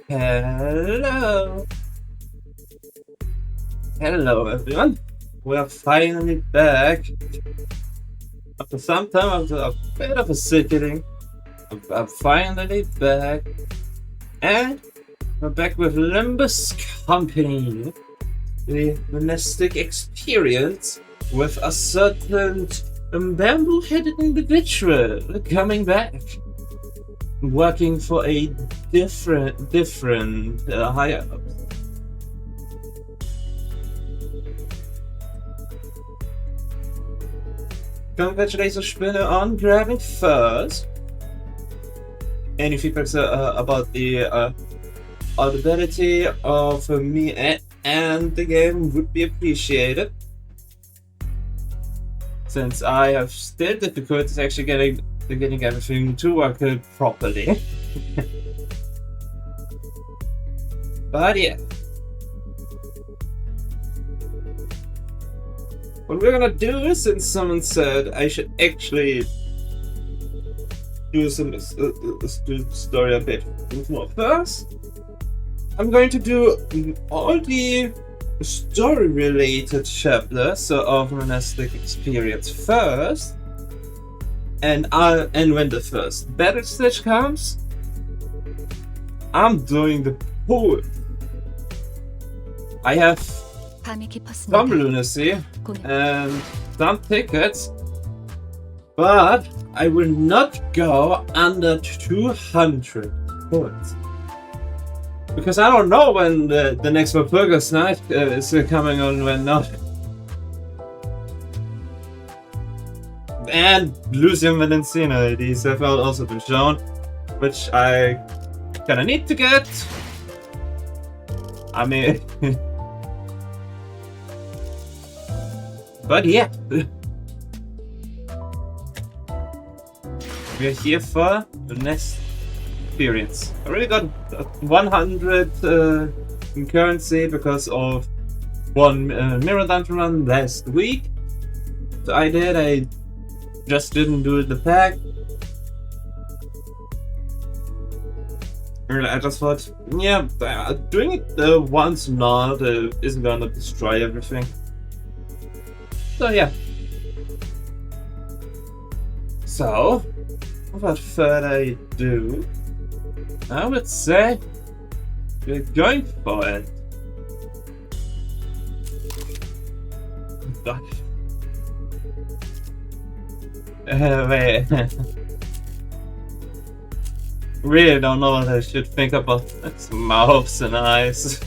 Hello. Hello, everyone. We are finally back. After some time, after a bit of a sickening, I'm finally back. And we're back with Limbus Company. The Mnestic experience with a certain bamboo-headed individual coming back. Working for a different higher ups. Congratulations, Spinner, on grabbing first. Any feedbacks about the audibility of me and the game would be appreciated, since I have still difficulties actually getting everything to work properly. But yeah. What we're gonna do, since someone said I should actually do some story a bit more first, I'm going to do all the story-related chapters of Mnestic experience first. And when the first battle stage comes, I'm doing the pool. I have some lunacy and some tickets, but I will not go under 200 points. Because I don't know when the next Walpurgis night is coming on, when not. And Lucian Valencina, these have also been shown, which I kinda need to get. I mean, but yeah, we're here for the next experience. I already got 100 in currency because of one mirror dungeon run last week. So I just didn't do the pack. I just thought, yeah, doing it once not isn't gonna destroy everything. So yeah. So, without further ado, I would say we're going for it. God. Wait. Really don't know what I should think about its mouths and eyes.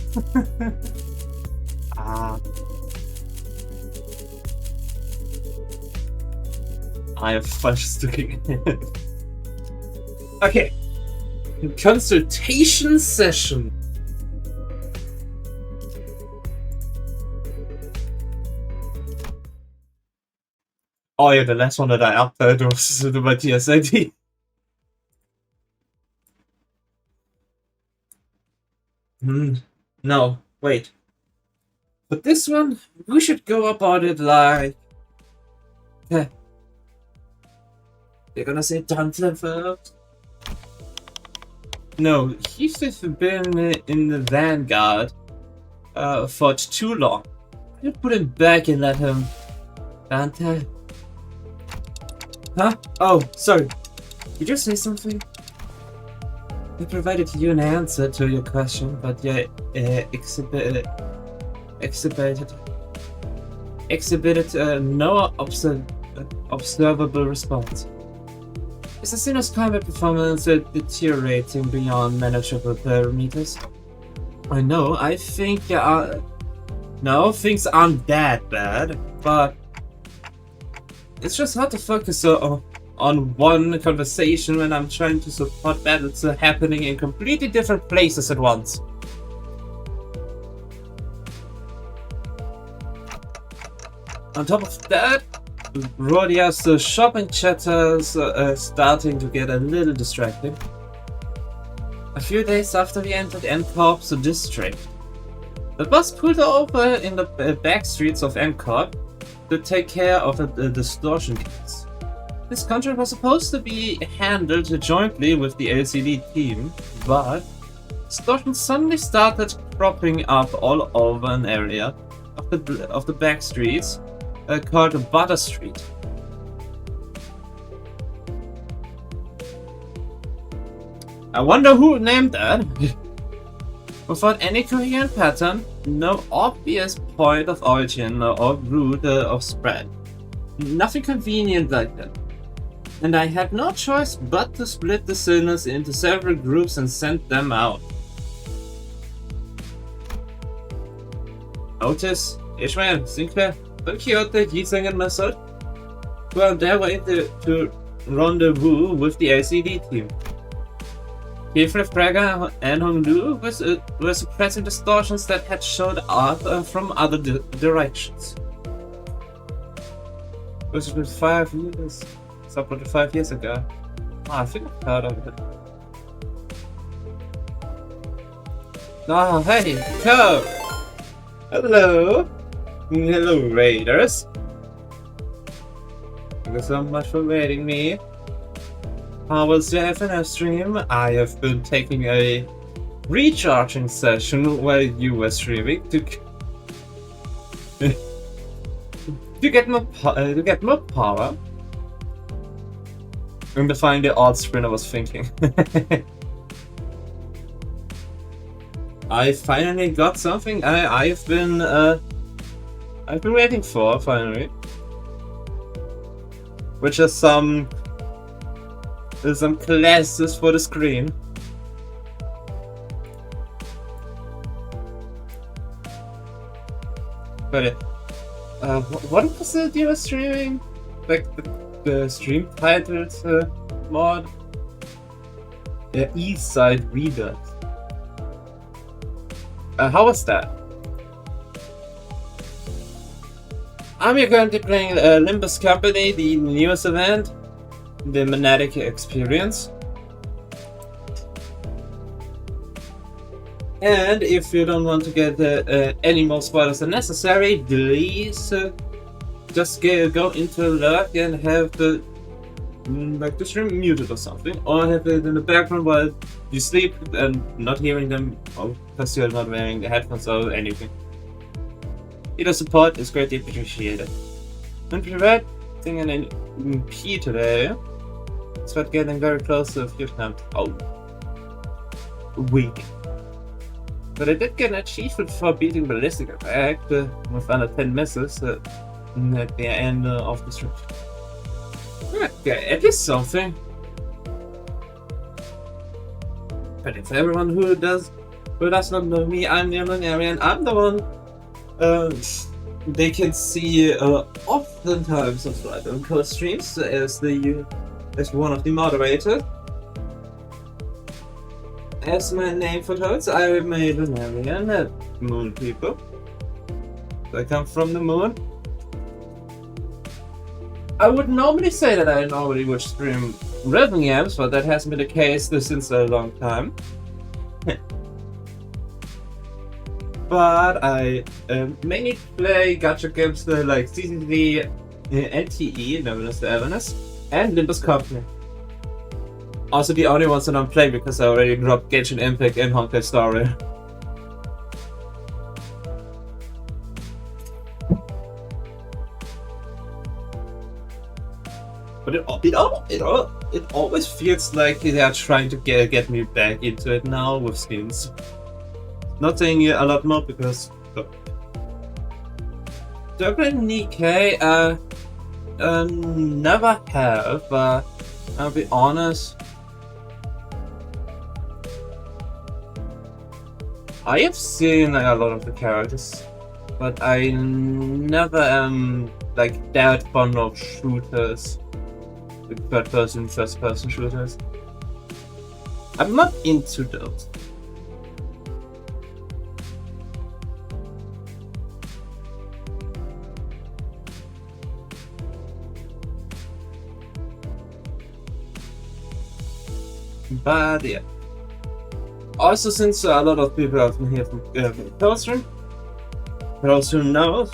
I have fudge sticking. Okay. Consultation session. Oh yeah, the last one that I uploaded was the Matthias ID. No, wait. But this one, we should go about it like... You're gonna say Dunflin first? No, he's just been in the Vanguard for too long. You put him back and let him... Dante? Huh? Oh, sorry. Did you say something? I provided you an answer to your question, but you exhibited no observable response. Is the sinner's combat performance deteriorating beyond manageable parameters? I know, I think no, things aren't that bad, but it's just hard to focus on one conversation when I'm trying to support battles happening in completely different places at once. On top of that, Rodia's shopping chatters starting to get a little distracting. A few days after we entered M-Corp's district, the bus pulled over in the back streets of M-Corp to take care of a distortion case. This contract was supposed to be handled jointly with the LCD team, but distortion suddenly started cropping up all over an area of the back streets called Butter Street. I wonder who named that? Without any coherent pattern, no obvious point of origin or route of spread. Nothing convenient like that. And I had no choice but to split the sinners into several groups and send them out. Otis, Ishmael, Sinclair, Don Quixote, Yiseng and Masud were on their way to rendezvous with the LCD team. Kiflef, Braga, and Honglu were suppressing distortions that had showed up from other directions. This was 5 years. It's uploaded 5 years ago. I think I've heard of it. Oh, hey, Co! Hello! Hello, Raiders! Thank you so much for waiting me. How was your FNF stream? I have been taking a recharging session while you were streaming to get more power. And to find the odd sprint I was thinking. I finally got something I've been waiting for finally, which is some classes for the screen. But what was it you were streaming? Like the stream titled mod? The East Side Reader. How was that? I'm currently playing Limbus Company, the newest event, the Mnestic experience. And if you don't want to get any more spoilers than necessary, please just go into lurk and have the stream muted or something, or have it in the background while you sleep and not hearing them, or because you're not wearing the headphones or anything. Either support is greatly appreciated. And preventing an MP today. It's about getting very close to a few times. Oh, weak. But I did get an achievement for beating ballistic attack with under 10 misses. at the end of the stream. Okay, at least something. But if everyone who does not know me, I'm the Lunarian. I'm the one they can see oftentimes on Friday on co streams as one of the moderators. As my name foretells, I am a Lunarian, moon people. I come from the moon. I would normally say that I normally would stream rhythm games, but that hasn't been the case since a long time. But I mainly play gacha games like CCD, NTE, known as the Evanes, and Limbus Company. Also the only ones that I'm playing because I already dropped Genshin Impact and Honkai Star Rail. But it always feels like they are trying to get me back into it now with skins. Not saying a lot more because Nikkei never have, but I'll be honest. I have seen a lot of the characters, but I never am like that fond of shooters. Third-person, first-person shooters. I'm not into those. But yeah. Also, since a lot of people have been here from Pilstream, but also knows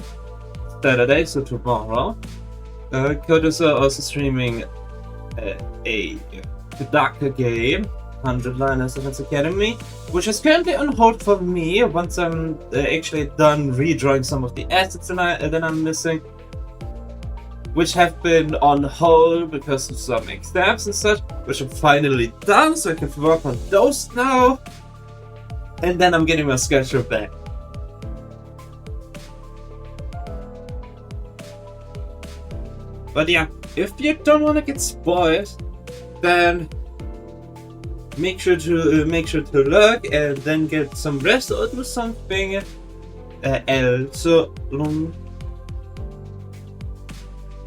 Saturday, so tomorrow, Code is also streaming a darker game, 100 Liners Defense Academy, which is currently on hold for me once I'm actually done redrawing some of the assets that I'm missing, which have been on hold because of some exams and such, which I'm finally done, so I can work on those now, and then I'm getting my schedule back. But yeah, if you don't want to get spoiled, then make sure to lurk and then get some rest or do something else on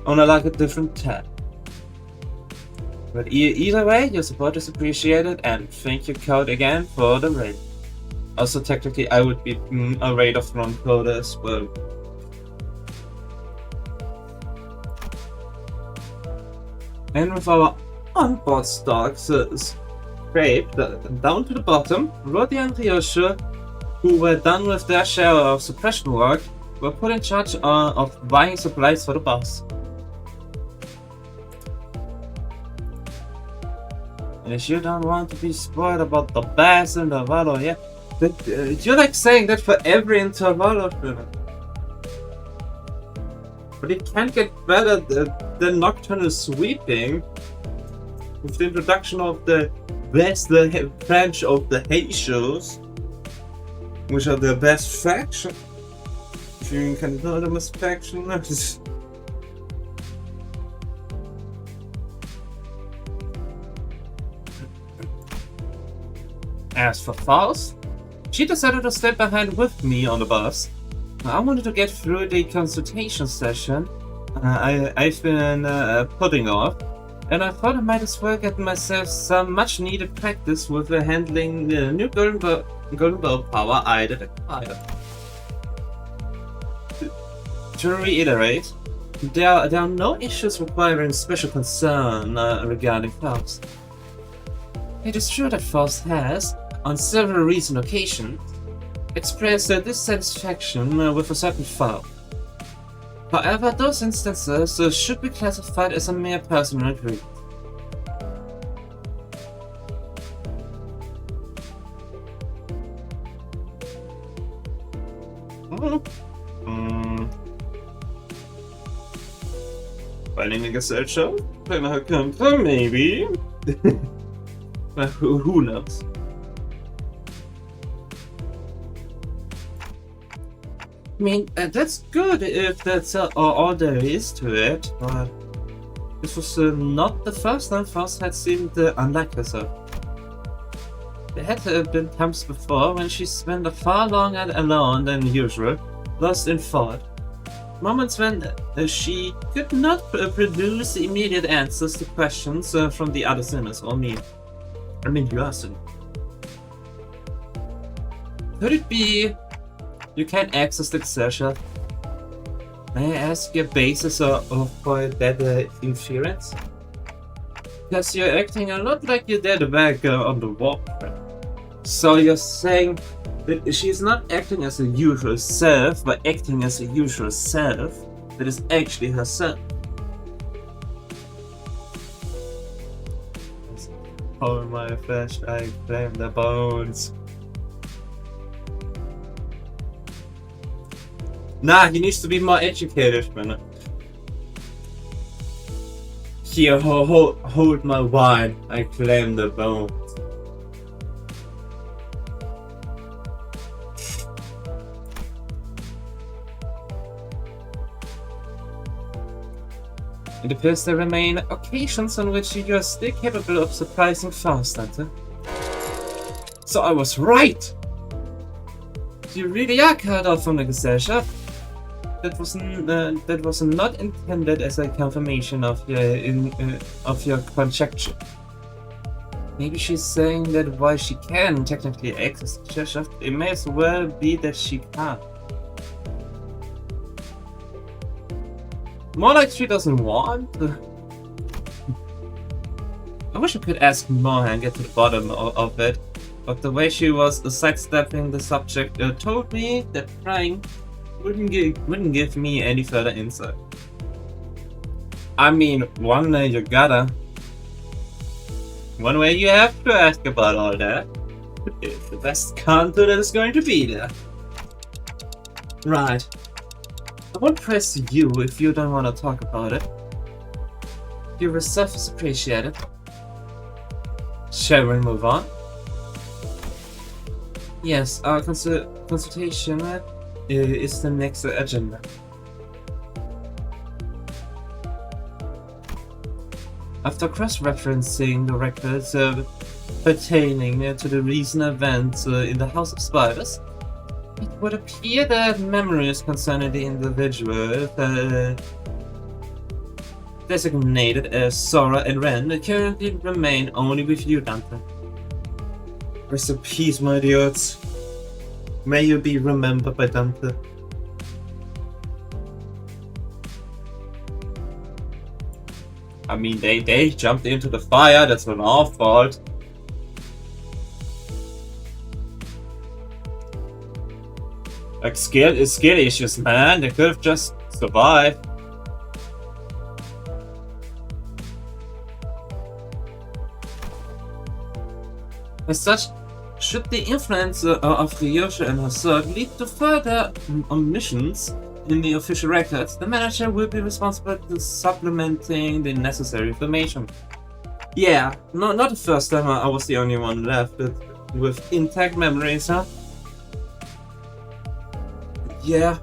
like a different tab. But either way, your support is appreciated, and thank you, Code, again for the raid. Also, technically, I would be a raider from Code as well. And with our onboard stocks scraped down to the bottom, Rodi and Ryosha, who were done with their share of suppression work, were put in charge of buying supplies for the boss. And if you don't want to be spoiled about the bass and the Valo, yeah, you're like saying that for every intervalo film. But it can't get better than Nocturnal Sweeping with the introduction of the best branch of the Heishos, which are the best faction. If you can call them as faction. As for Faust, she decided to stay behind with me on the bus. I wanted to get through the consultation session I've been putting off, and I thought I might as well get myself some much needed practice with handling the new Golden Bow power I did acquire. To reiterate, there are no issues requiring special concern regarding Faust. It is true that Faust has, on several recent occasions, expressed dissatisfaction with a certain foe. However, those instances should be classified as a mere personal grievance. Finding a gazelle show? Then I come from maybe. Who knows? I mean, that's good if that's all there is to it, but this was not the first time Faust had seemed unlike herself. There had been times before when she spent far longer alone than usual, lost in thought. Moments when she could not produce immediate answers to questions from the other sinners or me. I mean, you are sinner. Could it be you can't access the Xerxes? May I ask your basis for that inference? Because you're acting a lot like your dad back on the walk. So you're saying that she's not acting as a usual self, but acting as a usual self that is actually herself. Oh my flesh, I claim the bones. Nah, he needs to be more educated, man. Here, hold my wine, I claim the bones. It appears there remain occasions on which you are still capable of surprising Faust, Hunter. So I was right! You really are cut off from the Gesellschaft. That was not intended as a confirmation of your conjecture. Maybe she's saying that while she can technically access the Gesellschaft, it may as well be that she can't. More like she doesn't want. I wish I could ask more and get to the bottom of it, but the way she was sidestepping the subject told me that trying wouldn't give me any further insight. I mean, one way you gotta. One way you have to ask about all that. It's the best content that is going to be there. Right. I won't press you if you don't want to talk about it. Your reserve is appreciated. Shall we move on? Yes, our consultation is the next agenda. After cross-referencing the records pertaining to the recent events in the House of Spiders, it would appear that memories concerning the individual designated as Sora and Ren currently remain only with you, Dante. Rest in peace, my idiots. May you be remembered by Dante. I mean, they jumped into the fire, that's not our fault. Like, skill issues, man. They could have just survived. As such, should the influence of Ryosha and her sword lead to further omissions in the official records, the manager will be responsible for supplementing the necessary information. Yeah, not the first time I was the only one left with intact memories, huh? Yeah.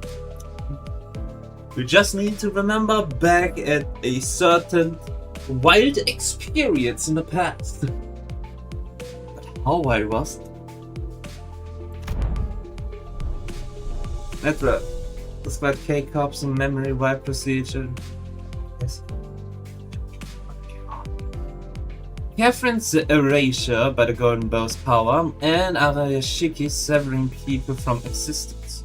We just need to remember back at a certain wild experience in the past. But how wild was it? That's right. Despite K-Corp's memory wipe procedure. Yes. Catherine's erasure by the Golden Bow's power, and Arayashiki's severing people from existence.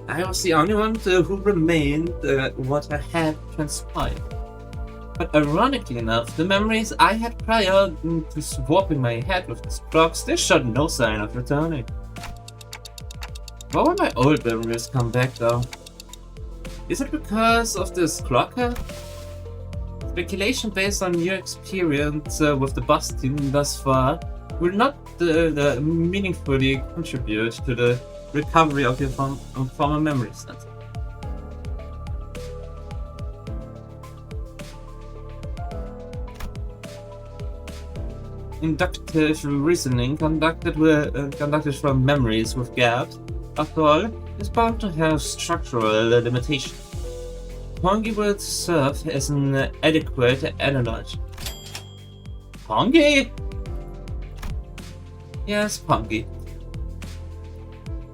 I was the only one who remained what had transpired. But ironically enough, the memories I had prior to swapping my head with these clocks, they showed no sign of returning. Why would my old memories come back though? Is it because of this clocker? Speculation based on your experience with the bus team thus far will not meaningfully contribute to the recovery of your former memories. Inductive reasoning conducted from memories with gaps. After all, is bound to have structural limitations. Pongi will serve as an adequate analogy. Pongi? Yes, Pongi.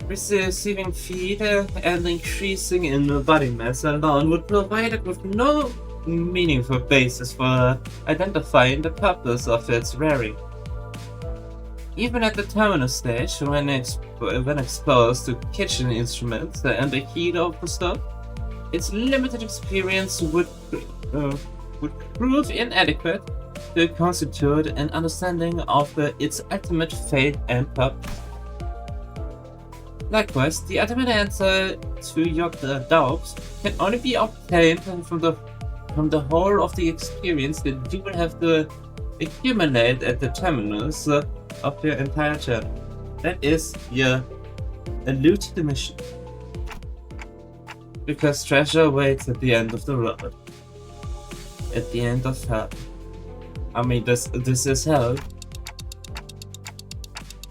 Receiving feed and increasing in body mass alone would provide it with no meaningful basis for identifying the purpose of its rearing. Even at the terminal stage, when exposed to kitchen instruments and the heat of the stove, its limited experience would prove inadequate to constitute an understanding of its ultimate fate and purpose. Likewise, the ultimate answer to your doubts can only be obtained from the whole of the experience that you will have to accumulate at the terminus of your entire journey. That is your eluded mission. Because treasure waits at the end of the road. At the end of hell. I mean, this is hell.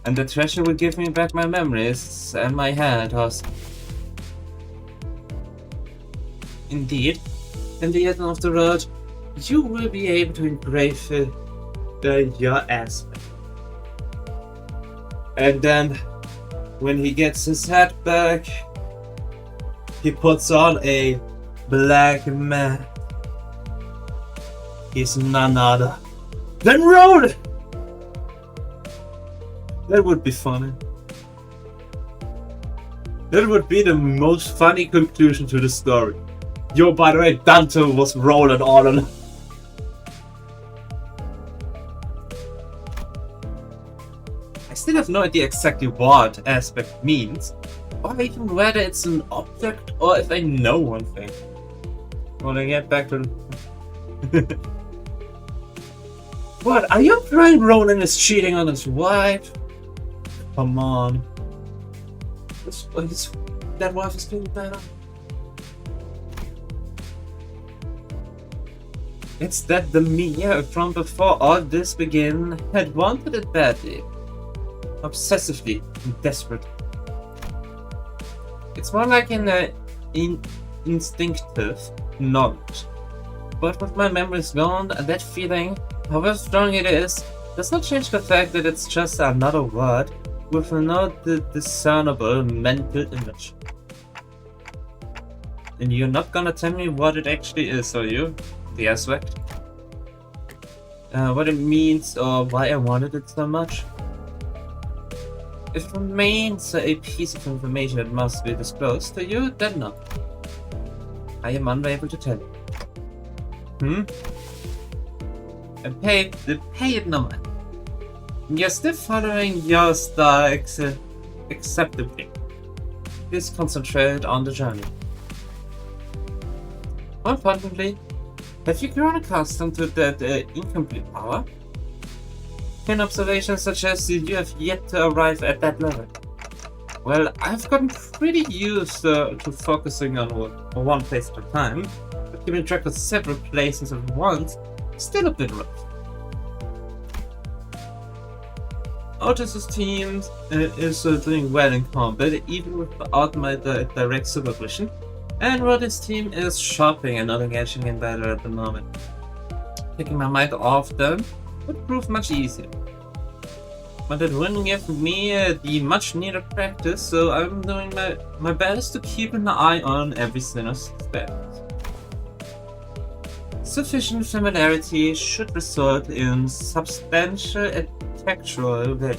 And the treasure will give me back my memories and my head also. Indeed, in the end of the road, you will be able to engrave your aspect. And then, when he gets his head back, he puts on a black mask. He's none other than Road! That would be funny. That would be the most funny conclusion to the story. Yo, by the way, Dante was rolling on. I still have no idea exactly what aspect means, or even whether it's an object or if I know one thing. When I get back to the... What? Are you implying Roland is cheating on his wife? Come on. That wife is doing better. It's that the me from before all this began had wanted it badly. Obsessively and desperate. It's more like an instinctive knowledge. But with my memories gone, that feeling, however strong it is, does not change the fact that it's just another word with no discernible mental image. And you're not gonna tell me what it actually is, are you? The aspect? What it means or why I wanted it so much? If it remains a piece of information that must be disclosed to you, then no. I am unable to tell you. Pay it no mind. You're still following your star acceptably. Please concentrate on the journey. More importantly, have you grown accustomed to that incomplete power? Can observations suggest that you have yet to arrive at that level? Well, I've gotten pretty used to focusing on one place at a time, but keeping track of several places at once is still a bit rough. Otis's team is doing well in combat, even without my direct supervision, and Roddy's team is shopping and not engaging in battle at the moment. Taking my mind off them would prove much easier. But it wouldn't give me the much needed practice, so I'm doing my best to keep an eye on every sinner's steps. Sufficient familiarity should result in substantial textual value.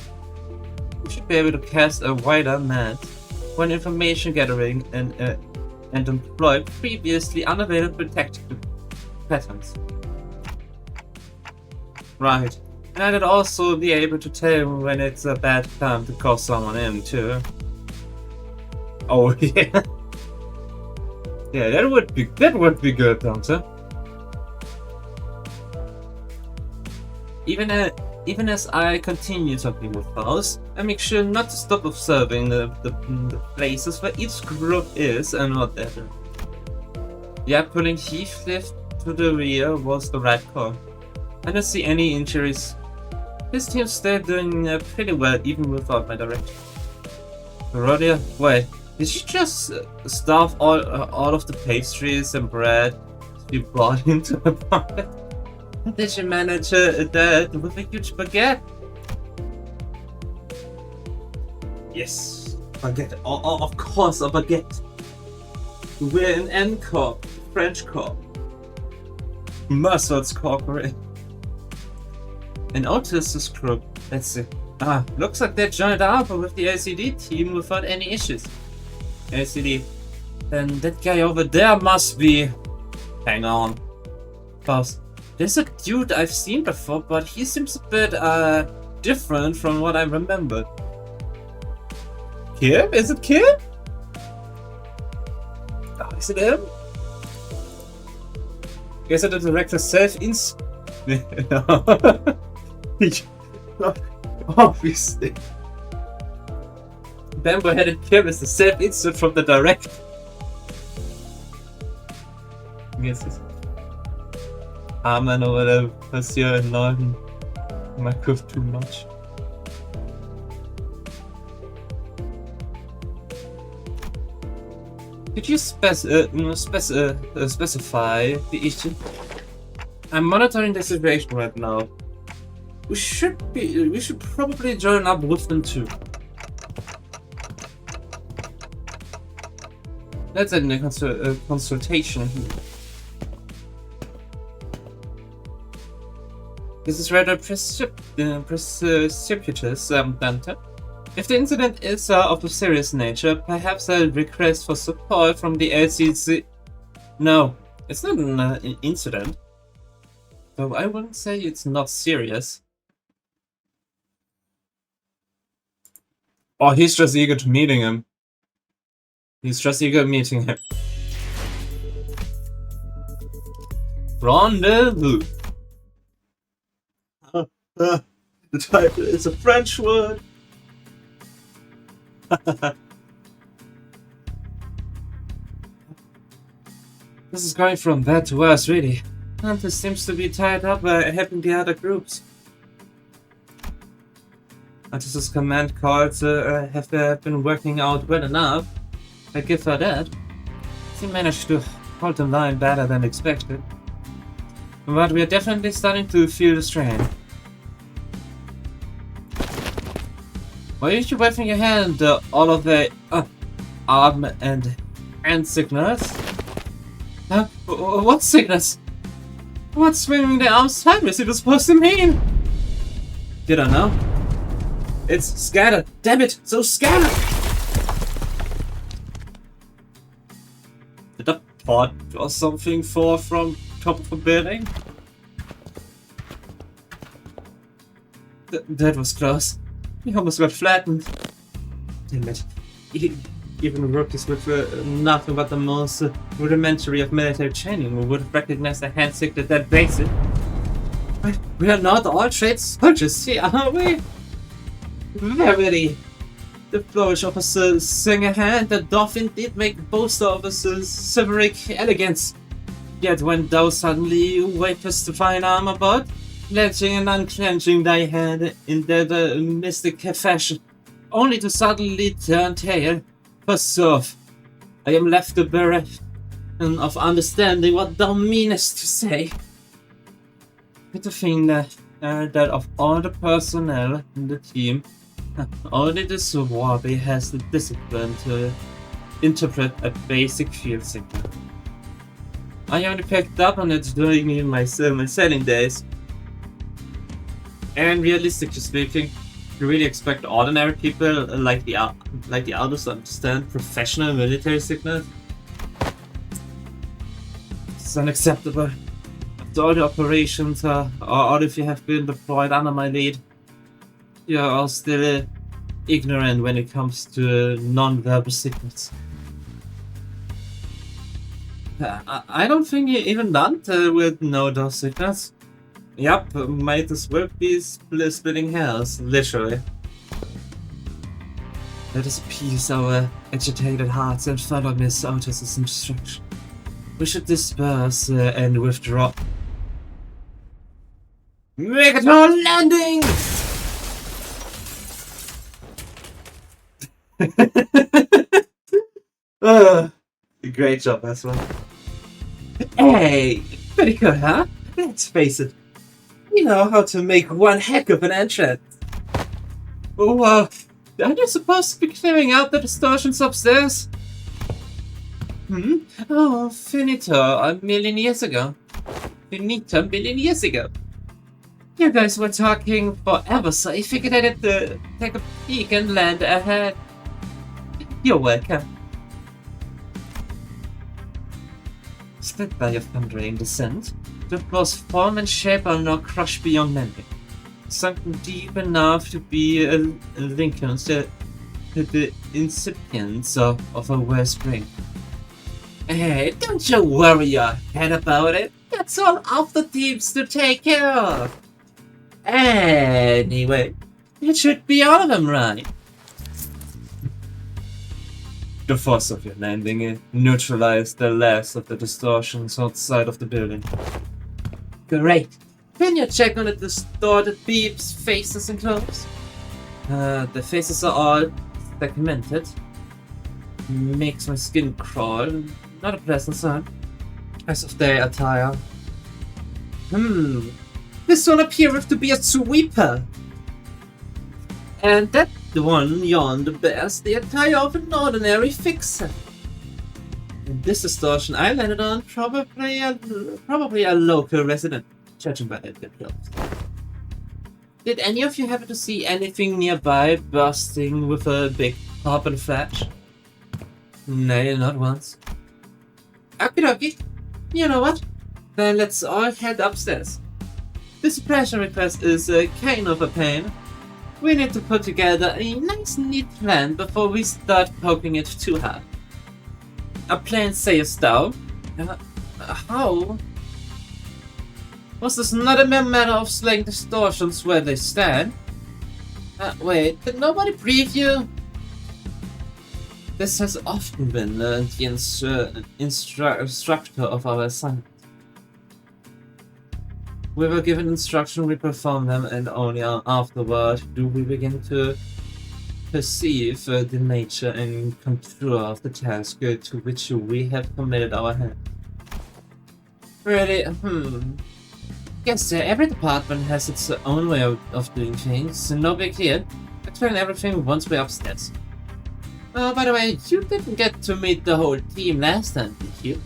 You should be able to cast a wider net when information gathering and employ previously unavailable tactical patterns. Right. And I'd also be able to tell when it's a bad time to call someone in too. Oh yeah. Yeah, that would be good, Dante. Even as I continue talking with those, I make sure not to stop observing the places where each group is and what they're doing. Yeah, pulling Heathcliff to the rear was the right call. I don't see any injuries. His team's still doing pretty well even without my direction. Rodia, wait, Did you just stuff all of the pastries and bread you brought into the pocket? Did you manage that with a huge baguette? Yes, baguette. Of course, a baguette. We're an N Corp, French Corp. Mercer's Corporate. An Otis's group. Let's see. Looks like they joined up with the LCD team without any issues. LCD. Then that guy over there must be... Hang on. Pause. There's a dude I've seen before, but he seems a bit, different from what I remembered. Kim? Is it Kim? Oh, is it him? Guess the director self-ins... Obviously. Bamboo-headed Kim is the self-insert from the director. Yes. Amen oder whatever. Passiert in Leuten. Microwave too much. Could you specify the issue? I'm monitoring the situation right now. We should probably join up with them too. Let's end the consultation here. This is rather precipitous, Dante. If the incident is of a serious nature, perhaps a request for support from the LCC... No, it's not an incident. Though I wouldn't say it's not serious. Oh, he's just eager to meeting him. He's just eager meeting him. Rendezvous. The title is a French word. This is going from bad to worse, really. Hunter seems to be tied up by helping the other groups. Hunter's command cards have been working out well enough. I give her that. She managed to hold the line better than expected. But we are definitely starting to feel the strain. Why aren't you waving your hand all of the arm and hand signals? Huh? What signals? What's swinging the arms sideways it was supposed to mean? You don't know? It's scattered. Damn it, so scattered! Did a pot or something fall from top of a building? That was close. He almost got flattened. Damn it. Even rookies with nothing but the most rudimentary of military training would have recognized a hand signal that basic. But we are not all trained soldiers here, are we? Verily. The flourish of a singer hand that doth indeed make boast of a chivalric elegance. Yet when thou suddenly wavest the fine arm about, clenching and unclenching thy hand in that mystic fashion, only to suddenly turn tail, forsooth, I am left bereft of understanding what thou meanest to say. But to think that of all the personnel in the team, only the Swabi has the discipline to interpret a basic field signal. I only picked up on it during my sailing days. And realistically speaking, you really expect ordinary people like the others to understand professional military signals? It's unacceptable. After all the operations, or all if you have been deployed under my lead, you are all still ignorant when it comes to non-verbal signals. I don't think you even Dante would know those signals. Yup, might as well be splitting hairs, literally. Let us appease our agitated hearts and follow Miss Otis's instruction. We should disperse and withdraw. Megatron landing! Great job, that's one. Hey, pretty good, huh? Let's face it. You know how to make one heck of an entrance. Oh, aren't you supposed to be clearing out the distortions upstairs? Hmm? Oh, finito, a million years ago. Finito, a million years ago. You guys were talking forever, so I figured I'd take a peek and land ahead. You're welcome. Split by your thundering descent, the floor's form and shape are now crushed beyond mending, sunken deep enough to be a Lincoln to the incipience of a wellspring. Hey, don't you worry your head about it. That's all of the teams to take care of. Anyway, it should be all of them, right? The force of your landing neutralized the last of the distortions outside of the building. Great. Can you check on the distorted beeps, faces, and clothes? The faces are all segmented. Makes my skin crawl. Not a pleasant sight. As of their attire. This one appears to be a sweeper. And that the one yonder bears the attire of an ordinary fixer. And this distortion I landed on probably a local resident, judging by their clothes. Did any of you happen to see anything nearby bursting with a big pop and flash? No, not once. Okie dokie. You know what? Then let's all head upstairs. This suppression request is kind of a pain. We need to put together a nice neat plan before we start poking it too hard. A plan says thou? How? Was this not a mere matter of slaying distortions where they stand? Wait, did nobody brief you? This has often been the instructor of our assignment. We were given instruction, we perform them, and only afterward do we begin to perceive the nature and contour of the task to which we have committed our hand. Really, Guess every department has its own way of doing things, no big deal. Explain everything once we're upstairs. By the way, you didn't get to meet the whole team last time, did you?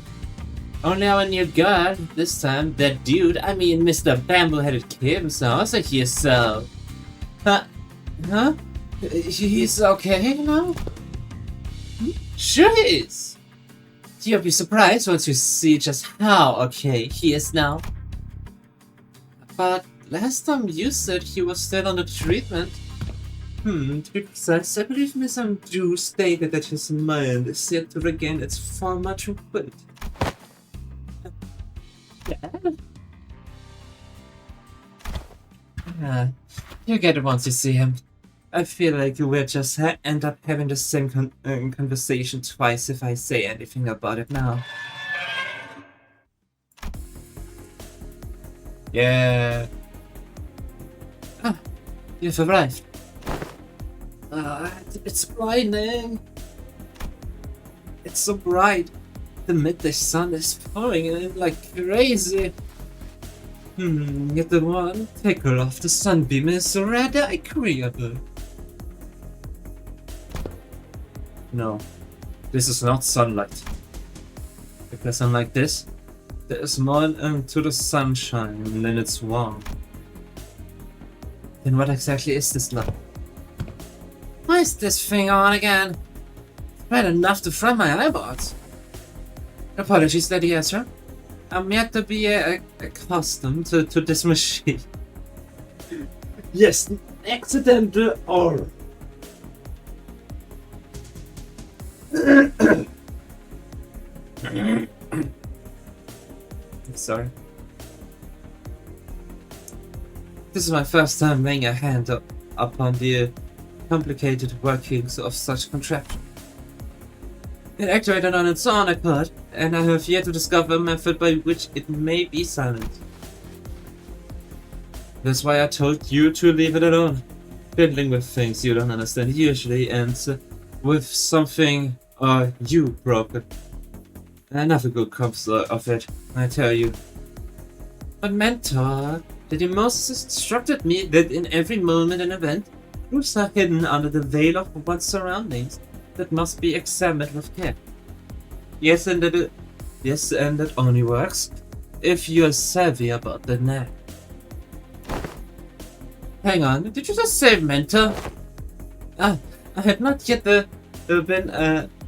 Only our new guard, this time, that dude, I mean Mr. Bamboo-headed Kim, so also here, so... Huh? He's okay now? Sure he is! You'll be surprised once you see just how okay he is now. But last time you said he was still under treatment. To be precise, I believe Miss Andrew stated that his mind is yet to regain its former tranquility. You get it once you see him. I feel like we'll just end up having the same conversation twice if I say anything about it now. Yeah. You've arrived. It's blinding. It's so bright. The midday sun is pouring in like crazy. Yet the one tickle of the sunbeam is rather agreeable. No, this is not sunlight. Because unlike this, there is more to the sunshine and it's warm. Then what exactly is this light? Why is this thing on again? Bright enough to fry my eyeballs. Apologies, Lady Ezra. I'm yet to be accustomed to this machine. Yes, accidental or... Sorry. This is my first time laying a hand upon the complicated workings of such contraption. It activated on its own accord, and I have yet to discover a method by which it may be silent. That's why I told you to leave it alone. Fiddling with things you don't understand usually ends with something You broke it. Nothing good comes of it, I tell you. But Mentor, the Demosis instructed me that in every moment and event, truths are hidden under the veil of one's surroundings that must be examined with care. Yes, and that only works if you are savvy about the net. Hang on, did you just say Mentor? I had not yet been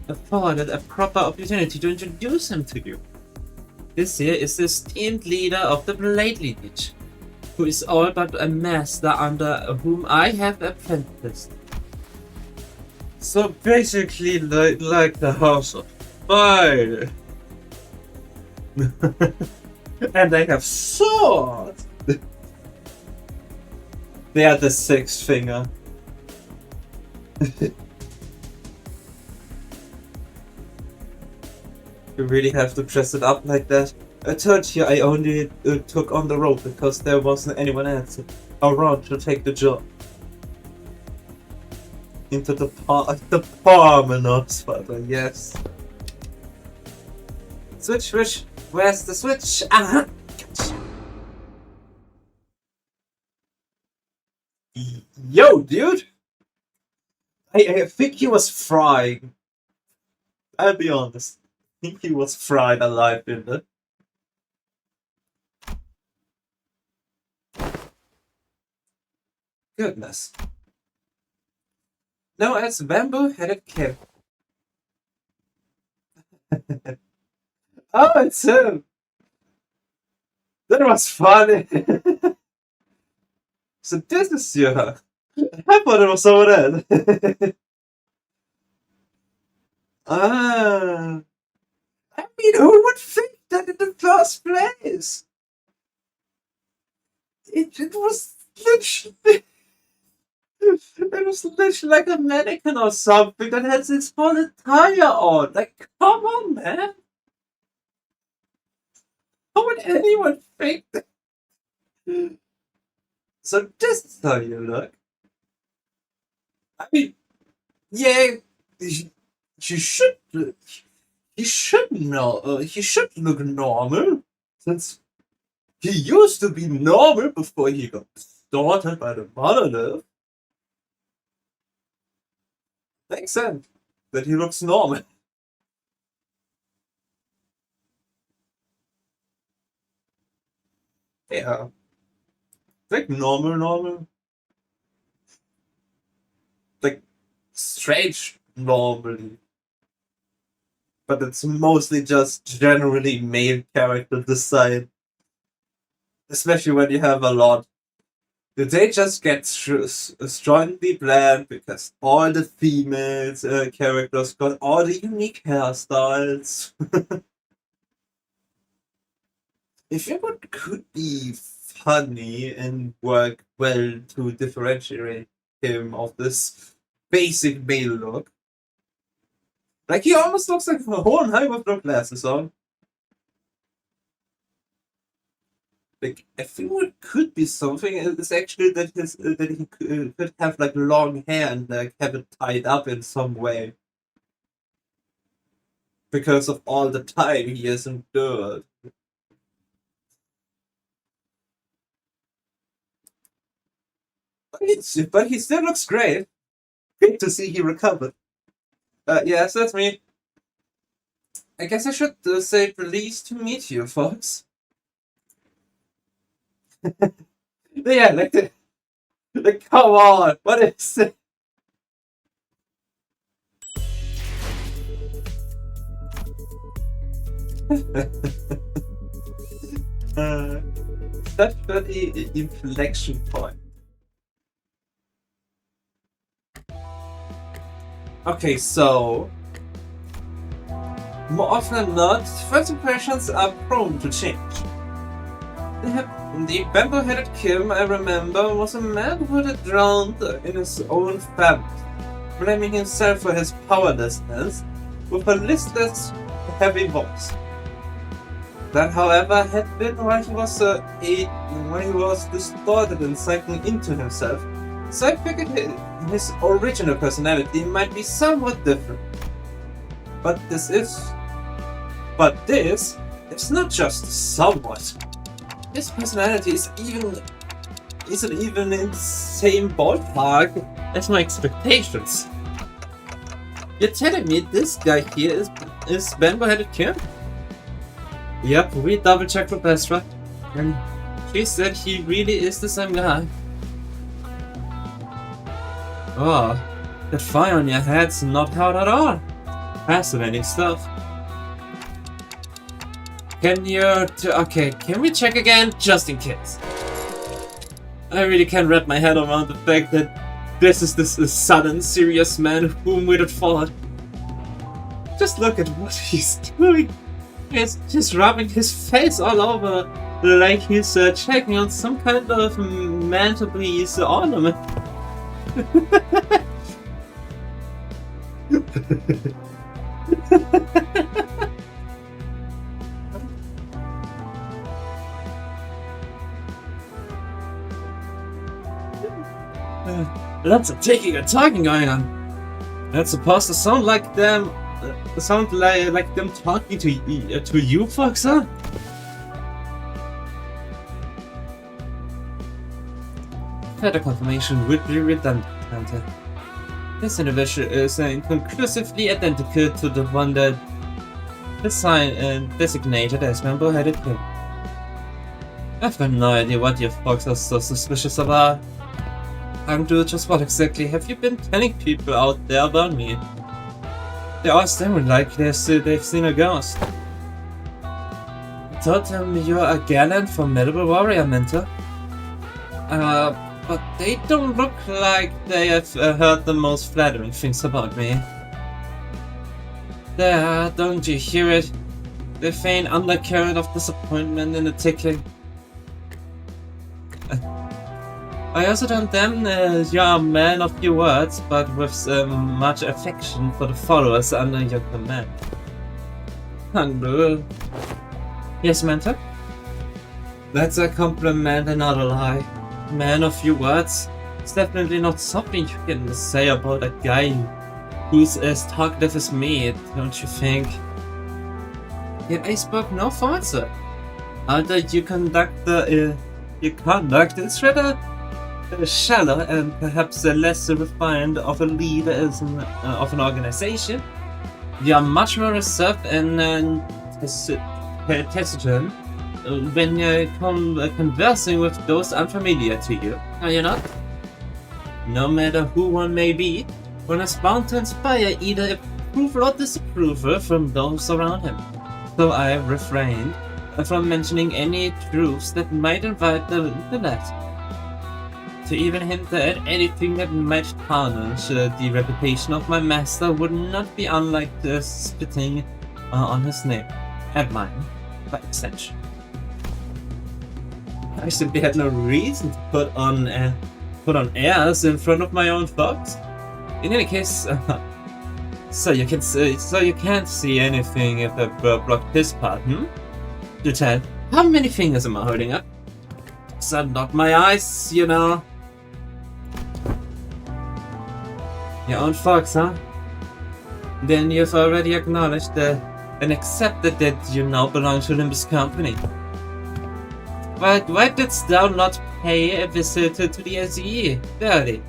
afforded a proper opportunity to introduce him to you. This here is the esteemed leader of the Blade Lineage, who is all but a master under whom I have apprenticed. So basically like the House of Fire. And they have swords! They are the sixth finger. You really have to dress it up like that. I told you I only took on the role because there wasn't anyone else around to take the job. Into the Parmenos, father, yes. Switch. Where's the switch? Ah! Yo, dude! I think he was fried. I'll be honest. I think he was fried alive in there. Goodness. No, it's bamboo-headed kid. Oh, it's him! That was funny! So this is you, huh? I thought it was someone else. Ah. I mean, who would think that in the first place? It was literally... It was literally like a mannequin or something that has its whole attire on. Like, come on, man. How would anyone think that? So this is how you look. I mean, yeah, he should look normal, since he used to be normal before he got started by the monolith. Makes sense that he looks normal. Yeah. Like normal. Like strange normally. But it's mostly just generally male character design. Especially when you have a lot. They just get strongly bland because all the female characters got all the unique hairstyles. If it could be funny and work well to differentiate him of this basic male look. Like, he almost looks like Hohenheim with no glasses on. Like, I think what could be something is actually that he could have like long hair and like have it tied up in some way. Because of all the time he has endured. But he still looks great. Great to see he recovered. Yes, that's me. I guess I should say pleased to meet you, folks. Yeah, like come on, what is it? Such an inflection point. Okay, so more often than not, first impressions are prone to change. The bamboo-headed Kim, I remember, was a man who had drowned in his own family, blaming himself for his powerlessness with a listless, heavy voice. That, however, had been while he was distorted and sinking into himself, so I figured his original personality might be somewhat different. But this is not just somewhat. His personality isn't even in the same ballpark as my expectations. You're telling me this guy here is Bamboo-headed Kim? Yep, we double-checked with Astra, and she said he really is the same guy. Oh, that fire on your head's not hot at all. Fascinating stuff. Can we check again, just in case? I really can't wrap my head around the fact that this is this sudden, serious man whom we'd have thought. Just look at what he's doing. He's just rubbing his face all over like he's checking on some kind of mantelpiece ornament. Lots of taking and talking going on. That's supposed to sound like them. Like them talking to you folks, huh? Further confirmation would be redundant. This individual is conclusively identical to the one that designated as Bamboo-headed Kim. I've got no idea what you folks are so suspicious about. Dude, just what exactly have you been telling people out there about me? They all staring like they've seen a ghost. I told them you're a gallant, formidable warrior, Mentor. But they don't look like they have heard the most flattering things about me. There, don't you hear it? The faint undercurrent of disappointment in the tickling. I also told them you're a man of few words, but with much affection for the followers under your command. Humble. Yes, Mentor? That's a compliment and not a lie. Man of few words? It's definitely not something you can say about a guy who's as talkative as me, don't you think? Yet I spoke no falsehood. Although your conduct is rather shallow and perhaps less refined of a leader of an organization. You are much more reserved and taciturn when you're conversing with those unfamiliar to you, are you not? No matter who one may be, one is bound to inspire either approval or disapproval from those around him. So I refrained from mentioning any truths that might invite the left. To even hint at anything that might tarnish the reputation of my master would not be unlike spitting on his name, and mine, by extension. I simply had no reason to put on airs in front of my own folks. In any case, so you can't see anything if I blocked his part, Do tell, how many fingers am I holding up? So not my eyes, you know. Your own folks, huh? Then you've already acknowledged and accepted that you now belong to Limbus Company. But why didst thou not pay a visit to the SE, Daddy?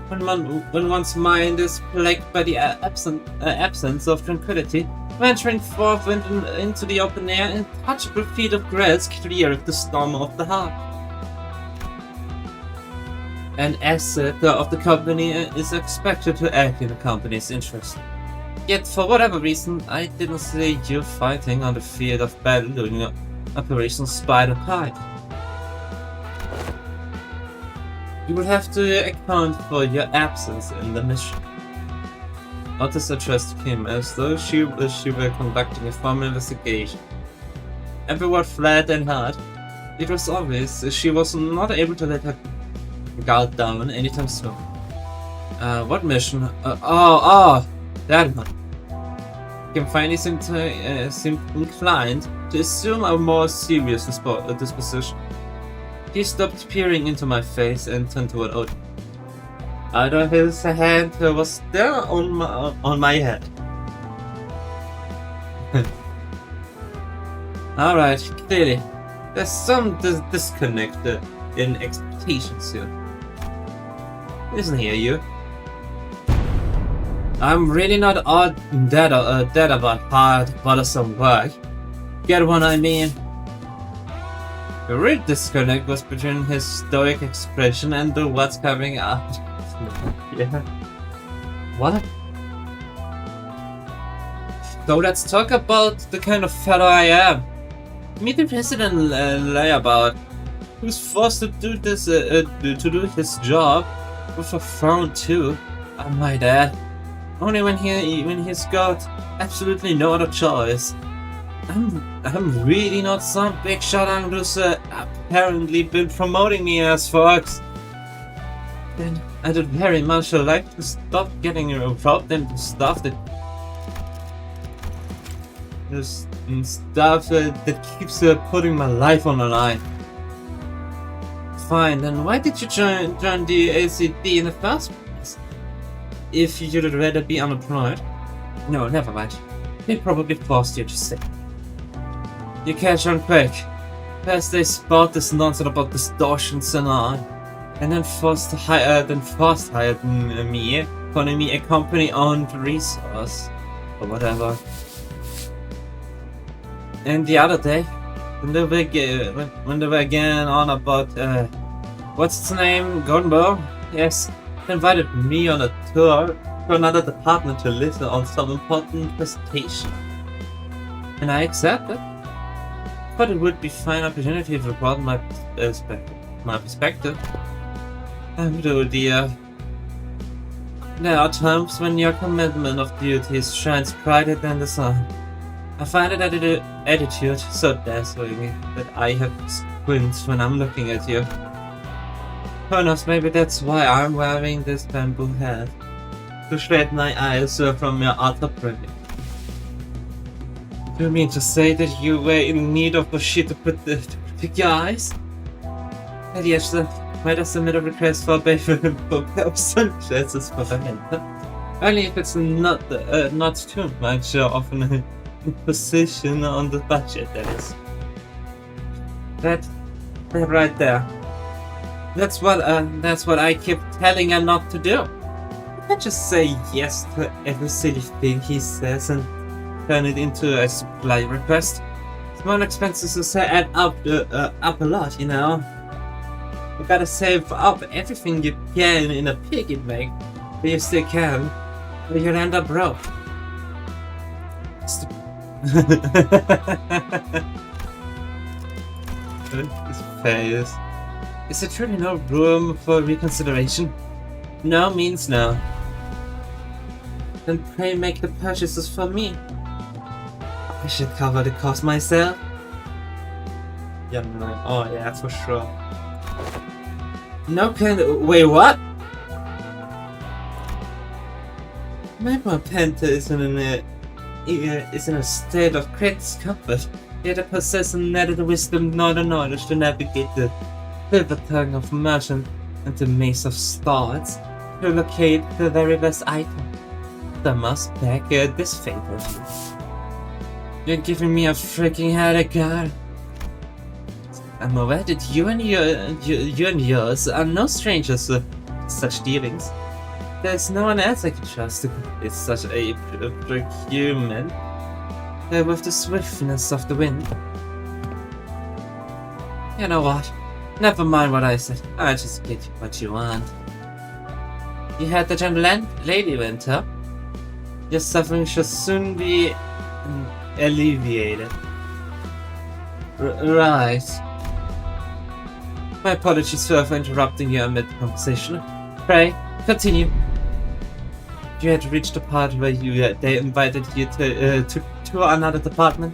When one's mind is plagued by the absence of tranquility, venturing forth into the open air and touchable feet of grass clear of the storm of the heart. An asset of the company is expected to act in the company's interest. Yet, for whatever reason, I didn't see you fighting on the field of battle during Operation Spider Pie. You will have to account for your absence in the mission. Otis addressed Kim as though she were conducting a formal investigation. Every word flat and hard. It was obvious she was not able to let her guard down anytime soon. What mission? That one. Kim finally seemed inclined to assume a more serious disposition. He stopped peering into my face and turned toward Odin. Although his hand was still on my head. Alright, clearly. There's some disconnect in expectations here. Listen here, you. I'm really not dead about hard, bothersome work. Get what I mean? The real disconnect was between his stoic expression and the what's coming out. Yeah. What? So let's talk about the kind of fellow I am. Meet the president layabout, who's forced to do this to do his job with a frown too. I might add, only when he's got absolutely no other choice. I'm really not some big shot who's apparently been promoting me as folks. And I'd very much like to stop getting involved into stuff that keeps putting my life on the line. Fine, then why did you join the ACD in the first place? If you'd rather be unemployed? No, never mind. They probably forced you to stay. You catch on quick. First they spout this nonsense about distortions and all, and then forced hired me, calling me a company-owned resource, or whatever. And the other day, when they were again on about, what's its name, Gunbo? Yes, they invited me on a tour to another department to listen on some important presentation. And I accepted. But it would be a fine opportunity to broaden my perspective. And oh dear. There are times when your commitment of duties shines brighter than the sun. I find that attitude so dazzling that I have squints when I'm looking at you. Who knows, maybe that's why I'm wearing this bamboo hat. To shade my eyes from your utter privilege. Do you mean to say that you were in need of a sheet to protect your eyes? And yes, might I submit a request for a pair of sunglasses for the hand? Only if it's not too much of an imposition on the budget, that is. That right there. That's what I keep telling him not to do. You can't just say yes to every silly thing he says and turn it into a supply request. Small expenses add up a lot, you know. You gotta save up everything you can in a piggy bank, but you still can, or you'll end up broke. His face. Is there truly no room for reconsideration? No means no. Then pray make the purchases for me. I should cover the cost myself. Yeah, no. Oh yeah, for sure. No can. Wait, what? My Penta is in a state of great discomfort, yet I possess neither the wisdom nor the knowledge to navigate the silver tongue of merchant and the maze of stars to locate the very best item. I must beg this favor of you. You're giving me a freaking headache, girl. I'm aware that you and yours are no strangers to such dealings. There's no one else I can trust to complete such a procurement with the swiftness of the wind. You know what? Never mind what I said. I'll just get you what you want. You had the gentle lady winter. Your suffering should soon be alleviated. Right. My apologies, sir, for interrupting you amid the conversation. Pray, continue. You had reached the part where they invited you to another department.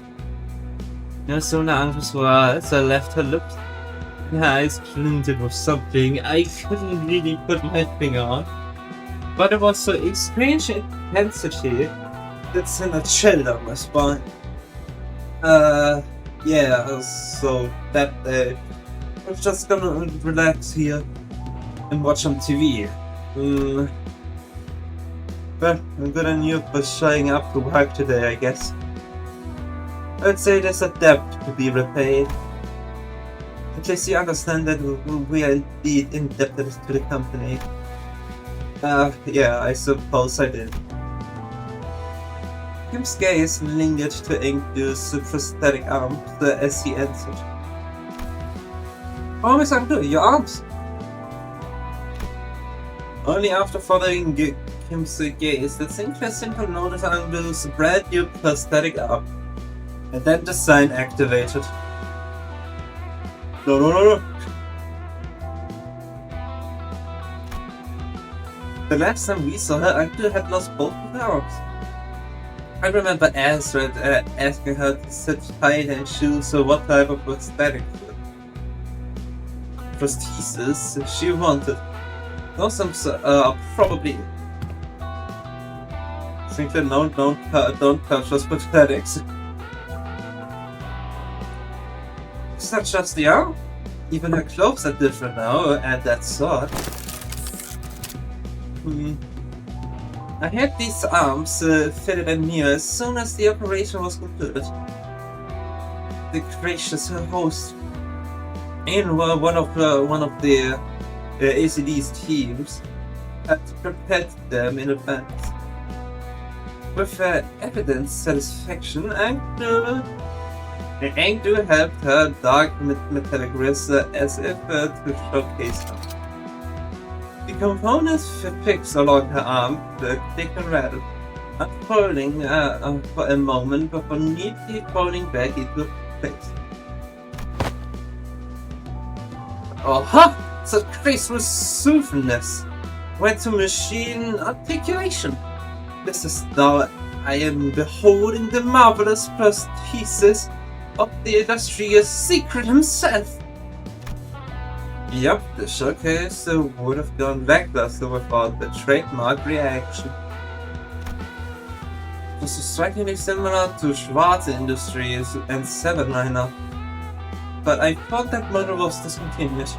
No sooner Angus was left her lips. Her eyes glinted with something I couldn't really put my finger on. But it was so a strange intensity that sent a chill down my spine. Yeah, so that day I was just gonna relax here and watch some TV. Well, I'm good on you for showing up to work today, I guess. I'd say there's a debt to be repaid. At least you understand that we are indeed indebted to the company. Yeah, I suppose I did. Kim's gaze lingered to Enku's prosthetic arm as he answered. Oh, Miss Enku, your arms! Only after following Kim's gaze did Sinclair simply notice Enku's brand new prosthetic arm. And then the sign activated. No. The last time we saw her, Enku had lost both of her arms. I remember Astrid asking her to sit tight and choose what type of prosthesis she wanted. Those probably. Sinclair, no, don't touch those prosthetics. It's not just the arm. Even her clothes are different now, and that's sort. I had these arms fitted in me as soon as the operation was concluded. The gracious host in one of the ACD's teams had prepared them in advance. With evident satisfaction, Enku helped her dark metallic wrist as if to showcase them. The components fixed along her arm clicked and rattled, unfolding for a moment before neatly folding back into place. Aha! Such graceful smoothness went to machine articulation. This is now I am beholding the marvelous prosthesis of the illustrious secret himself. Yup, the showcase would have gone lackluster without the trademark reaction. It was strikingly similar to Schwarz Industries and Sevenliner, but I thought that model was discontinued.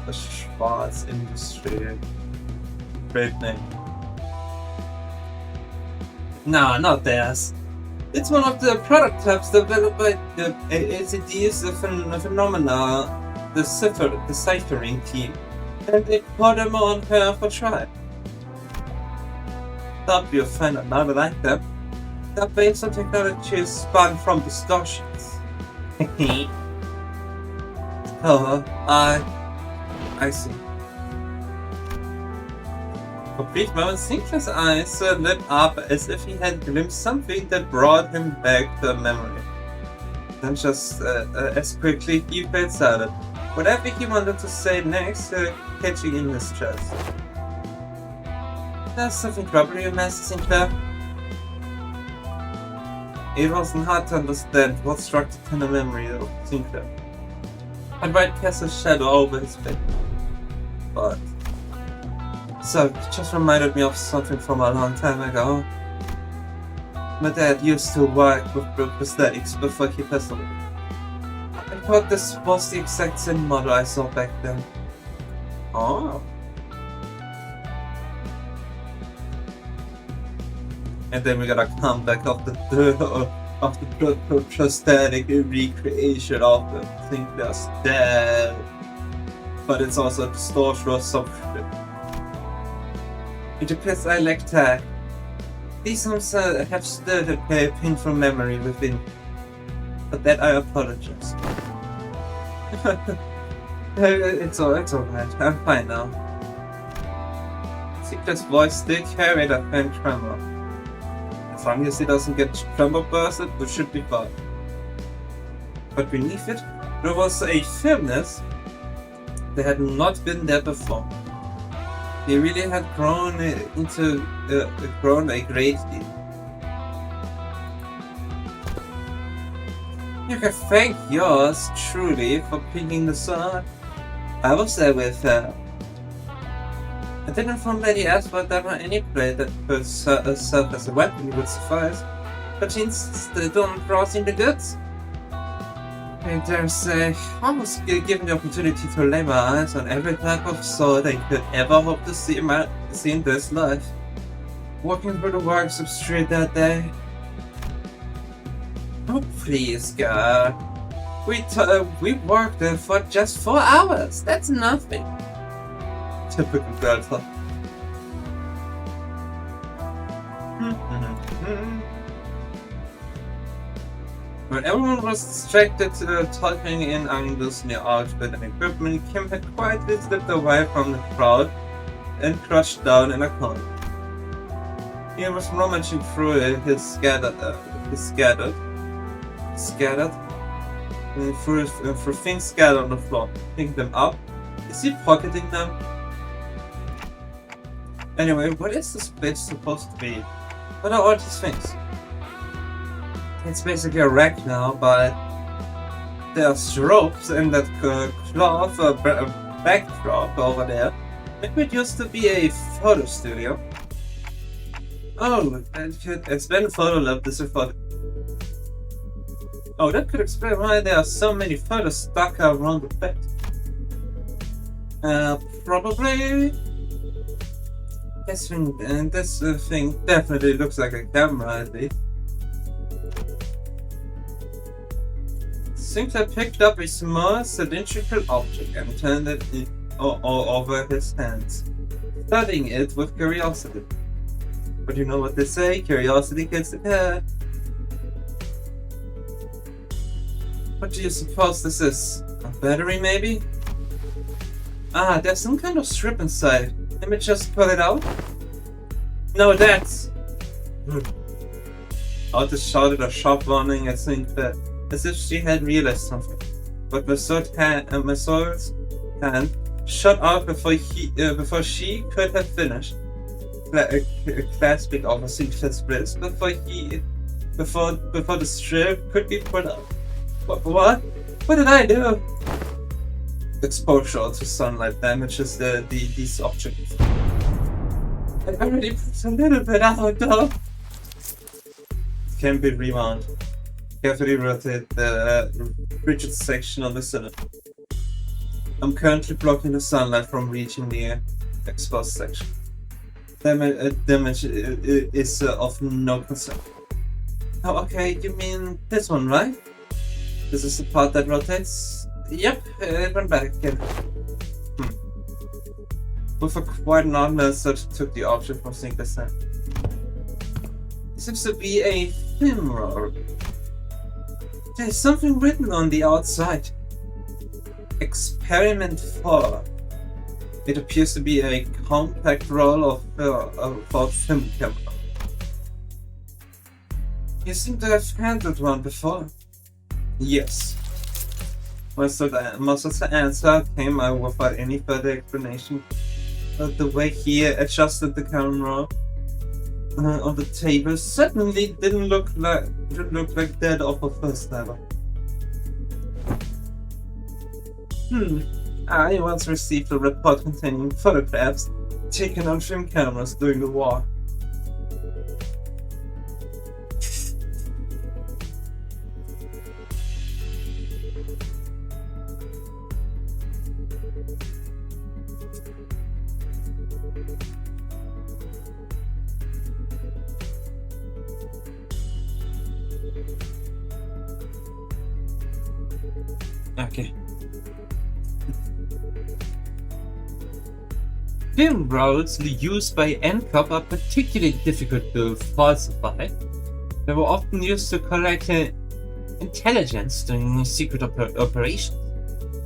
The Schwarz Industry. Great name. No, not theirs. It's one of the product types developed by the ACD's Phenomena, the ciphering team, and they put them on her for trial. Thought you'll find another like them. That based on technology is spun from distortions. Oh, I see. For a brief moment, Sinclair's eyes lit up as if he had glimpsed something that brought him back to a memory. Then just as quickly he fell silent, whatever he wanted to say next catching in his chest. There's something troubling you, Master Sinclair? It wasn't hard to understand what struck the tender memory of Sinclair. A bright cast a shadow over his face. But so it just reminded me of something from a long time ago. My dad used to work with prosthetics before he passed away. I thought this was the exact same model I saw back then. Oh. And then we got a comeback of the prosthetic recreation of the Sinclair's dad. But it's also a distortion or something. It appears I lack tact. These songs have stirred a painful memory within, but that I apologize. It's alright. I'm fine now. Sinclair's voice still carried a faint tremor. As long as he doesn't get tremor bursted, we should be fine. But beneath it, there was a firmness that had not been there before. He really had grown a great deal. You can thank yours truly for picking the sword. I was there with her. I didn't inform Lady Asford that any blade that could serve as a weapon would suffice, but she insisted on crossing the goods. I dare say, I was given the opportunity to lay my eyes on every type of sword I could ever hope to see in this life. walking through the workshop street that day. Oh, please, God. We worked there for just 4 hours. That's nothing. Typical girl talk. When everyone was distracted talking in Angus near outfit and equipment, Kim had quietly slipped away from the crowd and crouched down in a corner. He was rummaging through his scattered, through things scattered on the floor, picking them up. Is he pocketing them? Anyway, what is this place supposed to be? What are all these things? It's basically a wreck now, but there's ropes in that cloth backdrop over there. Maybe it used to be a photo studio. Oh, it's been a photo lab. This is photo. Oh, that could explain why there are so many photos stuck around the bed. Probably. This thing definitely looks like a camera, at least. Seems I picked up a small cylindrical object and turned it over his hands, studying it with curiosity. But you know what they say, curiosity gets the cat. What do you suppose this is? A battery, maybe? Ah, there's some kind of strip inside. Let me just pull it out. No, that's... Alta shouted a sharp warning as if she had realized something. But Masoud's hand shot out before she could have finished, clasping over Siegfried's wrist before the strip could be pulled out. What? What did I do? Exposure to sunlight damages these objects. I already put a little bit out though. It can be rewound. Carefully rotate the rigid section of the cylinder. I'm currently blocking the sunlight from reaching the exposed section. Damage is of no concern. Oh, okay, you mean this one, right? This is the part that rotates? Yep, it went back again. With a quiet nod, Search took the object from Sinclair's hand. It seems to be a film roll. There's something written on the outside. Experiment 4. It appears to be a compact roll of film camera. You seem to have handled one before. Yes. Most of the answer came without any further explanation. But the way he adjusted the camera on the table certainly didn't look like that of a first level. I once received a report containing photographs taken on film cameras during the war. Okay. Film rolls used by NCOP are particularly difficult to falsify. They were often used to collect intelligence during secret operations.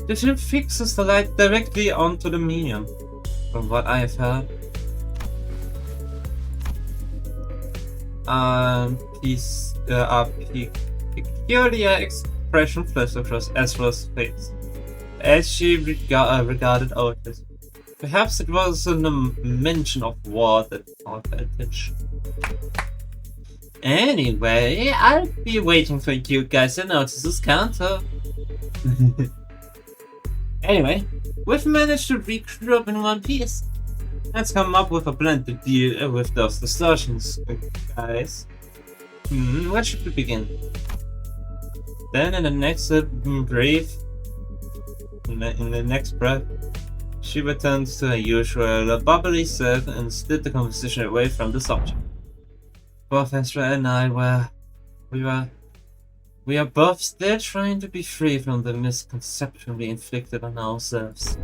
The film fixes the light directly onto the medium, from what I have heard. These are peculiar expression flashed across Ezra's face as she regarded Otis. Perhaps it was a mention of war that caught her attention. Anyway, I'll be waiting for you guys to notice this counter. Anyway, we've managed to regroup in one piece. Let's come up with a plan to deal with those distortions, guys. Where should we begin? Then in the next breath, she returns to her usual bubbly self and slid the conversation away from the subject. both Ezra and I we are both still trying to be free from the misconception we inflicted on ourselves.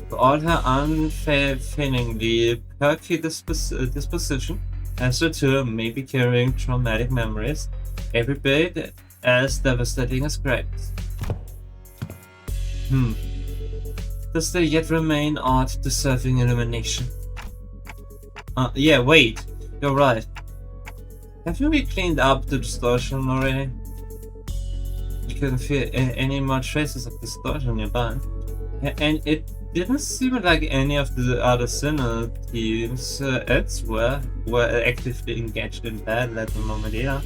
For all her unfailingly perky disposition, Ezra too may be carrying traumatic memories, every bit as devastating as Greg's. Does there yet remain art deserving illumination? Yeah, wait, you're right. Haven't we cleaned up the distortion already? You couldn't feel any more traces of distortion nearby. And it didn't seem like any of the other Sinner teams elsewhere were actively engaged in battle at the moment either.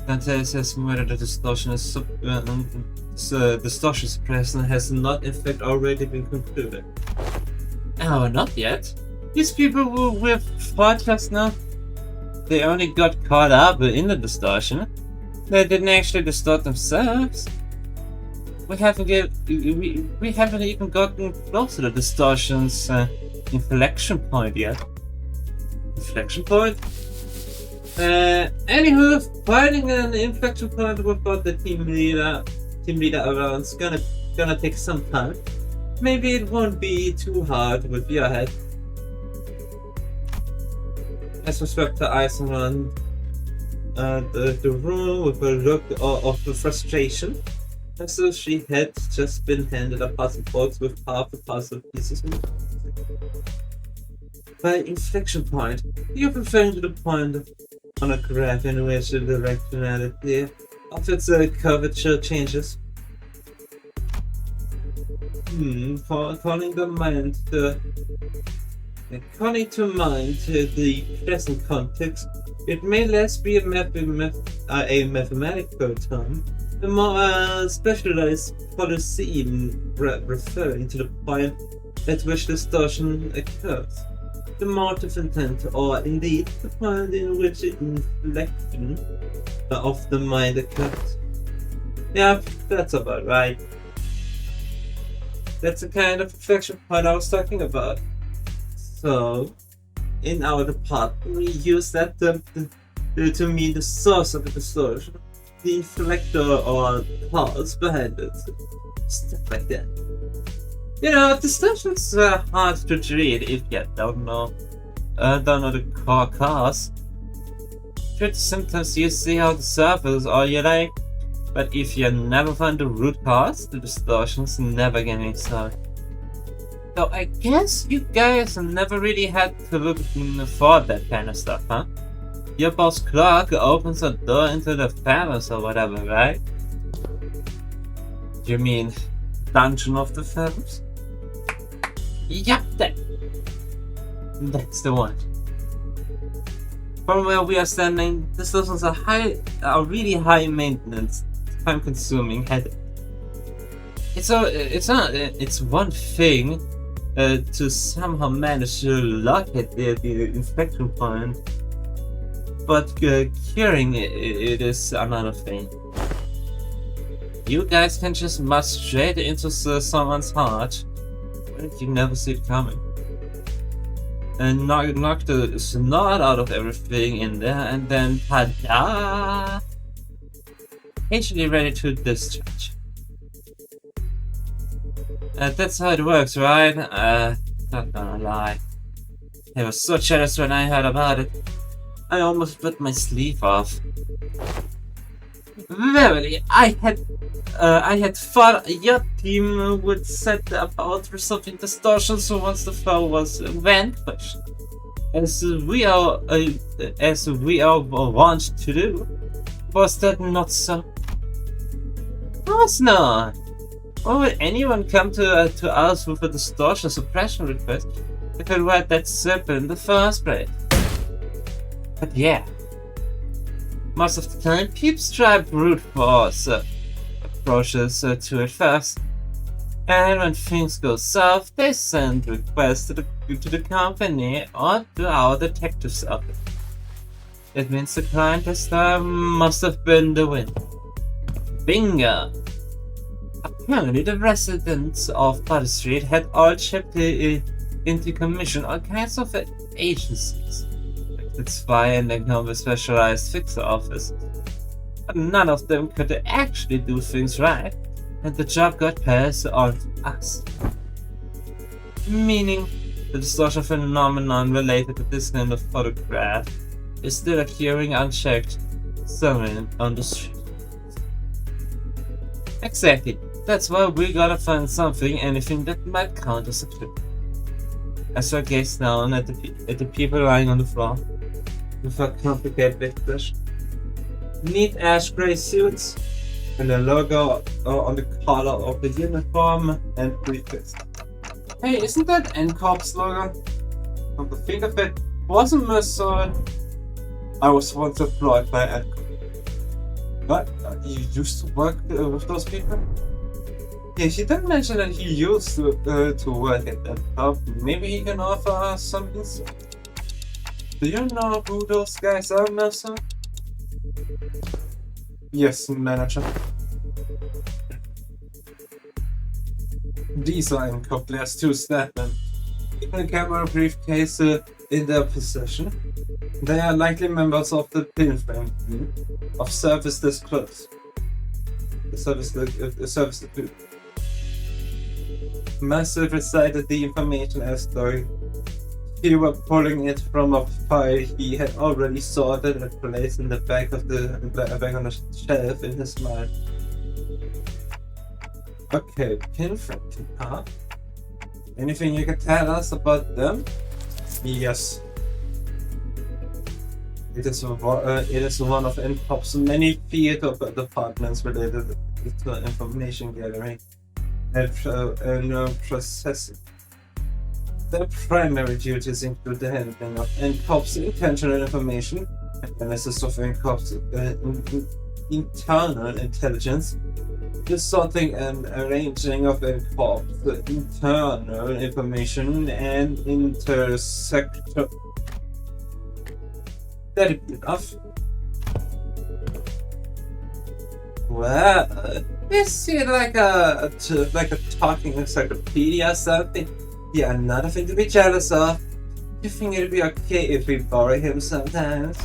Dante says whether the distortion distortion suppression has not in fact already been concluded. Oh, not yet. These people who we fought just now, they only got caught up in the distortion. They didn't actually distort themselves. We haven't even gotten close to the distortion's inflection point yet. Inflection point? Anywho, finding an inflection point without the team leader around is gonna take some time. Maybe it won't be too hard with your head. As we swept her eyes around the room with a look of frustration, as though she had just been handed a puzzle box with half the puzzle pieces in it. By inflection point, you're referring to the point on a graph in which the directionality of its curvature changes. Calling to mind the present context, it may less be a mathematical term, a more specialized Colosseum referring to the point at which distortion occurs, the motive intent, or indeed the point in which the inflection of the mind occurs. Yeah, that's about right. That's the kind of inflection point I was talking about. So, in our department, we use that term to mean the source of the distortion, the inflector or cause behind it, stuff like that. You know, distortions are hard to treat if you don't know the core cause. Treat symptoms you see on the surface all you like, but if you never find the root cause, the distortion's never gonna be solved. So I guess you guys never really had to look for that kind of stuff, huh? Your boss Clark opens a door into the Pharos or whatever, right? You mean Dungeon of the Pharos? Yep, that's the one. From where we are standing, this is a really high maintenance, time consuming headache. It's one thing to somehow manage to locate the inflection point, but curing it is another thing. You guys can just march straight into someone's heart when you never see it coming, and knock the snot out of everything in there, and then ta-da! Actually ready to discharge. That's how it works, right? Not gonna lie. I was so jealous when I heard about it. I almost bit my sleeve off. Verily, I had thought your team would set about resolving distortions once the foe was vanquished, as we all want to do. Was that not so? Of course not. Why would anyone come to us with a distortion suppression request if it were that simple in the first place? But yeah, most of the time peeps try brute force approaches to it first, and when things go south, they send requests to the company or to our detective's office. It means the client this time must have been the winner. Bingo! Apparently, the residents of Body Street had all chipped into commission all kinds of agencies, like That's why I ended up with specialized fixer offices. But none of them could actually do things right, and the job got passed on to us. Meaning, the distortion phenomenon related to this kind of photograph is still occurring unchecked somewhere on the street. Exactly. That's why we gotta find something, anything that might count as a clue. I saw gaze down at the people lying on the floor with a complicated expression. Neat ash gray suits and the logo on the collar of the uniform and briefcase. Hey, isn't that NCORP's logo? Come to think of it, wasn't Mercer? I was once employed by NCORP. What? You used to work with those people? Yeah, he did mention that he used to work at NCORP. Maybe he can offer us some insight. Do you know who those guys are, Mercer? Yes, manager. These are NCORP players too, Statman. Keeping a camera briefcase in their possession. They are likely members of the pinframe team of Service Disclosed. Service Disclosed. Mercer recited the information as though he were pulling it from a file he had already sorted and placed in the back on the shelf in his mind. Okay, pinframe team, huh? Anything you can tell us about them? Yes. It is one of NCORP's many field of departments related to information gathering and processing. Their primary duties include the handling of NCORP's intentional information, analysis of NCORP's internal intelligence, the sorting and arranging of NCORP's internal information, and intersector. That'd be enough. Well, is it like a talking encyclopedia or something? Yeah, nothing to be jealous of. You think it'd be okay if we borrow him sometimes?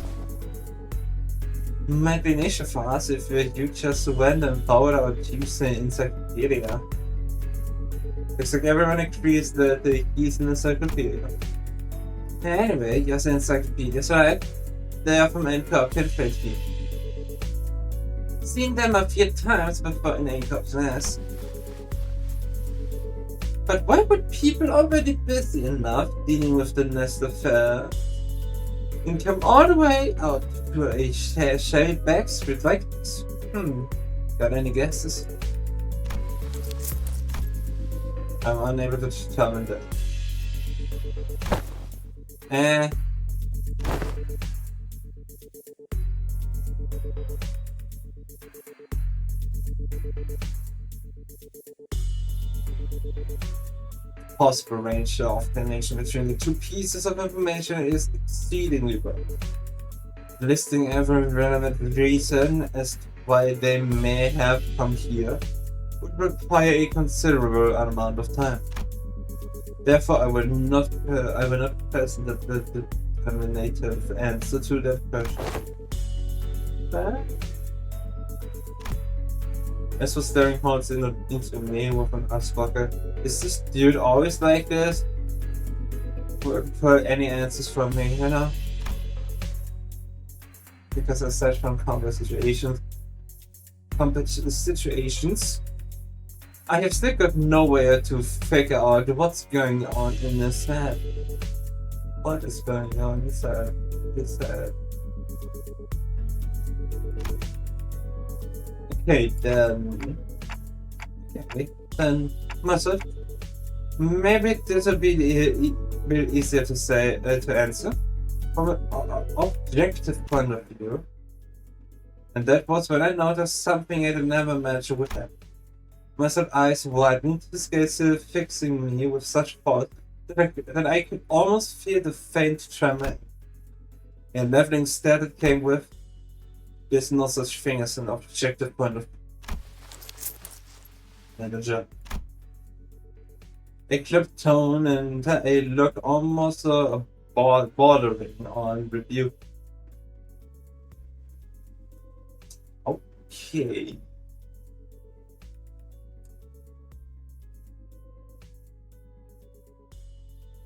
Might be an issue for us if you just went and borrowed our juicy encyclopedia. Looks like everyone agrees that he's an encyclopedia. Anyway, you're an encyclopedia, right? They are from NCORP Pinframe Team. Seen them a few times before in NCORP's nest. But why would people already busy enough dealing with the nest affair and come all the way out to a shady back street like this? Got any guesses? I'm unable to determine that. Possible range of connection between the two pieces of information is exceedingly broad. Listing every relevant reason as to why they may have come here would require a considerable amount of time. Therefore, I will not present the determinative answer to that question. But as for staring hard into me with an unspoken, is this dude always like this? For any answers from me, you know? Because aside from complex situations, I have still got nowhere to figure out what's going on in his head. What is going on inside his head? Okay, then, Master, maybe this will be easier to say to answer from an objective point of view. And that was when I noticed something I had never managed with him. Master's eyes widened, his gaze fixing me with such force that I could almost feel the faint tremor and leveling stare that came with. There's no such thing as an objective point of view. Manager. A clipped tone and a look almost bordering on review. Okay.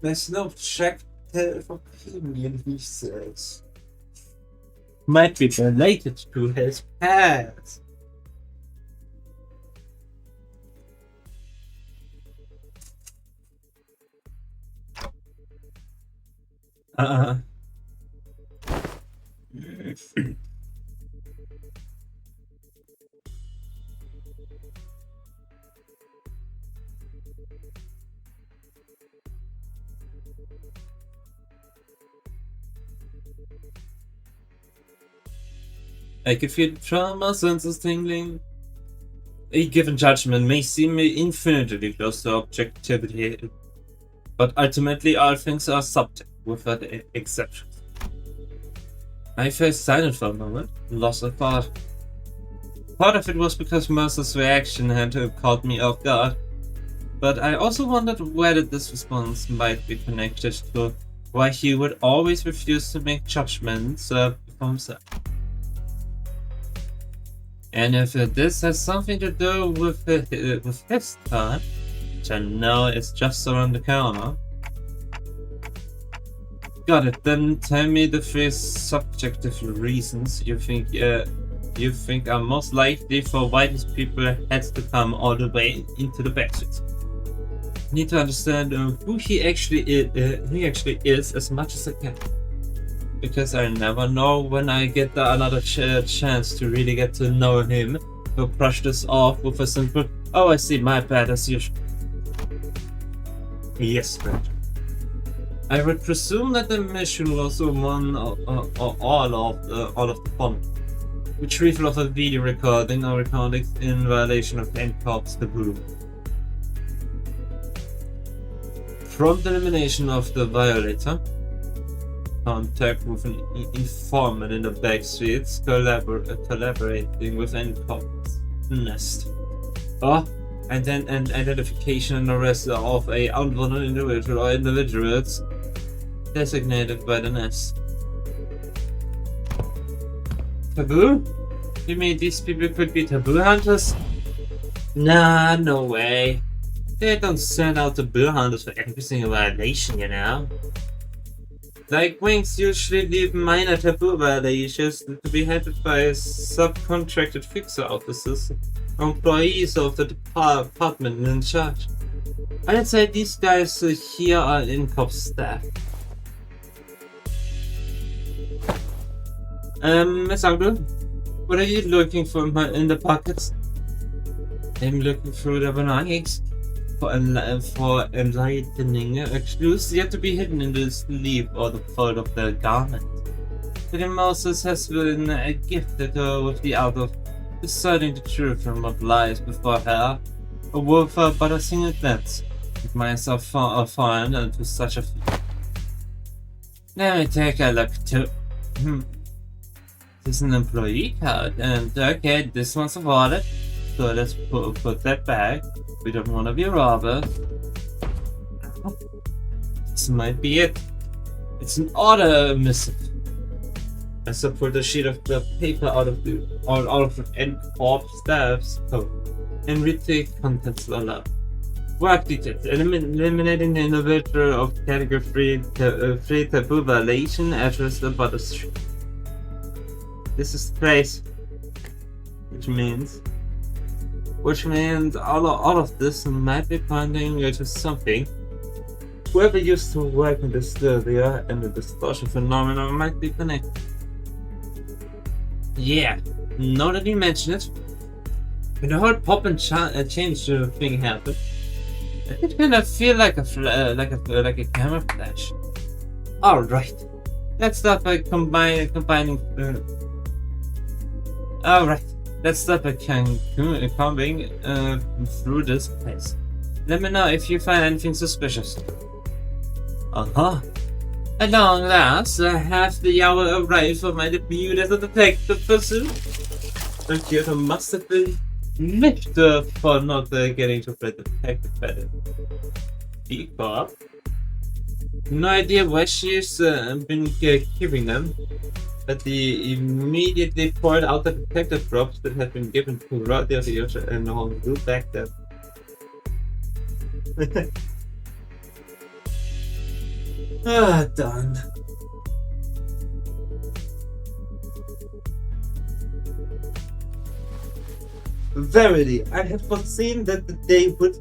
There's no check for opinion, he says. Might be related to his past. I can feel the trauma senses tingling. A given judgment may seem infinitely close to objectivity, but ultimately all things are subject, without exceptions. I fell silent for a moment, lost of thought. Part of it was because Mercer's reaction had caught me off guard, but I also wondered whether this response might be connected to why he would always refuse to make judgments for himself. And if this has something to do with his time, which I know is just around the corner. Got it, then tell me the three subjective reasons you think are most likely for why these people had to come all the way into the backstreets. I need to understand who he actually is as much as I can. Because I never know when I get another chance to really get to know him, to brush this off with a simple, oh I see, my bad as usual. Yes, friend. I would presume that the mission was one or all of the fun. Retrieval of a video recording or recordings in violation of NCOP's taboo. Prompt elimination of the violator. Contact with an informant in the backstreets, collaborating with NCOP's Nest. And then an identification and arrest of a unwanted individual or individuals designated by the Nest. Taboo? You mean these people could be taboo hunters? Nah, no way. They don't send out taboo hunters for every single violation, you know? Like wings usually leave minor taboo violations to be handled by subcontracted fixer officers, employees of the department in charge. I'd say these guys here are NCOP staff. Miss Uncle, what are you looking for in the pockets? I'm looking through the belongings for enlightening clues yet to be hidden in the sleeve or the fold of the garment. Lady Moses has been gifted with the art of discerning the truth from what lies before her, with but a single glance. It myself foreign to such a feat. Let me take a look too. This is an employee card, and okay, this one's a wallet, so let's put that back. We don't want to be robbers. This might be it. It's an order missive. As I pull the sheet of the paper out of the NCOP staff's coat and read the contents aloud. Work details. Eliminating the individual of category 3 taboo violation address about the street. This is the place. Which means all of this might be pointing to something. Whoever used to work in this area and the distortion phenomenon might be connected. Yeah, now that you mention it, when the whole pop and change thing happened, I could kind of feel like a camera flash. All right, let's start by combining. All right. Let's start by combing through this place. Let me know if you find anything suspicious. At long last, half the hour arrived for my debut as a detective pursuit. Thank you, I must have been miffed for not getting to play detective better. Keep up. No idea why she's been keeping them, but they immediately poured out the protective drops that had been given to Radios and all blew back them. Done. Verily, I had foreseen that the day would.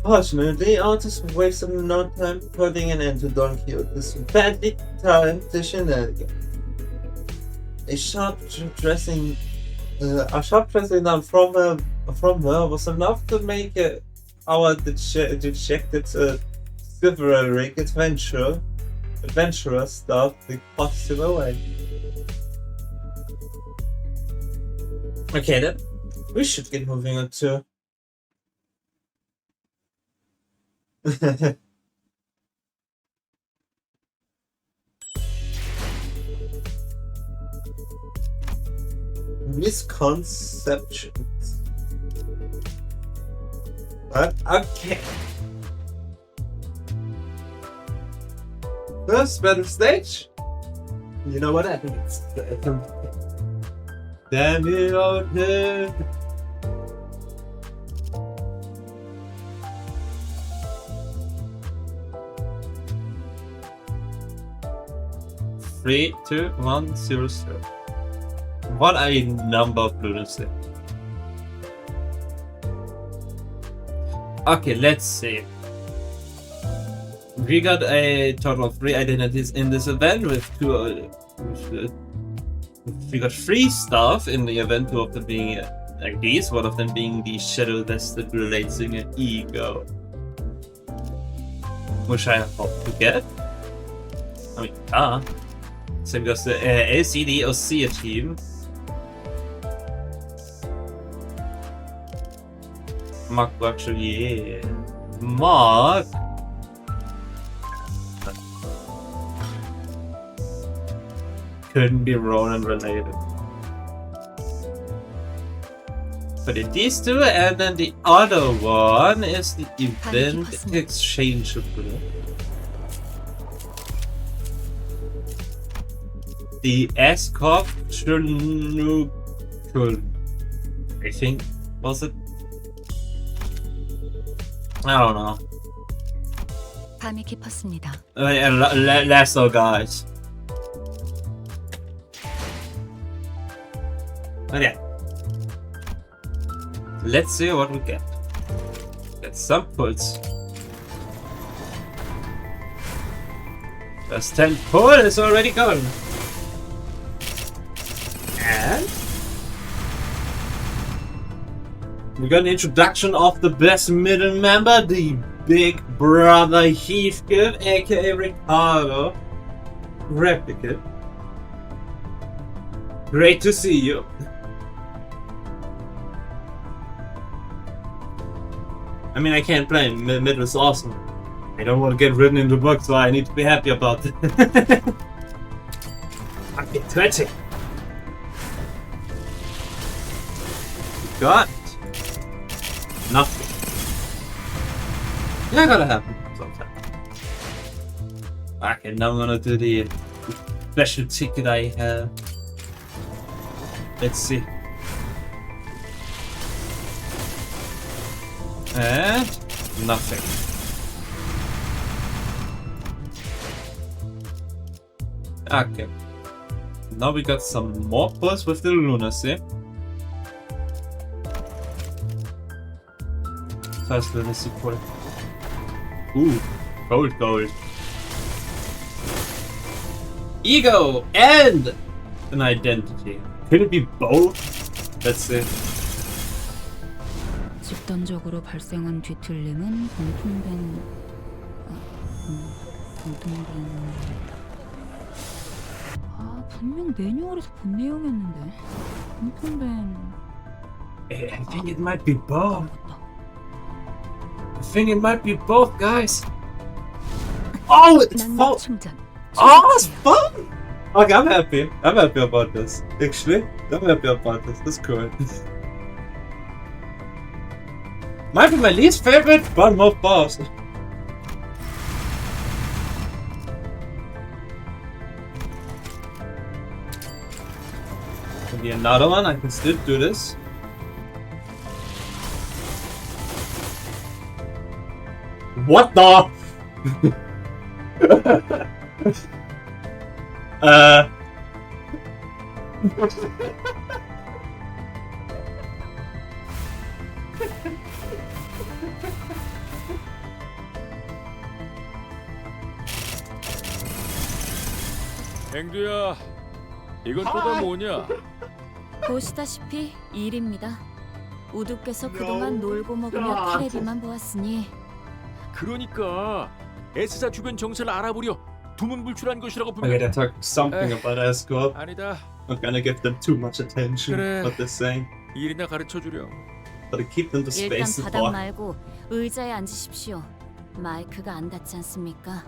Fortunately, Artis wasted no time putting an end to Don Quixote's badly timed shenanigans. A sharp dressing down from her was enough to make our dejected chivalric adventurer start the positive away. Okay then, we should get moving on to misconceptions. But okay. First battle stage. You know what that means. Damn it, old head. Three, two, 1, 0, 0. What a number of lunacy. Okay, let's see. We got a total of 3 identities in this event with 2. We got 3 stuff in the event, 2 of them being like these, one of them being the shadow vested relating an ego, which I hope to get. I mean, same goes to LCD or C team. Mark actually, yeah. Mark. Couldn't be Ronan related. But in these 2, and then the other one is the event exchangeable. The escort Chernukul, I think, was it? I don't know. 밤이 깊었습니다. Less so, guys. But yeah, let's see what we get. Get some pulls. First 10 pull is already gone. And we got an introduction of the best middle member, the big brother Heathcliff, aka Ricardo. Replicate. Great to see you. I mean, I can't blame. Mid was awesome. I don't want to get written in the book, so I need to be happy about it. Okay, 20. Got nothing. Yeah, gotta happen sometime. Okay, now I'm gonna do the special ticket I have. Let's see. And nothing. Okay. Now we got some more pulls with the lunacy. First lunacy pull. Ooh, gold. Ego and an identity. Could it be both? Let's see. 집단적으로 발생한 뒤틀림은 공통된 분명 매뉴얼에서 본 내용이었는데 공통된 I think it might be both. I think it might be both, guys. Oh, it's fun! Oh, it's fun! Okay, I'm happy. I'm happy about this. Actually, I'm happy about this. That's cool. Might be my least favorite, but most boss. Can be another one. I can still do this. What the? 앵두야, 이건 또 다 뭐냐? 보시다시피 일입니다. 우두께서 그동안 놀고 먹으며 테레비만 보았으니 그러니까 S사 주변 정세를 알아보려 두문불출한 것이라고 I'm 보면 gonna talk something about Escort. 아니다. Not gonna give them too much attention. 그래. What they're saying. 일이나 가르쳐 주렴. Gotta keep them to 일단 space and 바닥 talk. 말고 의자에 앉으십시오. 마이크가 안 닿지 않습니까?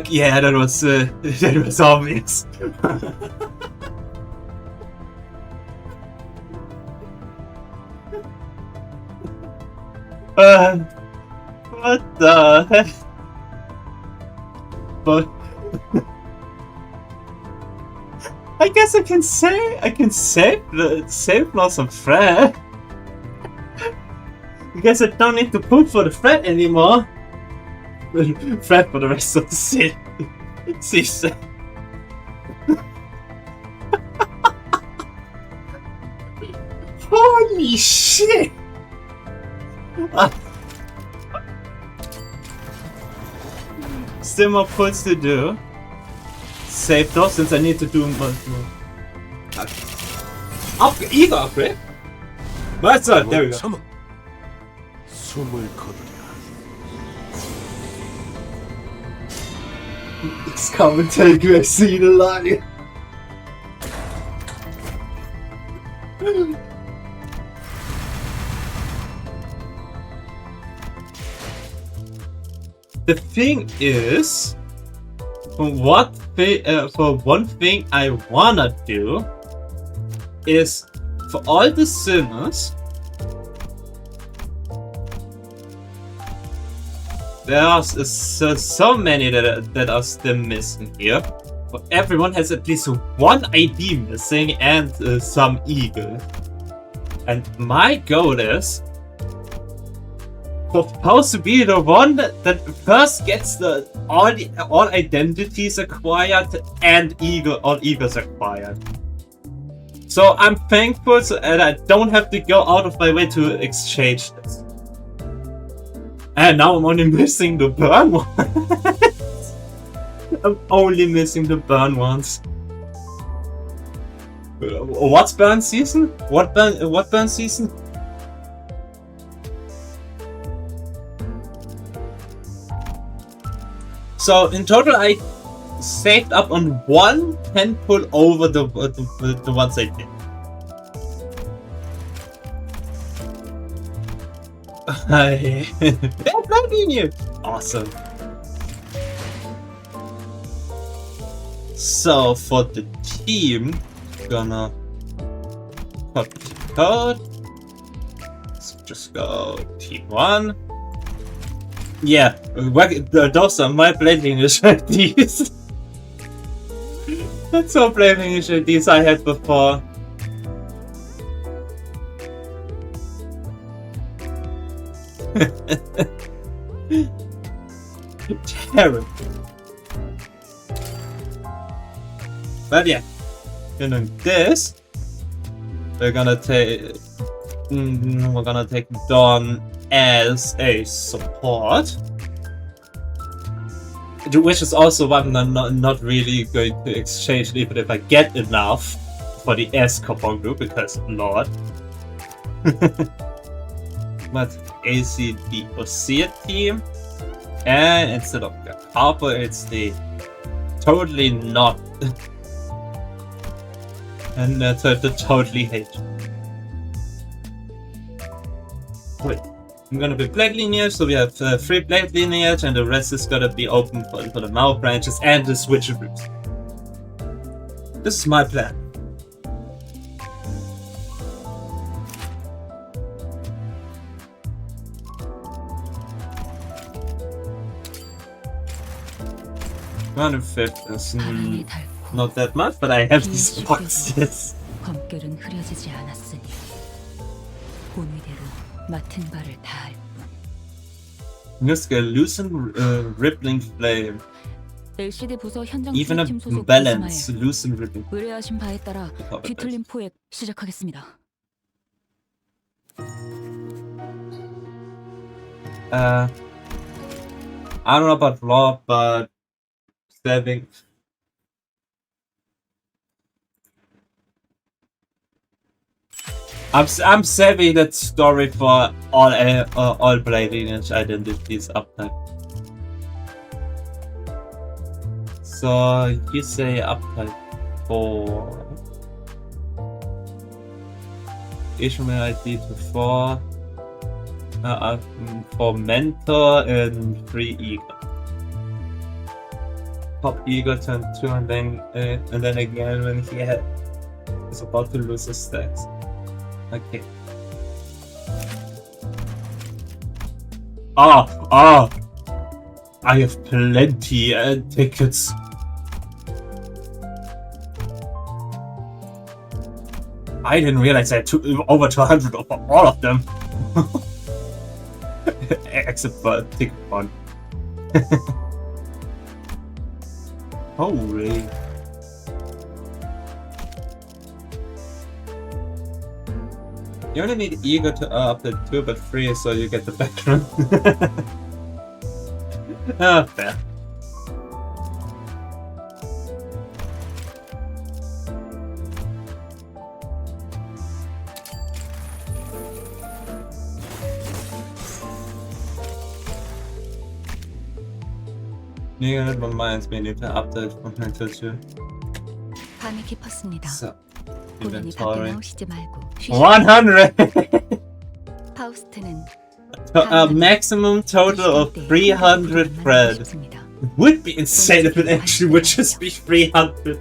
Yeah, that was obvious. What the heck? But I guess I can save lots of thread. I guess I don't need to pull for the thread anymore. Thread for the rest of the season. Holy shit! Still more pulls to do. Save those since I need to do more. Ego upgrade? That's it, there we go. 참아. 숨을 거두랴. It's come and take you, I see the light. The thing is, for one thing I wanna do is for all the sinners. There are so many that are still missing here. But everyone has at least one ID missing and some eagle. And my goal is supposed to be the one that first gets all identities acquired and all eagles acquired. So I'm thankful that I don't have to go out of my way to exchange this. And now I'm only missing the burn ones. I'm only missing the burn ones. What's burn season? What burn season? So in total, I saved up on one pen pull over the ones I did. Awesome. So for the team, gonna cut the code. Let's just go team 1. Yeah, those are my blade lineage IDs. That's all blade lineage IDs I had before. Terrible. But yeah, doing this, we're gonna take Dawn as a support, which is also one I'm not really going to exchange even if I get enough for the S coupon group because Lord. But ACD OC team, and instead of the Harper, it's the totally not and the totally hate. Wait, I'm gonna be blade lineage, so we have 3 blade lineage, and the rest is gonna be open for the mouth branches and the switch groups. This is my plan. 205 is 바람이 닳고 not that much, but I have 비에 these 씻겨도 boxes. 검결은 흐려지지 않았으니 본위대로 맡은 바를 다할 뿐. New skill, loosen rippling flame. LCD 부서 현장 Even a 팀 소속 balance, 이스마엘. loosen rippling. 의뢰하신 바에 따라 뒤틀린 포획 시작하겠습니다. I don't know about law, but saving. I'm saving that story for all Blade lineage identities uptime. So you say uptime for Ishmael ID to 4 for mentor and 3 eagle. Top eagle turn 2 and then again when he is about to lose his stacks. Okay. I have plenty tickets. I didn't realize I had over 200 of all of them. Except for ticket one. Holy. You only need Eagle to up the 2 but 3 so you get the background. Fair. Eagle reminds me need to update from mental 2. 밤이 깊었습니다. So, 본인이 밖에 inventory. 나오시지 말고 100! 파우스트는 A maximum total of 300 cred. It would be insane if it actually would just be 300.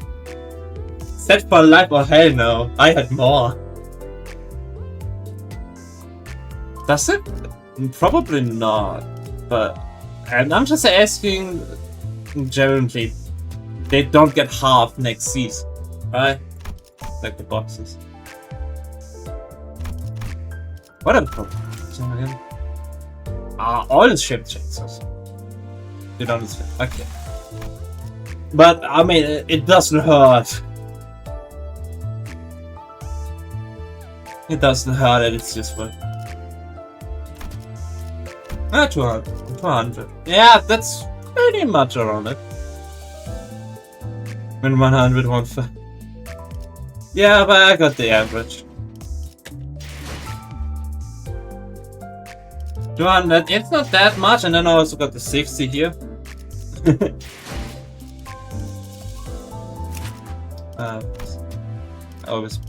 Set for life or hell no. I had more. Does it? Probably not. But I'm just asking generally. They don't get half next season, right? Like the boxes. What a problem. All ship chases. You don't understand. Okay. But I mean, it doesn't hurt. It doesn't hurt and it's useful. 200. 200. Yeah, that's pretty much around it. When 100, 150. Yeah, but I got the average. 200, it's not that much, and then I also got the 60 here. Always.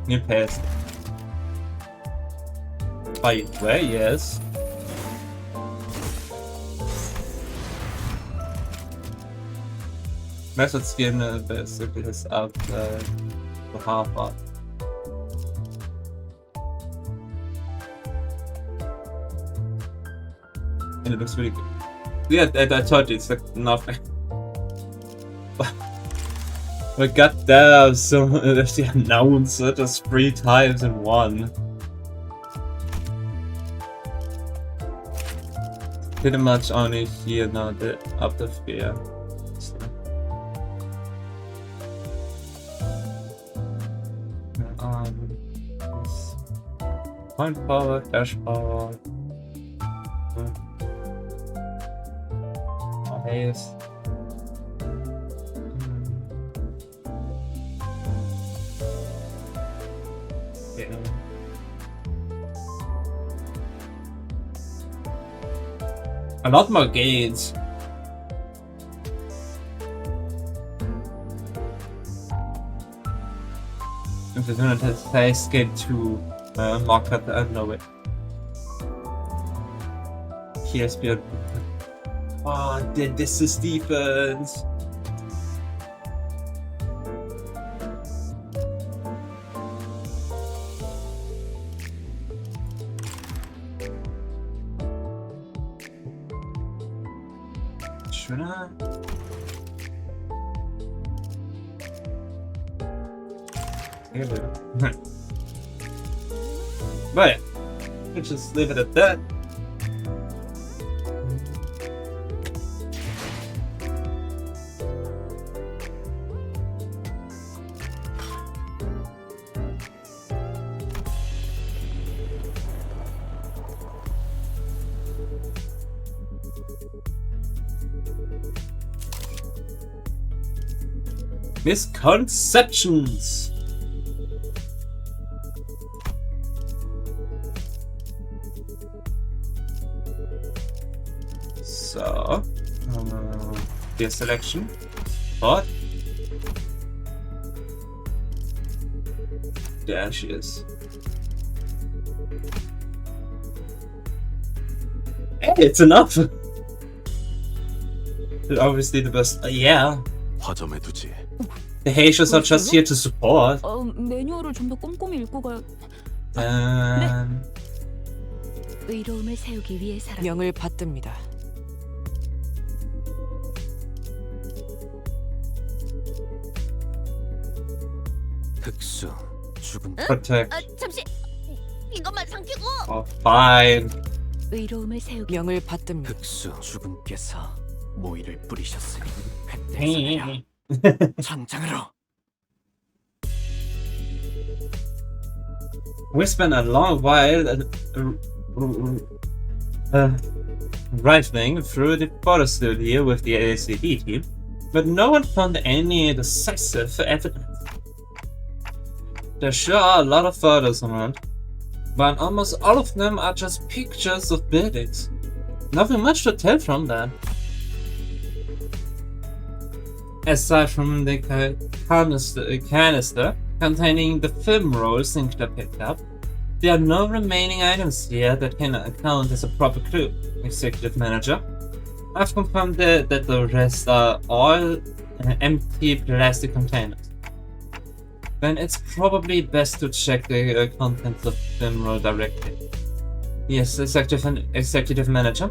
New pass. By where? Yes. Method skin basically has out the half up. And it looks really good. Yeah, I told you it's like nothing. But goddamn, so they announced it just 3 times in one. Pretty much only here now the up the fear. Point power, dash power. Nice. A lot more gains. If the unit has face gain 2 mark at the end of it. Here's beyond. Oh, this is defense. should I? But yeah, we'll just leave it at that. Misconceptions. So, their selection. What? There she is. Hey, it's enough. Obviously the best. Yeah. 화점에 두지. The Haitians are just here to support. 매뉴얼을 좀 더 꼼꼼히 읽고 가. 의로움을 세우기 위해 살아. 명을 받듭니다. 흑수 죽음. Protect. 잠시 이것만 삼키고. Oh, fine. 의로움을 세우기. 명을 받듭니다. 흑수 죽음께서 모이를 뿌리셨으니 그때 Hey. 전장으로. We spent a long while rifling through the photo studio with the ACD team, but no one found any decisive evidence. There sure are a lot of photos around, but almost all of them are just pictures of buildings. Nothing much to tell from that. Aside from the canister containing the film rolls Sinclair picked up, there are no remaining items here that can account as a proper clue, Executive Manager. I've confirmed that the rest are all empty plastic containers. Then it's probably best to check the contents of the film roll directly. Yes, Executive Manager.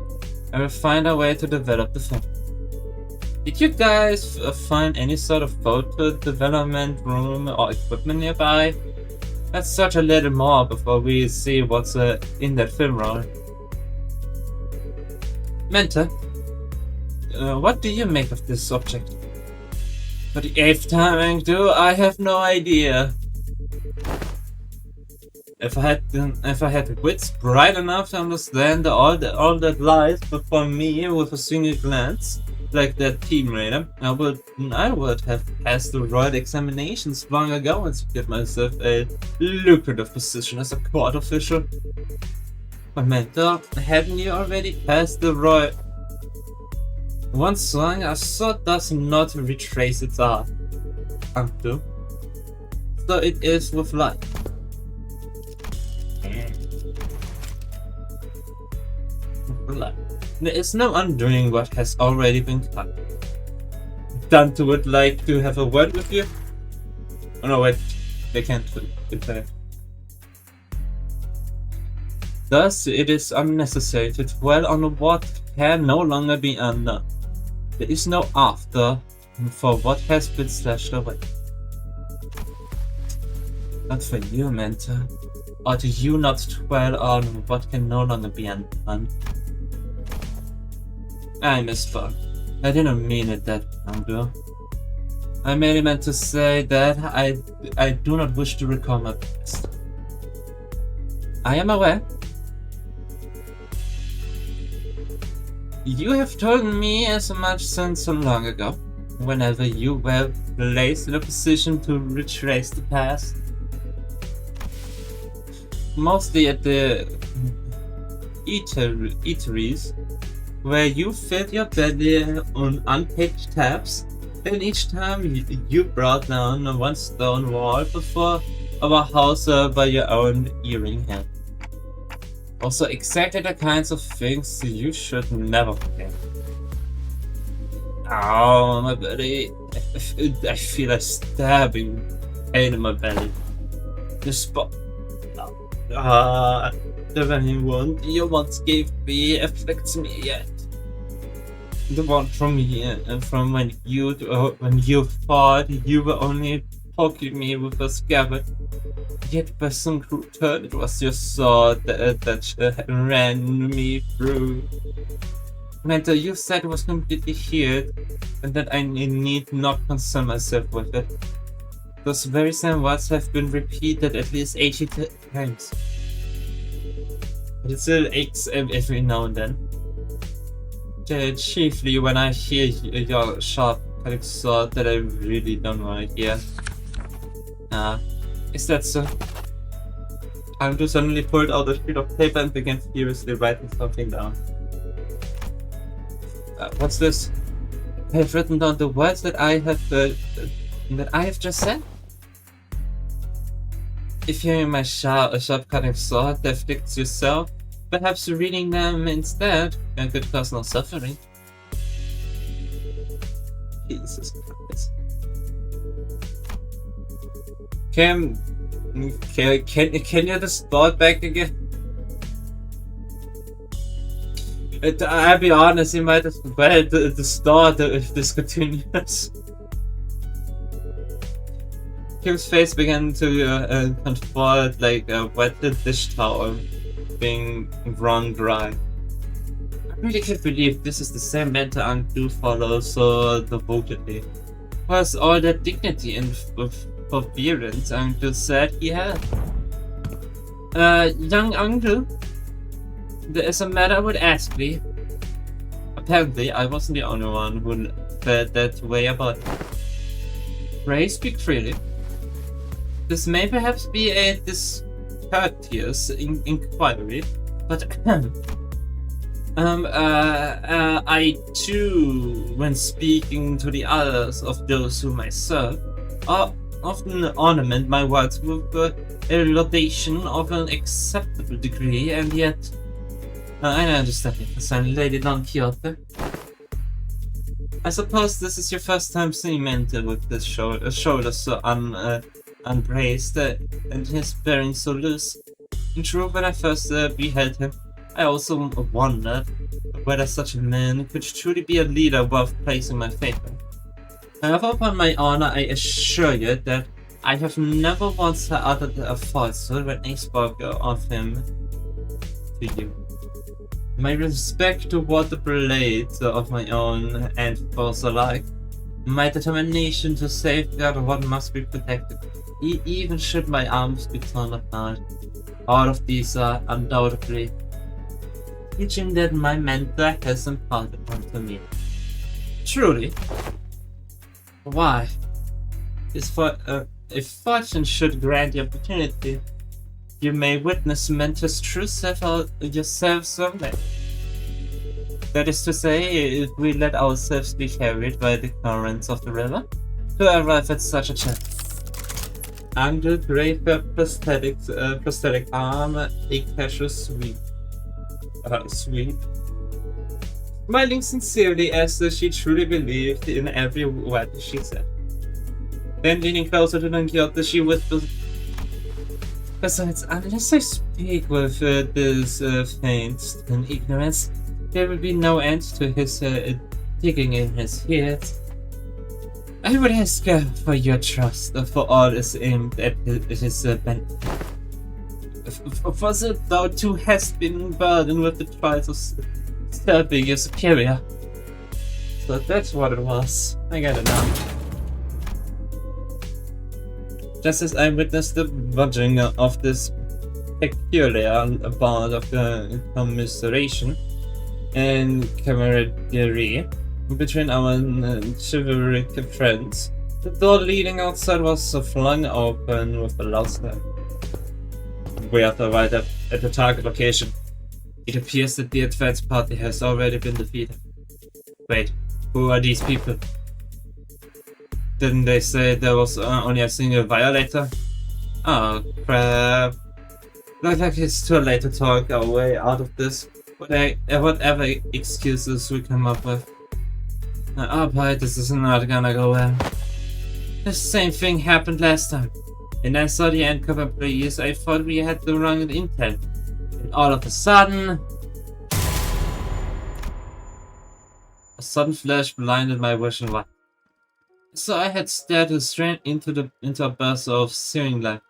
I will find a way to develop the film. Did you guys find any sort of photo development room or equipment nearby? Let's search a little more before we see what's in that film roll. Mentor, what do you make of this object? For the 8th time, Angdu, I have no idea. If I had wits bright enough to understand all that lies before me with a single glance, like that team raider, I would have passed the royal examinations long ago and secured myself a lucrative position as a court official. But mentor, hadn't you already passed the royal? One song I saw does not retrace its art. Unto. So it is with life. There is no undoing what has already been cut. Dante would like to have a word with you. Oh no, wait. They can't reply. Thus, it is unnecessary to dwell on what can no longer be undone. There is no after for what has been slashed away. Not for you, mentor. Or do you not dwell on what can no longer be undone? I misspoke. I didn't mean it that way. I merely meant to say that I do not wish to recall my past. I am aware. You have told me as much since so long ago, whenever you were placed in a position to retrace the past. Mostly at the eateries, where you filled your belly on unpicked tabs, and each time you brought down one stone wall before our house by your own earring hand. Also exactly the kinds of things you should never forget. Ow, my belly. I feel a stabbing pain in my belly. The spot. The very wound you once gave me afflicts me yet. the one from here, and from when you thought you were only poking me with a scabbard. Yet by some cruel turn, it was your sword that ran me through. Mentor, you said it was completely healed, and that I need not concern myself with it. Those very same words have been repeated at least 80 times. But it still aches every now and then. Chiefly when I hear your sharp cutting sword that I really don't want to hear. Is that so? Andrew suddenly pulled out a sheet of paper and began furiously writing something down. What's this? I have written down the words that I have just said. If hearing my sharp cutting sword afflicts yourself, perhaps reading them instead could cause no suffering. Jesus Christ. Can you just start back again? I'll be honest, you might as well the start if this continues. Kim's face began to contort like a wet dish towel being run dry. I really can't believe this is the same mentor Andrew follows so devotedly. Where's all that dignity and forbearance Andrew said he had? Young Andrew, there is a matter I would ask thee. Apparently, I wasn't the only one who felt that way about it. Pray speak freely. This may perhaps be a discourteous inquiry, but I too, when speaking to the others of those whom I serve, often ornament my words with a laudation of an acceptable degree, and yet I understand it, son, Lady Don Quixote. I suppose this is your first time seeing Mentor with his shoulders so unbraced and his bearing so loose. In truth, when I first beheld him, I also wondered whether such a man could truly be a leader worth placing my faith in. However, upon my honor, I assure you that I have never once uttered a falsehood when I spoke of him to you. My respect toward the blades of my own and foes alike, my determination to safeguard what must be protected, even should my arms be torn apart, all of these are undoubtedly teaching that my mentor has imparted onto me. Truly, why? If fortune should grant the opportunity, you may witness Mentor's true self yourself someday. That is to say, if we let ourselves be carried by the currents of the river to arrive at such a chance. Andrew gave her prosthetic arm a casual sweep. Smiling sincerely as she truly believed in every word she said. Then leaning closer to Don Quixote, she whispered, "Besides, unless I speak with this feign and ignorance, there will be no end to his digging in his heels. I would ask for your trust, for all is aimed at his benefit. For thou too hast been burdened with the trials of serving your superior." So that's what it was. I get it now. Just as I witnessed the budging of this peculiar bond of commiseration and camaraderie between our chivalric friends, the door leading outside was flung open with a loud slam. We have arrived at the target location. It appears that the advance party has already been defeated. Wait, who are these people? Didn't they say there was only a single violator? Oh crap. Looks like it's too late to talk our way out of this. Whatever excuses we come up with. Oh boy, this is not gonna go well. The same thing happened last time. And I saw the handcuff employees, I thought we had the wrong intent. And all of a sudden... A sudden flash blinded my vision. So I had stared straight into a burst of searing light,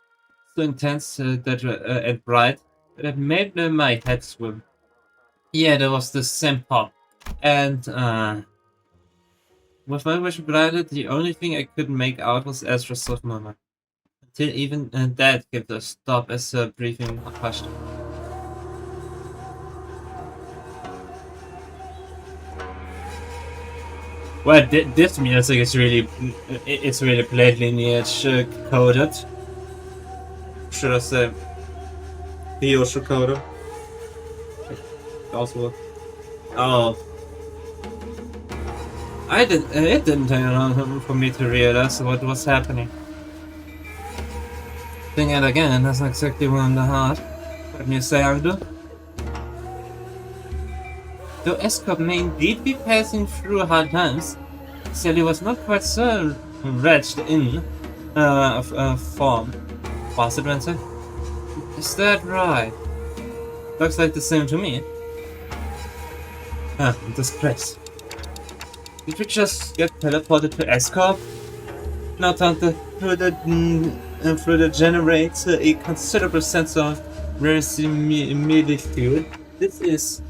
so intense and bright that it made my head swim. Yeah, there was the same pop, and with my vision blinded, the only thing I could make out was Ezra's soft murmur. Until even that gave a stop as her breathing hushed. Well, this music is it's really blatantly coded. Should I say Theosha coded? Also, oh, it didn't take long for me to realize what was happening. Think it again, that's exactly what I'm the heart. Let me say, Aldo. Though Escort may indeed be passing through hard times, Sally was not quite so wretched in form. Was it, Vincent? Is that right? Looks like the same to me. This place. Did we just get teleported to Escort? Now Tante, through the generates a considerable sense of verisimilitude. This is...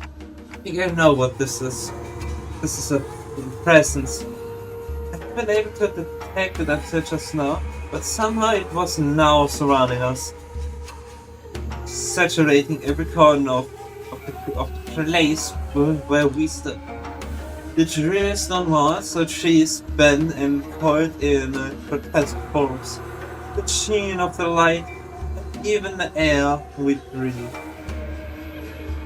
I think I know what this is. This is a presence. I've been able to detect it until just now, but somehow it was now surrounding us. Saturating every corner of the place where we stood. The dreary stone walls, the trees bent and coiled in grotesque forms. The sheen of the light, and even the air we breathe.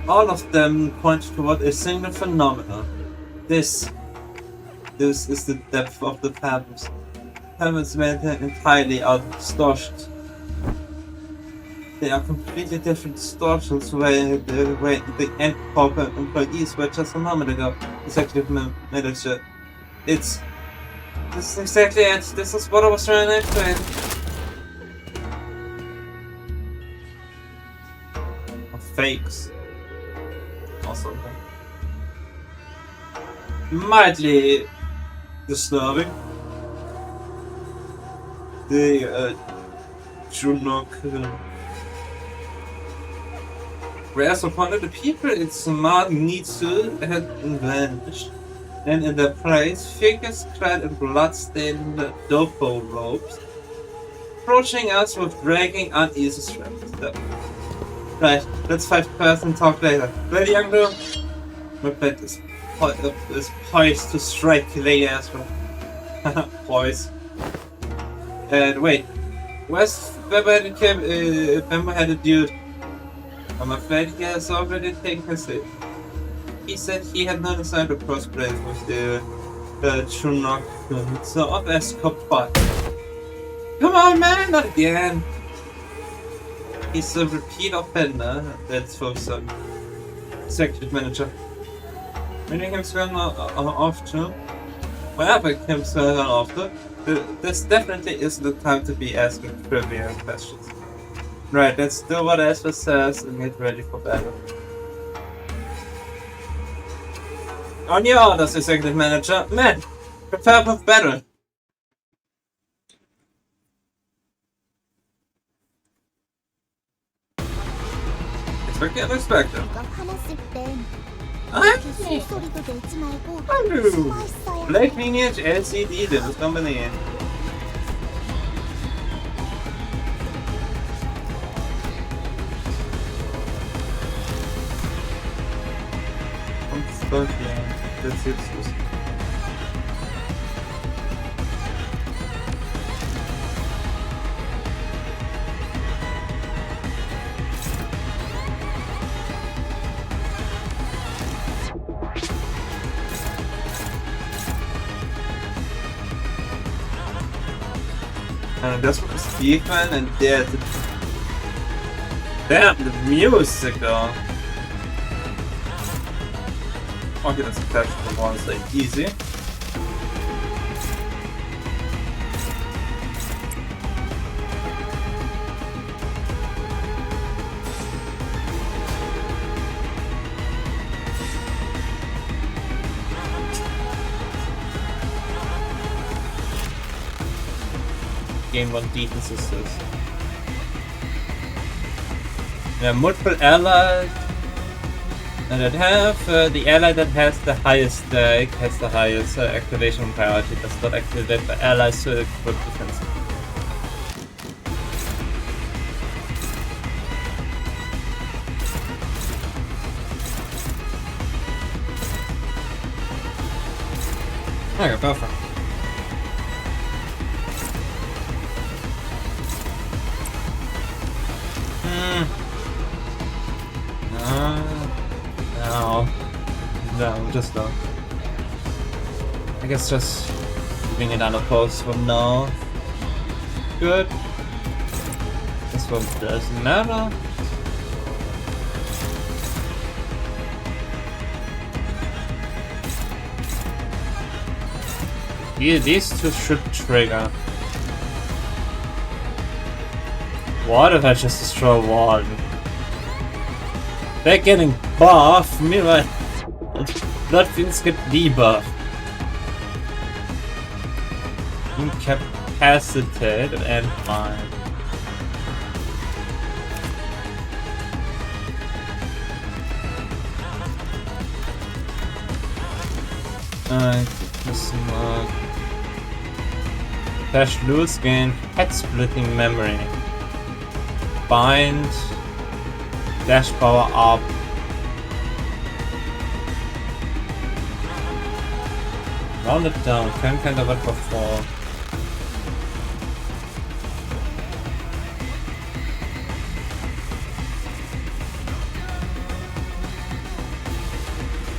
All of them point toward a single phenomenon. This is the depth of the heavens. Heavens made entirely out of distortions. They are completely different distortions where the end corporate employees were just a moment ago. Executive manager. This is exactly it. This is what I was trying to explain. Fakes. Or something. Mildly disturbing. The Junok. Whereas upon the people in smart Nitsu had vanished, and in their place, figures clad in blood-stained dopo robes, approaching us with dragging uneasy steps. Right, let's fight first and talk later. Ready, young girl? My pet is poised to strike Lady Astra. Poised. And wait, where's Bember-headed dude? I'm afraid he has already taken his seat. He said he had no desire to crossplay with the Chunok, so up as cop 5. Come on, man, not again! He's a repeat offender, that's for some executive manager. Meaning himself off too? Whatever himself after, this definitely isn't the time to be asking trivial questions. Right, let's do what Esper says and get ready for battle. On your orders, executive manager. Men, prepare for battle. Expected unexpected. Black lineage LCD, this company. Yeah, that's it. And das war Stephen and der. Damn, the music though. Okay, that's a catch for one, so easy. gain 1 defense assist. There are multiple allies that have the ally that has the highest stack has the highest activation priority. Does not activate the allies to equip defense. Okay, perfect. No, just don't. I guess just leaving it unopposed for now. Good. This one doesn't matter. Yeah, these two should trigger. What if I just destroy one? They're getting buffed, meanwhile blood fiends get debuffed. Incapacitated and fine. This Dash loose, gain head splitting memory. Bind, dash power up. Round it down, can of it before.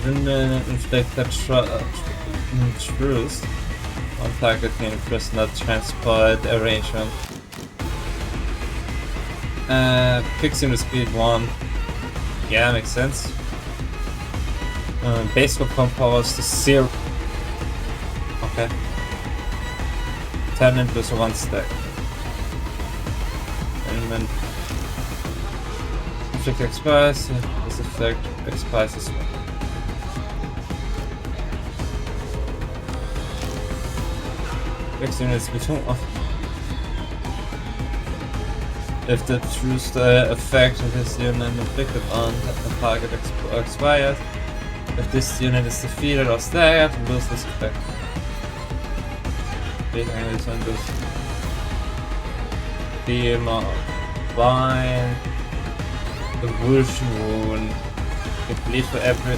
Then inflict that truth on targeting prisoner transport arrangement. Fixing the speed 1. Yeah, makes sense. Base weapon powers to 0. Okay. Turn into 1 stack. And then effect expires, this effect expires as well. Next units between. If the truth effect of this unit inflicted on the target expires, if this unit is defeated or staggered, lose this effect. Beam Bind, Evolution Wound, complete for every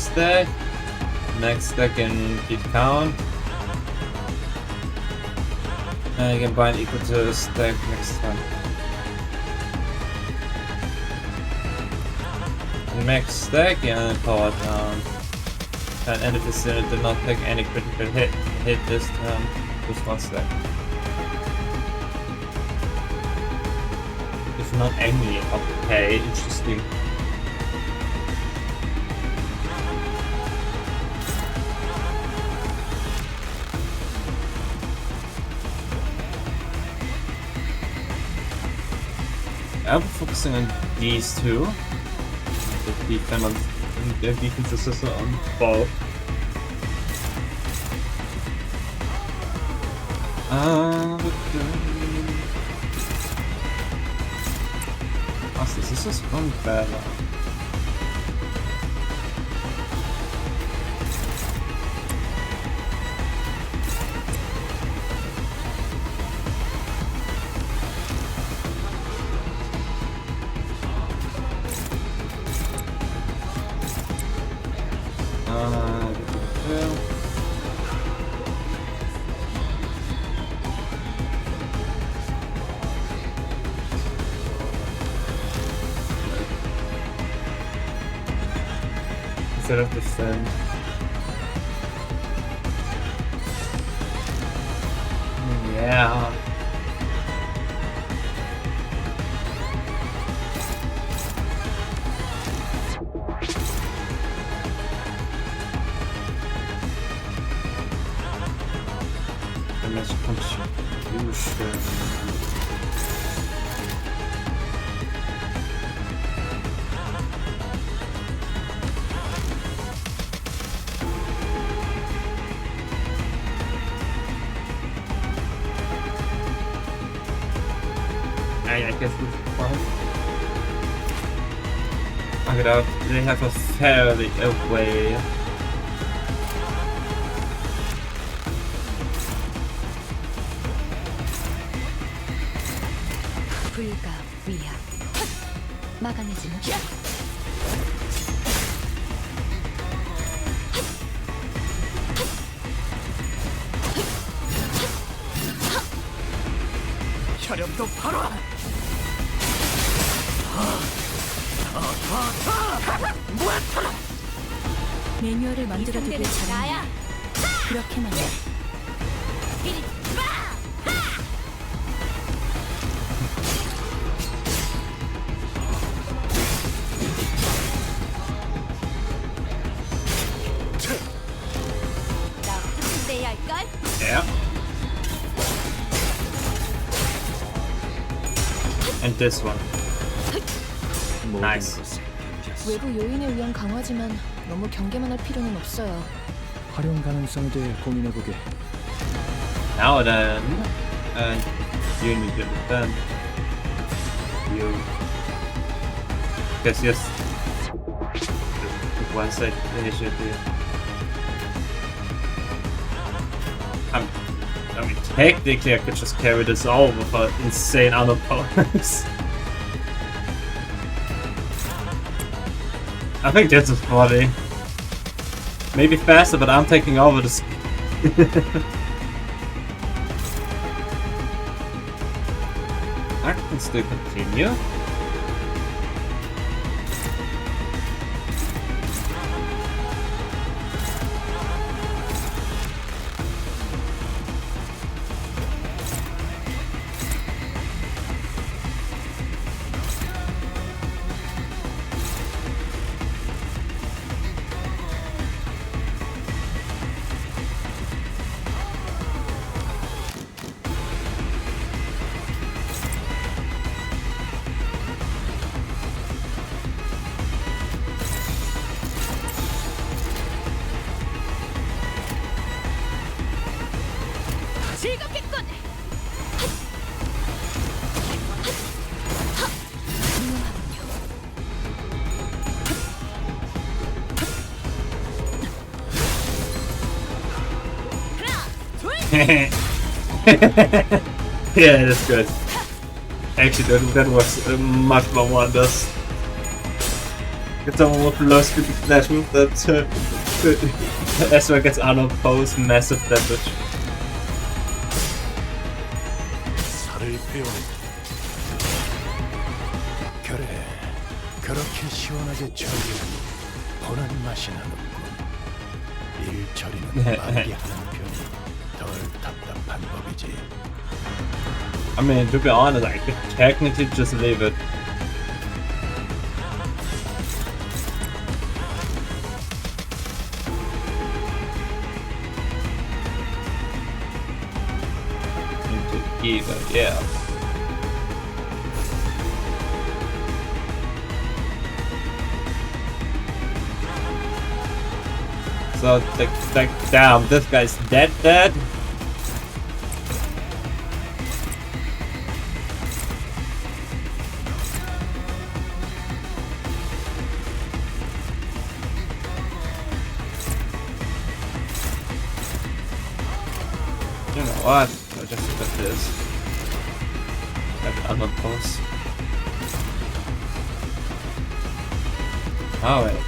stack. Next stack can keep count. You can bind equal to the stack next time. Next stack, yeah, and power down. And if this unit did not take any critical hit this turn, just 1 stack. If not angry, okay, interesting. I'm focusing on these two. The defense is on both. This is one better. Instead of defend. Yeah. Damage contribution. I guess this is fine. I don't. They have a fairly away. 불가 위약 막아내지는 혈염도 바로. 매뉴얼을 만들어 두길 잘했네. 그렇게만 해. 나부터 내야 할걸? Yeah. And this one. Nice. 외부 요인에 의한 강화지만 너무 경계만 할 필요는 없어요. 활용 가능성에 대해 고민해보게. Now then, you need to defend. You. Guess yes. One side initiative. I mean, technically I could just carry this all without insane other powers. I think this is funny. Maybe faster, but I'm taking over this. I can still continue. 즐겁겠군. Yeah, that's good. Actually, that was much more wonders. Get someone with low speed flash move that Ezra gets unopposed massive damage. 살을 빼오네. 그래, 그렇게 시원하게 처리하니 보는 맛이 나는군. 일 처리는 빠르게 하는 편이 덜 답답한 법이지. I mean, to be honest, I could technically just leave it. Into either, yeah. So, damn, this guy's dead. You know what? I'll just look at this. Have it unopposed. Oh wait.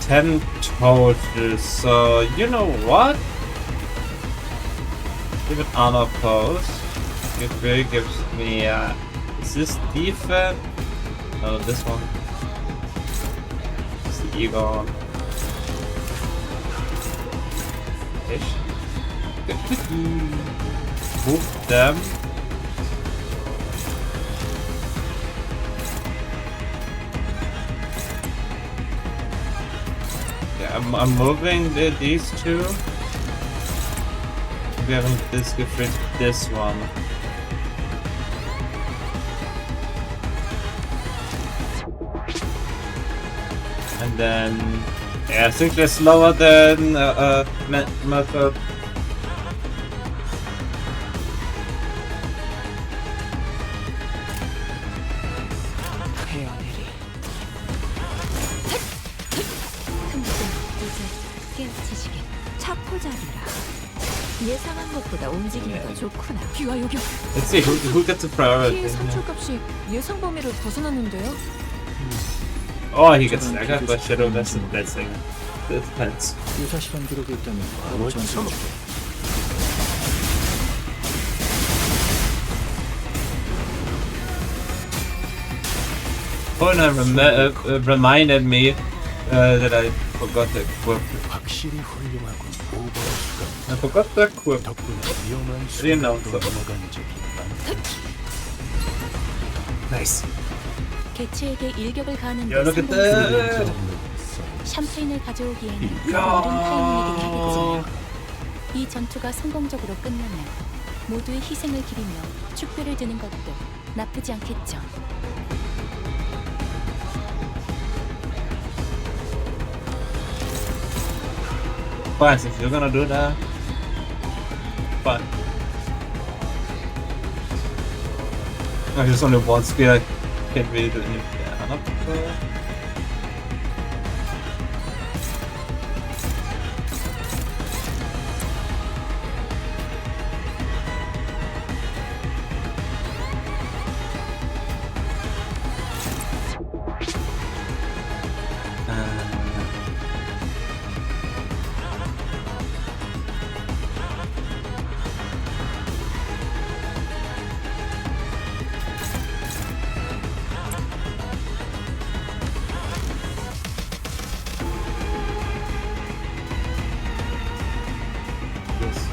10 total, so you know what? Leave it unopposed. It really gives me, is this defense? No, this one. It's the Egon. Ish. Move them. Yeah, I'm moving these two. We haven't discovered this one. And then, yeah, I think they're slower than method. 깨우치시게. 차포잡이라. 예상한 것보다 움직임이 더 좋구나. 귀와 요격. Let's see who gets a priority. 피해 산출값이 예상 범위를 벗어났는데요. Oh, he gets that guy, but Shadow, that's the best thing. That depends. 유사 실험 기록이 있다면 바로 전송 주게. Oh, and reminded me that I forgot to equip. 확실히 훌륭하고 오버로스가 I forgot to equip. 덕분에 위험한 know, 순간도 so- 넘어간 적이 많다. Nice. 개체에게 일격을 가하는 Yeah, look at that. 샴페인을 가져오기에는 어른 야. 타이밍이긴 하겠지만 이 전투가 성공적으로 끝나면 모두의 희생을 기리며 축배를 드는 것도 나쁘지 않겠죠. Fine, if you're gonna do that. Fine. Oh, there's only one skill. I can't really do anything. Yes.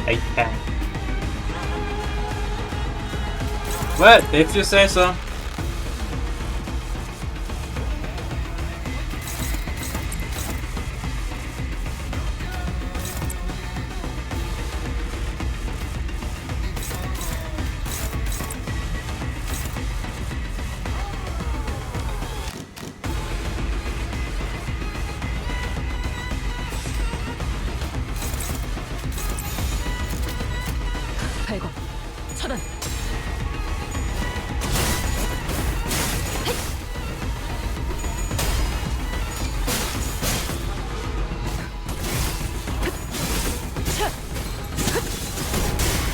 I can. What? If you say so. 발광, 차단.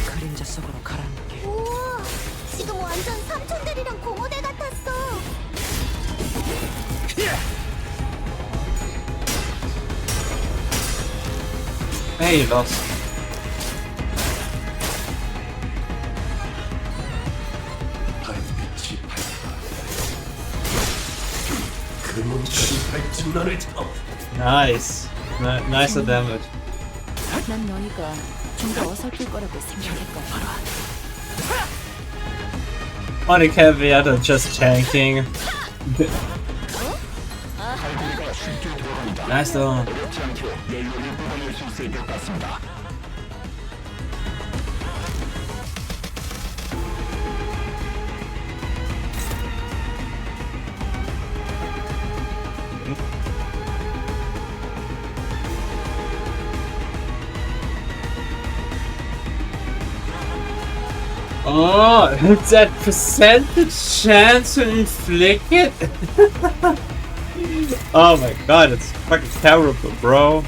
그림자 속으로 가라앉게. 우와, 지금 완전 삼촌들이랑 공허대 같았어. Hey, you lost. 달빛이 밝다. 그 몸까지 밝힌 너를 더 Nice. Nicer damage. 난 너희가 좀 더 어설플 거라고 생각했거든. Only caveat of just tanking. Nice though. Oh, that percentage chance to inflict it? Oh my god, it's fucking terrible, bro.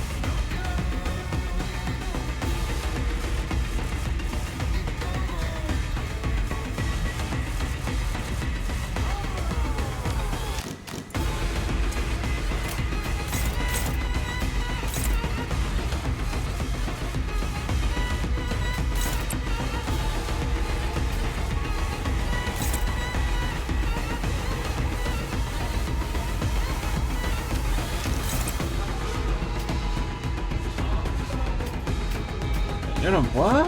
You know what?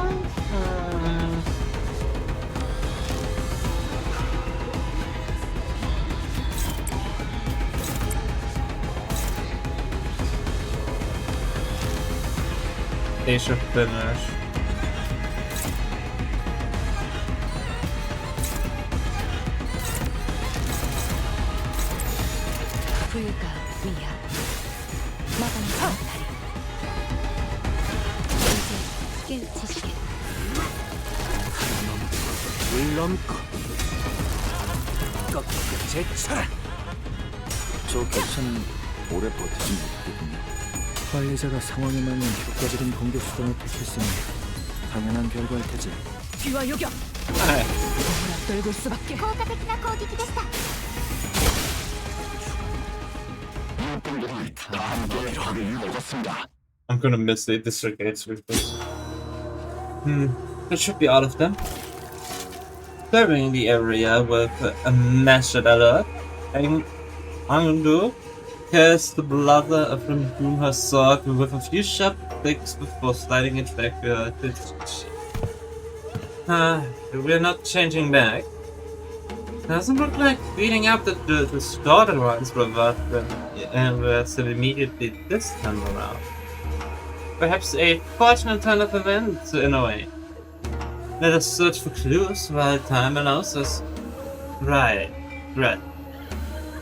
They should finish. 불가 위야. 마감의 다리. 이제 깨우치시게. 물 넘고 저 객차는 오래 버티지 못하겠군요. 관리자가 상황에 맞는 효과적인 공격 수단을 택했으니 당연한 결과일 테지. 効果的な攻撃でした。 I'm gonna miss the disregates with this. That should be all of them. Clearing the area with a mastered alert. I'm gonna do cast the bladder from whom her sword with a few sharp clicks before sliding it back to its we're not changing back. Doesn't look like beating up the starter ones was immediately this time around. Perhaps a fortunate turn of events in a way. Let us search for clues while time allows us. Right.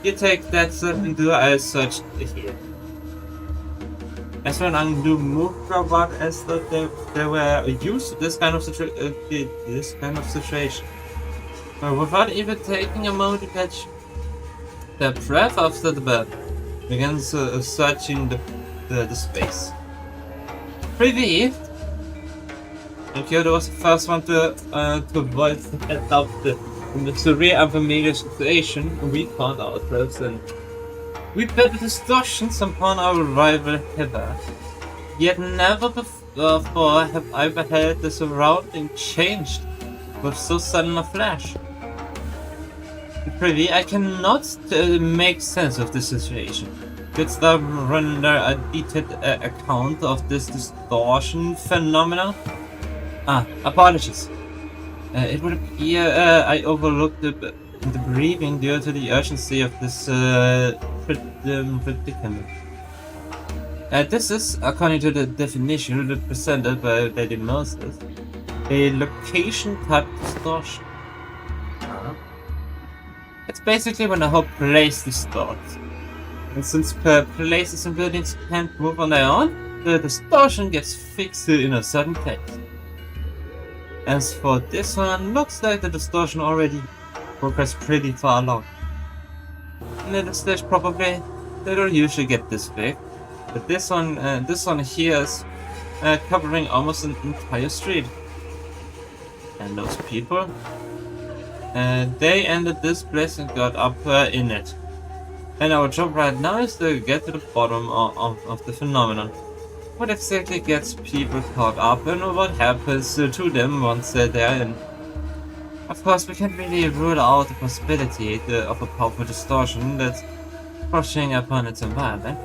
You take that undo, I'll search here. As for an undo move robot, as that they were used to this kind of situation. Without even taking a moment to catch their breath after the bird, begins searching the space. Relieved, Kyoto was the first one to avoid the severe unfamiliar situation we found ourselves in. We bet the distortions upon our arrival hither. Yet never before have I beheld the surrounding changed with so sudden a flash. Privy, I cannot make sense of this situation. Couldst thou render a detailed account of this distortion phenomenon? Apologies. It would appear I overlooked the briefing due to the urgency of this predicament. This is, according to the definition presented by Lady Moses, a location-type distortion. It's basically when the whole place distorts. And since places and buildings can't move on their own, the distortion gets fixed in a certain place. As for this one, looks like the distortion already progressed pretty far along. In the stage probably, they don't usually get this big. But this one here is covering almost an entire street. And those people, they entered this place and got up in it. And our job right now is to get to the bottom of the phenomenon. What exactly gets people caught up and what happens to them once they're in? Of course, we can't really rule out the possibility of a powerful distortion that's crushing upon its environment.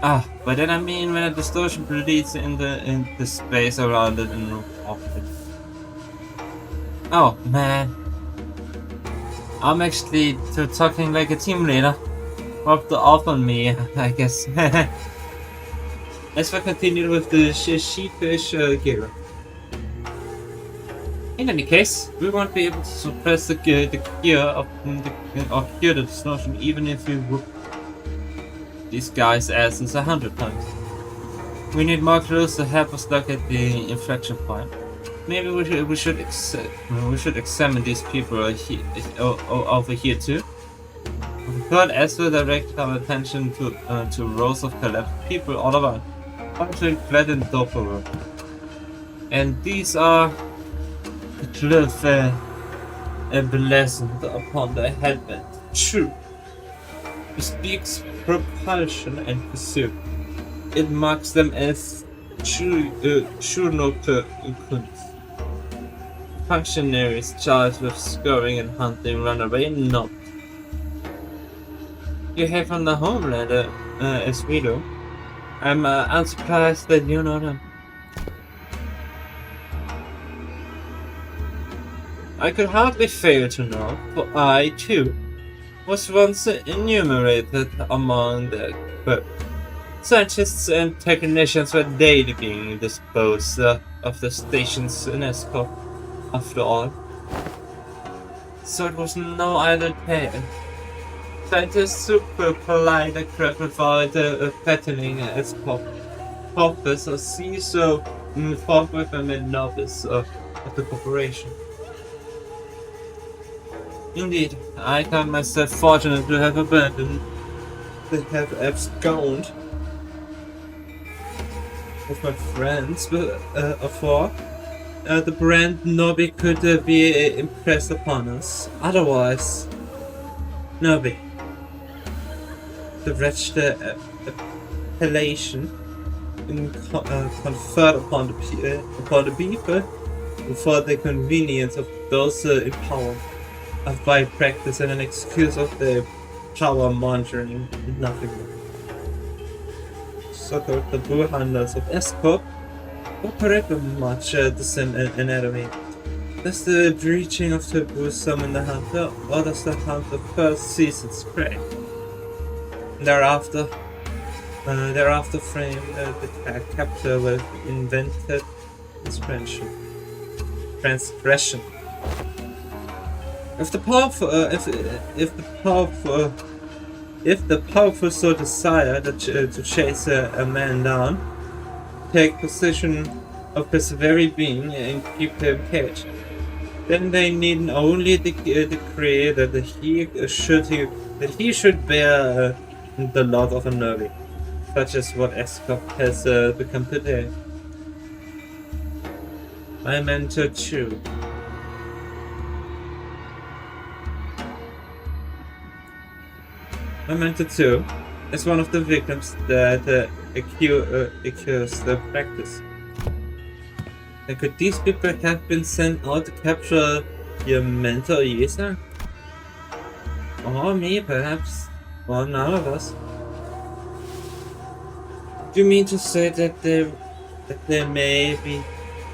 But then I mean when a distortion bleeds in the space around it and off it. Oh man. I'm actually talking like a team leader. Rubbed off on me, I guess. Let's continue with the sheepish gear. In any case, we won't be able to suppress the gear of the distortion even if we whoop these guys' asses 100 times. We need more clues to help us look at the inflection point. Maybe we should examine these people over here too. We could also direct our attention to rows of collapsed people all around, partially clad in doppler. And these are the cliff emblazoned upon the headband. True. It speaks propulsion and pursuit. It marks them as true functionaries charged with scoring and hunting runaway not. You hail from the homeland as we do. I'm unsurprised that you know them. I could hardly fail to know, for I, too, was once enumerated among the scientists and technicians were daily being disposed of the station's UNESCO, after all. So it was no idle tale. Scientists super polite and crippled for the fattening its purpose or see so fought with a mid novice of the corporation. Indeed, I count myself fortunate to have absconded with my friends before the brand Nobi could be impressed upon us. Otherwise, Nobi, the wretched appellation conferred upon the people for the convenience of those in power, of by practice and an excuse of the power mongering, nothing more. So-called taboo handlers of Escort operate with much decent anatomy. Does the breaching of taboo summon the hunter, or does the hunter first seize its prey? Thereafter frame the capture with invented transgression. If the powerful so desire to chase a man down, take possession of his very being and keep him caged, then they need only decree that he should bear the lot of a nervy, such as what Escop has become today. My mentor too. My mentor too is one of the victims that accused the practice. And could these people have been sent out to capture your mentor either? Or me, perhaps? Or none of us? Do you mean to say that there may be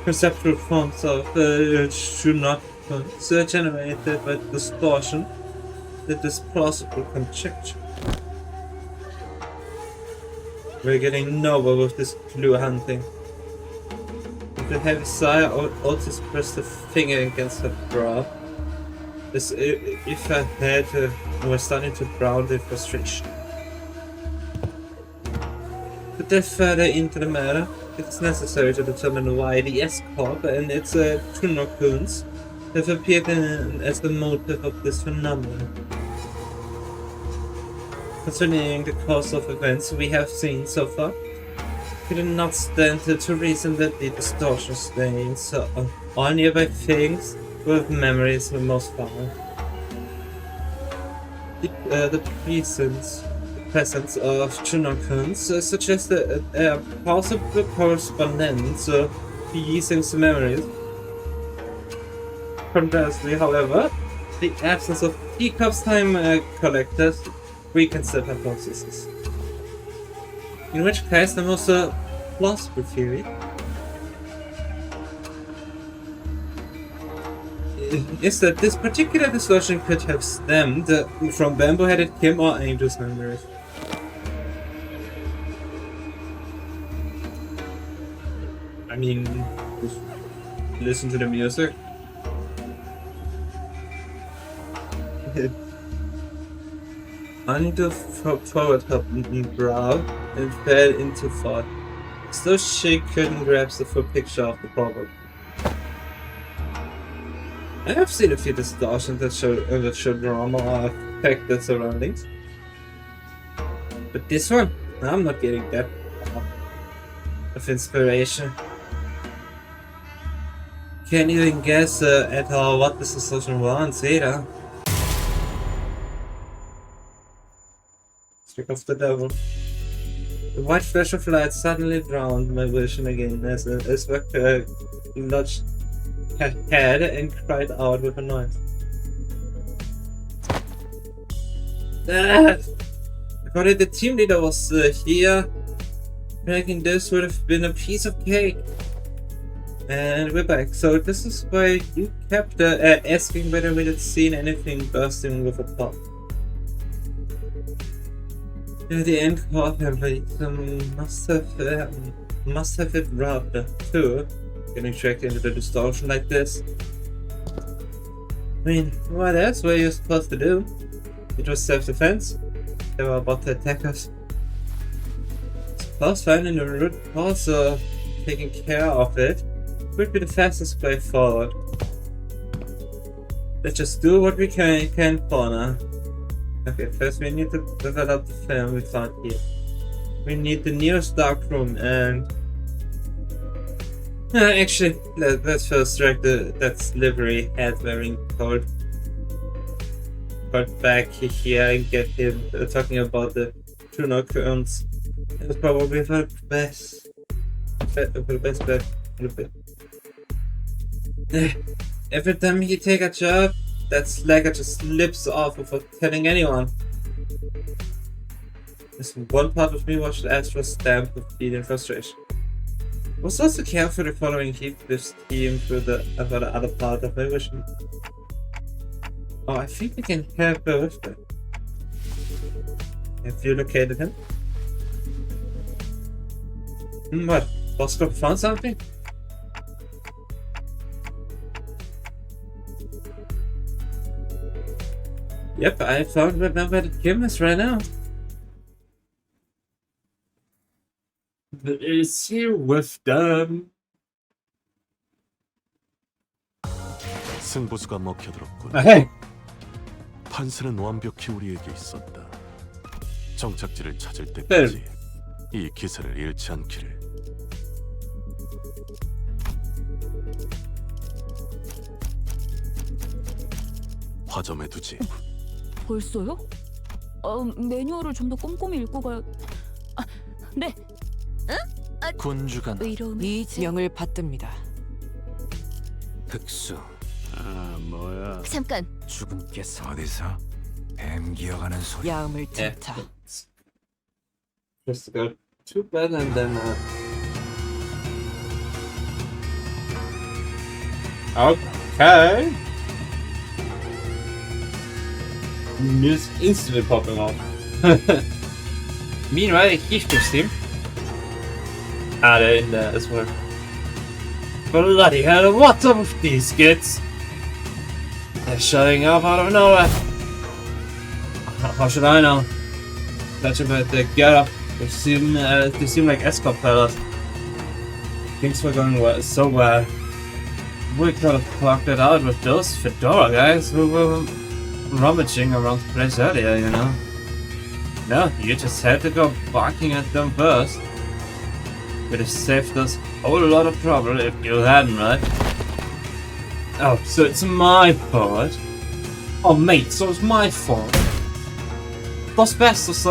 conceptual forms of Shunokun generated by distortion? That is plausible conjecture. We're getting nowhere with this clue hunting. If the heavy sigh, Otis pressed a finger against her brow, as if her head was starting to brown with frustration. To delve further into the matter, it is necessary to determine why the S-Corp and its Tunokuns have appeared as the motive of this phenomenon. Concerning the course of events we have seen so far, we do not stand to reason that the distortion stains on nearby things with memories the most foul. The presence of Chunokuns suggests a possible correspondence to Yisem's memories. Conversely, however, the absence of Teacup's time collectors weakens the hypothesis. In which case, the most plausible theory is that this particular distortion could have stemmed from Bamboo-Headed Kim or Angel's memories. I mean, just listen to the music. Anita forward her brow and fell into thought, as though she couldn't grasp the full picture of the problem. I have seen a few distortions that show drama or affect the surroundings, but this one, I'm not getting that of inspiration. Can't even guess at all what this distortion wants either. Trick of the devil. The white flash of light suddenly drowned my vision again as Vector lodged her head and cried out with a noise. If only the team leader was here, making this would have been a piece of cake. And we're back. So this is why you kept asking whether we had seen anything bursting with a pop. The end core family must have it robbed too, getting tracked into the distortion like this. I mean, what else were you supposed to do? It was self-defense. They were about to attack us. Suppose finding the root cause or taking care of it would be the fastest way forward. Let's just do what we can for now. Okay, first we need to develop the film we found here. We need the nearest dark room and... actually, let's first drag that livery hat wearing coat back here and get him talking about the true occurrence. It's probably for the best bet. Every time he take a job, that slacker just slips off without telling anyone. This one part of me watched Astro stamp with feet and frustration. Was also carefully following Heathcliff's team through the other part of my vision. Oh, I think we can help her with that. Have you located him? What? Bosco found something? Yep, I found where the Kim is right now. But is he with them? 승부수가 먹혀들었군. Hey! 판세는 완벽히 우리에게 있었다. 정착지를 찾을 때까지 이 기세를 잃지 않기를. 화점에 두지. 벌써요? 매뉴얼을 좀 더 꼼꼼히 읽고 가야... 네! 군주가 의로움이... 이 지명을 받듭니다. 흑수 아 뭐야? 잠깐! 죽음께서 어디서 뱀 기어가는 소리. 야음을 틈타. Just go to bed and then Okay. Music instantly popping off. Meanwhile, Heathcliff's team. They're in there as well. Bloody hell, what's up with these kids? They're showing up out of nowhere. How should I know? Judging by the getup, they seem like escort fellas. Things were going well, so well. We could have clocked it out with those fedora guys who were rummaging around the place earlier, you know. No, you just had to go barking at them first. Would have saved us a whole lot of trouble if you hadn't, right? Oh, so it's my fault? Oh, mate, so it's my fault. Those bastards,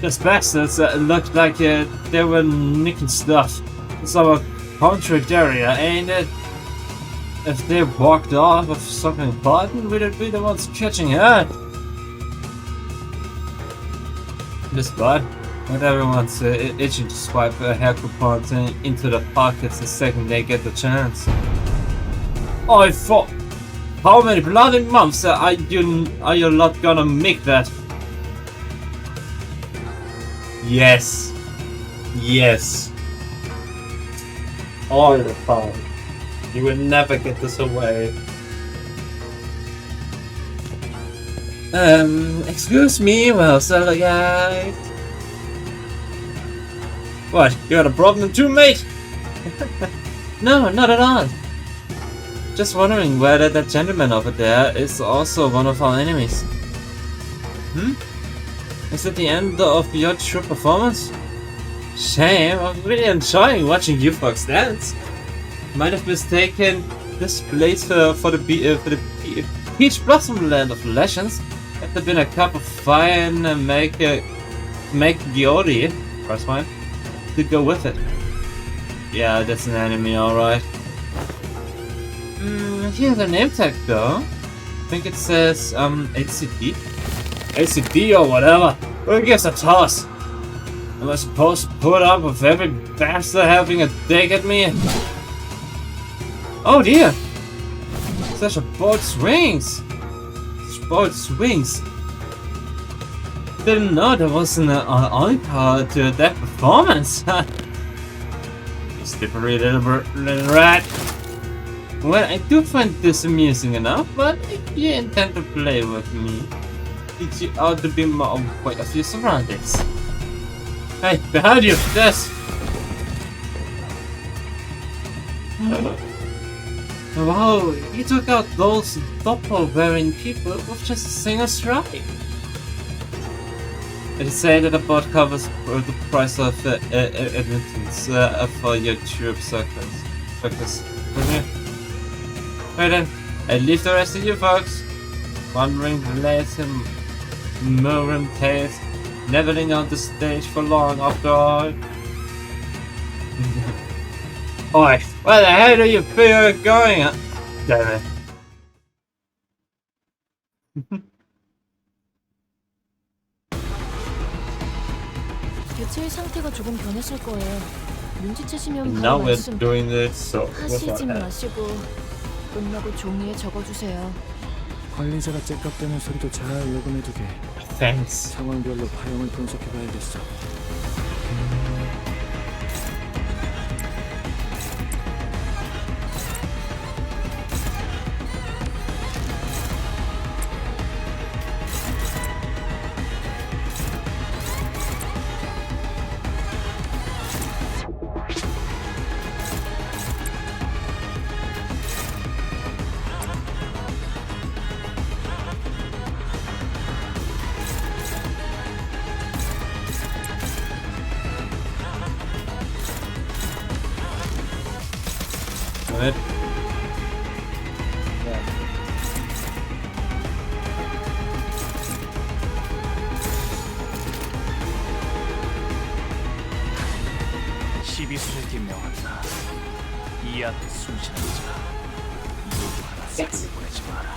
those bastards looked like they were nicking stuff. It's our contrary, ain't it? If they walked off with something important, we'd be the ones catching her. This bud, but everyone's itching to swipe hair coupons into the pockets the second they get the chance. I thought, how many bloody months are you not gonna make that? Yes. Yes. All the time. You will never get this away. Excuse me, well, sir, guys. What, you got a problem too, mate? No, not at all. Just wondering whether that gentleman over there is also one of our enemies. Is it the end of your true performance? Shame, I'm really enjoying watching you folks dance. Might have mistaken this place for the Peach Blossom Land of Legends. Had there been a cup of fine make Giori, first one, to go with it. Yeah, that's an enemy, alright. Here's a name tag though. I think it says HCD? HCD or whatever. Who gives a toss? Am I supposed to put up with every bastard having a dig at me? Oh dear! Such a bold swings! Such bold swings! Didn't know there was an encore to that performance! You slippery little rat! Well, I do find this amusing enough, but if you intend to play with me, you ought to be more aware of your surroundings. Hey, behind you! This! Wow, he took out those doppel-wearing people with just a single strike. It said that about covers the price of admittance for your troop circus. Right then, I leave the rest of you folks wondering later Murren tales, leveling on the stage for long after all. Oi, where the hell do you feel you're going? Damn it. 교체의 상태가 조금 변했을 거예요. 눈치채시면 Now 바로 we're 말씀 doing this, so 하시지 마시고 끝나고 종이에 적어주세요. 관리자가 째깍대는 소리도 잘 녹음해두게. Thanks. 상황별로 파형을 분석해봐야겠어. Good. 시비수를 뒷명한다. 이 앞에 숨쉬는 자 누구 하나 색을 보내지 마라.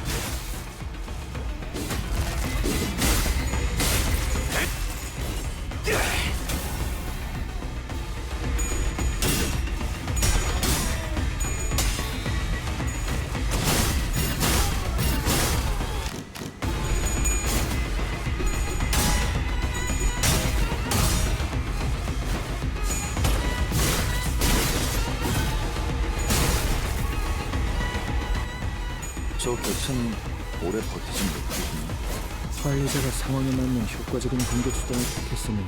저 격차는 오래 버티지 못하겠군요. 관리자가 상황에 맞는 효과적인 공격 수단을 택했으니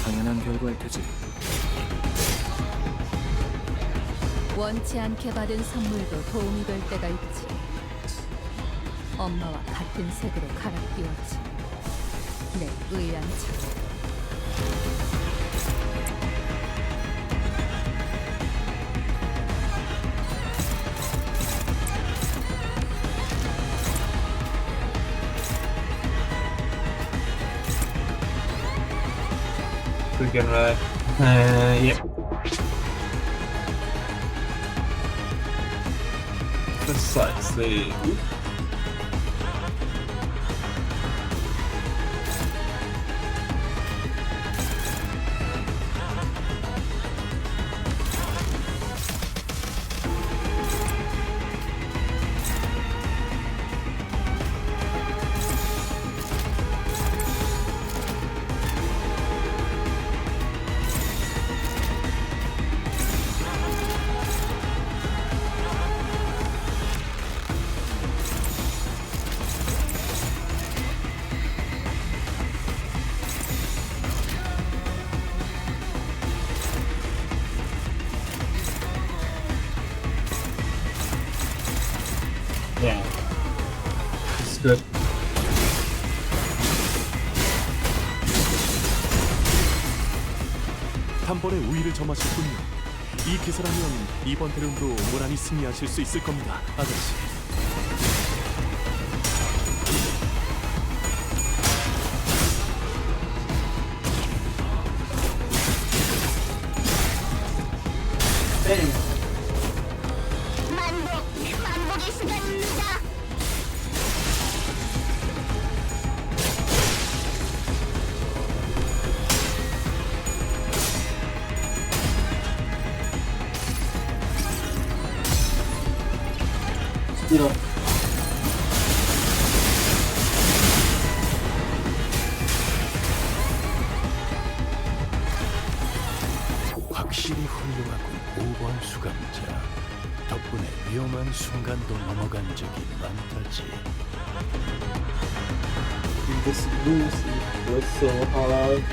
당연한 결과일 테지. 원치 않게 받은 선물도 도움이 될 때가 있지. 엄마와 같은 색으로 갈아 끼웠지. 내 의한 척. Freaking right. Yep. Precisely. Yeah. It's good. 단번에 우위를 점하셨군요. 이 기세라면 이번 대련도 무난히 승리하실 수 있을 겁니다, 아저씨. 만복의 시간입니다. 확실히 훌륭하군, 5번 수감자. 덕분에 위험한 순간도 넘어간 적이 많다지. This boost was so hard.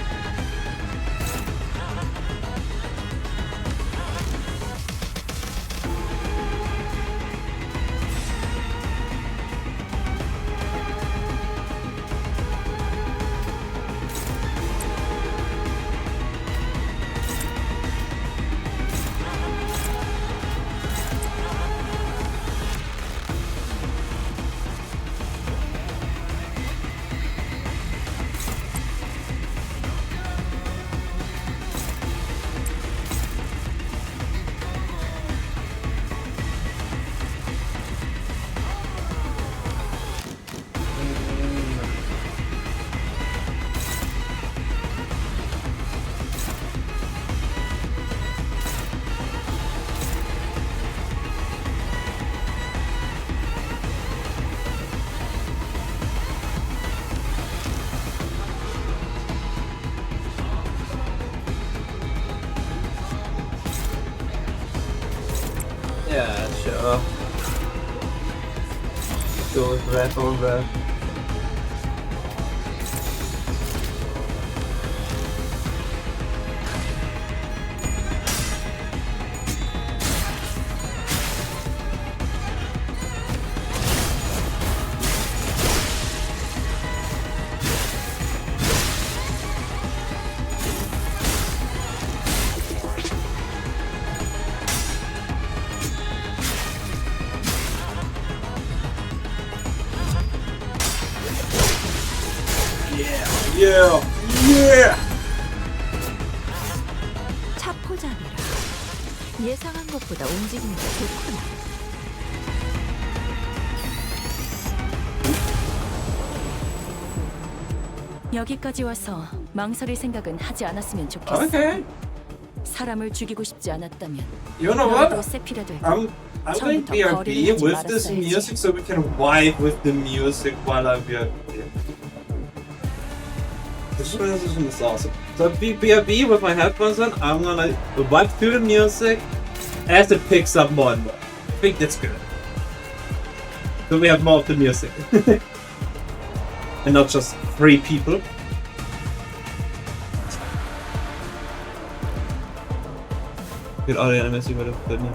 Go with red or red. Yeah! 차포잡이라. 예상한 것보다 움직임이 좋구나. 여기까지 와서 망설일 생각은 하지 않았으면 좋겠어. Okay. 사람을 죽이고 싶지 않았다면 You know 너도 what? 세피라 될 I'm going BRB with this music so we can vibe with the music while I'm BRB. This transition is awesome. So BRB with my headphones on, I'm gonna vibe through the music as it picks up more and more. I think that's good. So we have more of the music. And not just 3 people. Good audio animation would have been.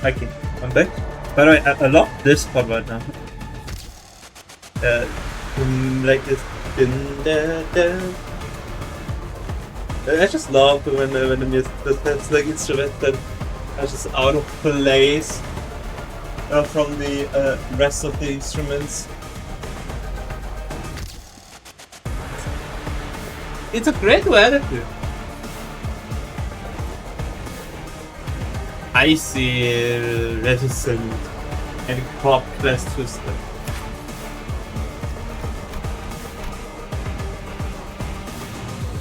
Okay, I'm back. By the way, I love this part right now. Like this. I just love when the music that's like instrumental is just out of place from the rest of the instruments. It's a great attitude. Icy, reticent, and crop quest twisted.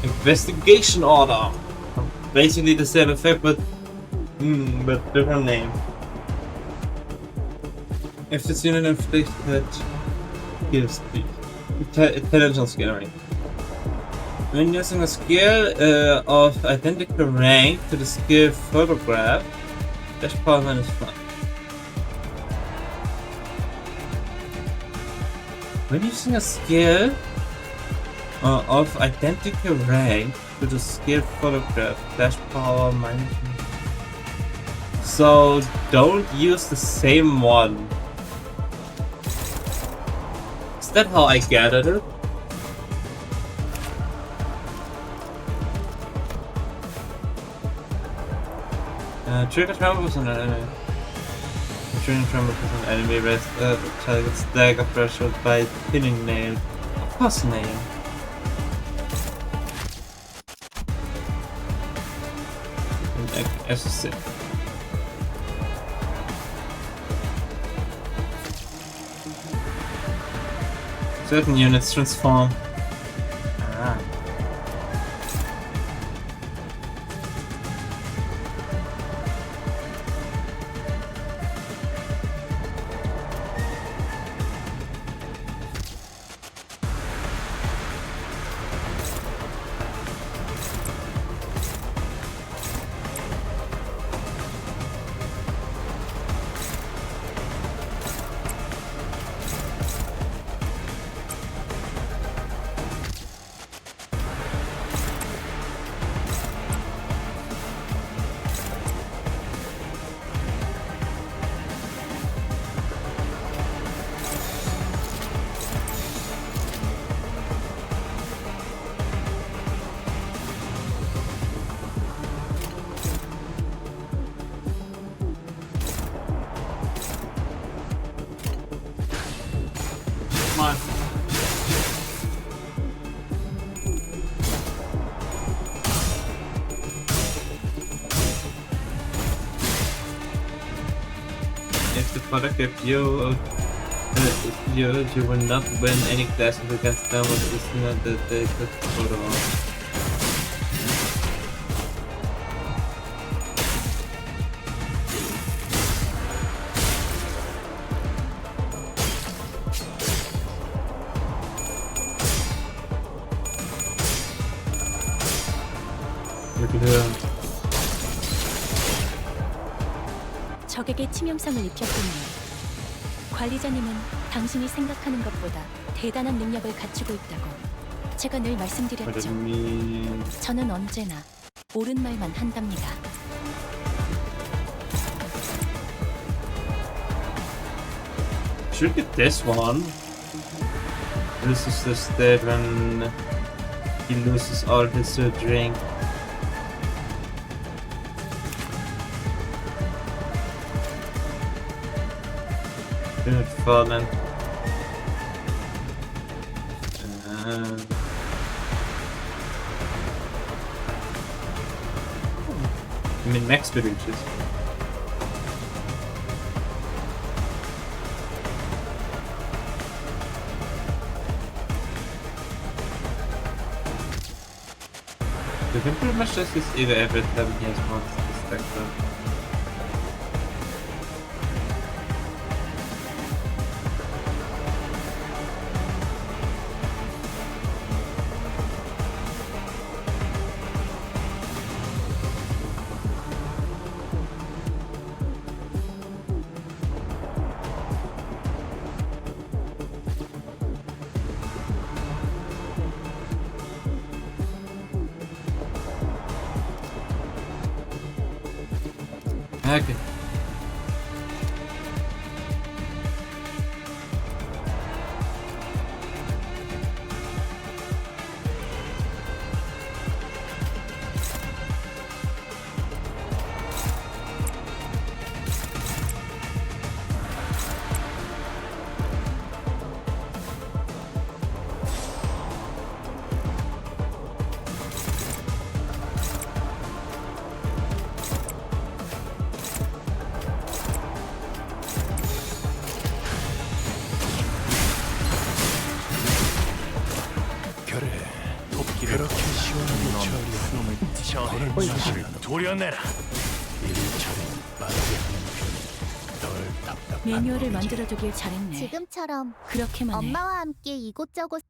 Investigation order. Basically the same effect, but different name. If it's unit inflicted, heal speed. Intelligence skill, right? When using a skill of identical rank to the skill photograph, dash power -1. When using a skill of identical rank to the skill photograph, dash power -1. So don't use the same one. Is that how I gathered it? Trigger trembles on an enemy. Trigger trembles on an enemy rest target's dagger threshold by pinning nail. Pass nail. SC. Certain units transform. Ah. Come on. If the product if you will not win any classes against them with this the photo. 적에게 치명상을 입혔군요. 관리자님은 당신이 생각하는 것보다 대단한 능력을 갖추고 있다고 제가 늘 말씀드렸죠. 저는 언제나 옳은 말만 한답니다. Should get this one. This is the state when he loses all his drink. Fallen. I mean, max speed reaches. You can pretty much just use either every time he has one stack though. Okay. 그렇게 시원하게 처리하는 도련내라. 일처리는 빠르게 하는 편이 덜 답답. 매뉴얼을 만들어두길 잘했네. 지금처럼 그렇게만 해. 엄마와 함께 이곳저곳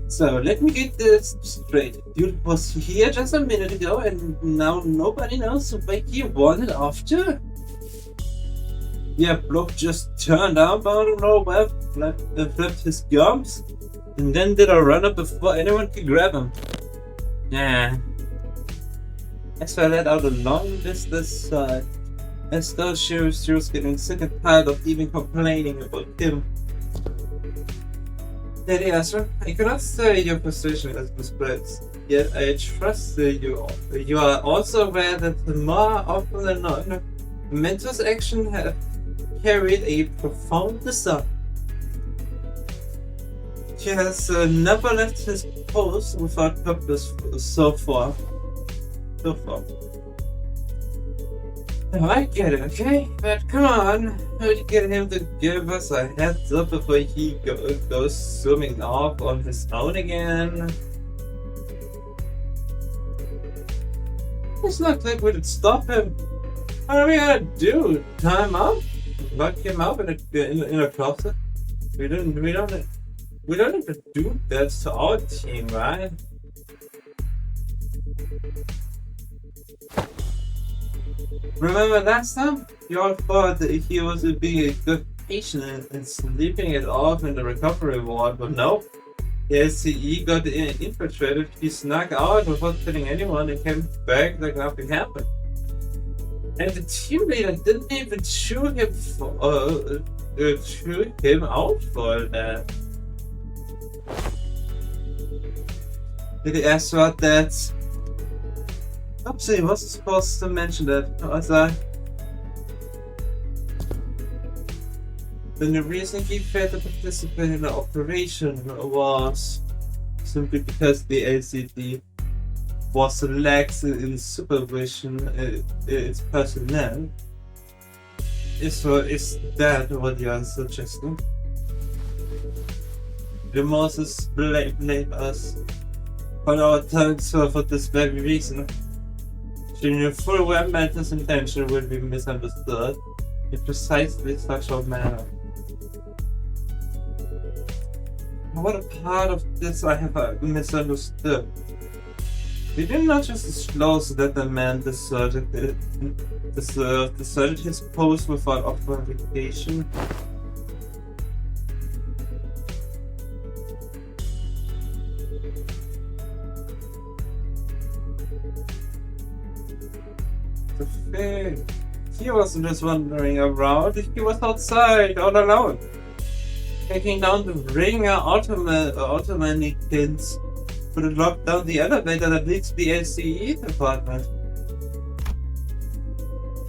So let me get this straight. Dude was here just a minute ago and now nobody knows where he wandered off to? Yeah, Block just turned out out of nowhere, flapped his gums, and then did a run up before anyone could grab him. Yeah. As I let out a long distance sigh, as though she was getting sick and tired of even complaining about him. Lady Astra, I cannot say your position as misplaced, yet I trust you. You are also aware that more often than not, Mentor's action have carried a profound design. He has never left his post without purpose so far. Now I get it, okay? But come on, we'll get him to give us a heads up before he goes swimming off on his own again. It's not like we could stop him. What are we gonna do? Tie him up? Lock him up in a closet? We don't need to do that to our team, right? Remember last time? You all thought that he was being a good patient and sleeping it off in the recovery ward, but no. The SCE got infiltrated, he snuck out without telling anyone and came back like nothing happened. And the team leader didn't even chew him out for that. Did he ask about that? Oopsie, I wasn't supposed to mention that, was I? Then the reason he failed to participate in the operation was simply because the LCD was lax in supervision its personnel. Is that what you are suggesting? The Moses blame us for our tongues for this very reason. She knew full well Manta's intention will be misunderstood in precisely such a manner. What a part of this I have misunderstood. We did not just disclose that the man deserted his post without authentication. The thing, he wasn't just wandering around, he was outside all alone, taking down the ring Ottoman kids to lock down the elevator that leads to the LCE department.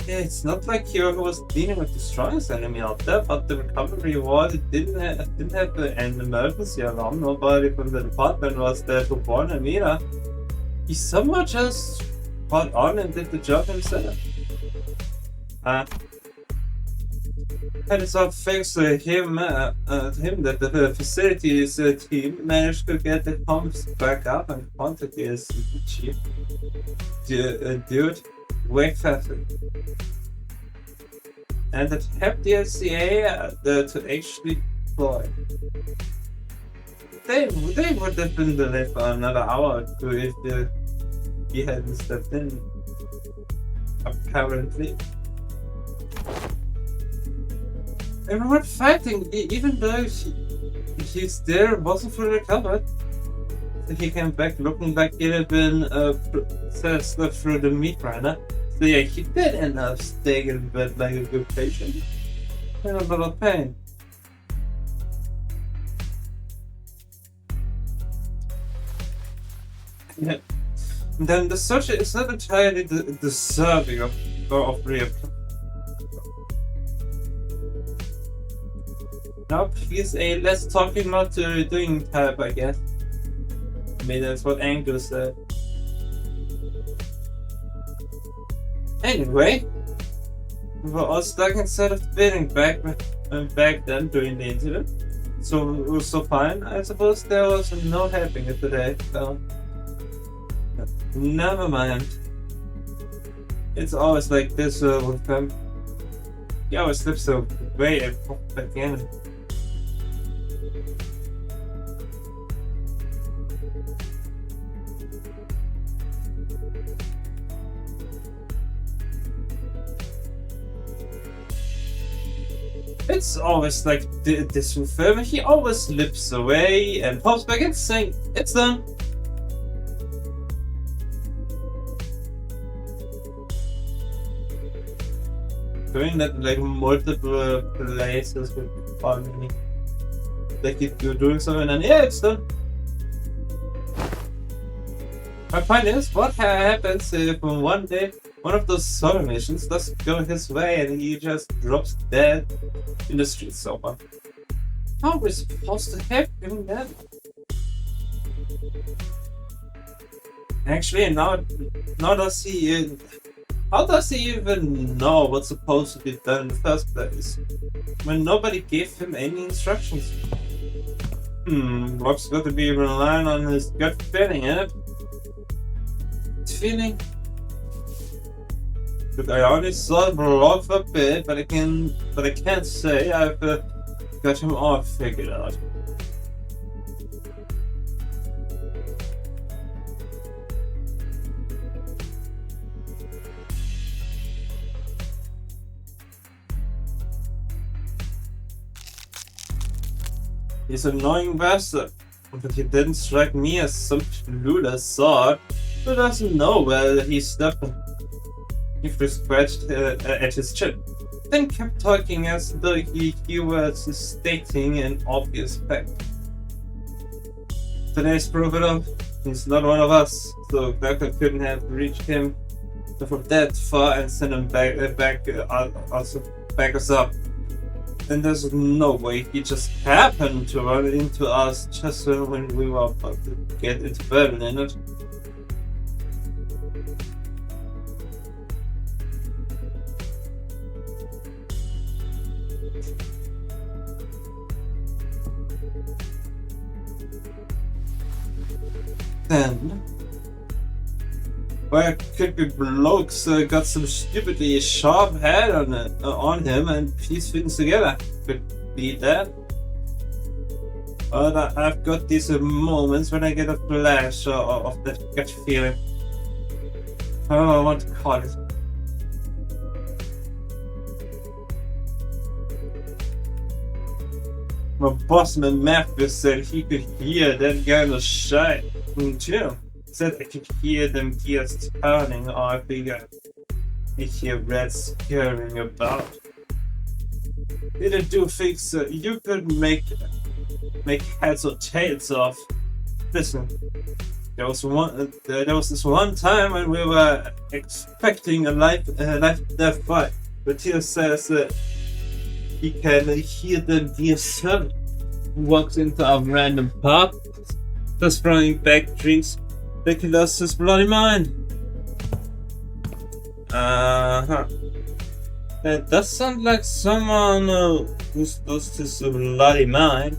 Yeah, it's not like Hero was dealing with the strongest enemy out there, but the recovery ward didn't have an emergency alarm. Nobody from the department was there to warn him either. He somehow just got on and did the job himself. And it's all thanks to him that the facilities team managed to get the pumps back up and contact the LCD chief. Dude, way faster. And it helped the LCA to actually deploy. They would have been delayed for another hour or two if he hadn't stepped in. Apparently. Everyone fighting, even though he still wasn't fully recovered. So he came back looking like he had been slipped through the meat grinder. So yeah, he did end up staying in bed like a good patient. In a lot of pain. Yeah. Then the searcher is not entirely deserving of real. Now he's a less talking, not doing type, I guess. I mean, that's what Angus said. Anyway, we were all stuck inside of the building back then during the incident. So it was so fine. I suppose there was no helping it today, so never mind. It's always like this with them. He always slips away at the end. It's always like this with him. He always slips away and pops back in saying, "It's done." Doing that like multiple places would be funny. Like you're doing something and yeah, it's done. My point is, what happens if one day one of those solo missions doesn't go his way and he just drops dead in the street somewhere? How are we supposed to help him then? Actually, now does he? How does he even know what's supposed to be done in the first place? When nobody gave him any instructions. Locke's got to be relying on his gut feeling, innit? Feeling. But I only saw Locke for a bit, but I can't say I've got him all figured out. He's an annoying bastard, but he didn't strike me as some clueless sort who doesn't know where he's stepping. He scratched at his chin, then kept talking as though he was stating an obvious fact. Today's proof it up. He's not one of us, so Doctor couldn't have reached him from that far and sent him back us up. And there's no way he just happened to run into us just when we were about to get into Berlin, innit? Then, where could be blokes got some stupidly sharp head on him and piece things together? Could be that. But I've got these moments when I get a flash of that gut feeling. I don't know what to call it. My boss man Matthews said he could hear that kind of shit too. Said I could hear them gears turning, or I figure I hear rats scurrying about. Didn't do things you could make heads or tails of. Listen, there was this one time when we were expecting a life-death fight, but Tia says he can hear them gears turning. Walks into a random pub, just throwing back drinks. Like he lost his bloody mind. That does sound like someone who's lost his bloody mind.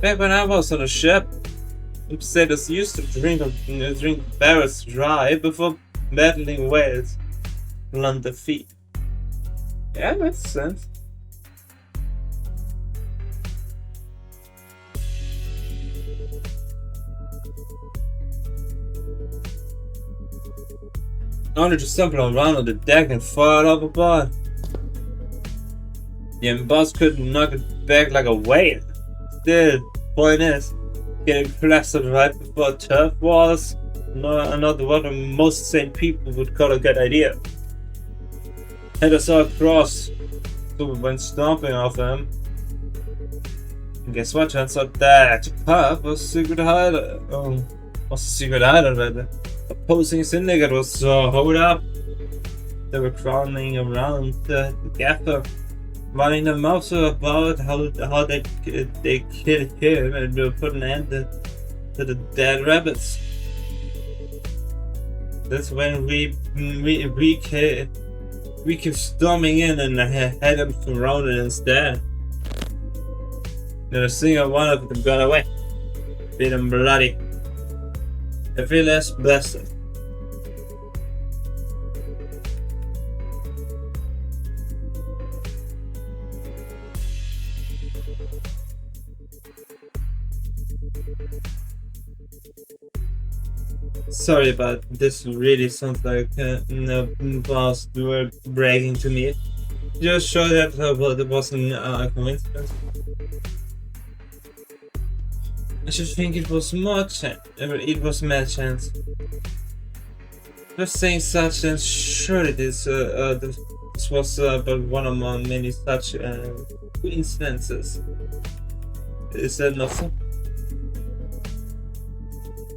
Back when I was on a ship, sailors used to drink barrels dry before battling whales on their feet. Yeah, makes sense. Only just stumbled around on the deck and fired overboard. The boss couldn't knock it back like a whale. Still, point is, getting plastered right before turf was not what most sane people would call a good idea. Had us all cross, so we went stomping off him. And guess what? Turns out that pub was a secret hideout. Was a secret hideout rather. Opposing syndicate was hold up. They were crawling around the gaffer, running their mouths about how they killed him and put an end to the dead rabbits. That's when we kept storming in and had them surrounded instead. Not a single one of them got away. Beat them bloody. Every last bastard. sorry, but this really sounds like no boss were bragging to me. Just show that well, it wasn't a coincidence. I should think it was more it was mad chance. Just saying such, and sure it is. This was but one among many such coincidences. Is that not so?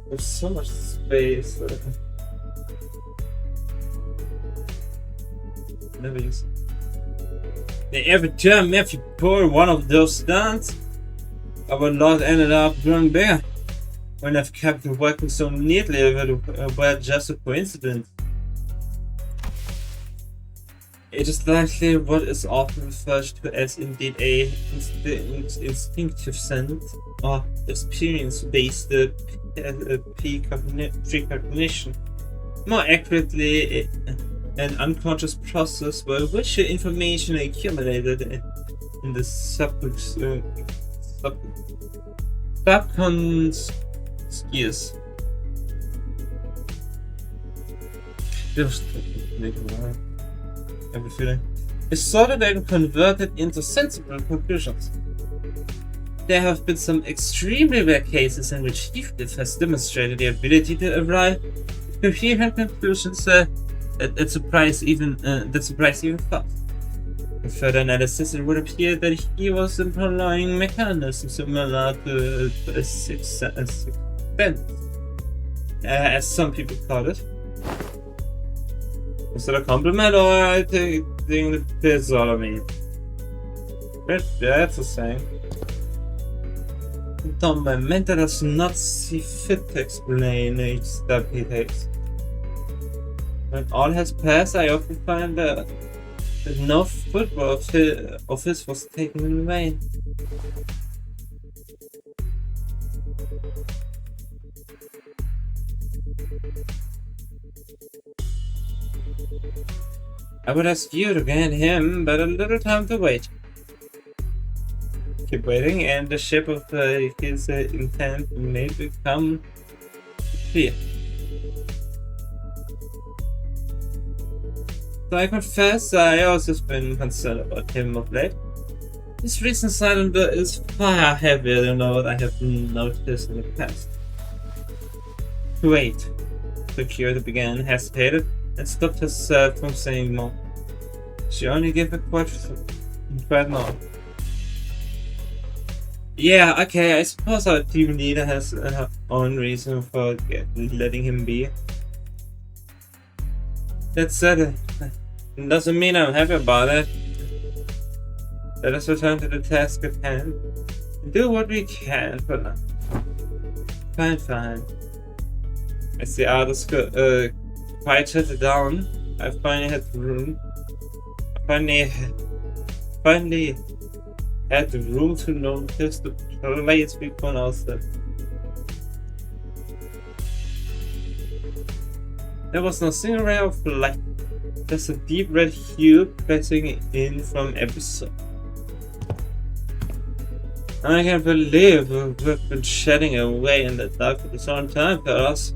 There's so much space. Never use it. Every time if you pour one of those stunts, our lot ended up growing bigger. When I've kept it working so neatly, it were just a coincidence. It is likely what is often referred to as indeed a instinctive sense or experience-based precognition. More accurately, an unconscious process by which information accumulated in the subconscious every feeling is sorted and converted into sensible conclusions. There have been some extremely rare cases in which Heathcliff has demonstrated the ability to arrive at coherent conclusions that surprise even thought. In further analysis, it would appear that he was employing mechanisms similar to a sixth sense, as some people call it. Is that a compliment, or I take the piss out of me? But that's a saying. Though my mentor does not see fit to explain each step he takes. When all has passed, I often find that no football of his was taken in vain. I would ask you to grant him but a little time to wait. Keep waiting, and the shape of his intent may become clear. So I confess I also have been concerned about him of late. His recent silence is far heavier than what I have noticed in the past. Wait. The curate began, hesitated, and stopped herself from saying more. She only gave a quiet nod. Yeah, okay, I suppose our team leader has her own reason for letting him be. That said, it doesn't mean I'm happy about it. Let us return to the task at hand and do what we can for now. Fine. As the others quieted down, I finally had the room. Finally had the room to notice the place before us. There was no single ray of light, just a deep red hue pressing in from every side. I can't believe we've been shedding away in the dark for this long time, fellas.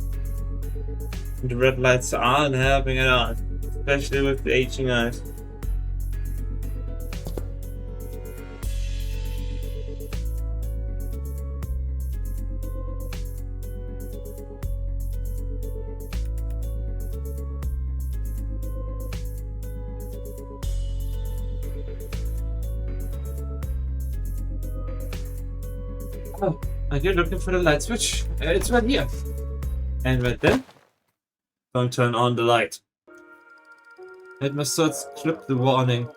The red lights aren't helping at all, especially with the aging eyes. Oh, are you looking for the light switch? It's right here. And right there. Don't turn on the light. It must have clipped the warning.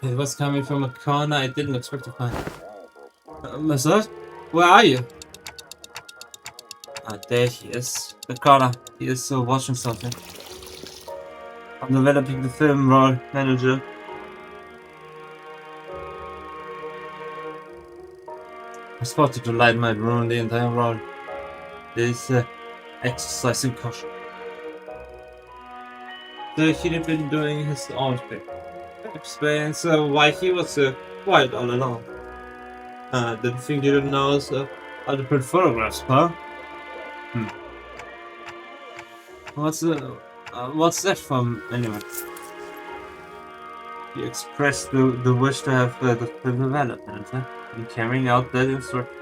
It was coming from a corner I didn't expect to find. Masud? Where are you? Ah, there he is. The corner. He is watching something. I'm developing the film role manager. I spotted the light might ruin the entire role. This exercising caution. So he'd been doing his own thing. Explains why he was quiet all along. Didn't think you didn't know how to print photographs, huh? What's that from anyway? You expressed the wish to have the development, huh? And carrying out that instruction.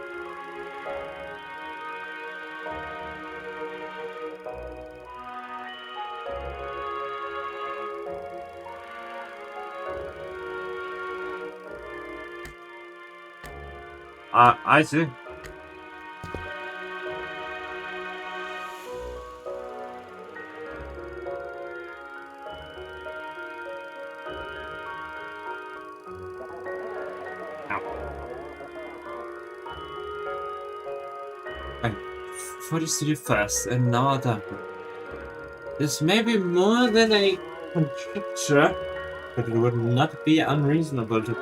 I see. For the studio first, and now done. This may be more than a conjecture, but it would not be unreasonable to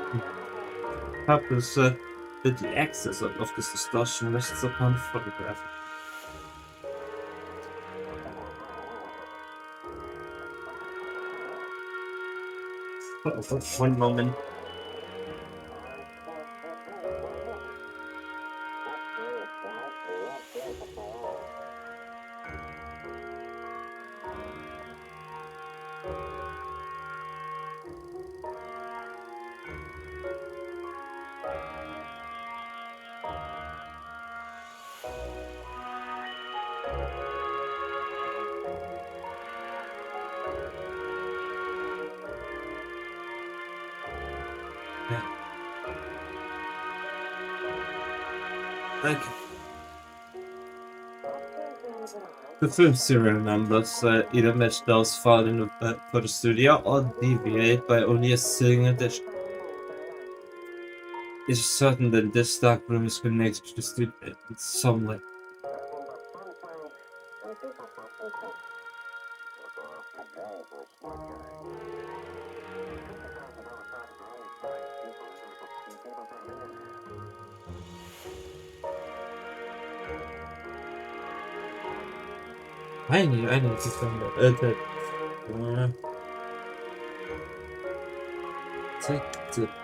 purpose that the axis of this distortion rests upon photograph. One moment. Okay. The film serial numbers either match those found in the photo studio or deviate by only a single digit. It is certain that this dark room is connected to the studio in some way. I need to find that.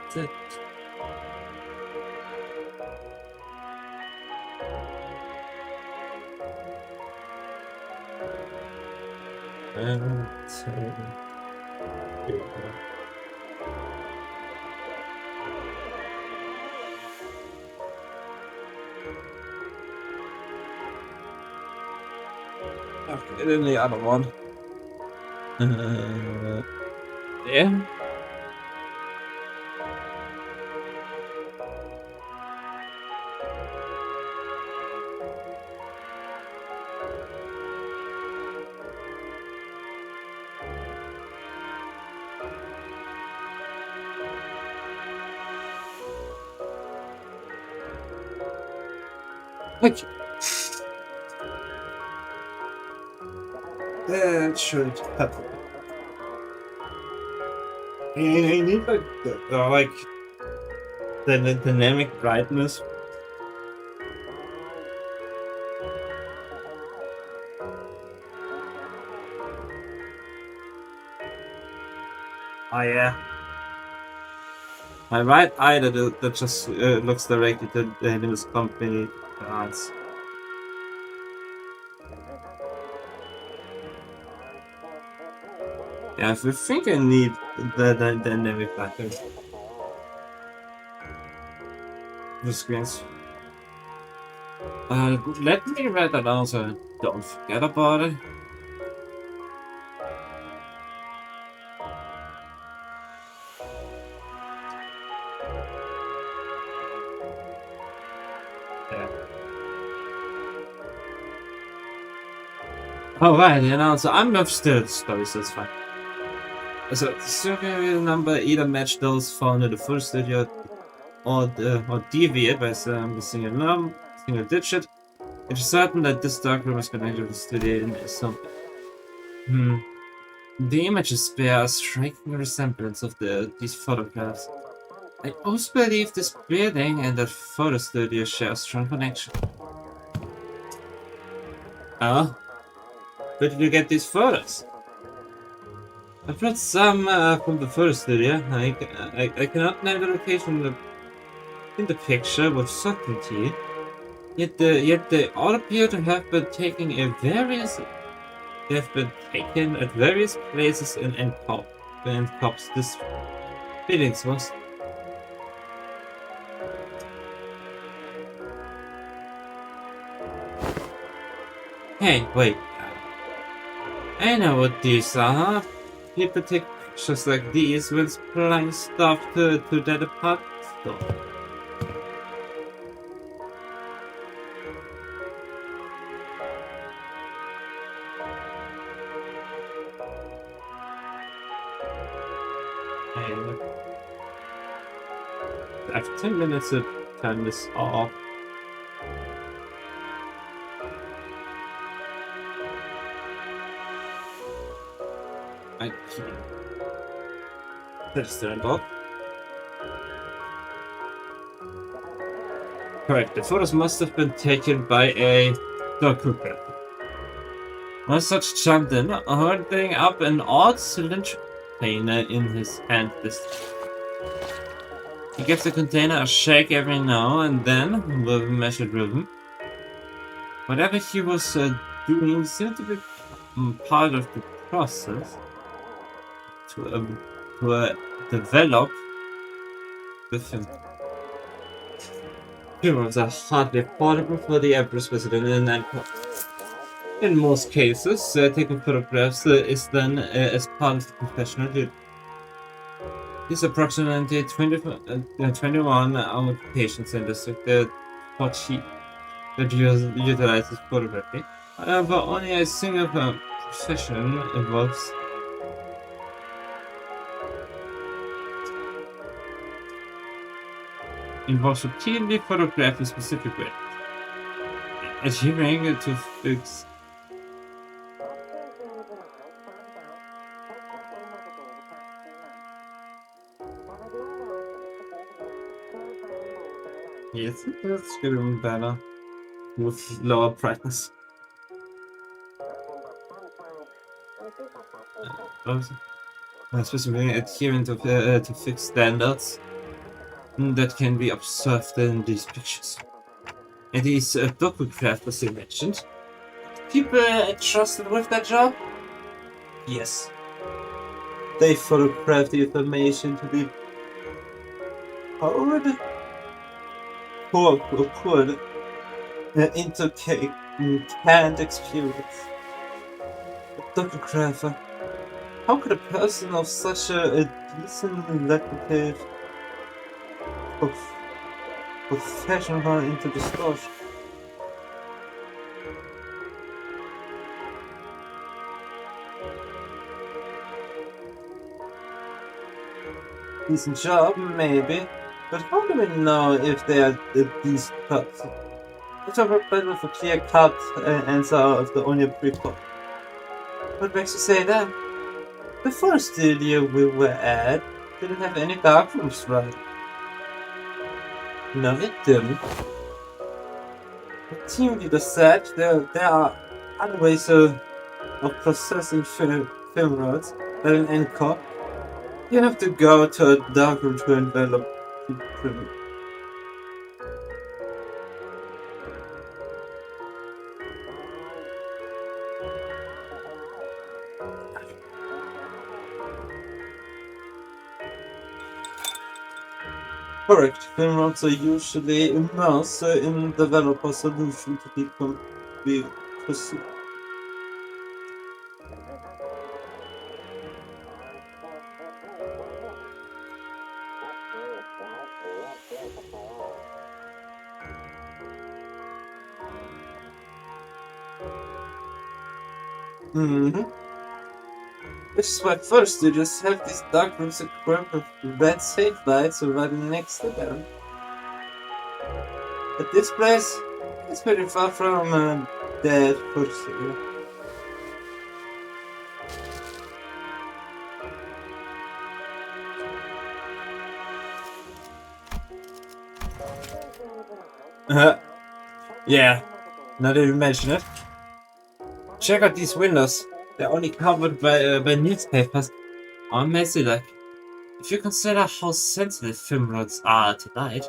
Tick. Okay, then the other one. Yeah. Like that should happen. I need like the dynamic brightness. Oh yeah. My right eye that just looks directly to the Limbus company arts. Yeah, I think I need the dynamic pattern. The screens. Let me write that down so I don't forget about it. Alright, so I'm not still the story, so it's fine. So the serial number either match those found in the full studio or deviate by a single digit. It is certain that this dark room is connected to the studio in some. The images bear a striking resemblance of these photographs. I also believe this building and that photo studio share a strong connection. Oh? Where did you get these photos? I brought some from the photo studio. I cannot name the location in the picture with certainty. Yet they all appear to have been taken in various They've been taken at various places in Encop's district. Feelings was. Hey, wait. I know what these are. People take pictures like these when supplying stuff to their department store. And I have 10 minutes to turn this off. I can't. Let's turn it off. Correct. The photos must have been taken by a document. One such jumped in, holding up an odd cylindrical container in his hand this time. He gives the container a shake every now and then with a measured rhythm. Whatever he was doing seemed to be part of the process to develop the film. Humans are hardly affordable for the average resident in Encop. In most cases, taking photographs is done as part of the professional duty. These approximately 21 applications in the hot sheet that utilizes photography. However, only a single profession involves routinely photographing specific ways, adhering to fixed. Yes, that's getting better with lower brightness. Specifically adhering to fixed standards that can be observed in these pictures. And these docucrafters you mentioned, people trusted with that job? Yes. They photograph the information to be poured into canned experience. A docugrapher. How could a person of such a decent reputative profession run into distortion? Decent job, maybe, but how do we know if they are decent cuts? It's a bit of a clear cut answer of the only prequel. What makes you say that? The first studio we were at didn't have any darkrooms, right? No, it didn't. The team leader said there are other ways of processing film rolls than an Encop. You have to go to a darkroom to envelop the film. Correct. Film rolls are usually immersed in developer solution to be pursued. This is why first you just have these dark rooms equipped with red safe lights right next to them. But this place is pretty far from dead for sure. Yeah, now that you mention it. Check out these windows. They're only covered by newspapers. Or messy like. If you consider how sensitive film rolls are tonight,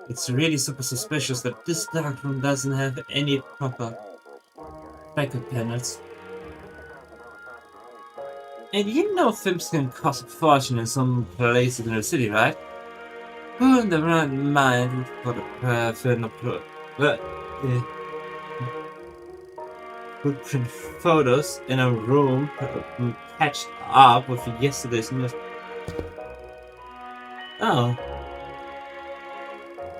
it's really super suspicious that this darkroom doesn't have any proper backup panels. And you know films can cost a fortune in some places in the city, right? Who in the right mind would put a film upload? But, would print photos in a room patched up with yesterday's news. Oh.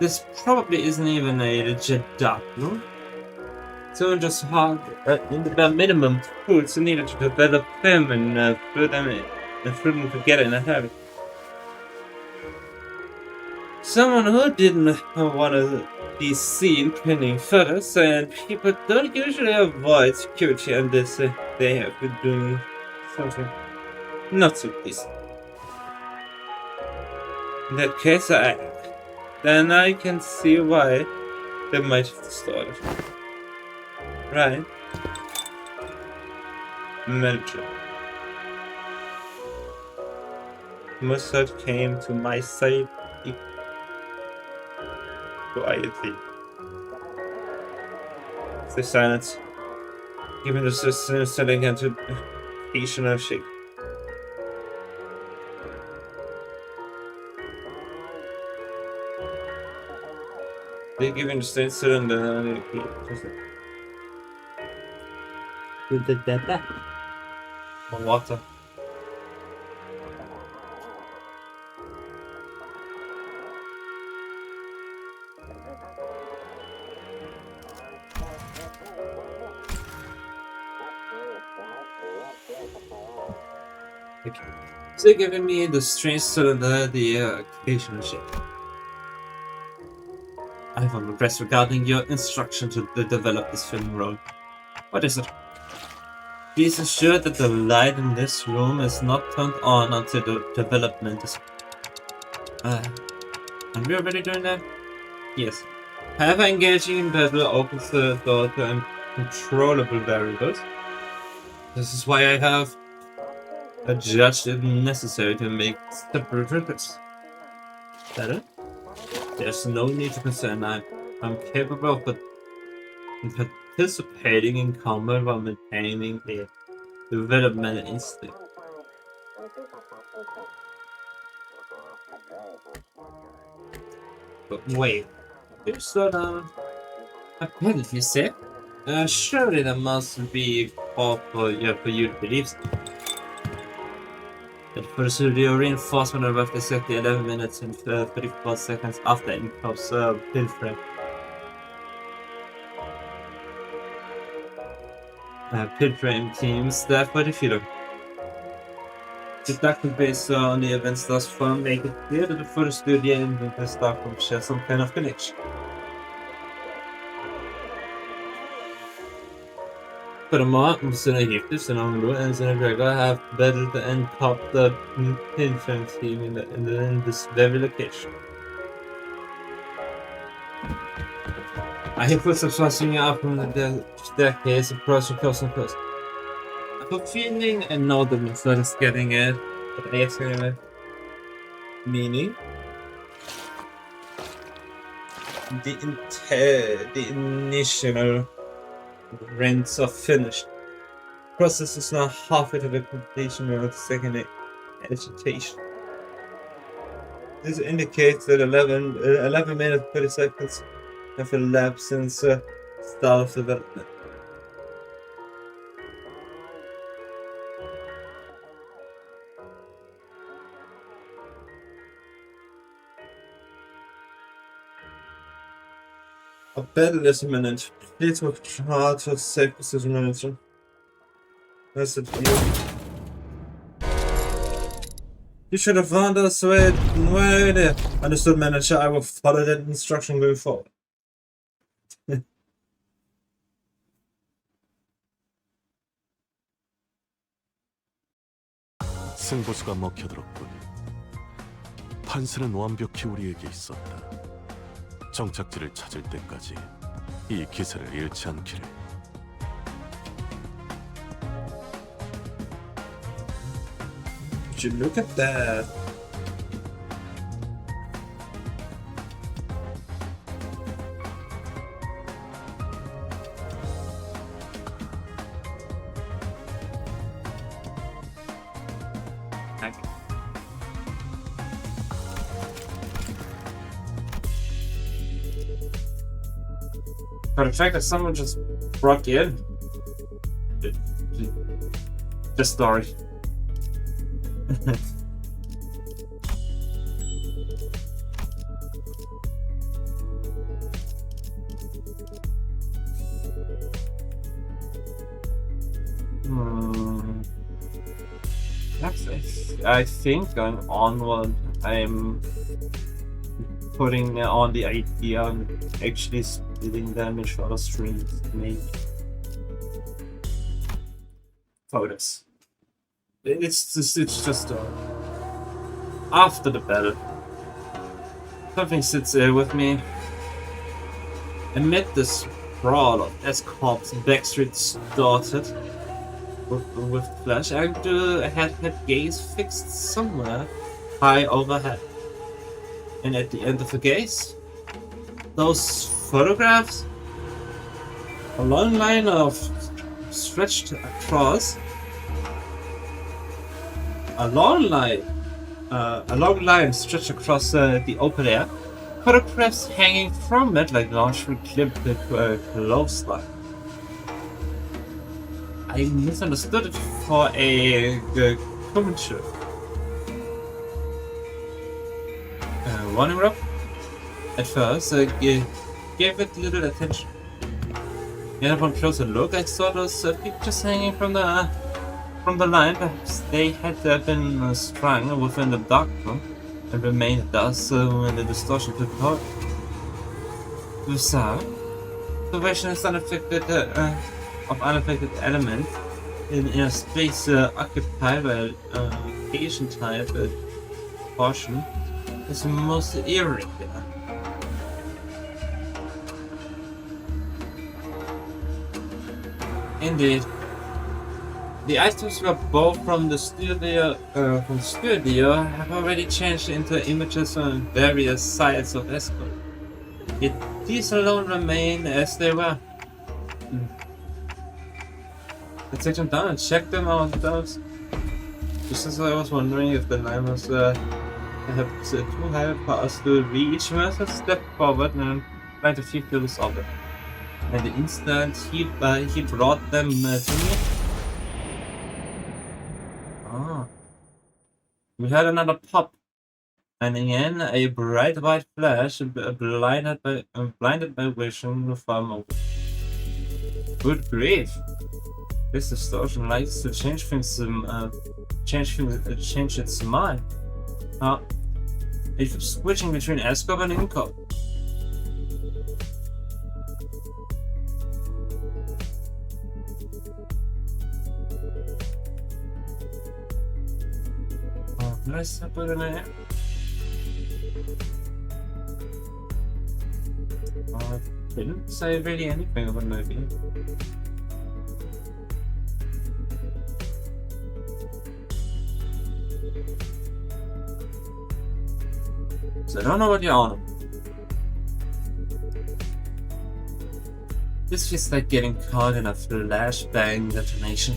This probably isn't even a legit dark room. Someone just hard in the bare minimum tools needed to develop film and put them in and put them together in a hurry. Someone who didn't want to be seen printing photos, and people don't usually avoid security unless they have been doing something not so decent. In that case, then I can see why they might have destroyed it. Right? Manager. Mustard came to my side quietly. The silence, giving the system selling into occasional shake. They're giving the state cylinder water. Okay. So they're giving me the strange cylinder, the occasional shake. I have a request regarding your instruction to develop this film roll. What is it? Please ensure that the light in this room is not turned on until the development is... Are we already doing that? Yes. However, engaging in battle opens the door to uncontrollable variables. This is why I have judged it necessary to make separate requests. Better? There's no need to concern. I'm capable of participating in combat while maintaining a development instinct. But wait, you slow down. A penalty, you say? Surely there must be call for you to believe so. It pursued the reinforcement of roughly 11 minutes and 34 seconds after Incop's pin frame. Pin frame teams that for the future. Deducted based on the events thus far make it clear that the further studio and the Starcom share some kind of connection. Furthermore, Synergiftis and Anglo and Synergregor have battled and topped the pin frame team in this very location. I hear footsteps rushing up from the staircase, approaching close and close. I have a feeling I know the method is getting it, but I ask anyway. Meaning? The initial rents are finished. The process is now halfway to the completion of the second agitation. This indicates that 11 minutes 30 seconds have elapsed since start of development. A battle is imminent. Please work hard to safe precision management. That's it for you. You should have found us way there. Understood, manager. I will follow that instruction going forward. 승부수가 먹혀들었군. 판세는 완벽히 우리에게 있었다. 정착지를 찾을 때까지 이 기세를 잃지 않기를. Would you look at that? heck. But the fact that someone just broke in. The story. I think going onward, I'm putting on the idea of actually splitting them in shorter streams to make photos. It's just after the battle, something sits there with me. Amid this sprawl of S-Corp's backstreet started with flash, and had gaze fixed somewhere high overhead. And at the end of the gaze, those photographs, a long line of stretched across, a long line stretched across the open air, photographs hanging from it like largely clipped clothesline. I misunderstood it for a commentary. Warning rope. At first, I gave it little attention. Yet upon closer look, I saw those pictures hanging from the line. Perhaps they had been strung within the darkroom and remained thus when the distortion took hold. Bizarre. The version is unaffected of unaffected elements in a space occupied by Asian type portion is most irregular. Indeed, the items were both from the studio. Have already changed into images on various sides of Escort. Yet these alone remain as they were. Let's take them down and check them out themselves. Just as I was wondering if the line was perhaps too high for us to reach, Mercer stepped forward and tried to feel this of it. And the instant he brought them to me. Ah. We had another pop. And again, a bright white flash blinded my vision for a moment. Good grief! This distortion likes to change things, change its mind. It keeps switching between Escort and Inco. Let's put it in there. I didn't say really anything about the movie. So I don't know what you're on. This feels like getting caught in a flashbang detonation.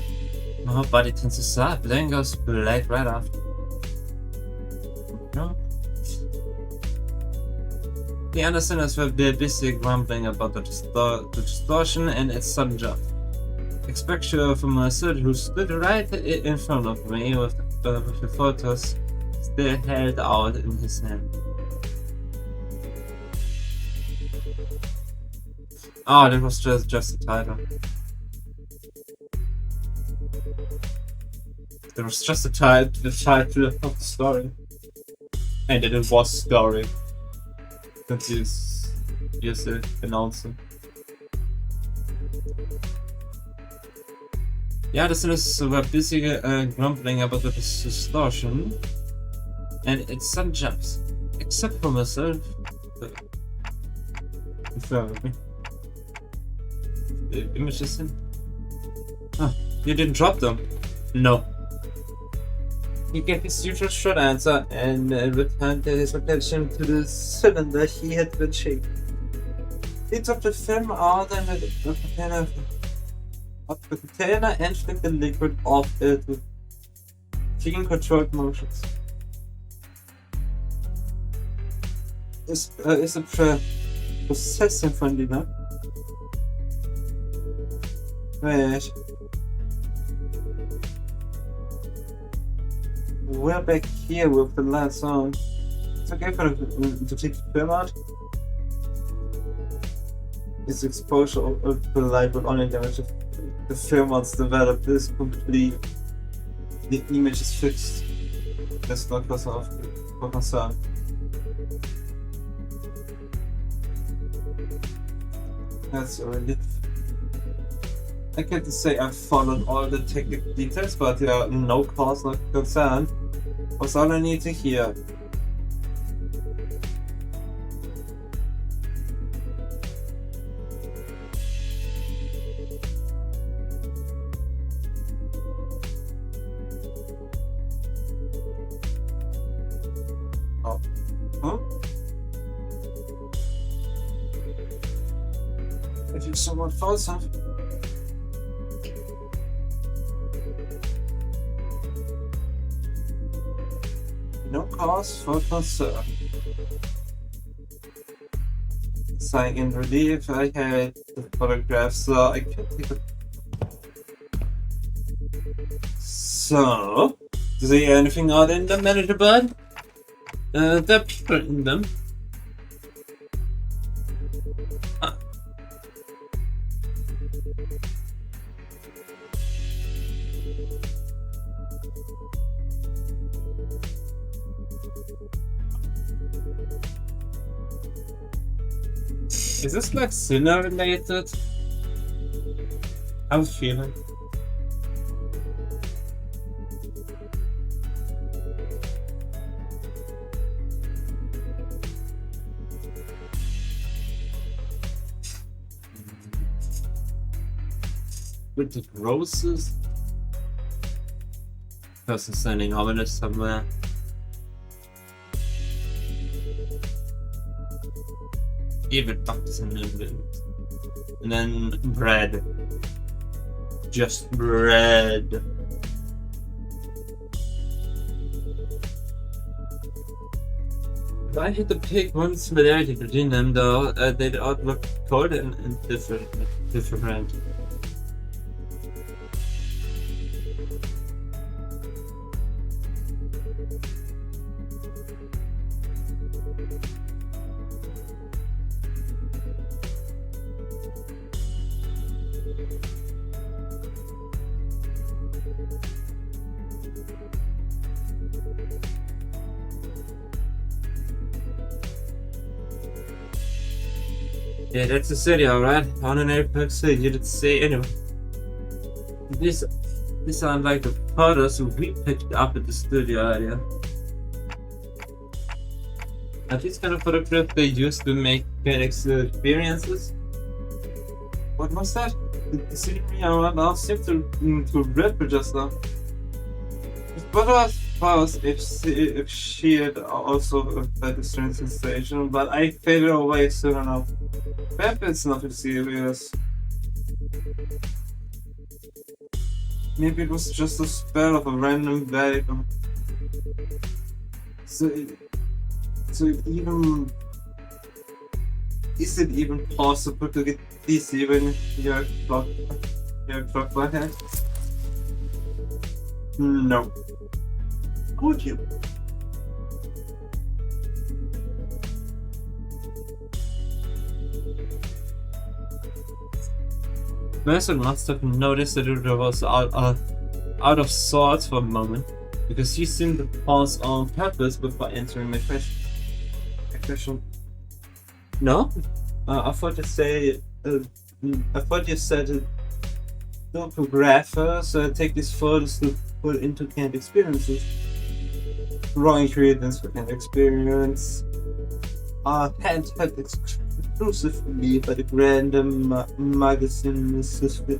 My whole body tenses up, then goes black right after. No. The Andersoners were busy grumbling about the distortion and its sudden jump. Especially from Mercer, who stood right in front of me with the photos still held out in his hand. Oh, that was just the title. That was just the title of the story. And it was story. Since he's the announcer. Yeah, the sinners were busy grumbling about the distortion and its sudden jumps. Except for myself. In front of me. The image is in. Ah, you didn't drop them? No. He gave his usual short answer and returned his attention to the cylinder he had been shaped. He took the film out and the container and flicked the liquid off it Taking controlled motions. Ist es processing friendly enough? Wait. We're back here with the lights on. It's okay for to take the film out. This exposure of the light will only damage the film once developed. This is complete. The image is fixed. That's not cause of concern. That's a relief. I can't say I've followed all the technical details, but there are no cause of concern. What's all I need to hear? Oh. Huh? I think someone found something. No cause for concern. Sighing in relief, I had the photograph, so I can take a... So, is there anything odd in them, Manager Bud? There are people in them. Is this like Sinner related? I was feeling. With the roses? Person standing ominous somewhere. Even doctors and Limbus. And then bread. Just bread. If I hit the pick one similarity between them though, they'd all look cold and different. Yeah, that's the city, alright. On an airport city, you didn't say anyway. These sound like the photos we picked up at the studio area. Are these kind of photographs they used to make experiences? What was that? The scenery around now seemed to rip just now. But I suppose if she had also had a strange sensation, but I faded away soon enough. Perhaps it's nothing serious. Maybe it was just a spell of a random variable. So even is it even possible to get dizzy when you're clocked by hand? No. Would you? Mercer must have noticed that it was out of sorts for a moment, because she seemed to pause on purpose before answering my question. No? I thought you said photographers take these photos to put into canned experiences. Raw ingredients for canned experience are handheld exclusively by the random magazine system.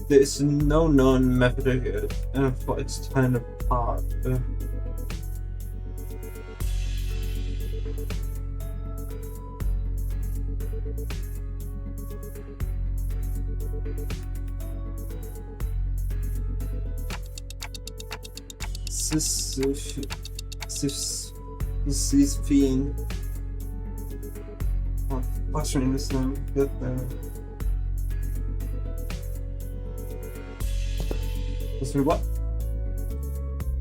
There is no known method for its kind of part. fiend. Butchering this name. Get there. What?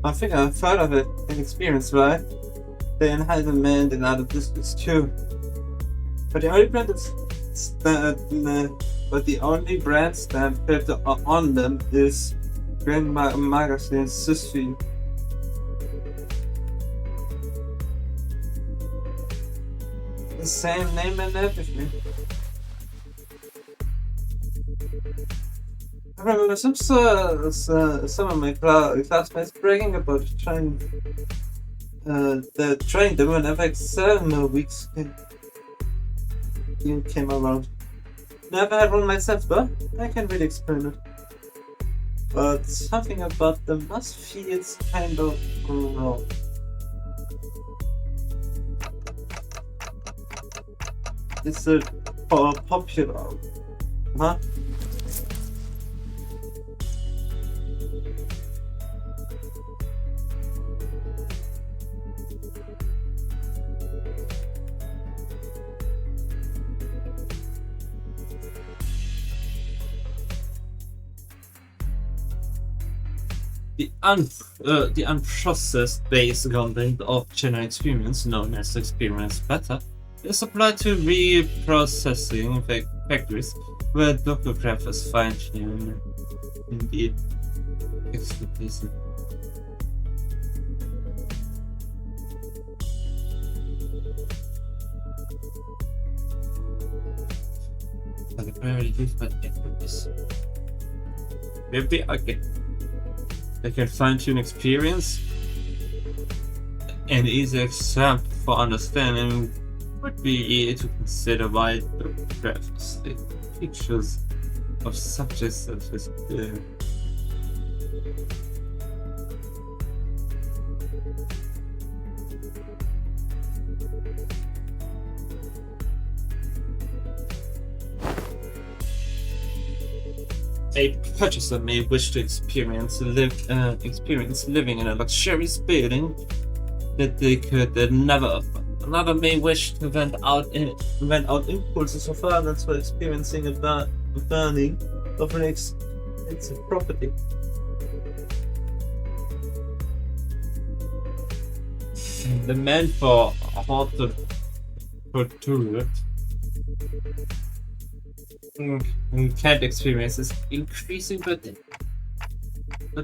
I think I've heard of it in experience, right? The enlightenment and other districts too. But the only brand stamped on them is Grand Magazine Sysfy. The same name and everything. I remember some of my classmates bragging about trying them whenever exam weeks came around. Never had one myself, but I can't really explain it. But something about them must feel kind of wrong. It's a popular, huh? The unprocessed base content of general experience, known as experience beta, is applied to reprocessing factories where doctographers fine-tune indeed expectation. Like primarily used by factories. Maybe okay. They can fine-tune experience. An easy example for understanding would be to consider why photographs take pictures of subjects such as a purchaser may wish to experience living in a luxurious building that they could never afford. Another may wish to vent out impulses of violence for experiencing a burning of an expensive property. The demand for haunted tourist cat experience is increasing, but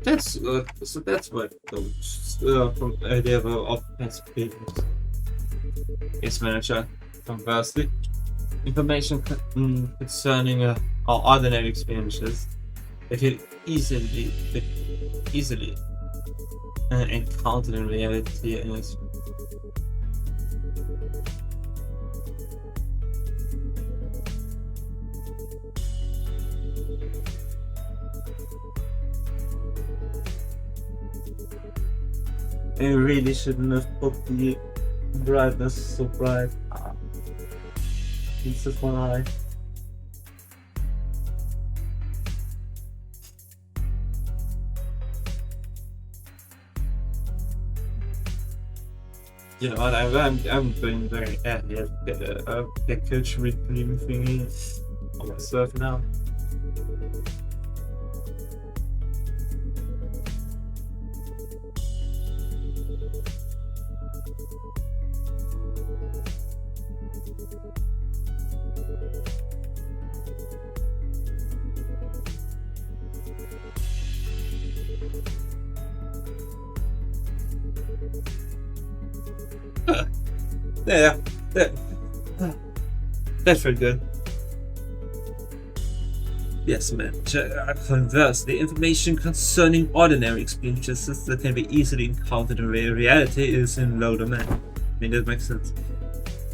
that's what comes from a level of experience. Case manager, conversely, information concerning our ordinary experiences that can easily encountered in reality and I really shouldn't have put the brightness so bright. It's just one eye. You know what, I'm doing very the coach reclaim thingy on myself now. Yeah, that's very good. Yes, man. Conversely, information concerning ordinary experiences that can be easily encountered in reality is in low demand. I mean, that makes sense.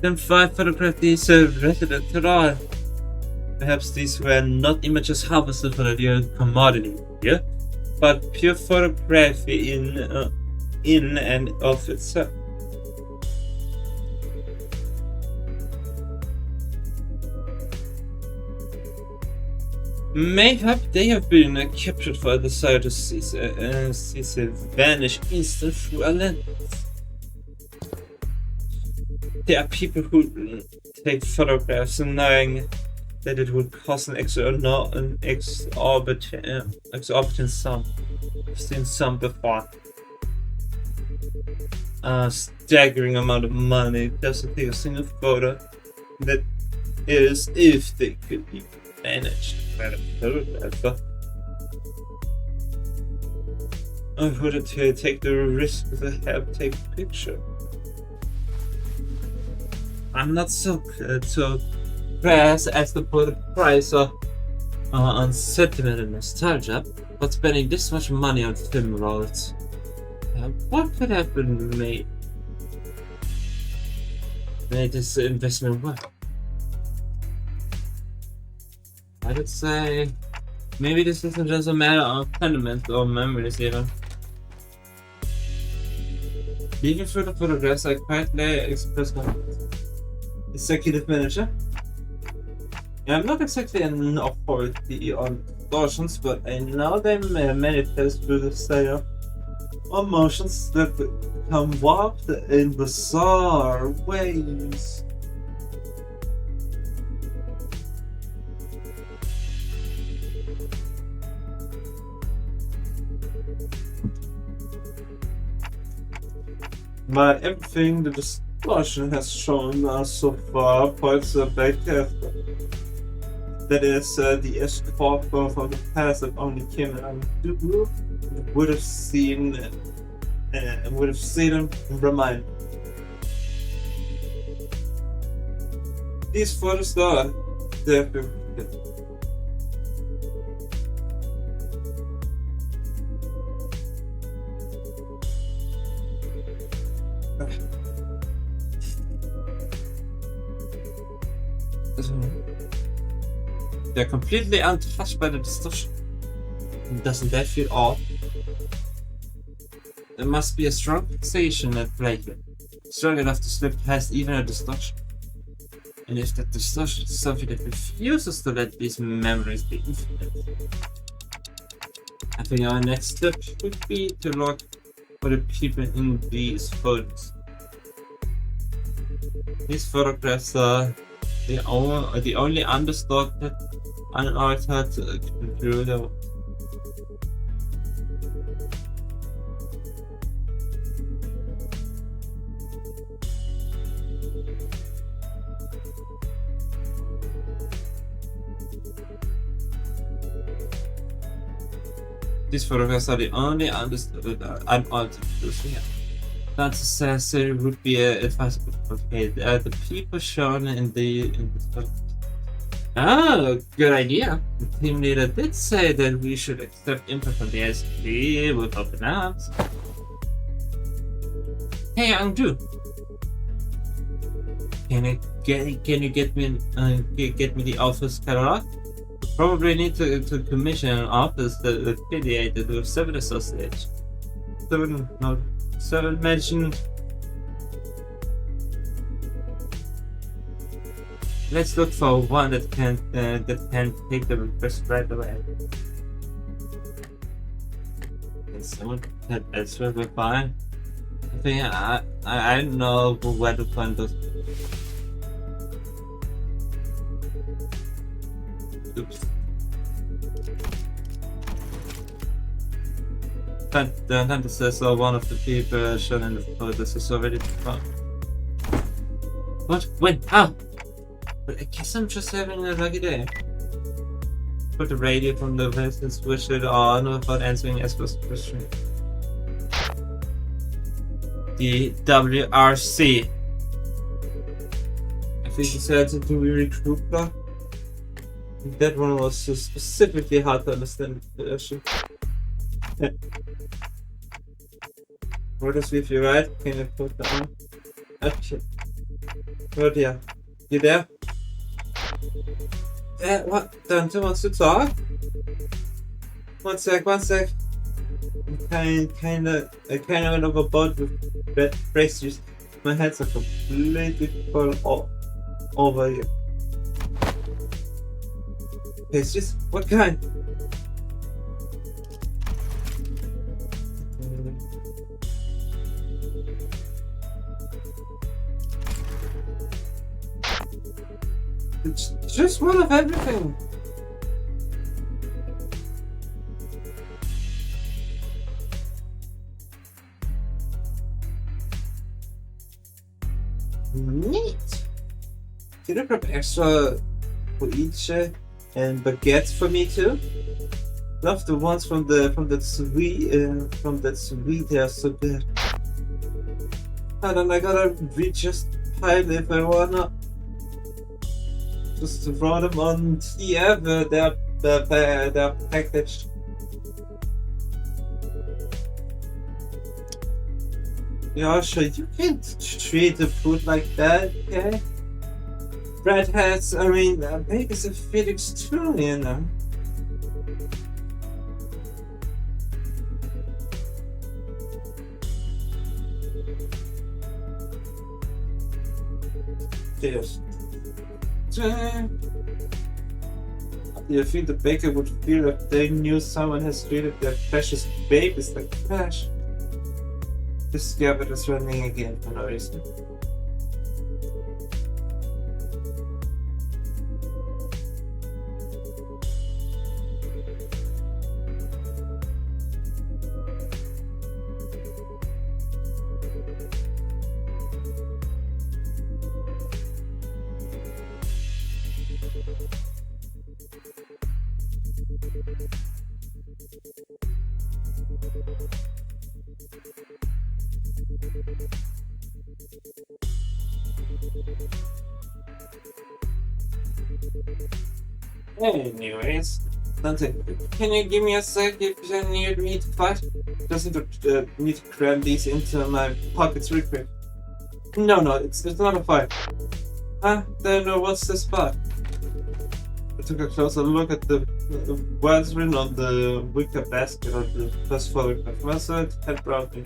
Then 5 photographs resident at all. Perhaps these were not images harvested for the real commodity, yeah? But pure photography in and of itself. Mayhap they have been captured by the desire to see vanish instantly through a lens. There are people who take photographs knowing that it would cost an exorbitant sum. I've seen some before. A staggering amount of money just to take a single photo. That is, if they could be managed by a photographer. I wouldn't take the risk to have take a picture. I'm not so crass as to put a price on sentiment and nostalgia, but spending this much money on film rolls, what could have been made this investment work? I would say maybe this isn't just a matter of sentiment or memories even. Leaving through the photographs, I quietly express my executive manager. Yeah, I'm not exactly an authority on distortions, but I know they manifest through the style emotions that become warped in bizarre ways. But everything the distortion has shown so far points back after. That is, the escort from the past that only Kim and I would have seen him remind. These photos though, they've been they're completely untouched by the distortion. Doesn't that feel odd? There must be a strong fixation at play here, strong enough to slip past even a distortion. And if that distortion is something that refuses to let these memories be infinite, I think our next step would be to look for the people in these photos. These photographs are the only undistorted, unaltered computer. These photographs are the only unaltered computer here. Not necessarily would be advisable. Okay, the people shown in the good idea. The team leader did say that we should accept input from the SP with open arms. Hey, Angdu, can you get me the office catalog? Probably need to commission an office that affiliated with 7 associates. 7 mentioned. Let's look for one that can take the request right away. Can someone that's will be fine. I think I don't know where to find those. Oops. The hunter says one of the people shown in the photos is already found. What? When? How? But I guess I'm just having a lucky day. Put the radio from the vest and switch it on without answering Esper's question. The WRC. I think he said to recruit her. That one was specifically hard to understand. What is with you, right? Can you put that on? Okay. Oh dear. You there? What? Dante wants to talk? One sec. I kinda went overboard with bad phrases. My head's are completely full over here. Pastries? What kind? It's just one of everything. Neat. Can you grab extra for each and baguettes for me too? Love the ones from that sweet. They are so good. And then I gotta just pile if I wanna. Just throw them on they're packaged. Yeah, sure, you can't treat the food like that, okay? Bread has, baker's a Felix too, you know. Cheers. Do you think the baker would feel if they knew someone has treated their precious babies like trash? This scabbard is running again for no reason. Anyways, Dante, can you give me a sec if you need me to fight? Just need to cram these into my pockets real quick. No, it's not a fight. Huh? Then what's this spot? I took a closer look at the words written on the wicker basket of the first photograph. Mustard had brought me.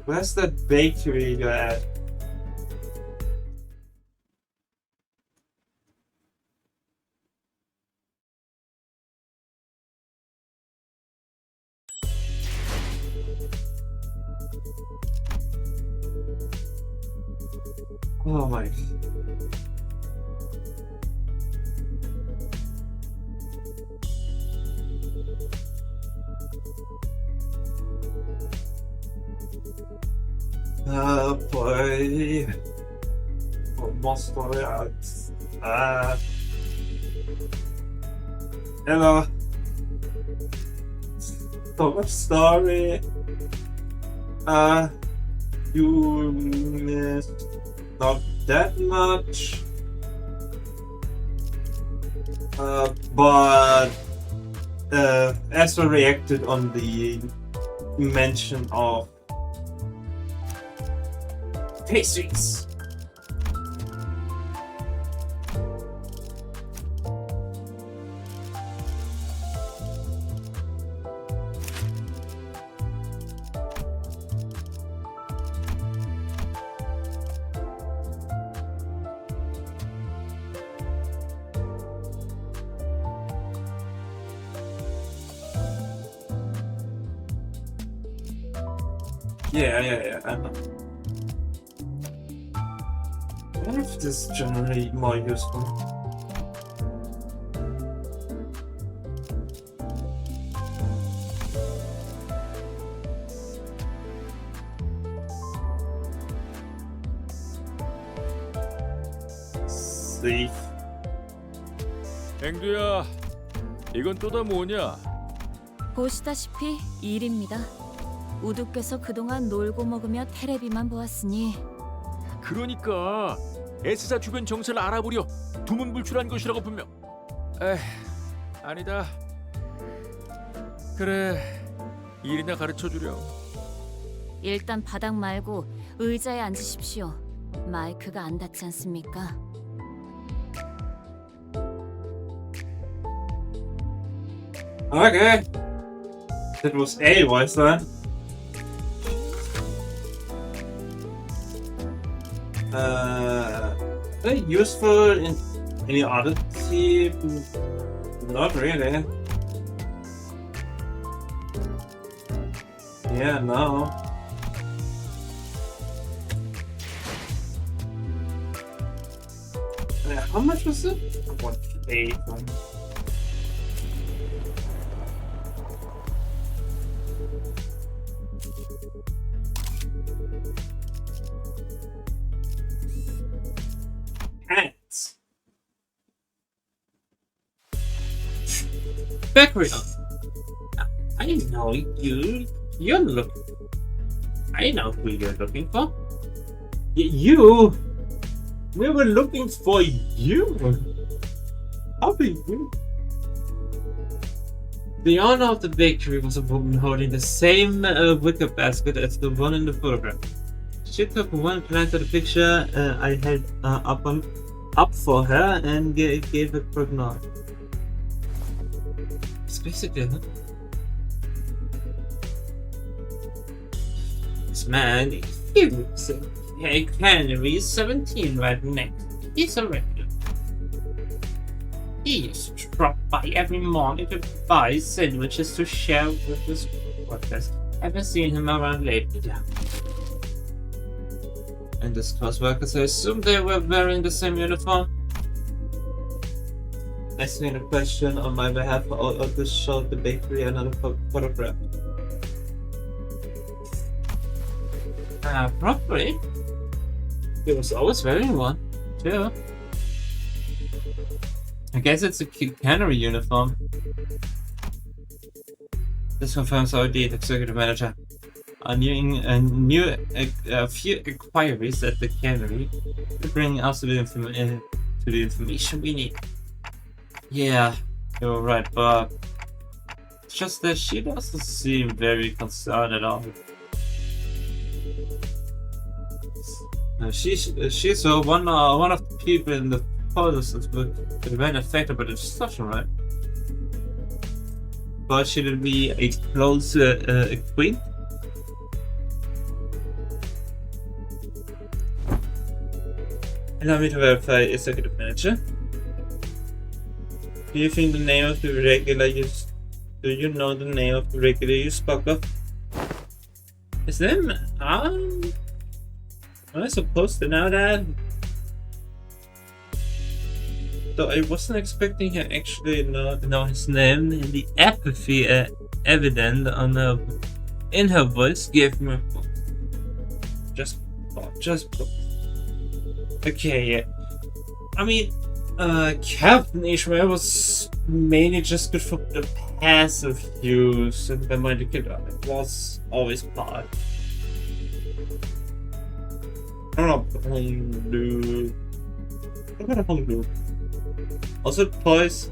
Where's that bakery you're at? Oh my. Oh boy. Almost out. Hello. So much story. You missed not that much. But Ezra reacted on the mention of pastries. Yeah, I know. I wonder if this is generally more useful. Safe. 앵두야, 이건 또 다 뭐냐? 보시다시피 일입니다. 우두께서 그동안 놀고 먹으며 테레비만 보았으니 그러니까 S사 주변 정세를 알아보려 두문불출한 것이라고 분명. 에휴, 아니다. 그래, 일이나 가르쳐주렴. 일단 바닥 말고 의자에 앉으십시오. 마이크가 안 닿지 않습니까? Okay. That was A voice then. Very useful in Any oddity? Not really. Yeah, no. How much was it? 1K. Hats. Bakery. I know you. You're looking. I know who you're looking for. You. We were looking for you. How do you? The owner of the bakery was a woman holding the same wicker basket as the one in the photograph. She took one glance at the picture I held up for her and gave a quick nod. It's basically, huh? This man, he looks like Henry 17 right next. He's a regular. He used to drop by every morning to buy sandwiches to share with his workers. Haven't seen him around lately. And the class workers, I assume they were wearing the same uniform? Asking a question on my behalf, or just showed the bakery another photograph. Probably. He was always wearing one, too. I guess it's a cannery uniform. This confirms our lead executive manager. A few inquiries at the cannery to bring us to the information we need. Yeah, you're right, but it's just that she doesn't seem very concerned at all. She's one of the people in the photos that were affected by the discussion, right? But should it be a close queen? Allow me to verify, executive manager. Do you think the name of the regular do you know the name of the regular you spoke of? His name? Am I supposed to know that? Though I wasn't expecting her actually know his name, and the apathy evident in her voice gave me just. Okay, yeah. I mean, Captain Ishmael was mainly just good for the passive use, and the Mighty Killer was always part. I don't know, Blue. I'm gonna Blue. Also, toys.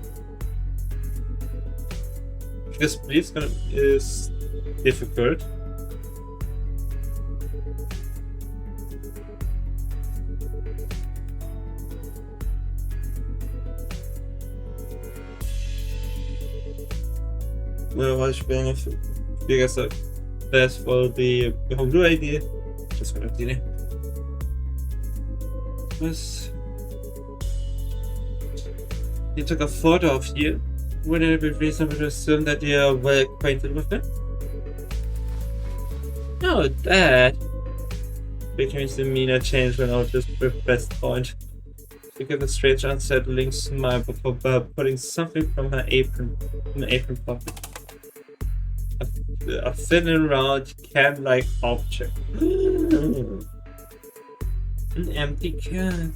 Because Bleed's is difficult. Well, I should be enough. You guys are best for the whole blue idea. Just gonna do it. He took a photo of you. Wouldn't it be reasonable to assume that you are well acquainted with him? No, that. Victory's demeanor changed when Otis pressed point. She gave a strange, unsettling smile before putting something from her apron pocket. A thin and round can-like object. An empty can.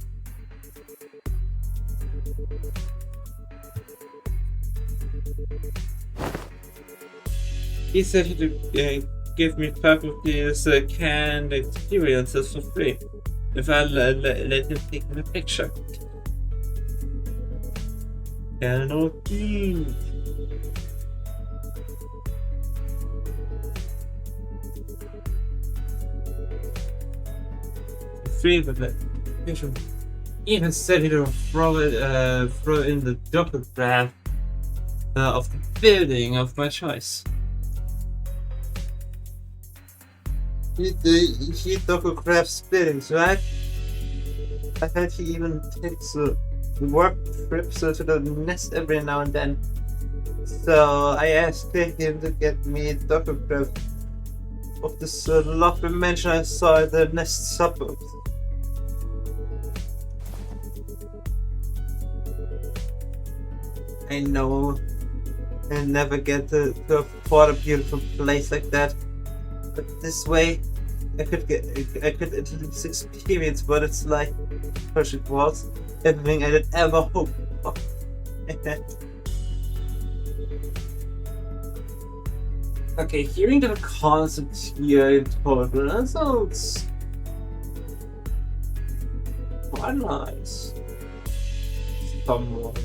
He said he'd give me 5 of these canned experiences for free if I let him take a picture. Cannot be. Free with it. Even said he'd throw in the photograph of the building of my choice. He photographs buildings, right? I heard he even takes work trips to the nest every now and then. So I asked him to get me a photograph of this lovely mansion I saw in the nest suburbs. I know I never get to afford a beautiful place like that, but this way I could at least experience what it's like. First it was everything I did ever hope for. Okay, hearing the concept here in total, that sounds quite nice. Somewhat.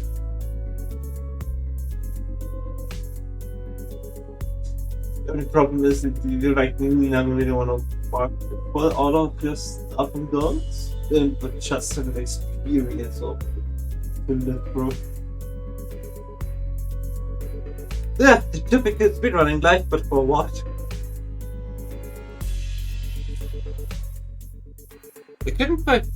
The only problem is that you like never really want to put all of your stuff and guns, but just an experience of to live through. Yeah, the typical speedrunning life, but for what? I couldn't quite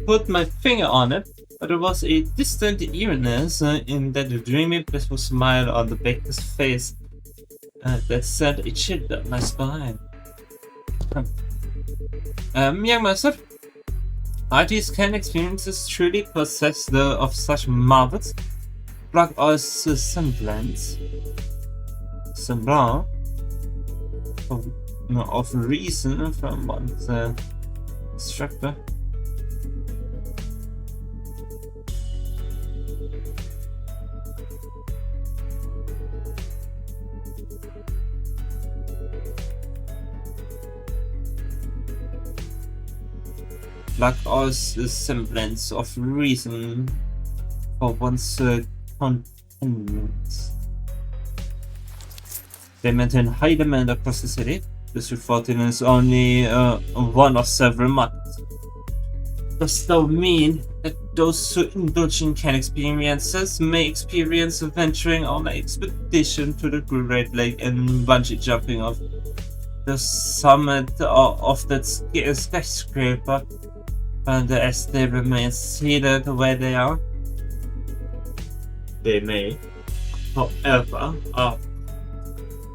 put my finger on it, but there was a distant eeriness in that dreamy, blissful smile on the baker's face that sent a chill down my spine. Young master, are these kind experiences truly possessed of such marvels? Block all semblance of reason from one's instructor. Lack all semblance of reason for one's contentment. They maintain high demand across the city. This reporting is only one of several markets. Does that mean that those who indulge in kind experiences may experience venturing on an expedition to the Great Lake and bungee jumping off the summit of that skyscraper, and as they remain seated where they are? They may. However,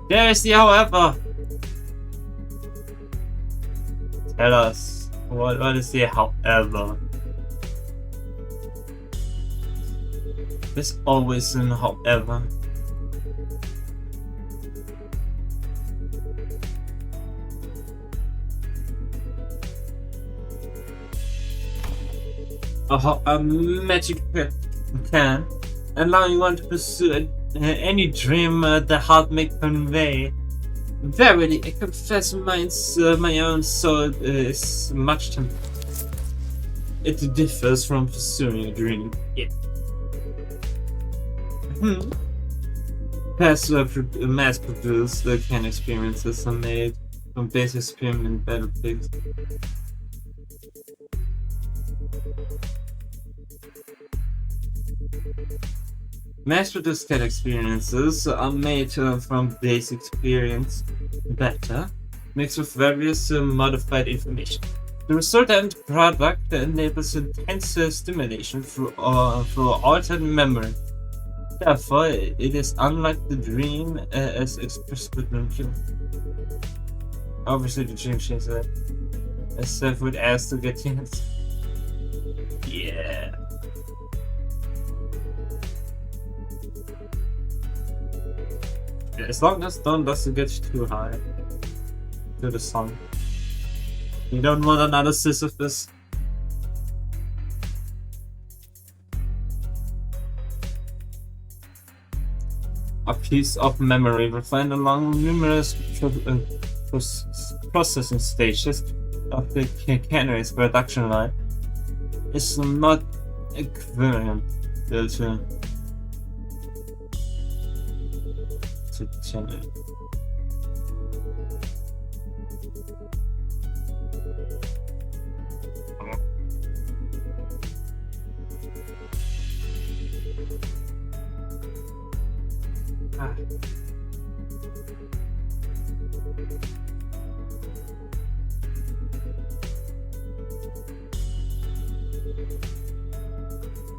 there is the however. Tell us, what is the however? There's always an however. A magic can allowing one to pursue any dream the heart may convey. Verily, I confess my own soul is much tempted. It differs from pursuing a dream. Yeah. Mass-produced kind experiences are made from basic experiment battlefields. Mass-produced kind experiences are made from basic experience data mixed with various modified information. The resultant product enables intense stimulation through altered memory. Therefore, it is unlike the dream as expressed with dream. Obviously, the dream changes that. As Seth would ask to get chance. Yeah. As long as Dawn doesn't get too high to the sun. You don't want another Sisyphus. A piece of memory refined along numerous processing stages of the canary's production line is not equivalent to channel.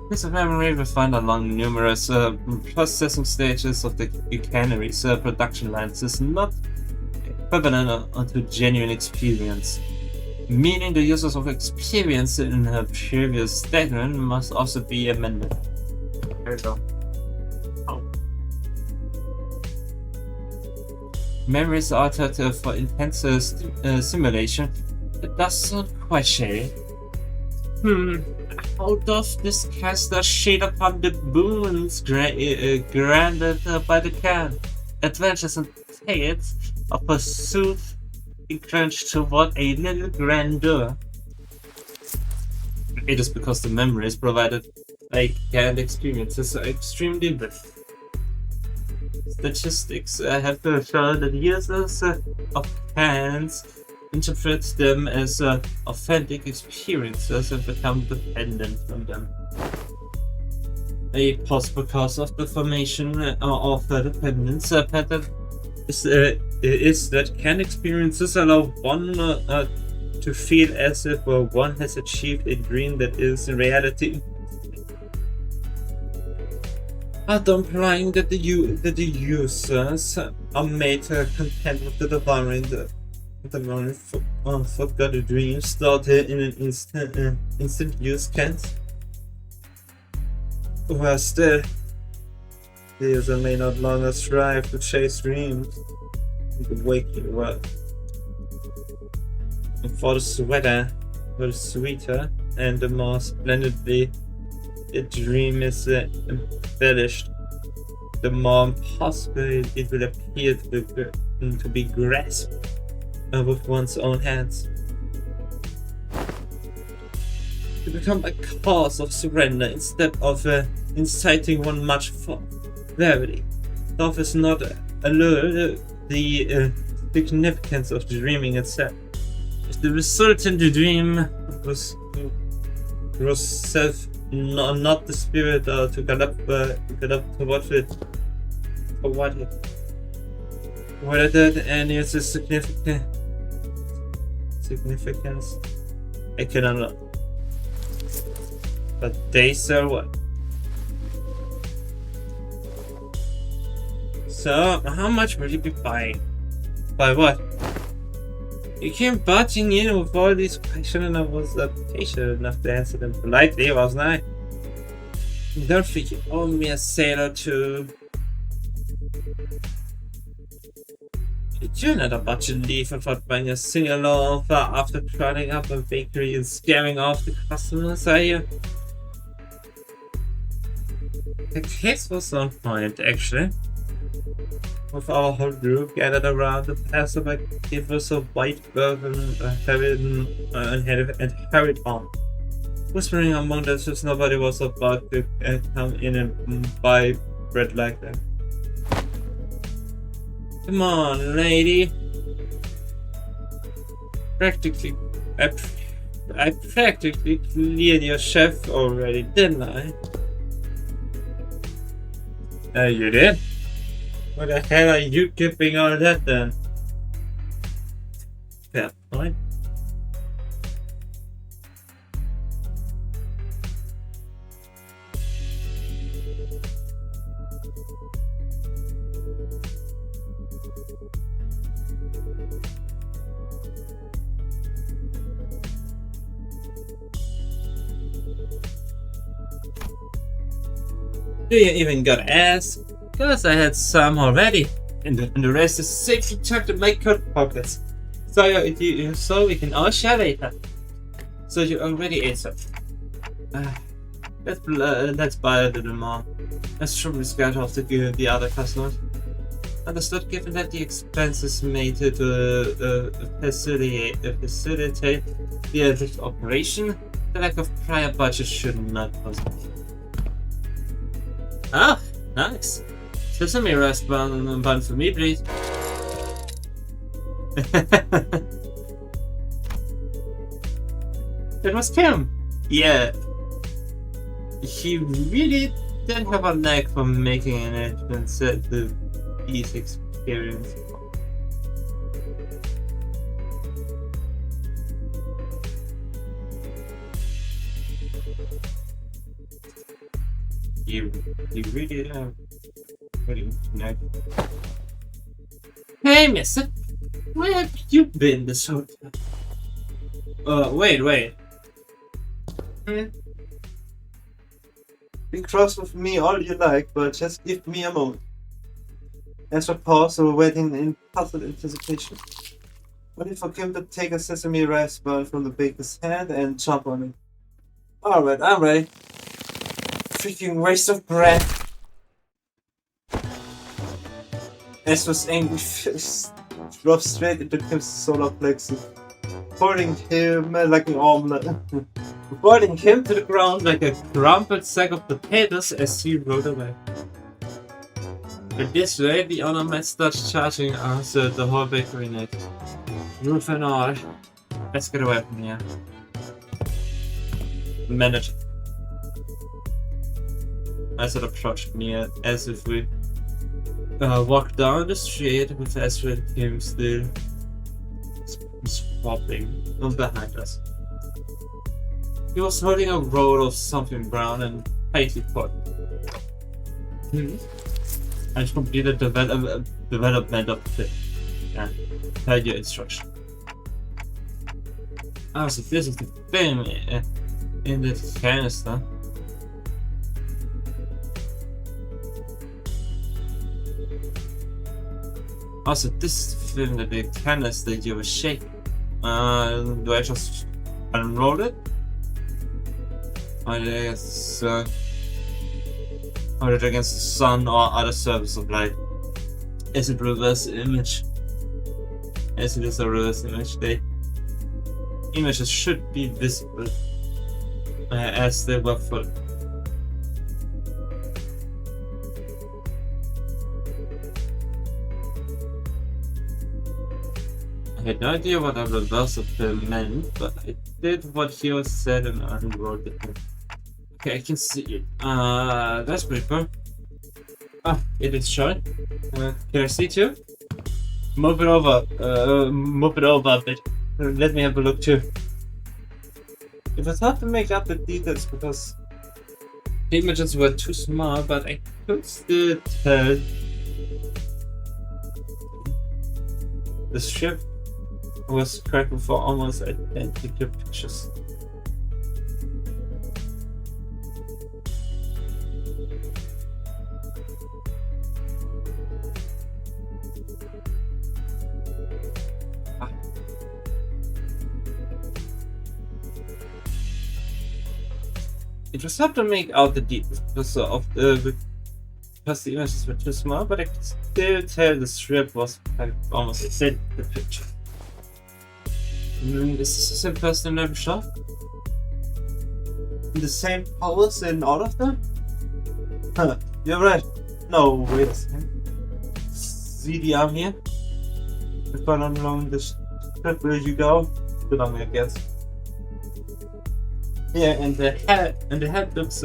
This memory we find along numerous processing stages of the cannery's production lines is not equivalent to genuine experience, meaning the users of experience in her previous statement must also be amended. There we go. Oh. Memory is altered for intense simulation. It doesn't quite shade. How does this cast a shade upon the boons granted by the can? Adventures and tales of pursuit increased toward a little grandeur. It is because the memories provided by canned experiences are extremely rich. Statistics have shown that users of cans interpret them as authentic experiences and become dependent on them. A possible cause of the formation of a dependence pattern is that canned experiences allow one to feel as if one has achieved a dream that is in reality. Implying that the users are made content with the devouring forgotten dreams started in an instant use can't. While still, the user may not longer strive to chase dreams in the waking world. And for the sweeter and the more splendidly a dream is embellished, the more impossible it will appear to be grasped with one's own hands. To become a cause of surrender instead of inciting one much for verity. Thought is not alone the significance of dreaming itself. If the resultant dream was self, not the spirit to get up towards it, or what did any of the significance, I cannot know. But they sell what? So, how much will you be buying? By what? You came barging in with all these questions and I was patient enough to answer them politely, wasn't I? Don't think you owe me a sailor too. You're not about to leave without buying a single offer after trotting up a bakery and scaring off the customers, are you? The case was on point, actually. With our whole group gathered around, the passerby gave us a white bourbon and hurried on, whispering among themselves nobody was about to come in and buy bread like that. Come on, lady. I practically cleared your chef already, didn't I? You did? What the hell are you keeping all that then? Fair point. Do you even got ass? Because I had some already, and the rest is safely tucked in my coat pockets. So we can all share later. So you already ate some. Let's buy a little more. Let's trim the scared off the other customers. Understood, given that the expenses made to facilitate the efficient operation, the lack of prior budget should not cause me. Ah, nice. Sesame rest bun for me, please. That was Kim. Yeah. He really did have a knack for making an entrance at the Beast experience. You really really nice. Hey, mister. Where have you been this whole time? Wait. Be cross with me all you like, but just give me a moment. Ezra paused, waiting in puzzled anticipation. Waiting for Kim to take a sesame rice bun from the baker's hand and chomp on it. Alright, I'm ready. Freaking waste of bread. Ezra's angry fist dropped straight into Kim's solar plexus, boiling him like an omelette. Boiling him to the ground like a crumpled sack of potatoes as he rode away. But this way, the honor man starts charging us the whole bakery net. Roof and all. Let's get away from here. Manager. I sort of approached me as if we walked down the street with Ezra and Kim still swapping behind us. He was holding a roll of something brown and tightly put. I completed development of the per your instruction. Ah, so this is the thing in the canister. Also, this film that the canister you were shaking. Do I just unroll it? Or did it against the sun or other surface of light? Is it reverse image? As it is a reverse image, the images should be visible as they were full. I had no idea what a reverse of film meant, but I did what he said and unrolled it. Okay, I can see it. That's pretty cool. Ah, it is showing. Can I see it too? Move it over a bit. Let me have a look too. It was hard to make up the details because the images were too small, but I could still tell the strip was cracking for almost identical pictures. It was hard to make out the details because the images were too small, but I could still tell the strip was kind of almost the picture. Is this the same person in every shot? The same powers in all of them? Huh, you're right. No, wait a second. See the arm here? If I'm along the strip where you go, good on me, I guess. Yeah, and the head looks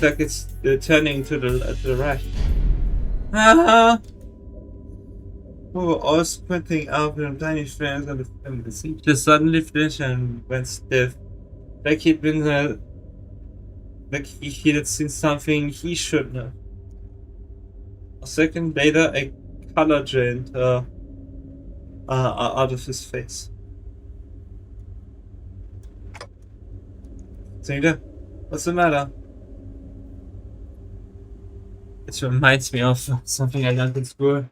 like it's turning to the right. We were all squinting out with tiny frames on the seat. Just suddenly flinched and went stiff, like he'd been like he had seen something he shouldn't have. A second later, a color drained out of his face. Zeta, what's the matter? It reminds me of something I learned in school.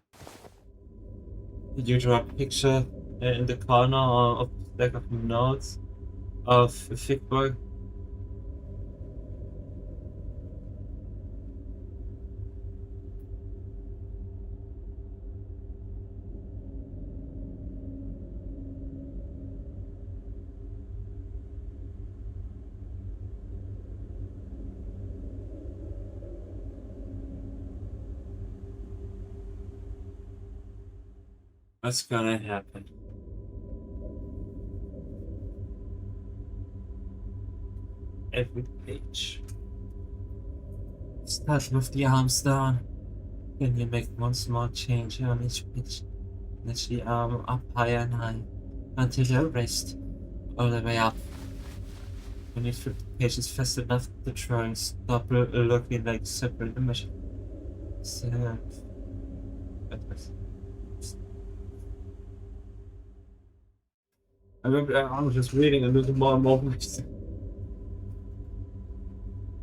You draw a picture in the corner of the stack of notes of a thick boy. What's gonna happen? Every page. Start with the arms down. Then you make one small change on each page. Lift the arm up higher and higher until your wrist all the way up. When you flip the pages fast enough, the drawings stop looking like separate images. So, I'm just reading a little more and more.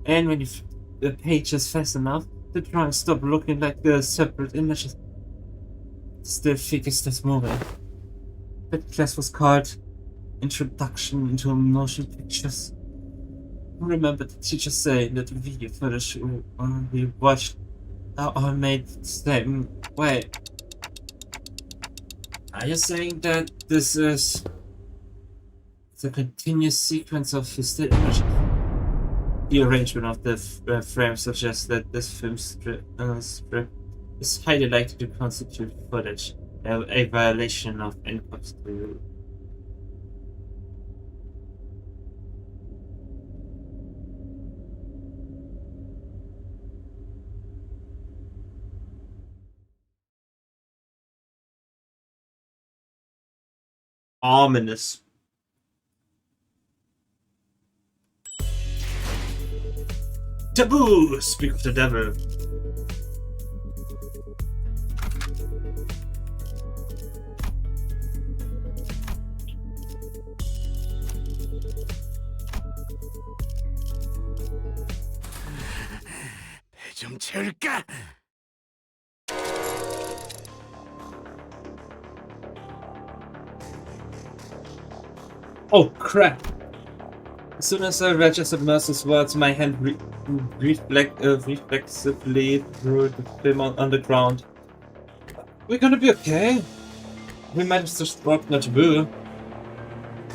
And when you flip the pages fast enough, the drawings stop looking like the separate images. Still figures that's moving. That class was called Introduction into Motion Pictures. I remember the teacher saying that the video footage we watched are all made the same way. Are you saying that this is the continuous sequence of still images? The arrangement of the frames suggests that this film strip is highly likely to constitute footage, a violation of NCAP's rule. Ominous. Taboo! Speak of the devil. 배 좀 채울까? Oh crap! As soon as I registered Mercer's words, my hand reflexively threw the film on the ground. We're gonna be okay. We managed to stop the taboo.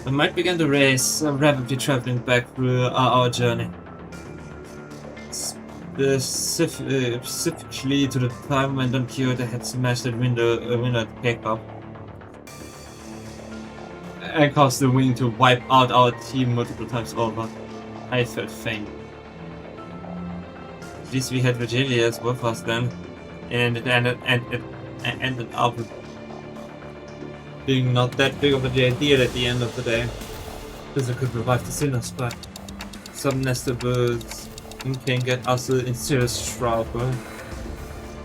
We might begin the race, rapidly traveling back through our journey. Specifically to the time when Don Quixote had smashed that window at the pickup and caused the wind to wipe out our team multiple times over. I felt faint. At least we had Virgilius with us then, and it ended up being not that big of a deal at the end of the day. Because it could revive the sinners, but some nestables can get us in serious trouble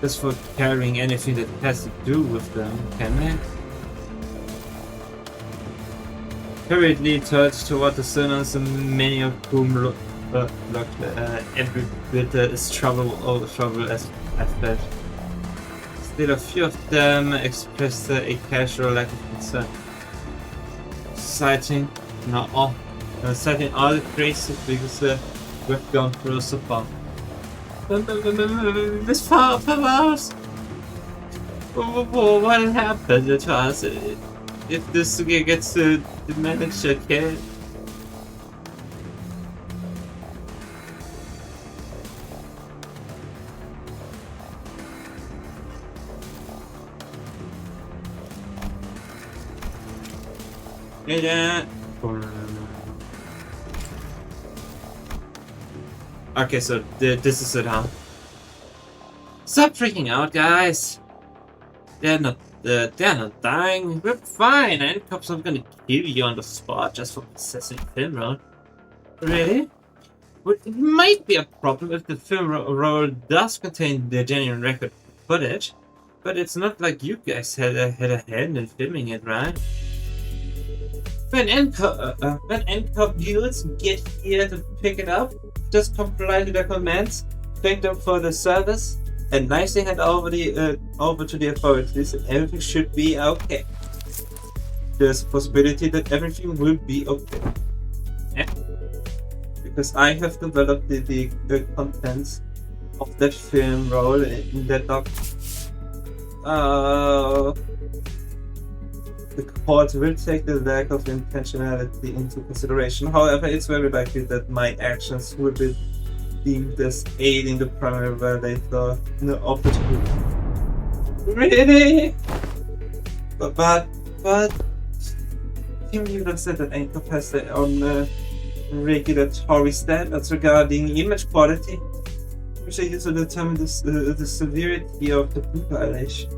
just for carrying anything that has to do with them, can they? Hurriedly turned toward the sinners, many of whom looked every bit as trouble as that. Still, a few of them expressed a casual lack of concern, citing all the crazy because we've gone through so far. This far from us. What happened to us? If this gets to the manager, kid. Yeah. Okay, so this is it, huh? Stop freaking out, guys. They're not dying. We're fine. And cops aren't gonna kill you on the spot just for possessing film roll. Really? Well, it might be a problem if the film roll does contain the genuine record footage, but it's not like you guys had a hand in filming it, right? When NCOP dudes get here to pick it up, just comply to their commands, thank them for the service, and nicely hand over to the authorities, and everything should be okay. There's a possibility that everything will be okay. Yeah. Because I have developed the contents of that film roll in that doc. The court will take the lack of intentionality into consideration. However, it's very likely that my actions will be deemed as aiding the primary violator in the opportunity. Really? But Team Leader said that NCOP has their own regulatory standards regarding image quality, which they use to determine the severity of the violation.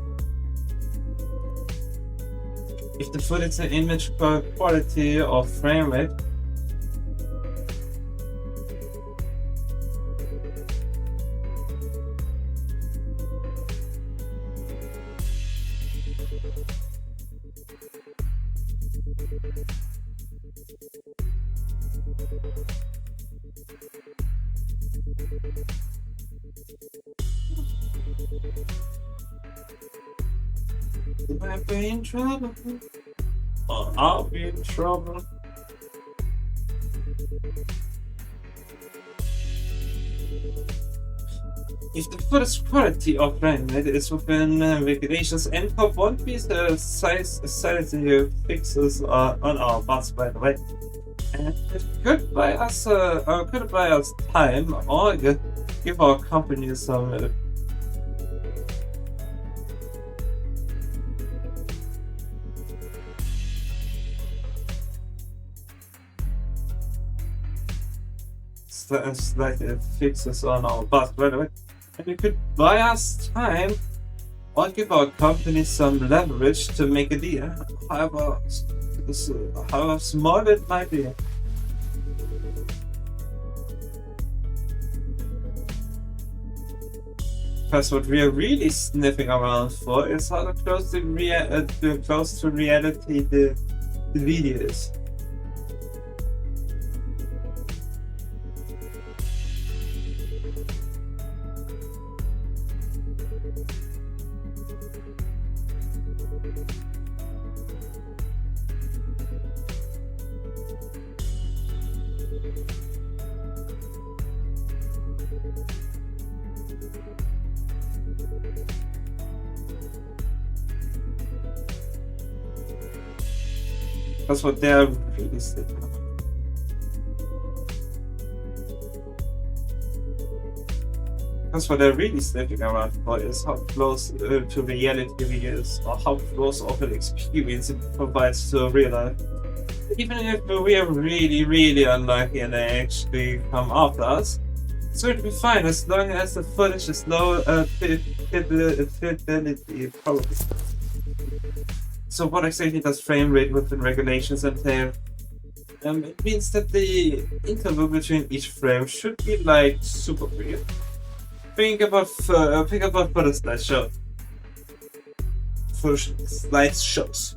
If the footage and image quality or frame rate Might be in trouble. Or I'll be in trouble. If the first quality of Rheinland is within regulations, and for one piece size sanity fixes on our butts, by the way. And it could buy us time or give our company some slight fixes on our butts, by the way. And it could buy us time or give our company some leverage to make a deal, however small it might be. Because what we are really sniffing around for is how close to reality the video is. That's what they're really sniffing around. That's what they're really sniffing around for, is how close to reality it is, or how close of an experience it provides to real life. Even if we are really unlucky and they actually come after us, it's going to be fine as long as the footage is low fidelity, probably. So what exactly does frame rate within regulations entail? It means that the interval between each frame should be like super real. Think about for the slideshow. For slideshows.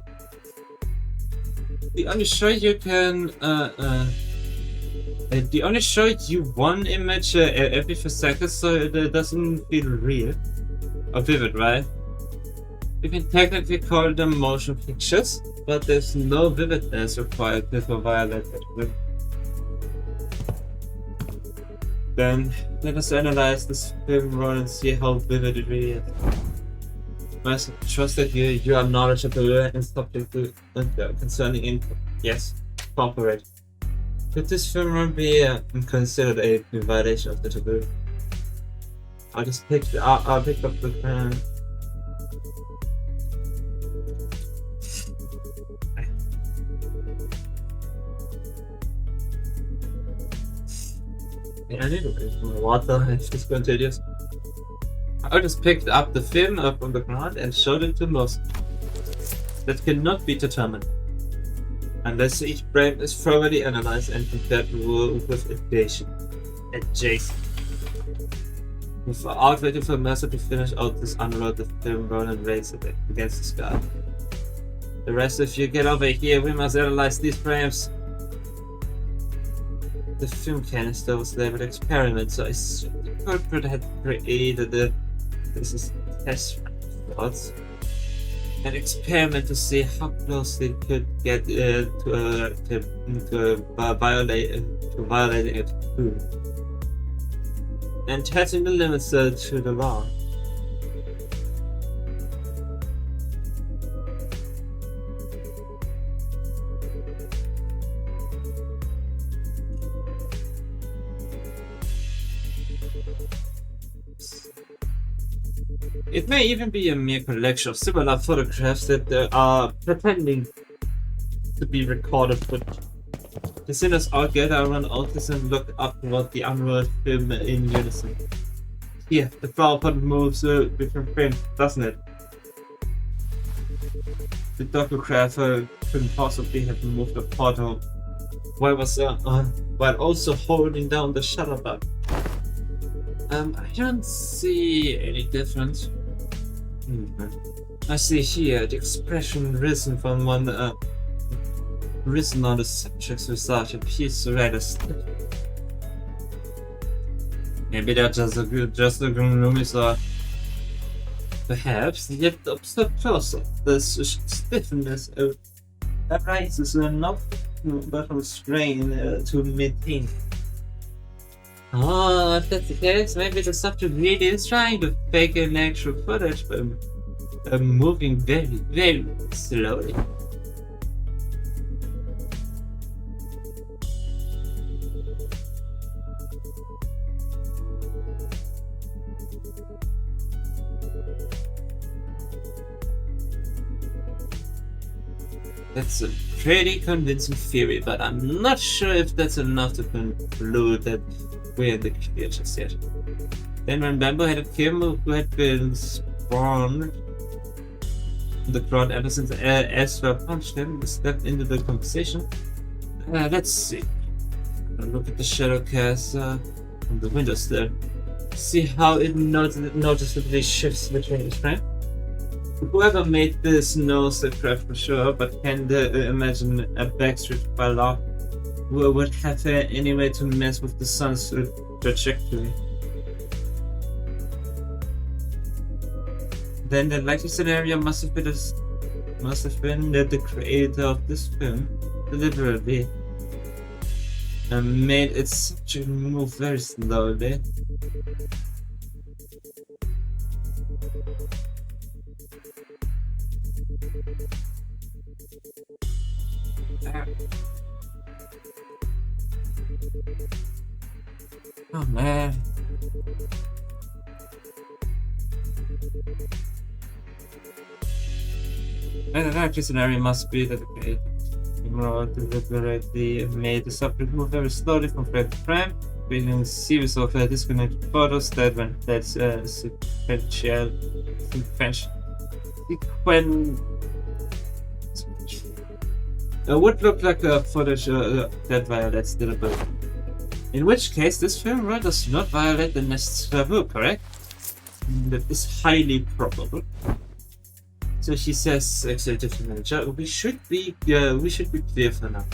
They only show you they only show you one image every few seconds, so it doesn't feel real or vivid, right? You can technically call them motion pictures, but there's no vividness required to violate that. Then let us analyze this film run and see how vivid it really is. I trust that you are knowledgeable and subject to concerning input. Yes, cooperate. Could this film run be considered a violation of the taboo? I'll pick up the I need a bit more water if this continues. I just picked up the film from the ground and showed it to Musk. That cannot be determined unless each frame is thoroughly analyzed and compared with adjacent. Without waiting for Mercer to finish out this, unload the film roll and raise it against the sky. The rest of you get over here, we must analyze these frames. The film canister was labeled experiment, so I assume the culprit had created this is test results. An experiment to see how close they could get to violating it too. And testing the limits to the law. It may even be a mere collection of similar photographs that are pretending to be recorded footage. The sinners all gather around altars and look upward the unrolled film in unison. Here, the flower pot moves between frames, doesn't it? The photographer couldn't possibly have moved the photo while also holding down the shutter button. I don't see any difference. I see here the expression risen from one risen on the subject's visage appears rather stiff. Maybe they're just a groomies or perhaps yet observe closer. The stiffness arises enough but strain to maintain. Oh, if that's the case, maybe the subject really is trying to fake an actual footage, but moving very, very slowly. That's a pretty convincing theory, but I'm not sure if that's enough to conclude that we're in the clear just yet. Then when Bamboo-headed Kim, who had been spawned in the crowd ever since Ezra punched him, stepped into the conversation. Let's see. Look at the shadow cast from the windows there. See how it noticeably shifts between each frame? Whoever made this knows the craft for sure, but can't imagine a backstreet by law who would have any way to mess with the sun's trajectory. Then the likely scenario must have been that the creator of this film deliberately made its subject move very slowly. Oh man. And the likely scenario must be that the creator deliberately made the subject move very slowly from frame to frame, creating a series of disconnected photos that would look like a footage that violates deliberately. In which case, this film roll does not violate the Mnest's taboo, correct? That is highly probable. So she says, Executive Manager, we should be clear for now.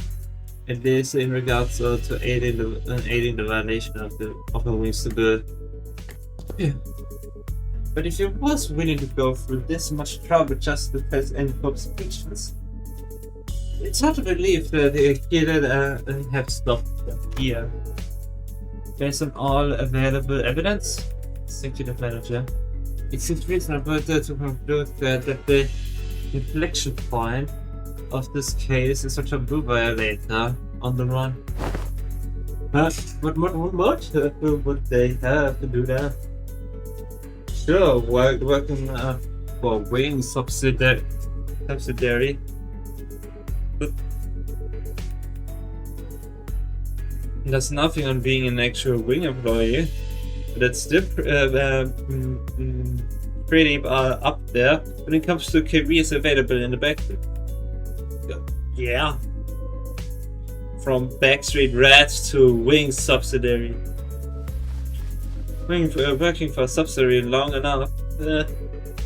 At least in regards to aiding the violation of a wings to the. Yeah. But if he was willing to go through this much trouble just to test any Pope's patience, it's hard to believe that he didn't have stopped them here. Based on all available evidence, Executive Manager, it seems reasonable to conclude that the inflection point of this case is a taboo violator on the run. But what would they have to do that? Sure, working for wing subsidiary. But there's nothing on being an actual wing employee. That's still pretty up there when it comes to careers available in the backstreet. Yeah. From backstreet rats to wing subsidiary. Working for a subsidiary long enough,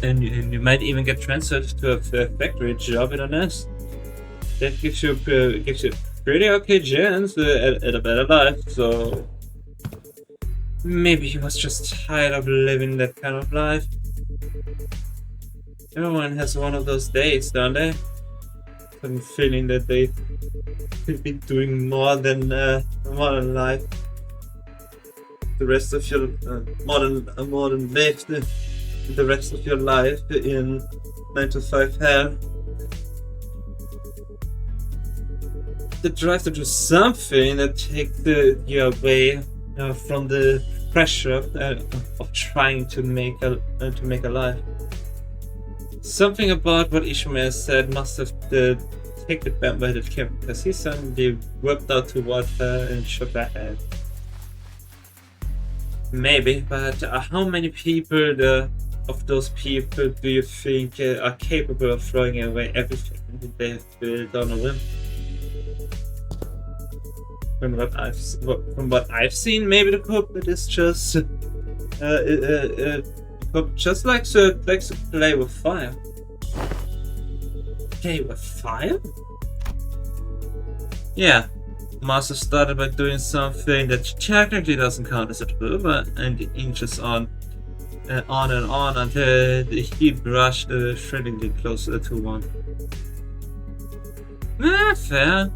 and you might even get transferred to a factory job in a nest. That gives you pretty okay chance at a better life, so maybe he was just tired of living that kind of life. Everyone has one of those days, don't they? I'm feeling that they could be doing more than modern life. The rest of your modern life, the rest of your life in 9 to 5 hell. The drive to do something that takes you away from the pressure of trying to make a life. Something about what Ishmael said must have taken the Kim, because he suddenly whipped out toward her and shook her head. Maybe, but how many people of those people do you think are capable of throwing away everything that they have built on a whim? From what I've seen, maybe the culprit is just likes to play with fire. Okay, with fire? Yeah. Master started by doing something that technically doesn't count as a taboo, but and it inches on and on until he brushed shrinkingly closer to one. Fair.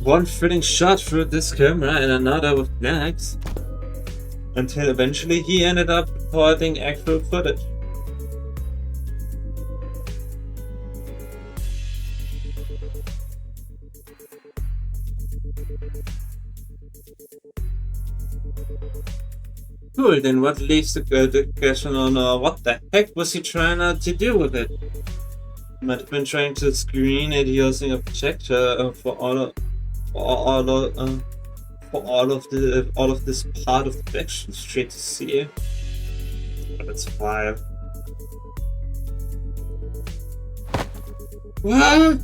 One thrilling shot through this camera and another with lags, until eventually he ended up recording actual footage. Cool, then what leaves the question on what the heck was he trying to do with it? Might have been trying to screen it using a projector for all of this part of the picture straight to see. But it's fine. Well,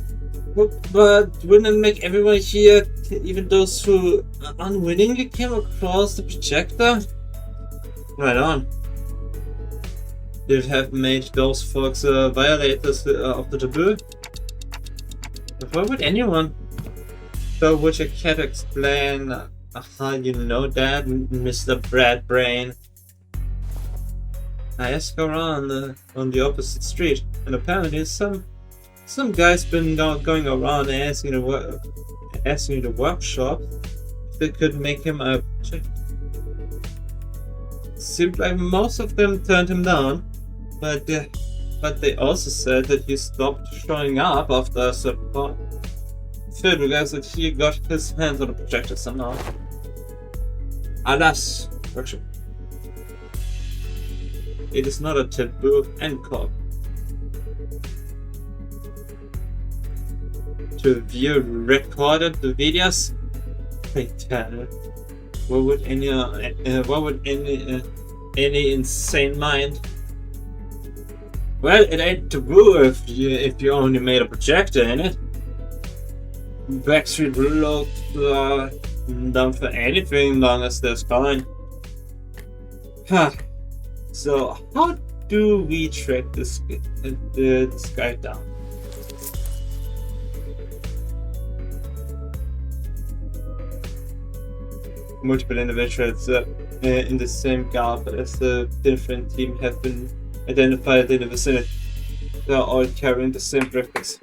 but wouldn't it make everyone here, even those who unwittingly came across the projector? Right on. You'd have made those folks violators of the taboo. But why would anyone? So would you care to explain how you know that, Mr. Brad Brain? I asked around on the opposite street, and apparently some guy's been going around asking the workshop if they could make him a project. Seemed like most of them turned him down, but they also said that he stopped showing up after a certain point. Phil realized that he got his hands on the projector somehow. Alas, workshop. It is not a taboo end call. To view recorded videos? Fatal. What would any insane mind? Well, it ain't taboo if you only made a projector in it. Backstreet looks down for anything long as there's fine. Huh. So how do we track this guy down? Multiple individuals in the same garb as the different team have been identified in the vicinity. They are all carrying the same briefcase.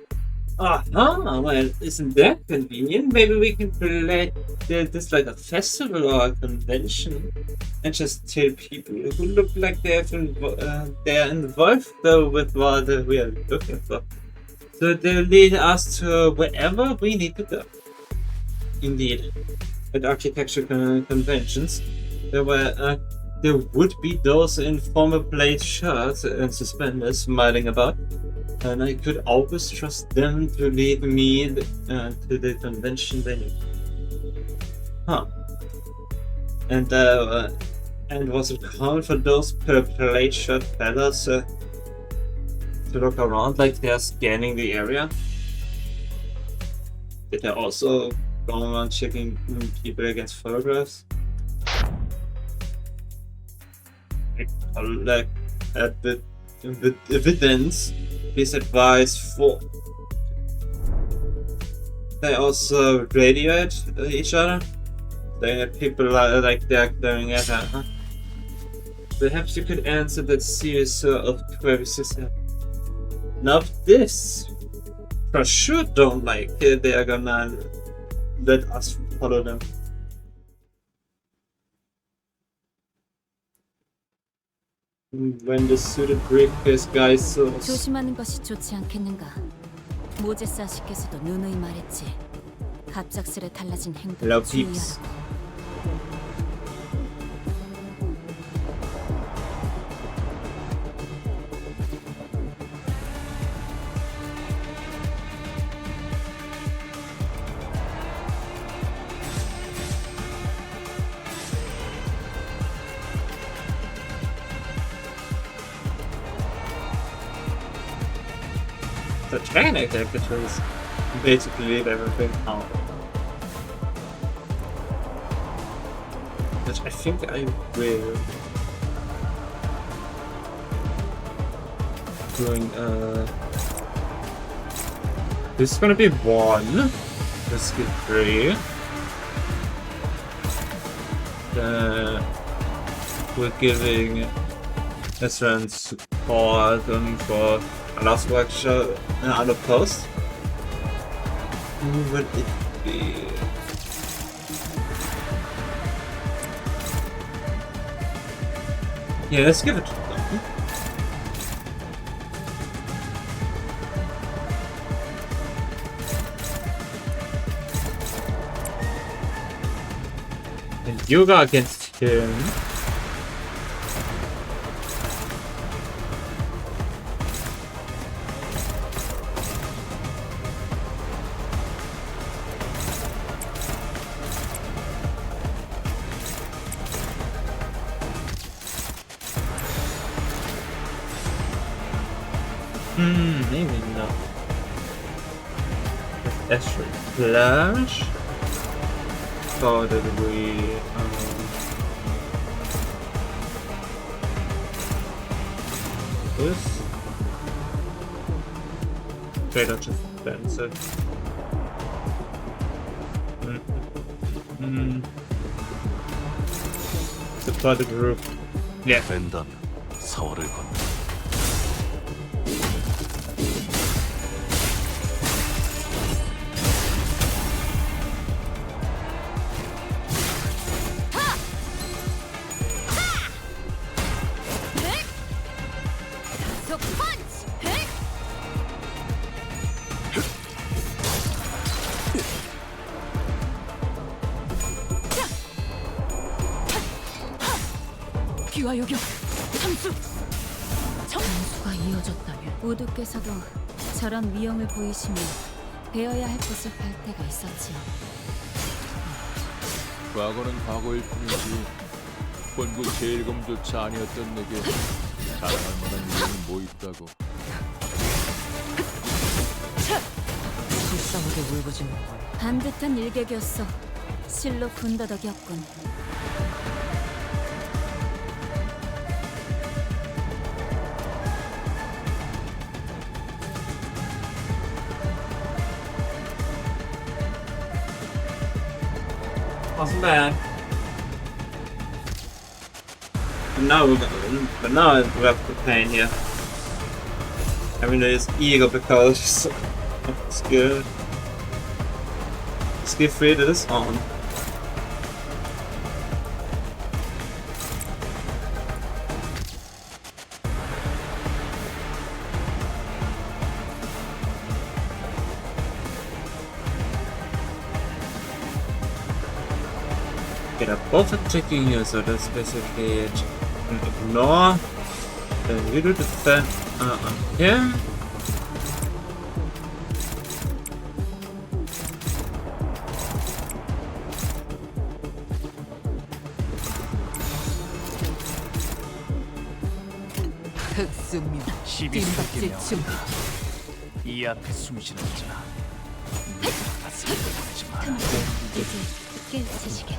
Well, isn't that convenient? Maybe we can play this like a festival or a convention and just tell people who look like they're involved though with what we are looking for. So they'll lead us to wherever we need to go. Indeed. At architecture conventions, there would be those in formal plaid shirts and suspenders smiling about, and I could always trust them to lead me to the convention venue. Huh. And was it common for those plaid shirt fellas to look around like they're scanning the area? Did they also going around checking people against photographs? Like at the evidence, please advise for. They also radio at each other, saying that people are like they're glaring at her. Huh? Perhaps you could answer that series of queries yourself. Now this, for sure, don't like it. They are gonna let us follow them. When the suited briefcase guy saw 조심하는 것이 좋지 않겠는가? 모제사 씨께서도 누누이 말했지. 갑작스레 달라진 Hello, 행동에 peeps. 주의하라고. mechanic, I could just basically leave everything out. Which I think I will. Doing this is gonna be 1. This is 3. We're giving Ezran support for a last workshop on a post. Who would it be? Yeah, let's give it to them. And Yoga against him. Maybe not. Astral Flash. How did we this? Straight up just defensive. Support the group. Yeah. 벤던 서울을 건너 기와 요격 함수 전수가 이어졌다면 모두께서도 저런 위험을 보이시면 배워야 할 것을 할 때가 있었지요. 과거는 과거일 뿐이지 본부 제일검조차 아니었던 내게 자랑할 만한 일이 뭐 있다고. 불쌍하게 울부짖는 걸. 반듯한 일격이었어. 실로 군더더기였군. Wasn't bad. But now we have the pain here. Having this ego because it's good. Let's get rid of this on. Get a both attacking here, so that's basically ignore. Then you do defend on him. 흑수명 뒷박질 준비. 이 앞에 숨쉬는 자 가슴을 보내지 마. 이제 깨우치시게.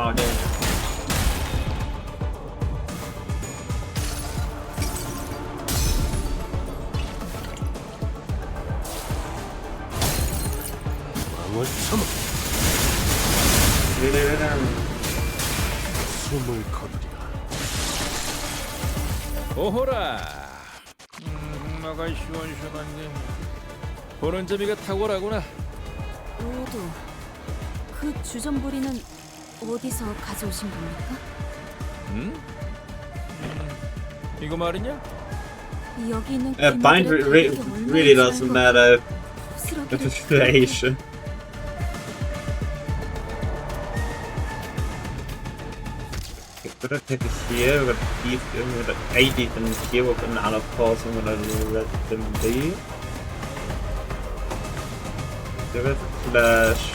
Oh, damn. 왕을 참아 숨을 거두리라. 오호라. 나가 시원시원한데 보는 재미가 탁월하구나. 모두 그 주전부리는 어디서 가져오신 겁니까? 응? 이거 말이냐? 여기 있는 Bind really doesn't matter if it's inflation. We're gonna take it here, we're gonna AD them here, we're gonna unpause, I'm gonna let them be. Give it a flash.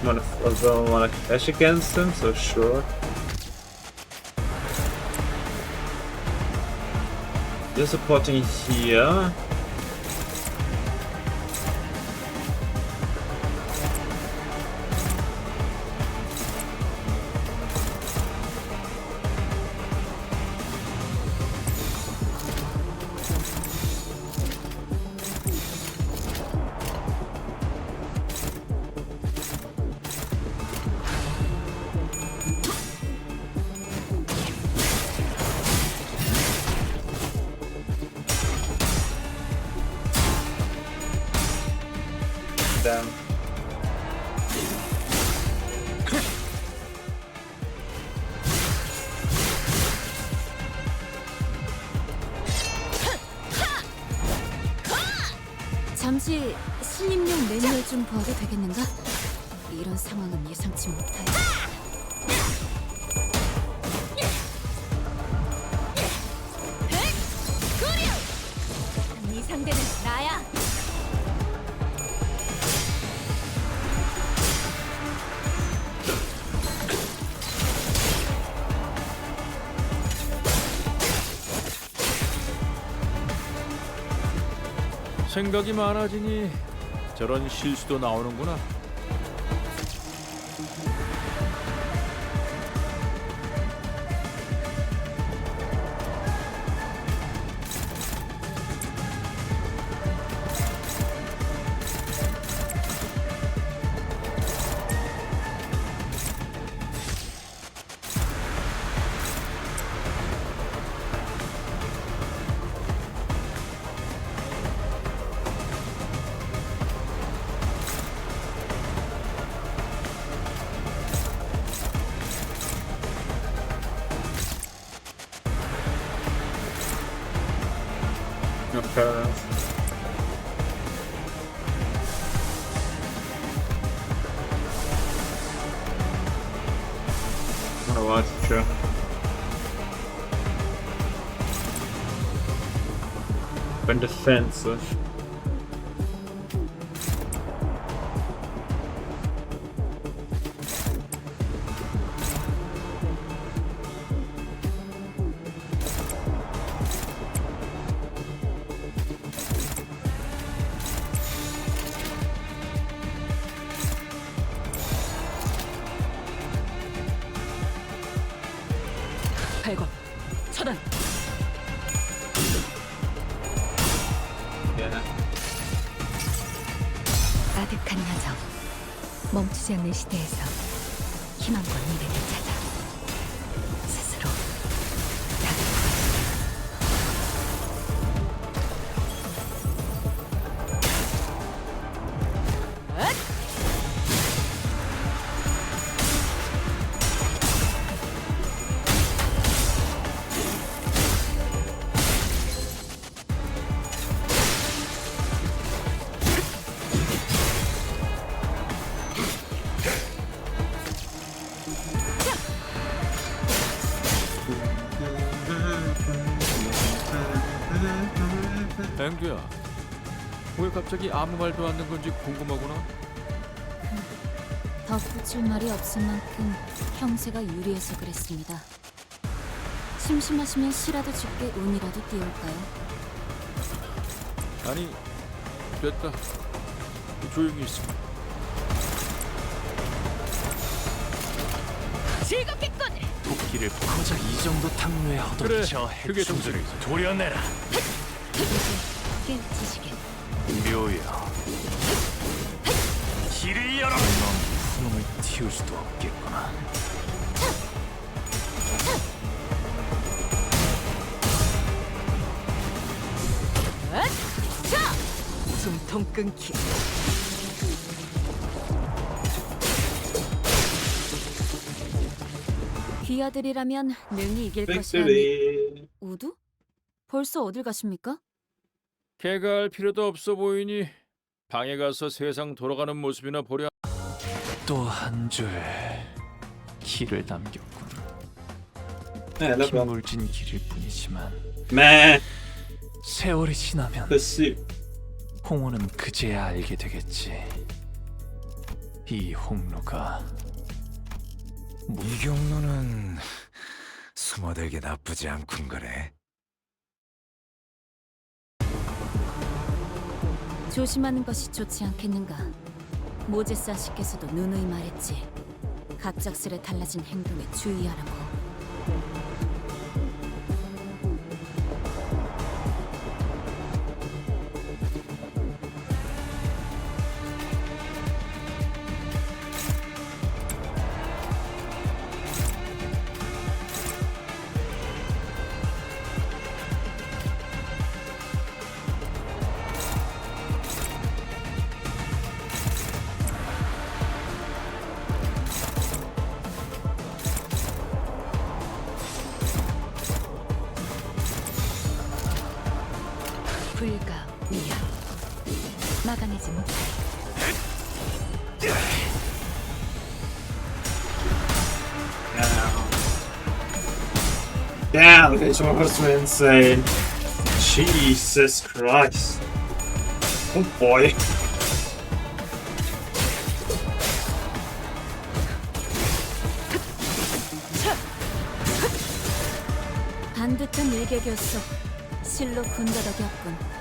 I don't wanna clash against them, so sure. You're supporting here. Down. 잠시 신임용 매뉴얼 좀 봐도 되겠는가? 이런 상황은 예상치 못해. 네 상대는 나야. 생각이 많아지니 저런 실수도 나오는구나. Okay. Oh, that's true. Been defensive. 발광 차단. Yeah. 아득한 여정. 멈추지 않는 시대에서 희망과 미래를 찾아 스스로 앵두야, 왜 갑자기 아무 말도 않는 건지 궁금하구나. 덧붙일 말이 없을 만큼 형세가 유리해서 그랬습니다. 심심하시면 시라도 짓게 운이라도 띄울까요? 아니, 됐다. 조용히 있어. 즐겁겠군. 도끼를 고작 이 정도 탕류에 그래, 허덕여 그게 핵충들을 정설이지. 도려내라. 이제 깨우치시게. 묘여. 길을 열어. 넌 구름을 틔울 수도 없겠구나. 숨통 끊기. 귀하들이라면 능히 이길 것이라니. Victory. 우두? 벌써 어딜 가십니까? 개가 할 필요도 없어 보이니 방에 가서 세상 돌아가는 모습이나 보려. 또 한 줄 길을 남겼군. 네, 나 빗물진 길일 뿐이지만 매 세월이 지나면 글씨 홍호는 그제야 알게 되겠지. 이 홍로가 이 경로는 숨어들기 나쁘지 않군 거래. 조심하는 것이 좋지 않겠는가? 모제스 아씨께서도 누누이 말했지. 갑작스레 달라진 행동에 주의하라고. 불가 위야 막아내지 못해. Damn, these orders were insane. Jesus Christ. Oh boy. 반듯한 일격이었어. 실로 군더더기였군.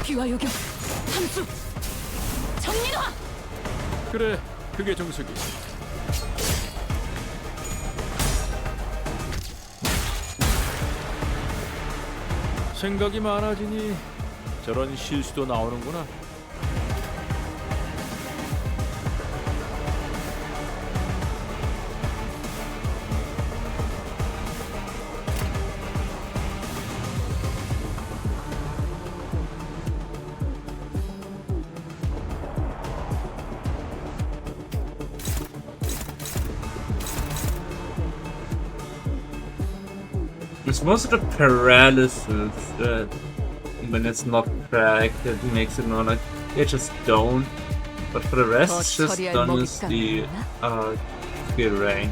귀와 요격 함수 정리화. 그래, 그게 정석이. 생각이 많아지니 저런 실수도 나오는구나. It's mostly the paralysis that when it's not cracked that makes it not like they just don't. But for the rest it's just done with the skill rank.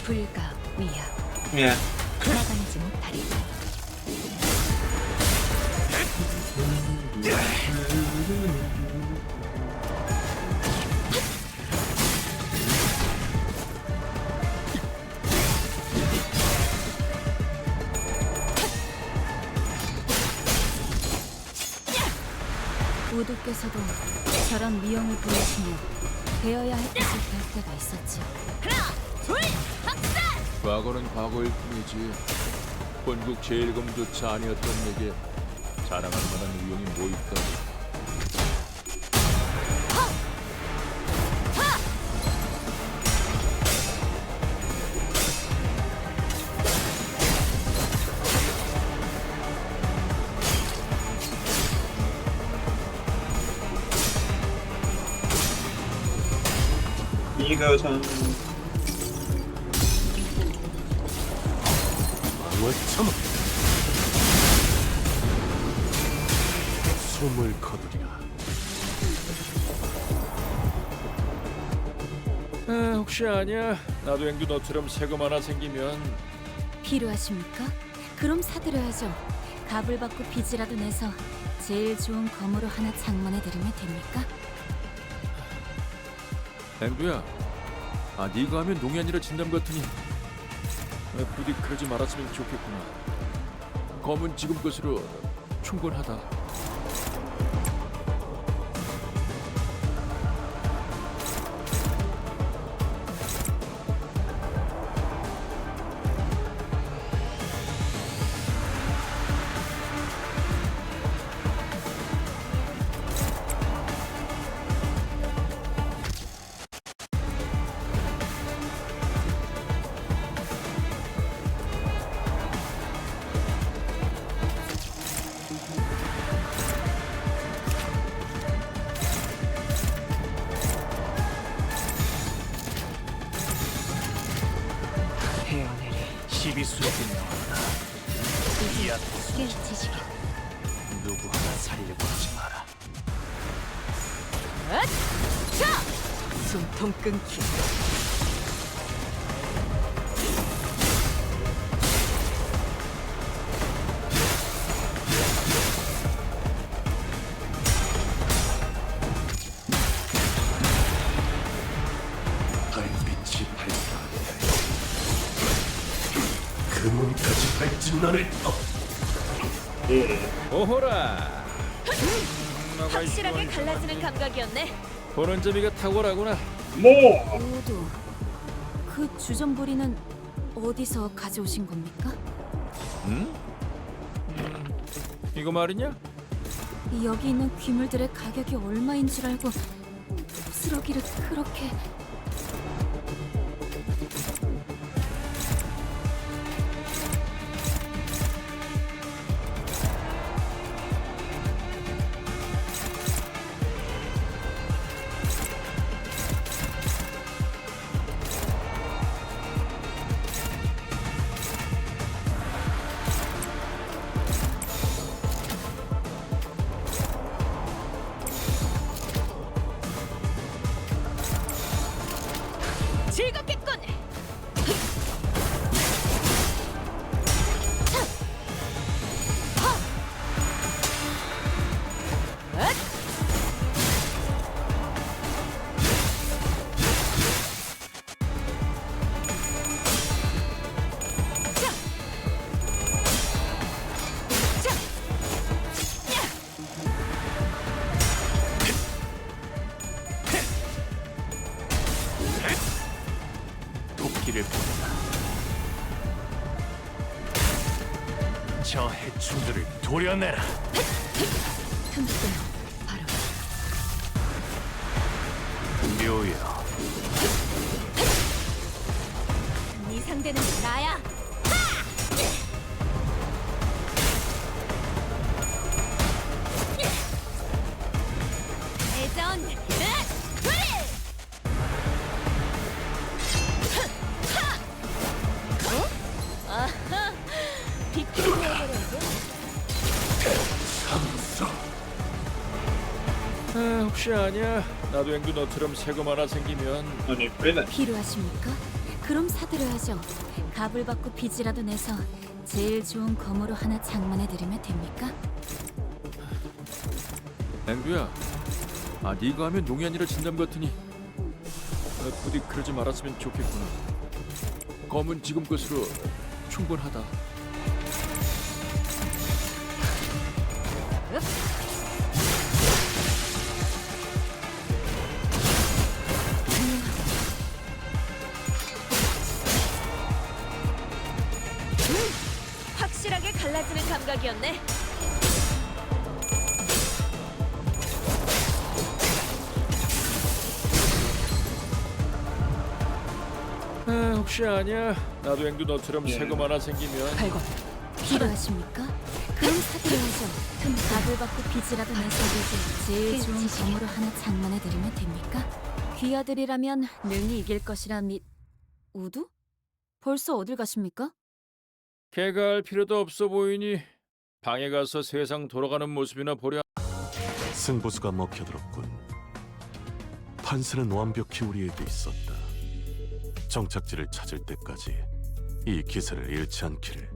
불가 위야 Yeah. 막아내지 못하리. 우두께서도 저런 위험을 보이시며 배워야 할 것을 배울 때가 있었지. 과거는 과거일 뿐이지 본국 제일검조차 아니었던 내게 자랑할 만한 위용이 뭐 있다고. Ego time. 원참은 숨을 거두리라. 혹시 아냐? 나도 앵두 너처럼 세금 하나 생기면 필요하십니까? 그럼 사드려야죠. 값을 받고 빚이라도 내서 제일 좋은 검으로 하나 장만해 드리면 됩니까? 앵두야, 네가 하면 농이 아니라 진담 같으니 부디 그러지 말았으면 좋겠구나. 검은 지금 것으로 충분하다. 꽤 지식이. 누구 하나 살려고 하지 마라. 숨통 끊기. 달빛이 발사하게 그 문까지 발진 너를 오호라. 확실하게 갈라지는 감각이었네. 보는 재미가 탁월하구나. 뭐? 모두 그 주전부리는 어디서 가져오신 겁니까? 응? 이거 말이냐? 여기 있는 귀물들의 가격이 얼마인 줄 알고 부스러기를 그렇게... 즐겁겠군. 도끼를 보내라. 저 해충들을 도려내라. 틈새 바로 묘여. 네 상대는 나야. 대전. 아하. 비키는 거라고. 혹시 아냐? 나도 앵두 너처럼 세금 하나 생기면 아니, 왜냐? 필요하십니까? 그럼 사드려야죠. 값을 받고 빚이라도 내서 제일 좋은 검으로 하나 장만해드리면 됩니까? 앵두야. 네가 하면 농이 아니라 진담 같으니 부디 그러지 말았으면 좋겠구나. 검은 지금 것으로 충분하다. 확실하게 갈라지는 감각이었네. 혹시 아냐? 나도 앵두 너처럼 세금 하나 생기면 발광. 필요하십니까? 그럼 사드려야죠. 값을 받고 빚이라도 내서 제일 좋은 검으로 하나 장만해드리면 됩니까? 귀하들이라면 능히 이길 것이라 우두? 벌써 어딜 가십니까? 걔가 할 필요도 없어 보이니 방에 가서 세상 돌아가는 모습이나 보려. 승부수가 먹혀들었군. 판세는 완벽히 우리에게 있었다. 정착지를 찾을 때까지 이 기세를 잃지 않기를.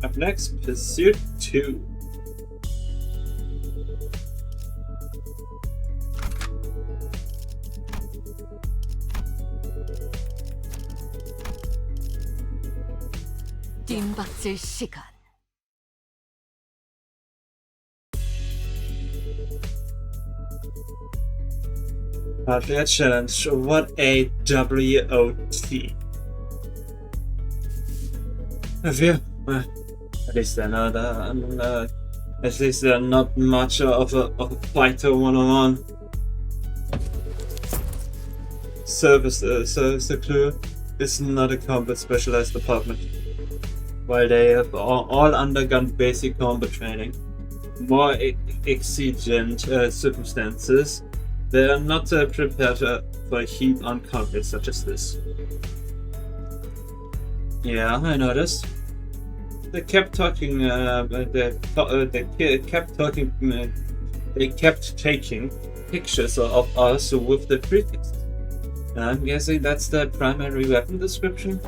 Up next, Pursuit 2. 뜀박질 시간. Hardly challenge. What a WOT. Phew. At least they're not. At least they're not much of a fighter one-on-one. Service the crew is not a combat specialized department. While they have all undergone basic combat training, more exigent circumstances, they are not prepared for heat-on conflict such as this. Yeah, I noticed. They kept talking. They kept taking pictures of us with the prefix. I'm guessing that's the primary weapon description.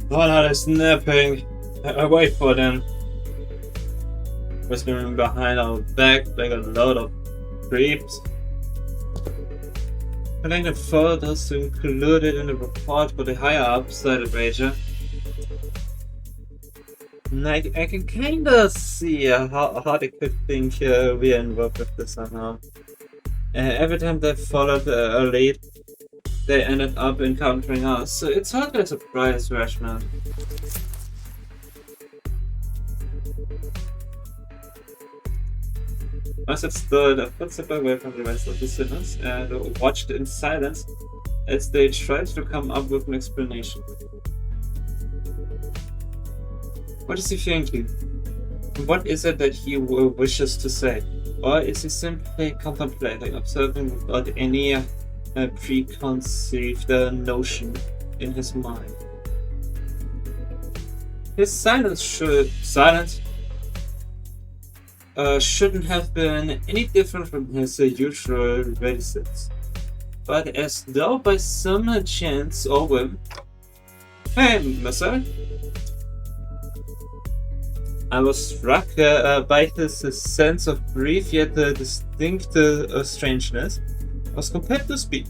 While I was snapping, I wait for them. Whispering behind our back like a load of creeps. Putting the photos included in the report for the higher ups cited Ranger. And I can kinda see how they could think we're involved with this somehow. Every time they followed a lead, they ended up encountering us, so it's hardly a surprise, Rashman. Must have stood a footstep away from the rest of the sinners and watched in silence as they tried to come up with an explanation. What is he thinking? What is it that he wishes to say? Or is he simply contemplating, observing without any preconceived notion in his mind? His silence shouldn't have been any different from his usual reticence. But as though by some chance or whim, "Hey, Massa." I was struck by his sense of brief yet distinct strangeness. I was compelled to speak.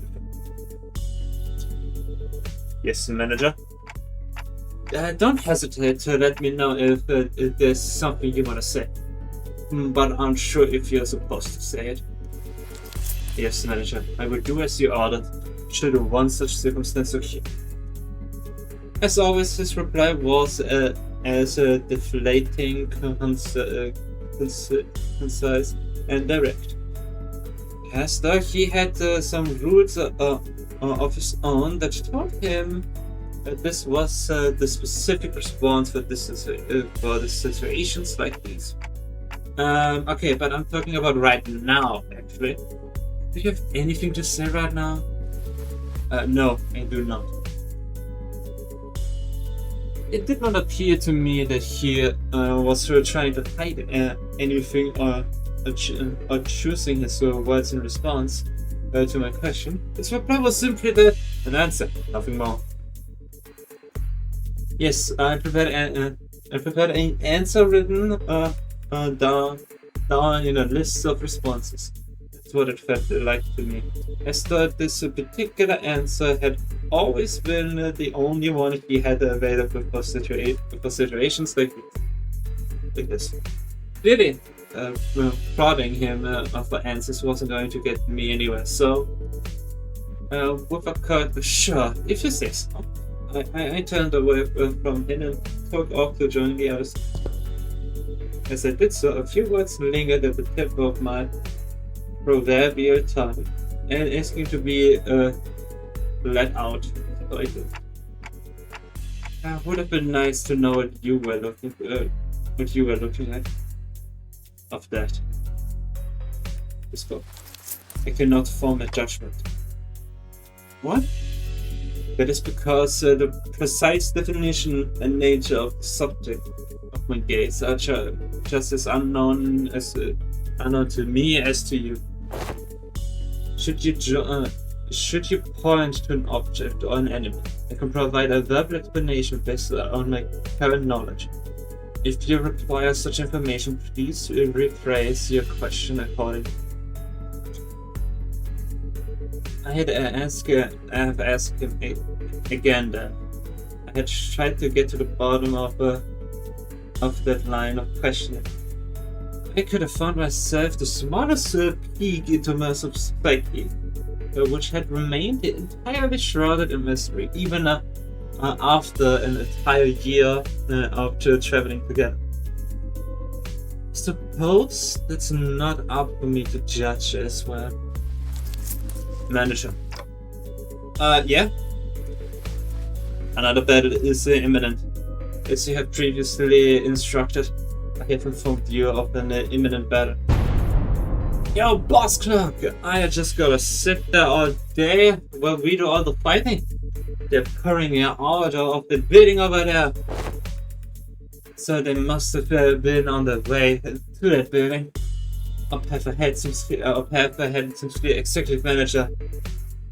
Yes, manager. Don't hesitate to let me know if there's something you want to say. But I'm sure if you're supposed to say it. Yes, manager. I will do as you ordered, should one such circumstance occur. As always, his reply was as deflating, concise, and direct. As though he had some rules of his own that told him that this was the specific response for the situations like these. Okay, but I'm talking about right now, actually. Do you have anything to say right now? No, I do not. It did not appear to me that he was trying to hide anything or choosing his words in response to my question. His reply was simply an answer, nothing more. Yes, I prepared an answer written down in a list of responses. That's what it felt like to me. I thought this particular answer had always been the only one he had available for situations like this. Clearly, prodding him for answers wasn't going to get me anywhere, so with a curt "sure, if you say so," I turned away from him and took off to join the others. As I did so, a few words lingered at the tip of my proverbial tongue, and asking to be let out. So I did. Would have been nice to know what you were looking at. Of that. I cannot form a judgment. What? That is because the precise definition and nature of the subject of my gaze are just as unknown to me as to you. Should you point to an object or an enemy, I can provide a verbal explanation based on my current knowledge. If you require such information, please rephrase your question accordingly. I had asked him again then. I had tried to get to the bottom of that line of questioning. I could have found myself the smallest peek into my psyche, which had remained entirely shrouded in mystery, even after an entire year of traveling together. Suppose that's not up for me to judge as well. Manager. Yeah? Another battle is imminent. As you have previously instructed, I have informed you of an imminent battle. Yo, boss clerk! I just gotta sit there all day while we do all the fighting. They're pouring out of the building over there. So they must have been on their way to that building. I'll have ahead some executive manager.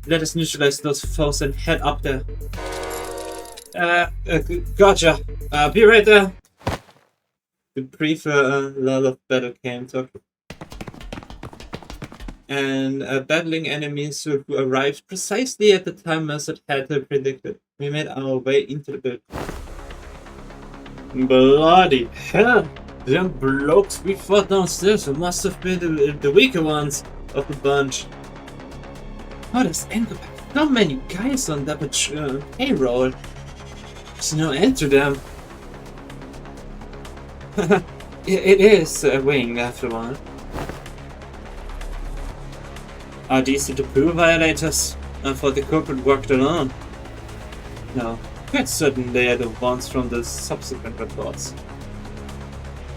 Let us neutralize those foes and head up there. Gotcha. Be right there. The brief lull of battle came to, and battling enemies who arrived precisely at the time Mercer had predicted. We made our way into the building. Bloody hell! Them blokes we fought downstairs must have been the weaker ones of the bunch. How does Anchor pack so many guys on that payroll? There's no end to them. It is weighing after one. Are these the taboo violators? I thought the corporate worked alone. No, quite certain they are the ones from the subsequent reports.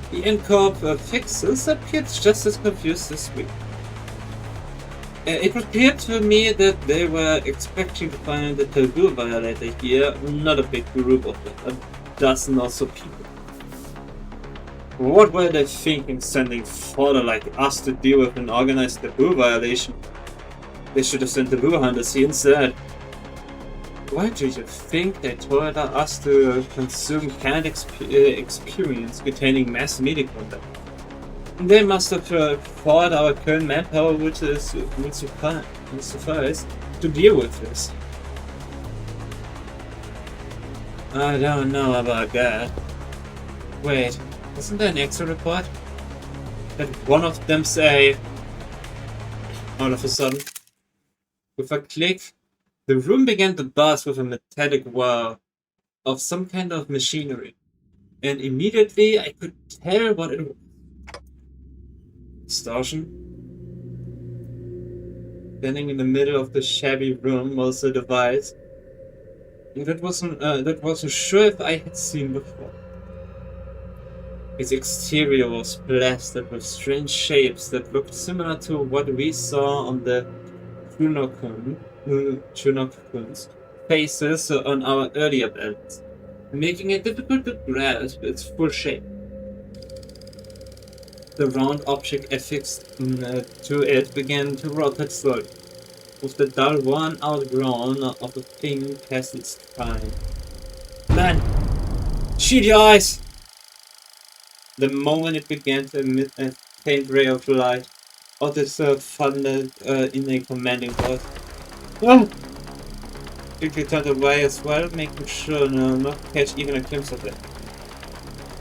The Incorp fixers appeared just as confused this week. It appeared to me that they were expecting to find the taboo violator here, not a big group of them, a dozen or so people. What were they thinking sending fodder like us to deal with an organized taboo violation? They should have sent taboo hunters here instead. Why do you think they told us to consume canned experience containing mass media content? They must have thought our current manpower would suffice to deal with this. I don't know about that. Wait, wasn't there an extra report? That one of them say... All of a sudden, with a click, the room began to buzz with a metallic whir of some kind of machinery. And immediately I could tell what it was. Distortion. Standing in the middle of the shabby room was a device that wasn't sure if I had seen before. Its exterior was plastered with strange shapes that looked similar to what we saw on the Chunokkun's faces on our earlier battles, making it difficult to grasp its full shape. The round object affixed to it began to rotate slowly, with the dull one outgrown of a thing past its time. Man! Shoot your eyes! The moment it began to emit a faint ray of light, Otis thundered in a commanding voice. Ah! Quickly turned away as well, making sure not to catch even a glimpse of it.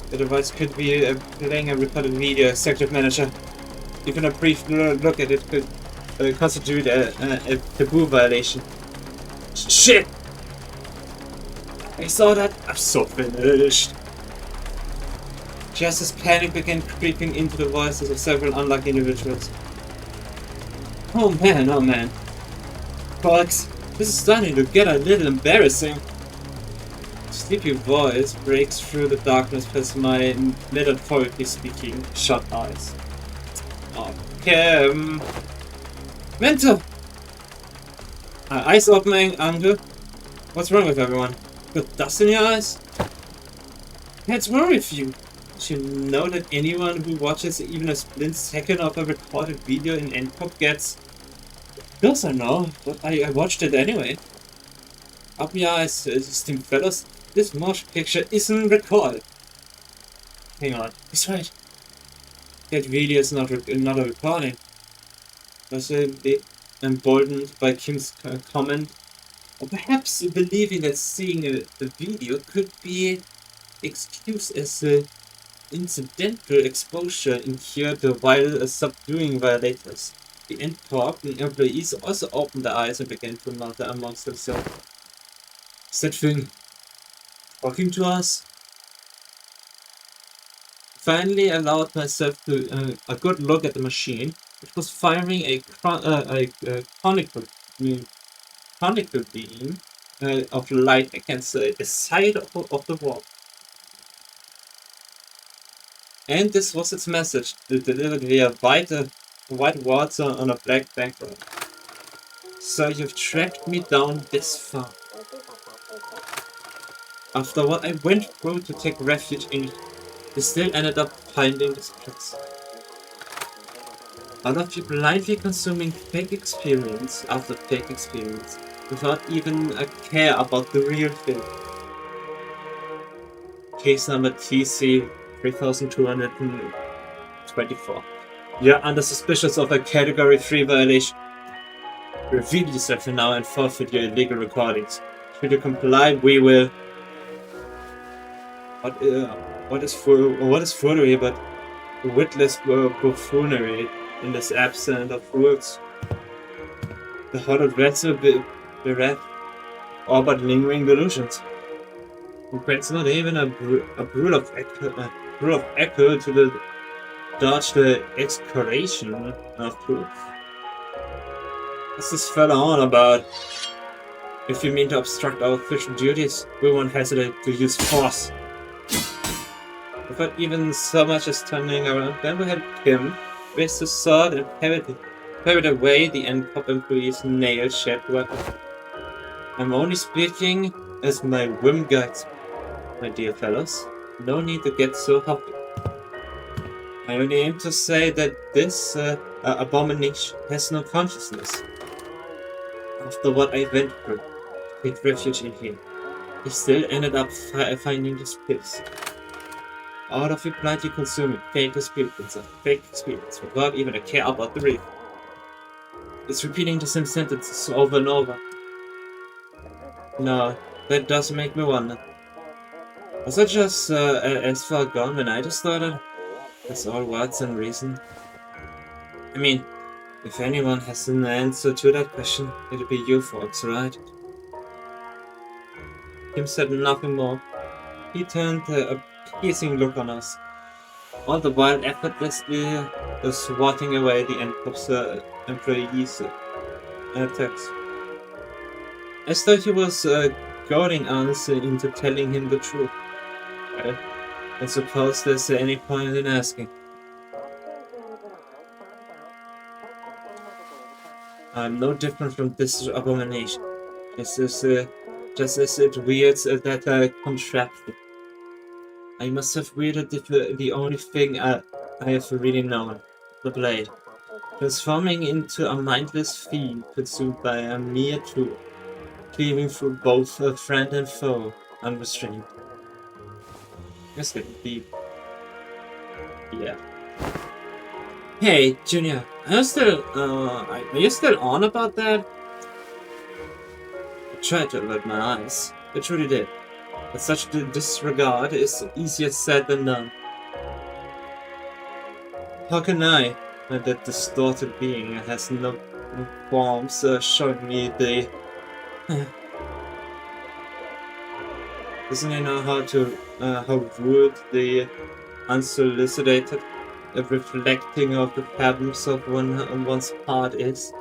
The device could be playing a recorded video, Executive Manager. Even a brief look at it could constitute a taboo violation. Shit! I saw that. I'm so finished. Just as panic began creeping into the voices of several unlucky individuals. Oh man. Folks, this is starting to get a little embarrassing. A sleepy voice breaks through the darkness past my metaphorically speaking shut eyes. Okay, Mentor! Eyes opening, Uncle. What's wrong with everyone? Got dust in your eyes? What's wrong with you? Don't you know that anyone who watches even a split second of a recorded video in NCOP gets... Of course I know, but I watched it anyway. Up your eyes, esteemed fellows. This motion picture isn't recorded. Hang on, he's right. That video is not a recording. Possibly emboldened by Kim's comment, or perhaps believing that seeing the video could be excused as incidental exposure incurred while subduing violators. The NCOG and employees also opened their eyes and began to mutter amongst themselves. Is that thing talking to us? Finally allowed myself to a good look at the machine, which was firing a conical beam of light against the side of the wall. And this was its message, delivered via white words on a black background. So you've tracked me down this far. After what I went through to take refuge in it, you still ended up finding this place. All of you blindly consuming fake experience after fake experience, without even a care about the real thing. Case number TC 3224. You're under suspicion of a Category 3 violation. Reveal yourself now and forfeit your illegal recordings. Should you comply, we will... What is foolery but witless buffoonery in this absence of rules? The holograms will be bereft, all but lingering delusions. It's not even a brew of echo to dodge the excoration of proof. What's this fella on about? If you mean to obstruct our official duties, we won't hesitate to use force. Without even so much as turning around, then we had Kim raise the sword and parried away the NCOP employee's nail-shaped weapon. I'm only speaking as my whim guides, my dear fellows. No need to get so happy. I only aim to say that this abomination has no consciousness. After what I went through, to take refuge in here, he still ended up finding this place. All of you blindly consuming fake experience without even a care about the real. It's repeating the same sentences over and over. No, that does make me wonder. Was I just as far gone when I just started? That's all words and reason. I mean, if anyone has an answer to that question, it'll be you folks, right? Kim said nothing more. He turned a piercing look on us, all the while effortlessly swatting away the NCOP's employees' attacks. As though he was goading us into telling him the truth. Well, I suppose there's any point in asking. I'm no different from this abomination. Just as it weirds that contraption. I must have wielded the only thing I have really known, the blade, transforming into a mindless fiend consumed by a mere tool, cleaving through both friend and foe, unrestrained. Let's get deep. Yeah. Hey, Junior, are you still on about that? I tried to avert my eyes. I truly did. But such disregard is easier said than done. How can I, when that distorted being has no qualms showing me the... Doesn't he know how rude the unsolicited reflecting of the problems of one's part is?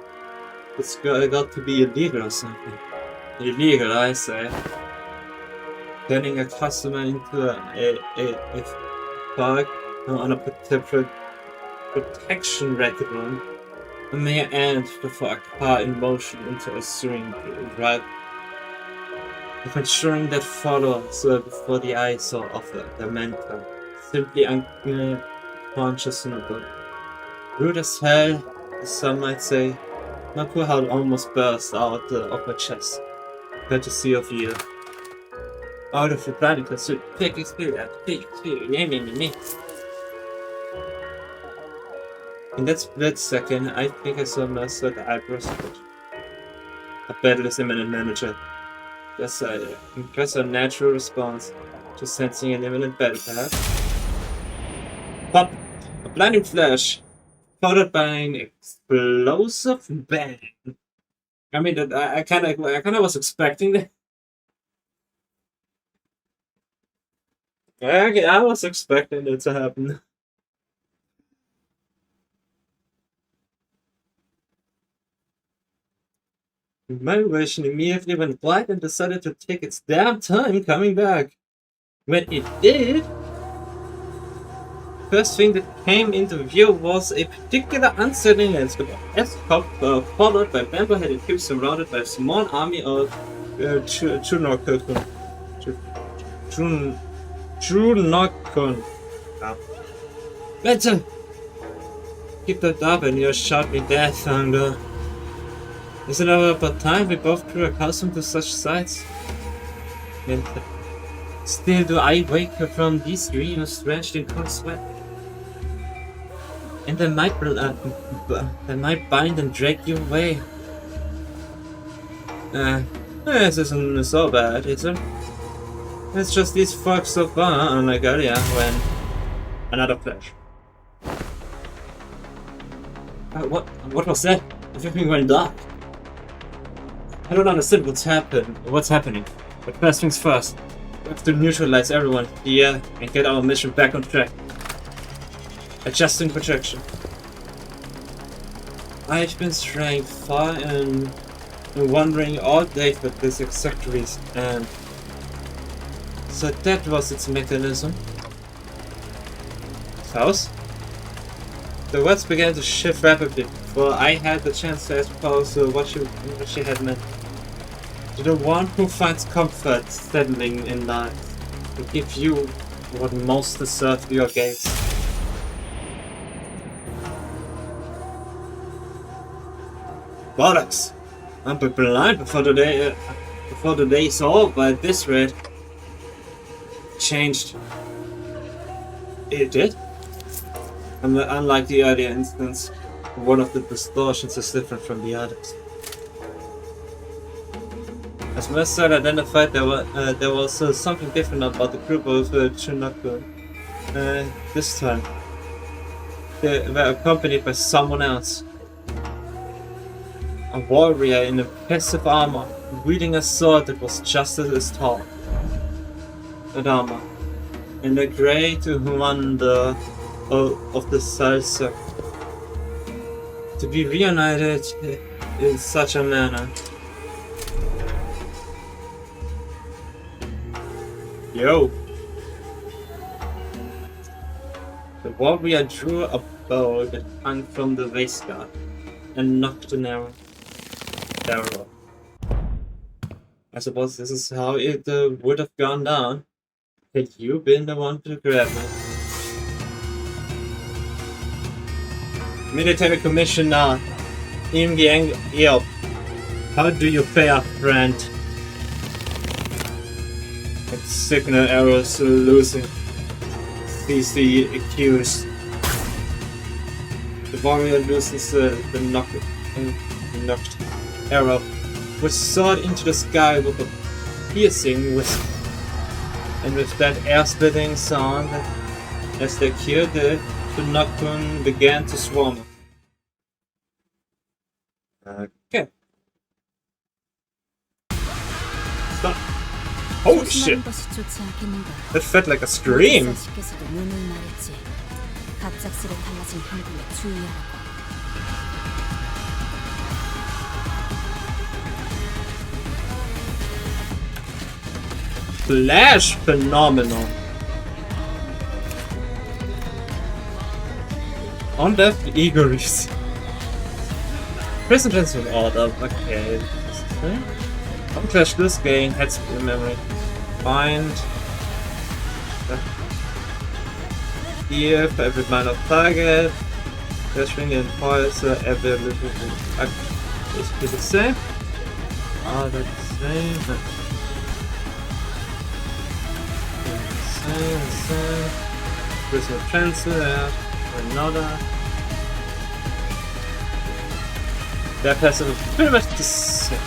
It's got to be illegal or something. Illegal, I say. Turning a customer into a bug on a protection record run, a mere ant for a car in motion into a swing drive, of ensuring that follows before the eyes of the mentor, simply unconscionable. Rude as hell, as some might say. My poor heart almost burst out of my chest, courtesy of you. Out of your planet, pursuit, fake experience, me. In that split second, I think I saw myself the eyebrows. A battle is imminent, manager. Yes, I impress a natural response to sensing an imminent battle, perhaps. Pop! A blinding flash, followed by an explosive bang. I mean, I kind of was expecting that. I was expecting it to happen. My vision immediately went black and decided to take its damn time coming back. When it did, first thing that came into view was a particular unsettling landscape of asphalt, followed by bamboo-headed cubes surrounded by a small army of Chunokun. Better keep that up and you'll shout me death, Thunder. Is it about time we both grew accustomed to such sights? And still do I wake from these dreams drenched in cold sweat. And they might bind and drag you away. This isn't so bad, is it? It's just these folks so far, unlike earlier when... Another flash. What was that? Everything went dark. I don't understand what's happening. But first things first, we have to neutralize everyone here and get our mission back on track. Adjusting projection. I've been straying far and wondering all day for this exact reason, and so that was its mechanism. House? The words began to shift rapidly before I had the chance to ask Pose what she had meant. To the one who finds comfort settling in life, to give you what most deserves your gaze. Bollocks! I'll be blind before the day is over at this rate. Changed. It did? Unlike the earlier instance, one of the distortions is different from the others. As Mnestic identified, there was something different about the group of Chinoku. This time, they were accompanied by someone else. A warrior in impressive armor, wielding a sword that was just as tall. That armor, and the great wonder of the Salsa. To be reunited in such a manner. Yo! The warrior drew a bow that hung from the waistguard and knocked an arrow. I suppose this is how it would have gone down had you been the one to grab it. Military Commissioner Im Yang Yop, how do you pay a friend? And signal arrows losing. Sees the accused. The warrior loosens the knocked arrow, which soared into the sky with a piercing whistle. And with that air-splitting sound, as they killed it, the Nocturne began to swarm. Okay. Stop. Holy shit! That felt like a scream! Flash phenomenal! On left eageries. Present tense with order. Okay. On flash this gain head speed memory. Find here for every minor target. Flashing and pulse every little basically the same. That's the same. Same. Prism transfer. Another Their passive is pretty much the same.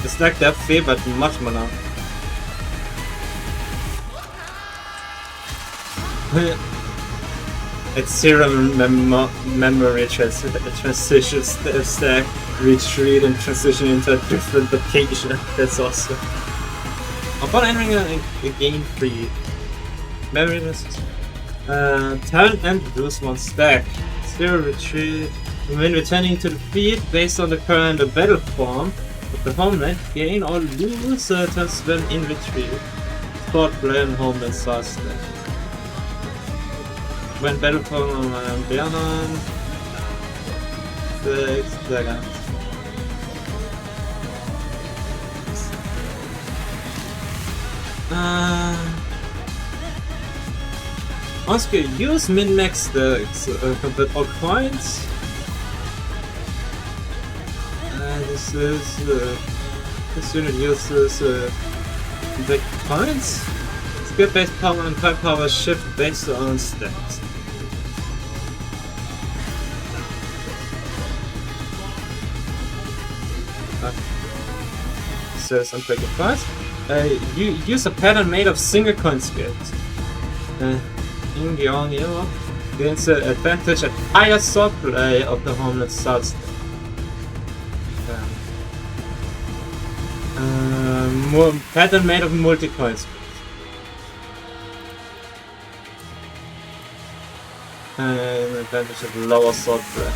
It's like their fee, but much more now. It's zero memory transition stack, retreat, and transition into a different location. That's awesome. Upon entering a game free memory list, turn and lose one stack. Zero retreat. When returning to the field, based on the current battle form of the homeland, gain or lose turns when in retreat. Sport play and homeland start stack. When battle form Bernan 6 seconds. Once you use min-max stacks, convert all coins. This unit uses big coins. Skill based power and coin power shift based on stacks. Says unbreaking coins. You use a pattern made of single coin skills. In the on hero gains the advantage at higher sword play of the homeland starts. More pattern made of multi-coin skills. And advantage of lower sword play.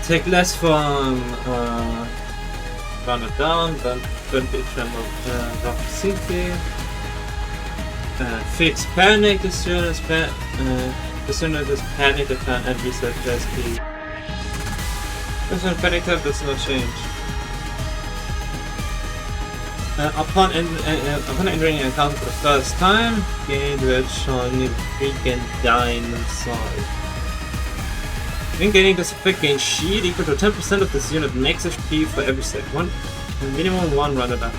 Take less from run it down, then 20 tremor rough sinking. Fix panic, the student is panic the turn and reset class key. This one panic type does not change. Upon entering an encounter for the first time, gain red shiny freaking dinosaur. When gaining this effect, gain shield equal to 10% of this unit max HP for every second. Minimum 1 run down.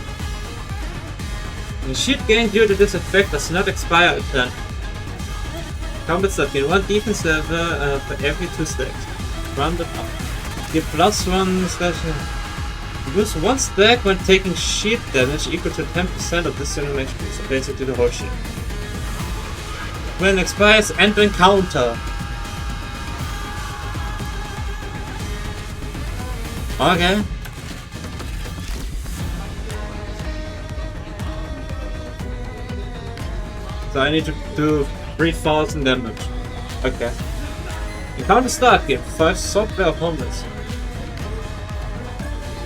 The shield gained due to this effect does not expire at turn. Combat stuff gain 1 defense level for every 2 stacks. Rounded up. Give +1 special. Lose 1 stack when taking shield damage equal to 10% of this unit HP, so basically the whole shield. When it expires, end encounter. Okay. So I need to do 3000 damage. Okay. Encounter start, give 5 software opponents.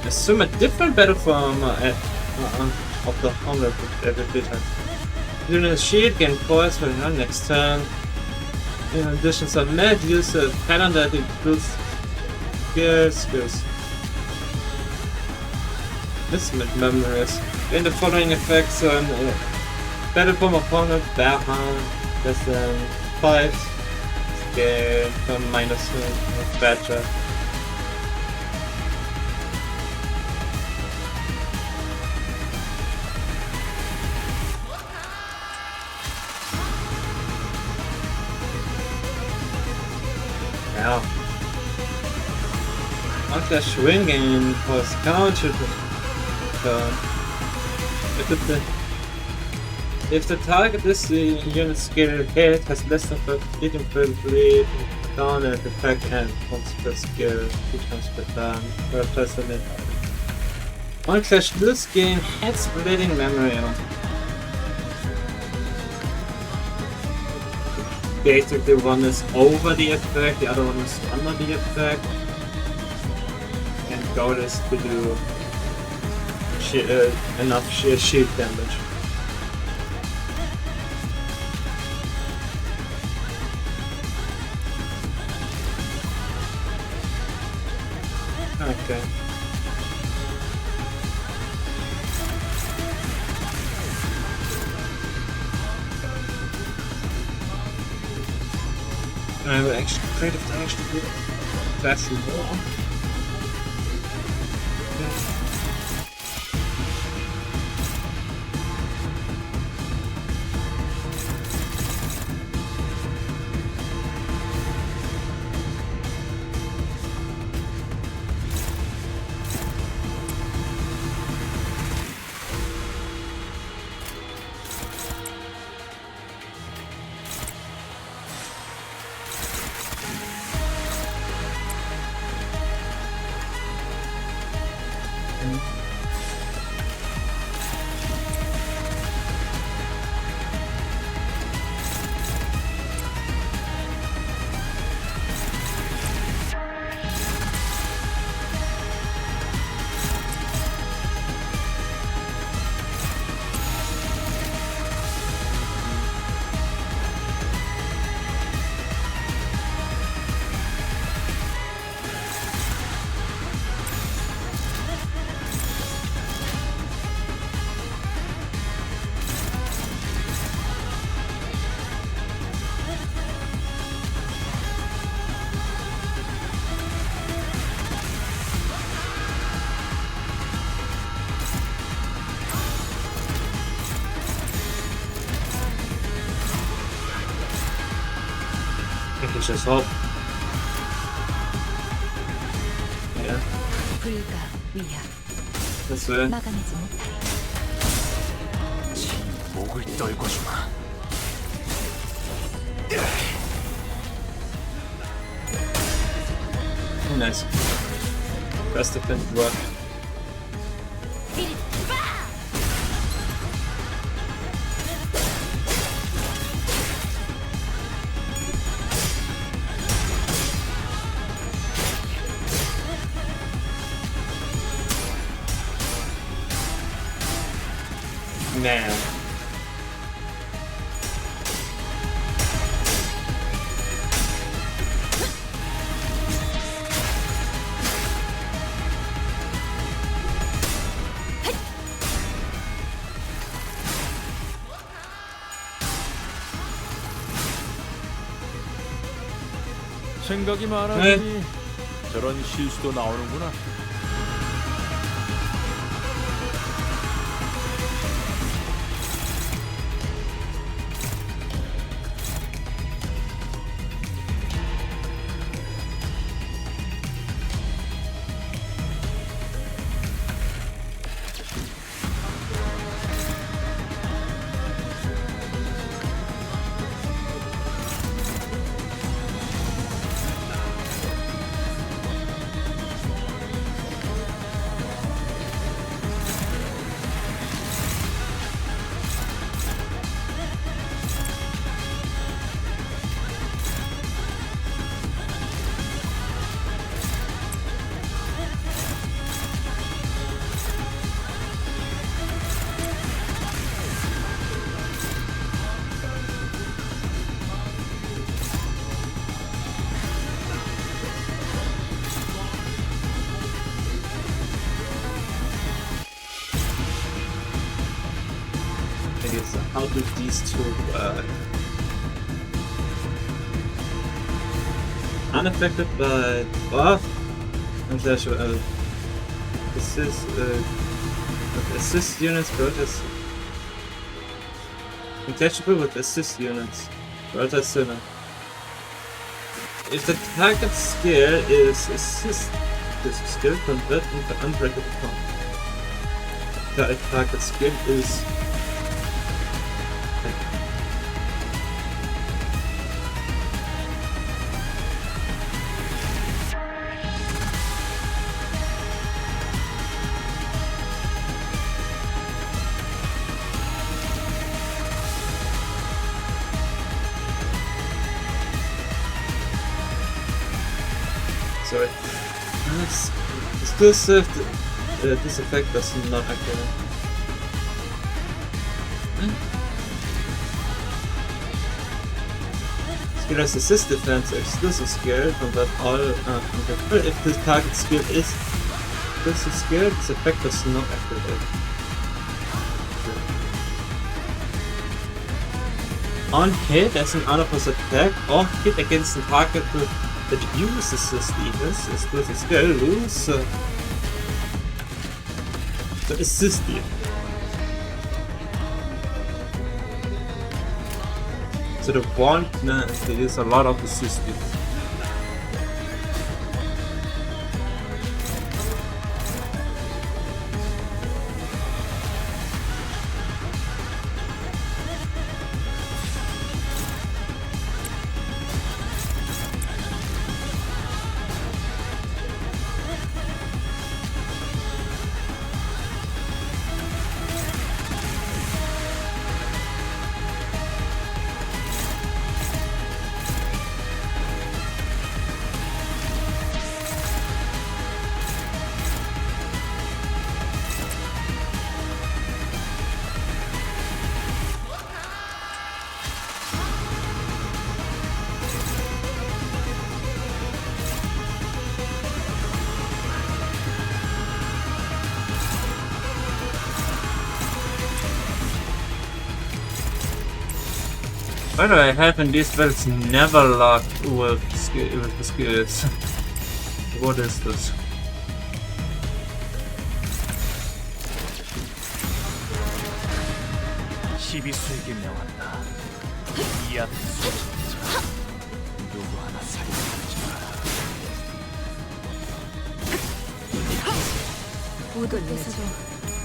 Assume a different battle form of the homeland every defense. During the shield, gain points for the next turn. In addition to that, use a pattern that includes skills. This memories. In the following effects on battle form opponent, Berhan, less than 5, scale from -1, badger. Now, after swinging was countered. If the target is the unit skill hit has less than 50 infantry down at the attack end once per skill 2 times per turn per person in. One clash this game head splitting memory on. Basically one is over the effect, the other one is under the effect. And goal is to do enough shield damage. Okay. I will actually creative to actually do that's more. think it's just hope. Yeah, 불가위야. that's it. 막아내지 못할. 목을 떨궈주마. Nice. Best defense work. Man. 생각이 많아지니 저런 실수도 나오는구나. Is how do these two work? Unaffected by buff. I'm sure. Assist units versus detachable with assist units versus sooner. If the target skill is assist, this skill convert into unbreakable form. The target skill is sorry. Exclusive. This effect does not activate. Skill has assist defense, exclusive skill, convert all. If the target skill is exclusive skill, this effect does not activate. On hit as an unopposed attack or hit against the target that uses this defense, exclusive skill, lose to assist you. So the one, they use a lot of assist you. Why do I have in these belts never locked with the skills? What is this? 시비수에게 명한다. 이 앞에 누구 하나 살인하지 마라. 모두께서도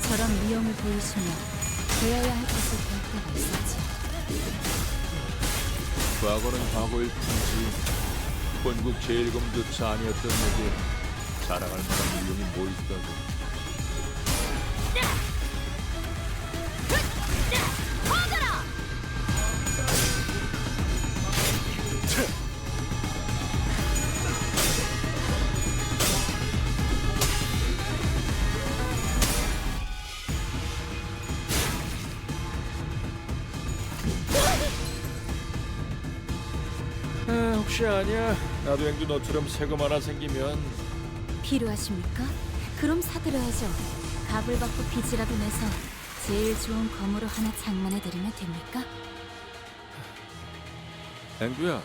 저런 미움을 보이시며 되어야 할 것을 볼 때가 있었지. 과거는 과거일 뿐이지 본국 제1검조차 아니었던 내게 자랑할 만한 유형이 뭐 있다고. 혹시 아니야? 나도 행주 너처럼 세금 하나 생기면. 필요하십니까? 그럼 사드려야죠. 값을 받고 빚이라도 내서 제일 좋은 검으로 하나 장만해드리면 됩니까? 행주야,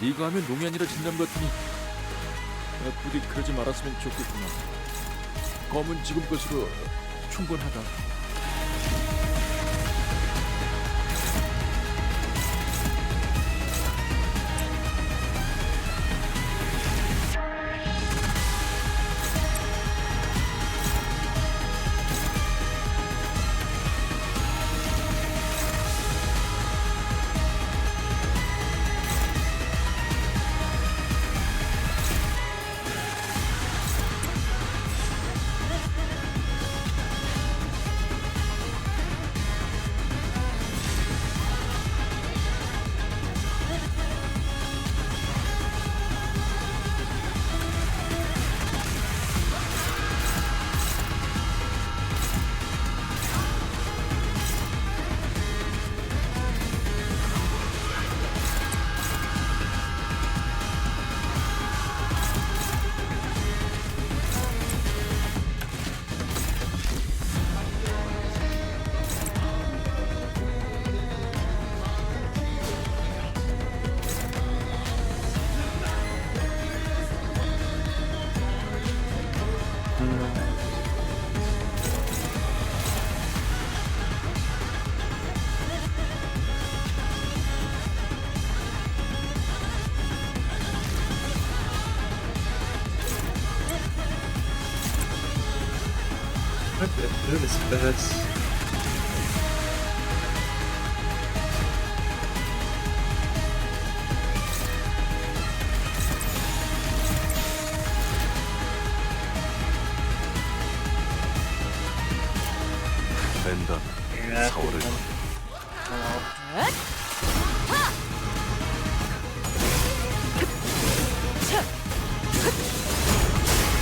네가 하면 놈이 아니라 진담 같으니 부디 그러지 말았으면 좋겠구나. 검은 지금 것으로 충분하다. This is best. 벤담, 서울을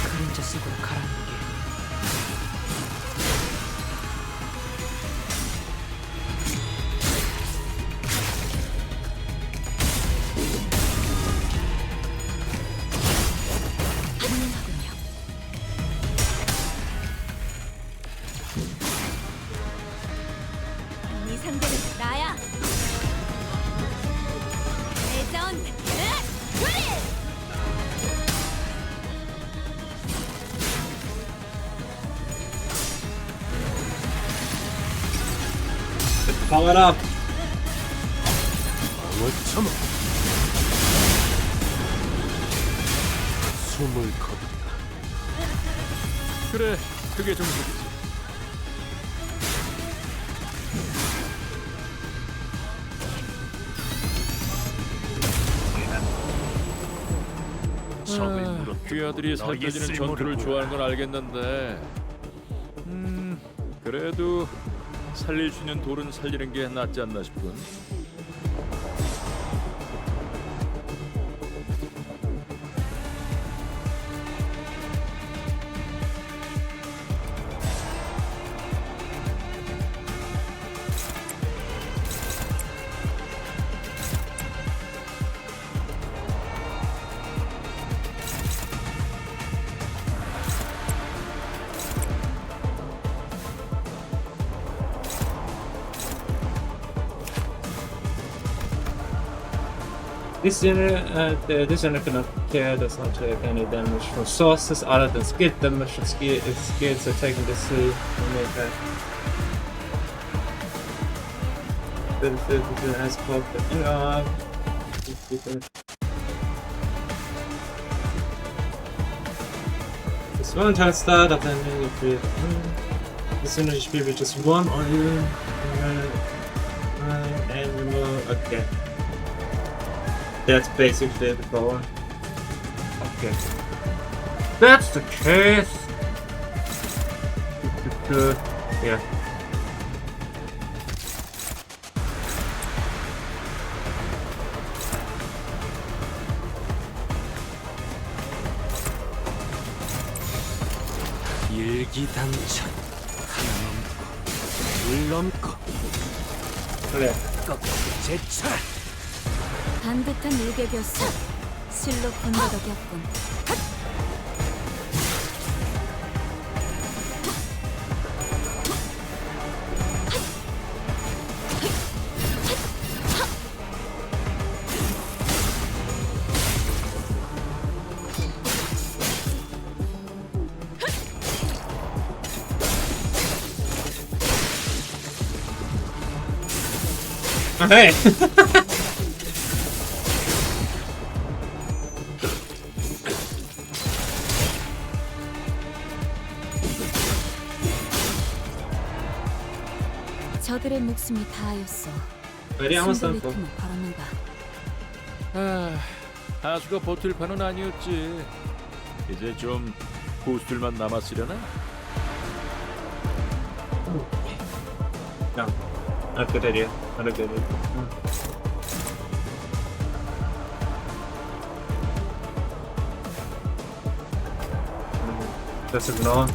그림자 속으로 가라앉게. 훌륭하군요. 네 상대는 나야. 대전 그리. Power up! 어쩌면 숨을 거둔다. 그래, 그게 정석이지. 귀하들이 살펴지는 전투를 좋아하는 건 알겠는데, 그래도 살릴 수 있는 돌은 살리는 게 낫지 않나 싶군. This unit cannot care, does not take any damage from sources other than skill damage, and skills are taken to see benefit has popped One time start up and then you create. As soon as you speed reaches 1 or you and remove. Okay. That's basically the power. Okay. That's the case. Yeah. 일기당천 하나 넘고 둘 넘고 그래. 꺾고 제철. 반듯한 일격이었어. 실로 군더더기였군. Hey. 저들의 목숨이 다하였어. Very almost done. 숨돌이 틈을 걸었는가. 하수가 버틸 판은 아니었지. 이제 좀 고수들만 남았으려나? No. Not a good idea. Not a good idea. Just ignore.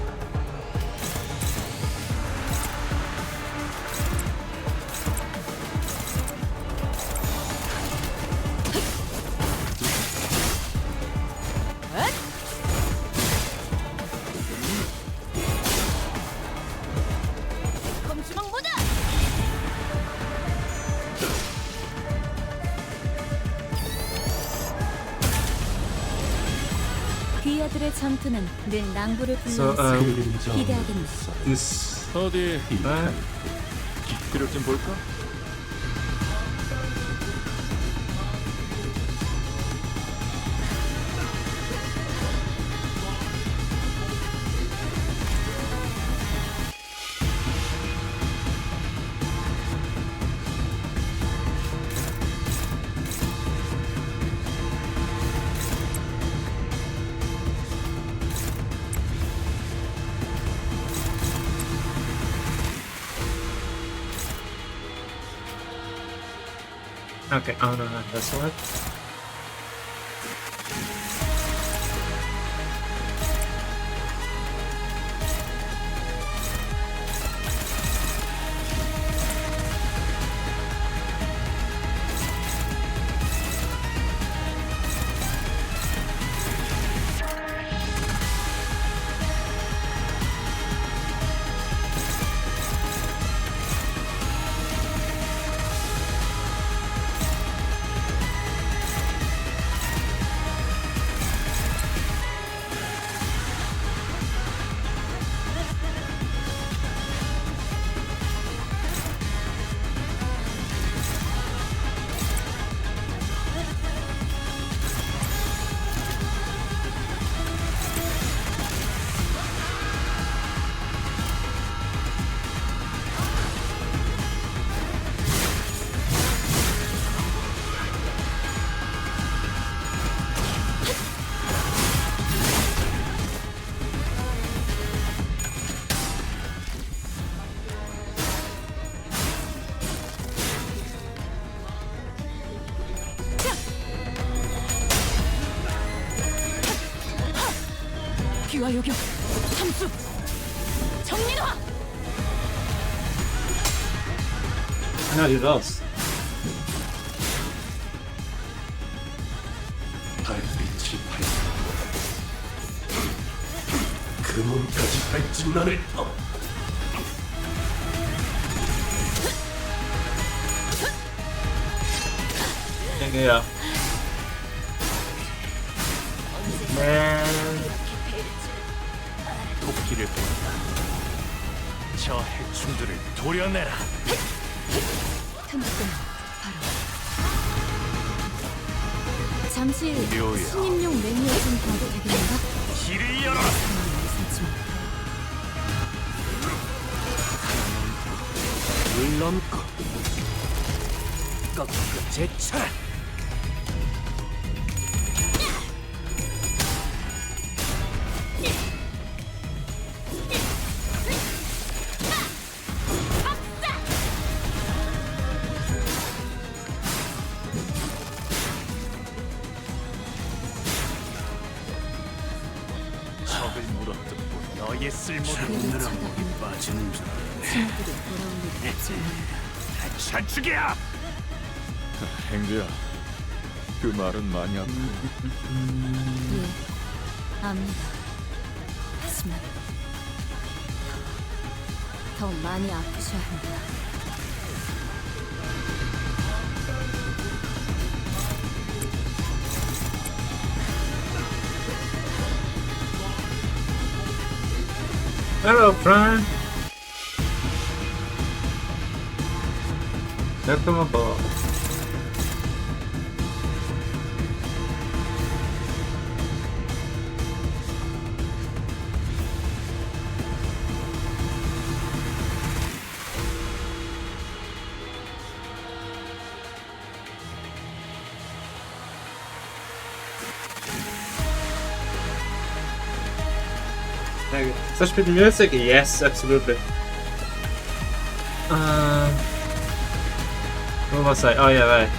검주먹 모드. 귀여들의 전투는 늘 낭부를 So, 불러왔어. 기대하겠네. this. 어디 기록 좀 볼까? Okay, oh no, not this one. 귀와 요격. 함수. 정민화. I know you lost. 달빛이 밝다. 그 몸까지 발진난을 터. Yeah. Man. 토끼를 본다. 저 해충들을 도려내라. 틈틈 바로. 잠시 묘야. 신임용 매니아 좀 봐도 되겠는가? 길을 열어라. 물 넘고 꺾고 제쳐라. 적을 물어뜯고 너의 쓸모를 그의 오늘은 쳐다보는 빠지는 줄 친구들이 돌아올 일을 걱정한다. 자축이야. 행주야, 그 말은 많이 아프고 예, 압니다. 하지만 더 많이 아프셔야 합니다. Hello, friend. Welcome aboard. Such pretty music? Yes, absolutely. What was I? Oh yeah, right.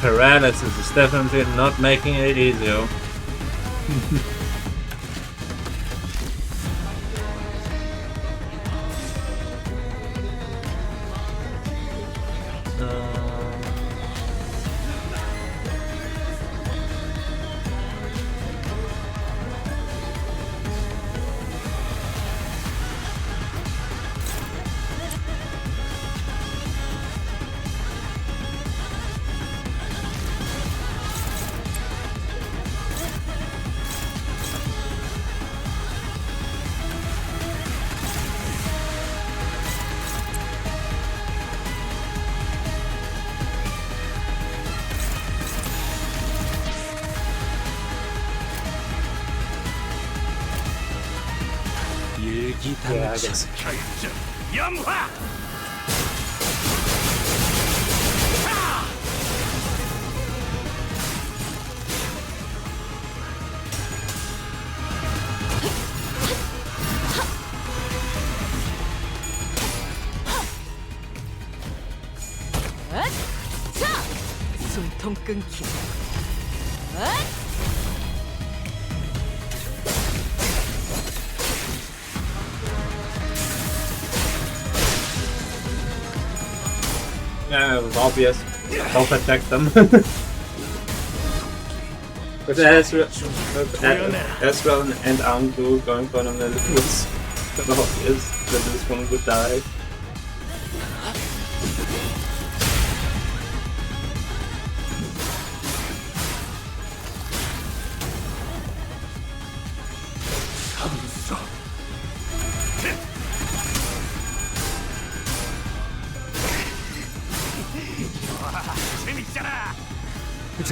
Paralysis is definitely not making it easier. 일기당천 결정 영화. 숨통 끊기. Yeah, it was obvious. Don't protect them. But Ezreal and Angu going for them, it was obvious that this one would die.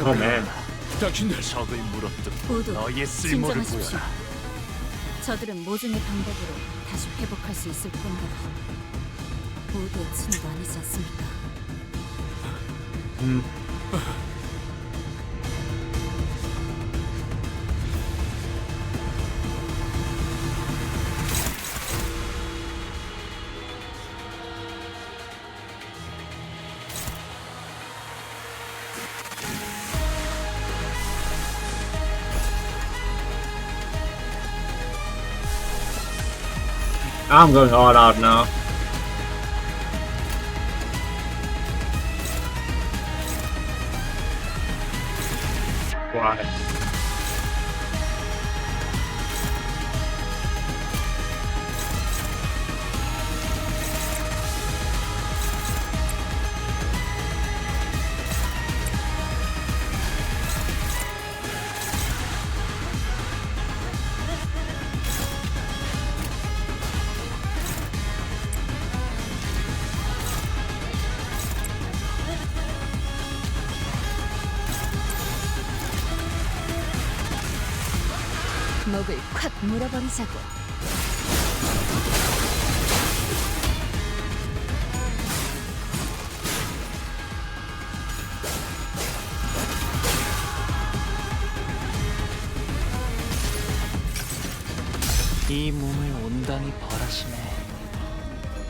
Oh man. 당신들 적을 물어뜯고 모두 너의 쓸모를 진정하십시오. 보여라. 저들은 모종의 방법으로 다시 회복할 수 있을 뿐더러 모두의 친구 아니지 않습니까? I'm going all out now. Why? 목을 콱 물어버리자고. 이 몸을 온당히 벌하심에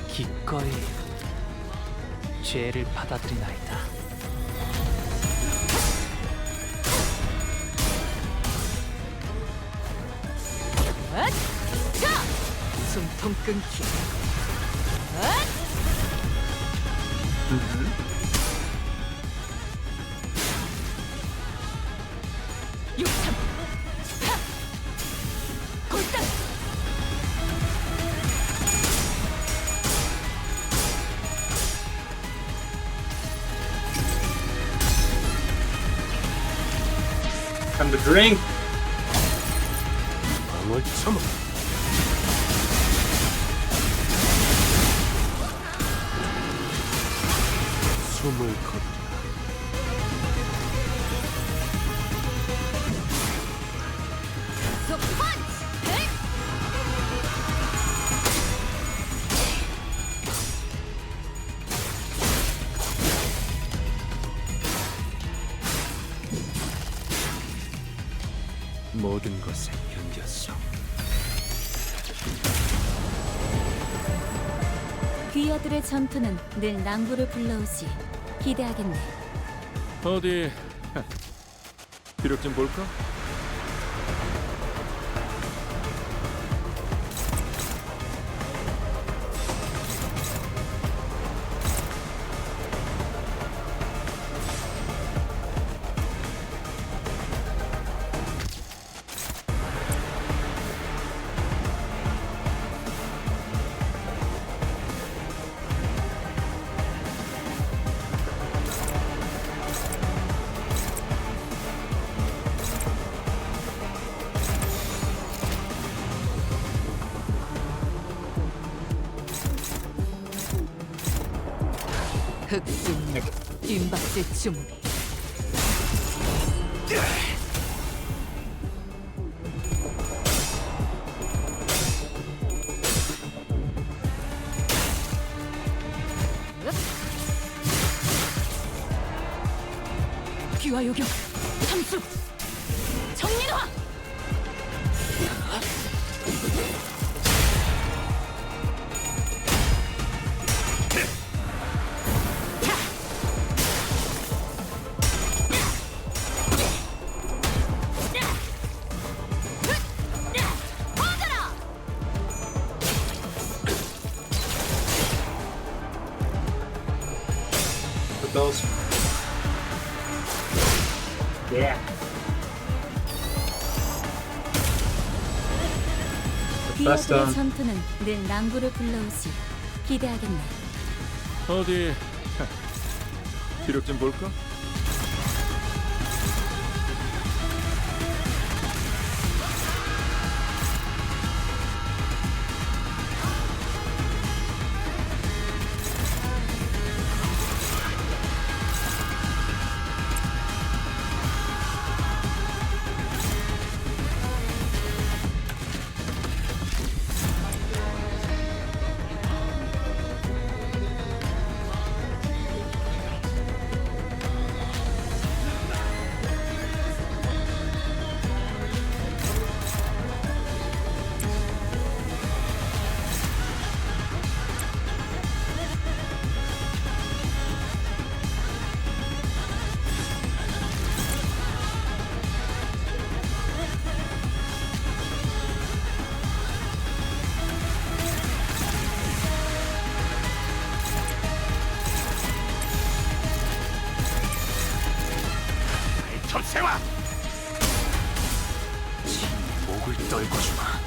기꺼이 죄를 받아들이나이다. 숨통 끊기. 육참. 골당. Time to drink. 방을 참아. 숨을 거두라. 모든 것을 견뎠어. 귀하들의 전투는 늘 낭부를 불러오지. 기대하겠네. 어디 비록 좀 볼까? 흑순 뒷박질 주문. 귀와 요격 삼수 정리와. Those. Yeah. 귀하들의 전투는 늘 낭부를 불러오지. 기대하겠네. 어디 비록 좀 볼까? 세와! 목을 떨궈주마.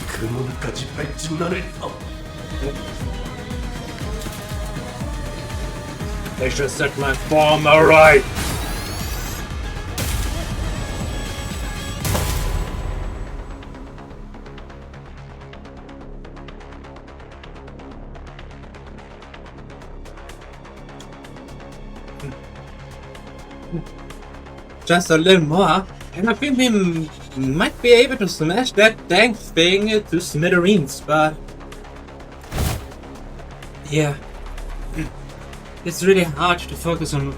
그 문까지 밟진 너를 I should set my form alright. Just a little more, and I think we might be able to smash that dang thing to smithereens, but yeah, it's really hard to focus on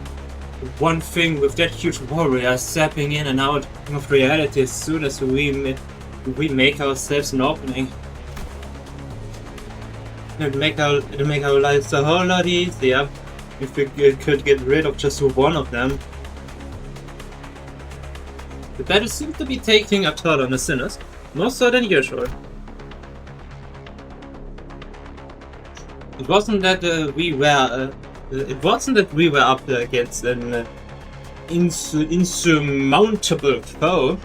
one thing with that huge warrior zapping in and out of reality as soon as we make ourselves an opening. It'd make our lives a whole lot easier if we could get rid of just one of them. The battle seems to be taking a toll on the sinners, more so than usual. It wasn't that we were up against an insurmountable foe.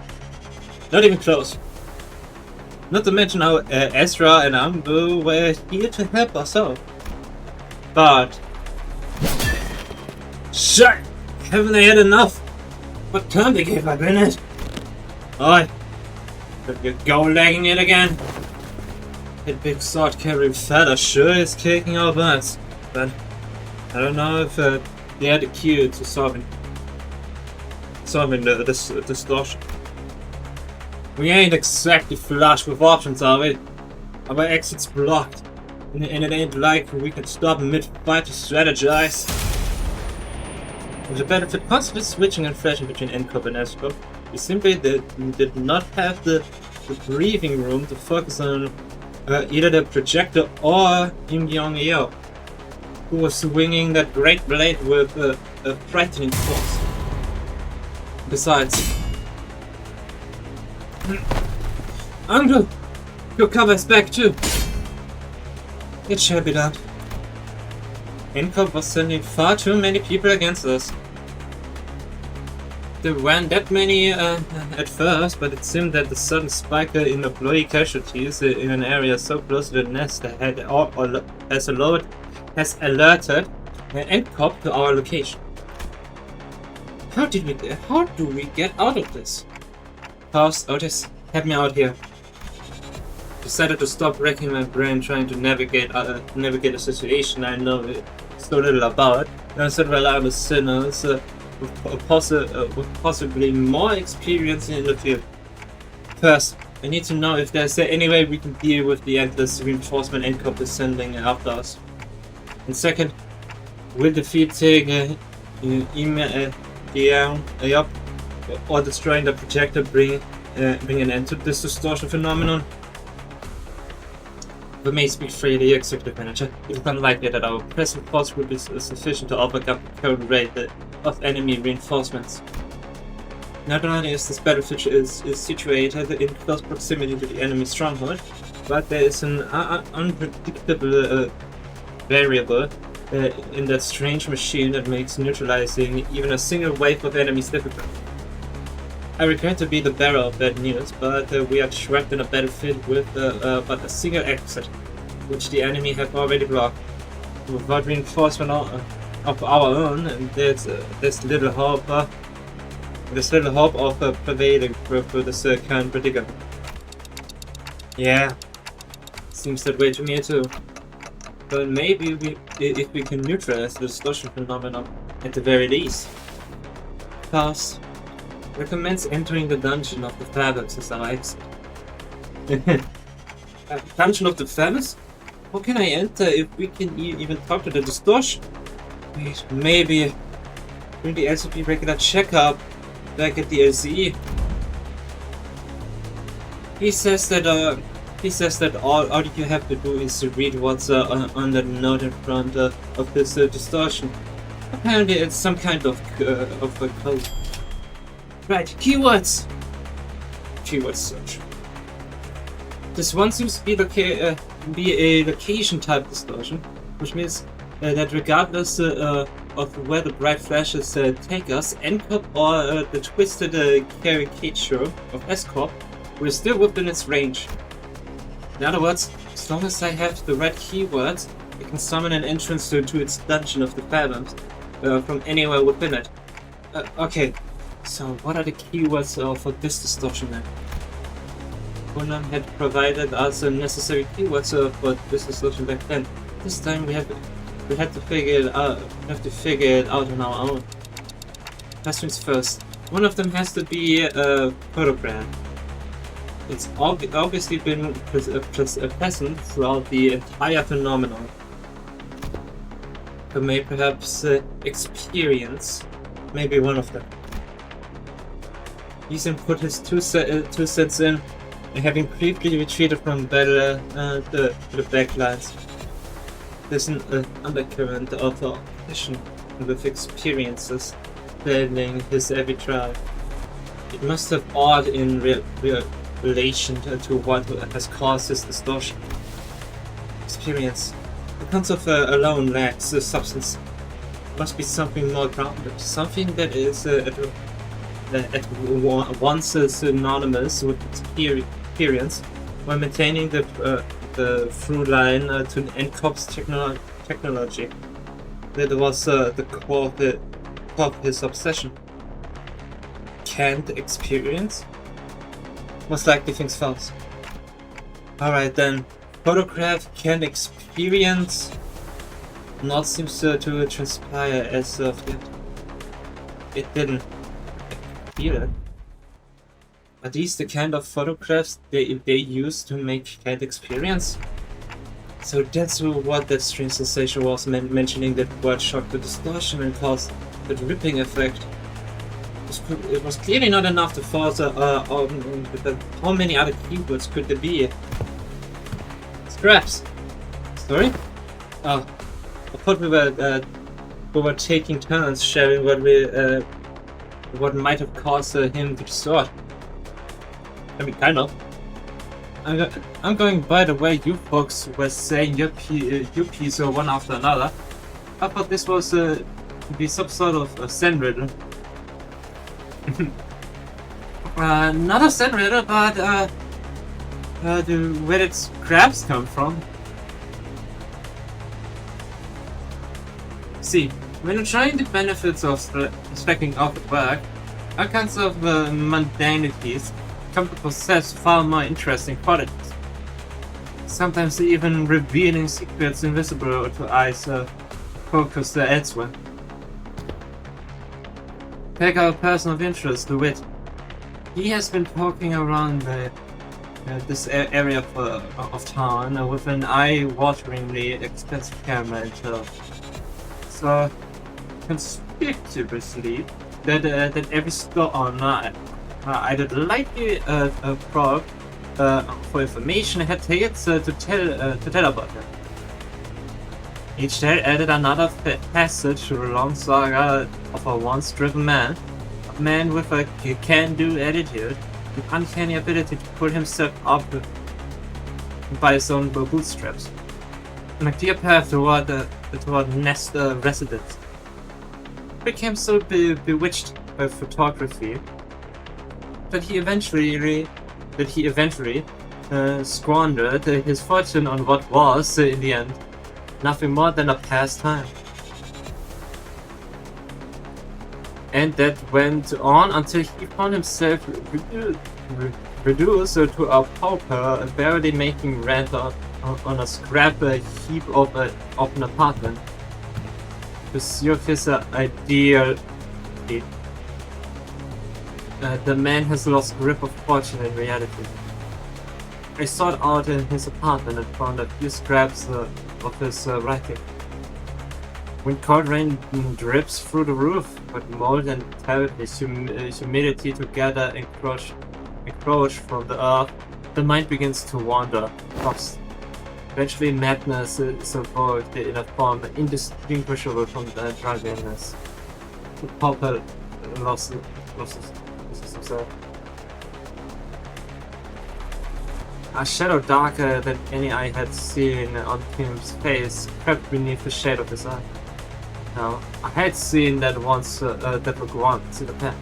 Not even close. Not to mention how Ezra and Ambu were here to help us out. But shit! Haven't they had enough? What time they gave up in it? Oi! Could you go legging it again? That big sword carrying fella sure is kicking our butts, but I don't know if they had the key to solving the distortion. We ain't exactly flush with options, are we? Our exit's blocked, and it ain't like we can stop mid-fight to strategize. With the benefit constantly switching and flashing between NCOP and SCOP, we simply did not have the breathing room to focus on either the projector or Im Yong-Yeo, who was swinging that great blade with a frightening force. Besides, Uncle, your cover is back too. It shall be done. NCOP was sending far too many people against us. There weren't that many at first, but it seemed that the sudden spike in employee casualties in an area so close to the nest has alerted NCOP to our location. How do we get out of this? Pause, Otis, help me out here. Decided to stop wrecking my brain trying to navigate a situation I know so little about, and instead rely on the sinners with possibly more experience in the field. First, I need to know if there's any way we can deal with the endless reinforcement NCOP is sending after us. And second, will defeating Yop or destroying the projector bring an end to this distortion phenomenon? We may speak freely, Executive Manager. It is unlikely that our present force will be sufficient to overcome the current rate of enemy reinforcements. Not only is this battlefield is situated in close proximity to the enemy stronghold, but there is an unpredictable variable in that strange machine that makes neutralizing even a single wave of enemies difficult. I regret to be the bearer of bad news, but we are trapped in a battlefield with but a single exit, which the enemy have already blocked. Without reinforcement of our own, and there's little hope of prevailing through this current predicament. Yeah, seems that way to me too. But maybe if we can neutralize the distortion phenomenon at the very least. Pass. Recommends entering the dungeon of the fabrics as our exit. Dungeon of the Famous? How can I enter if we can even talk to the Distortion? Wait, maybe during the LCP regular checkup back at the LCE. He says that all you have to do is to read what's on the note in front of this Distortion. Apparently, it's some kind of a code. Right, keywords. Keyword search. This one seems to be a location type distortion, which means that regardless of where the bright flashes take us, NCOP or the twisted caricature of SCOP, we're still within its range. In other words, as long as I have the right keywords, I can summon an entrance to its dungeon of the Phantoms from anywhere within it. Okay, so what are the keywords for this distortion then? Conan had provided us the necessary keywords for this distortion back then. This time we have to figure it out. We have to figure it out on our own. First things first. One of them has to be a photograph. It's obviously been present throughout the entire phenomenon. You may perhaps experience maybe one of them. Ethan put his two cents in, and having briefly retreated from battle to the backlines. There's an undercurrent of opposition with experiences battling his every trial. It must have odd in relation to what has caused this distortion. Experience. The concept alone lacks substance. It must be something more grounded, something that is at once synonymous with experience, while maintaining the through line to NCOP's technology. That was the core of his obsession. Can't experience? Most likely things false. Alright then, photograph can't experience. Not seems to transpire as of yet. It didn't. Feel it. Are these the kind of photographs they use to make can't experience? So that's what that strange sensation was mentioning that word shock the distortion and caused the ripping effect. It was clearly not enough to force how many other keywords could there be? Scraps. Sorry? Oh, I thought we were taking turns sharing what might have caused him to distort. I mean, kind of. I'm going by the way you folks were saying your piece one after another. I thought this was to be some sort of Zen riddle. Not a Zen riddle, but where did scraps come from? See, when you're trying the benefits of stacking up at work, all kinds of mundanities come to possess far more interesting qualities. Sometimes even revealing secrets invisible to eyes focused elsewhere. Take our person of interest, DeWitt. He has been poking around this area of town with an eye-wateringly expensive camera and so conspicuously that every store owner either likely probe for information had tickets to tell about him. Each tale added another passage to the long saga of a once-driven man, a man with a can-do attitude, an uncanny ability to pull himself up by his own bootstraps, and a clear path toward Nest residence. He became so bewitched by photography that he eventually squandered his fortune on what was, in the end, nothing more than a pastime. And that went on until he found himself reduced to a pauper, barely making rent on a scrap heap of an apartment. To serve his ideal, the man has lost grip of fortune in reality. I sought out in his apartment and found a few scraps of his writing. When cold rain drips through the roof, but mold and terrible humidity together encroach from the earth, the mind begins to wander, lost. Eventually madness is evoked in a form indistinguishable from the drunkenness. Popper loses himself. A shadow darker than any I had seen on Kim's face crept beneath the shade of his eye. Now, I had seen that once, that look once in the past.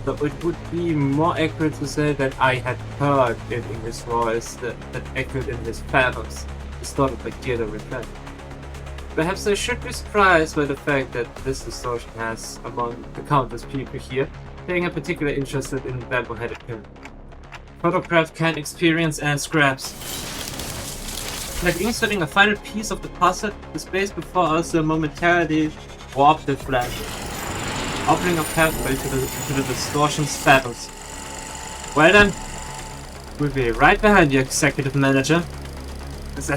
But it would be more accurate to say that I had heard it in his voice, that echoed in his fathoms, distorted by guilt or regret. Perhaps I should be surprised by the fact that this distortion has, among the countless people here, taken a particular interest in bamboo-headed Kim. Photographed can experience and scraps. Like inserting a final piece of the puzzle, the space before us momentarily warped and flashed, opening a pathway to the distortion's fables. Well then, we'll be right behind you, executive manager. This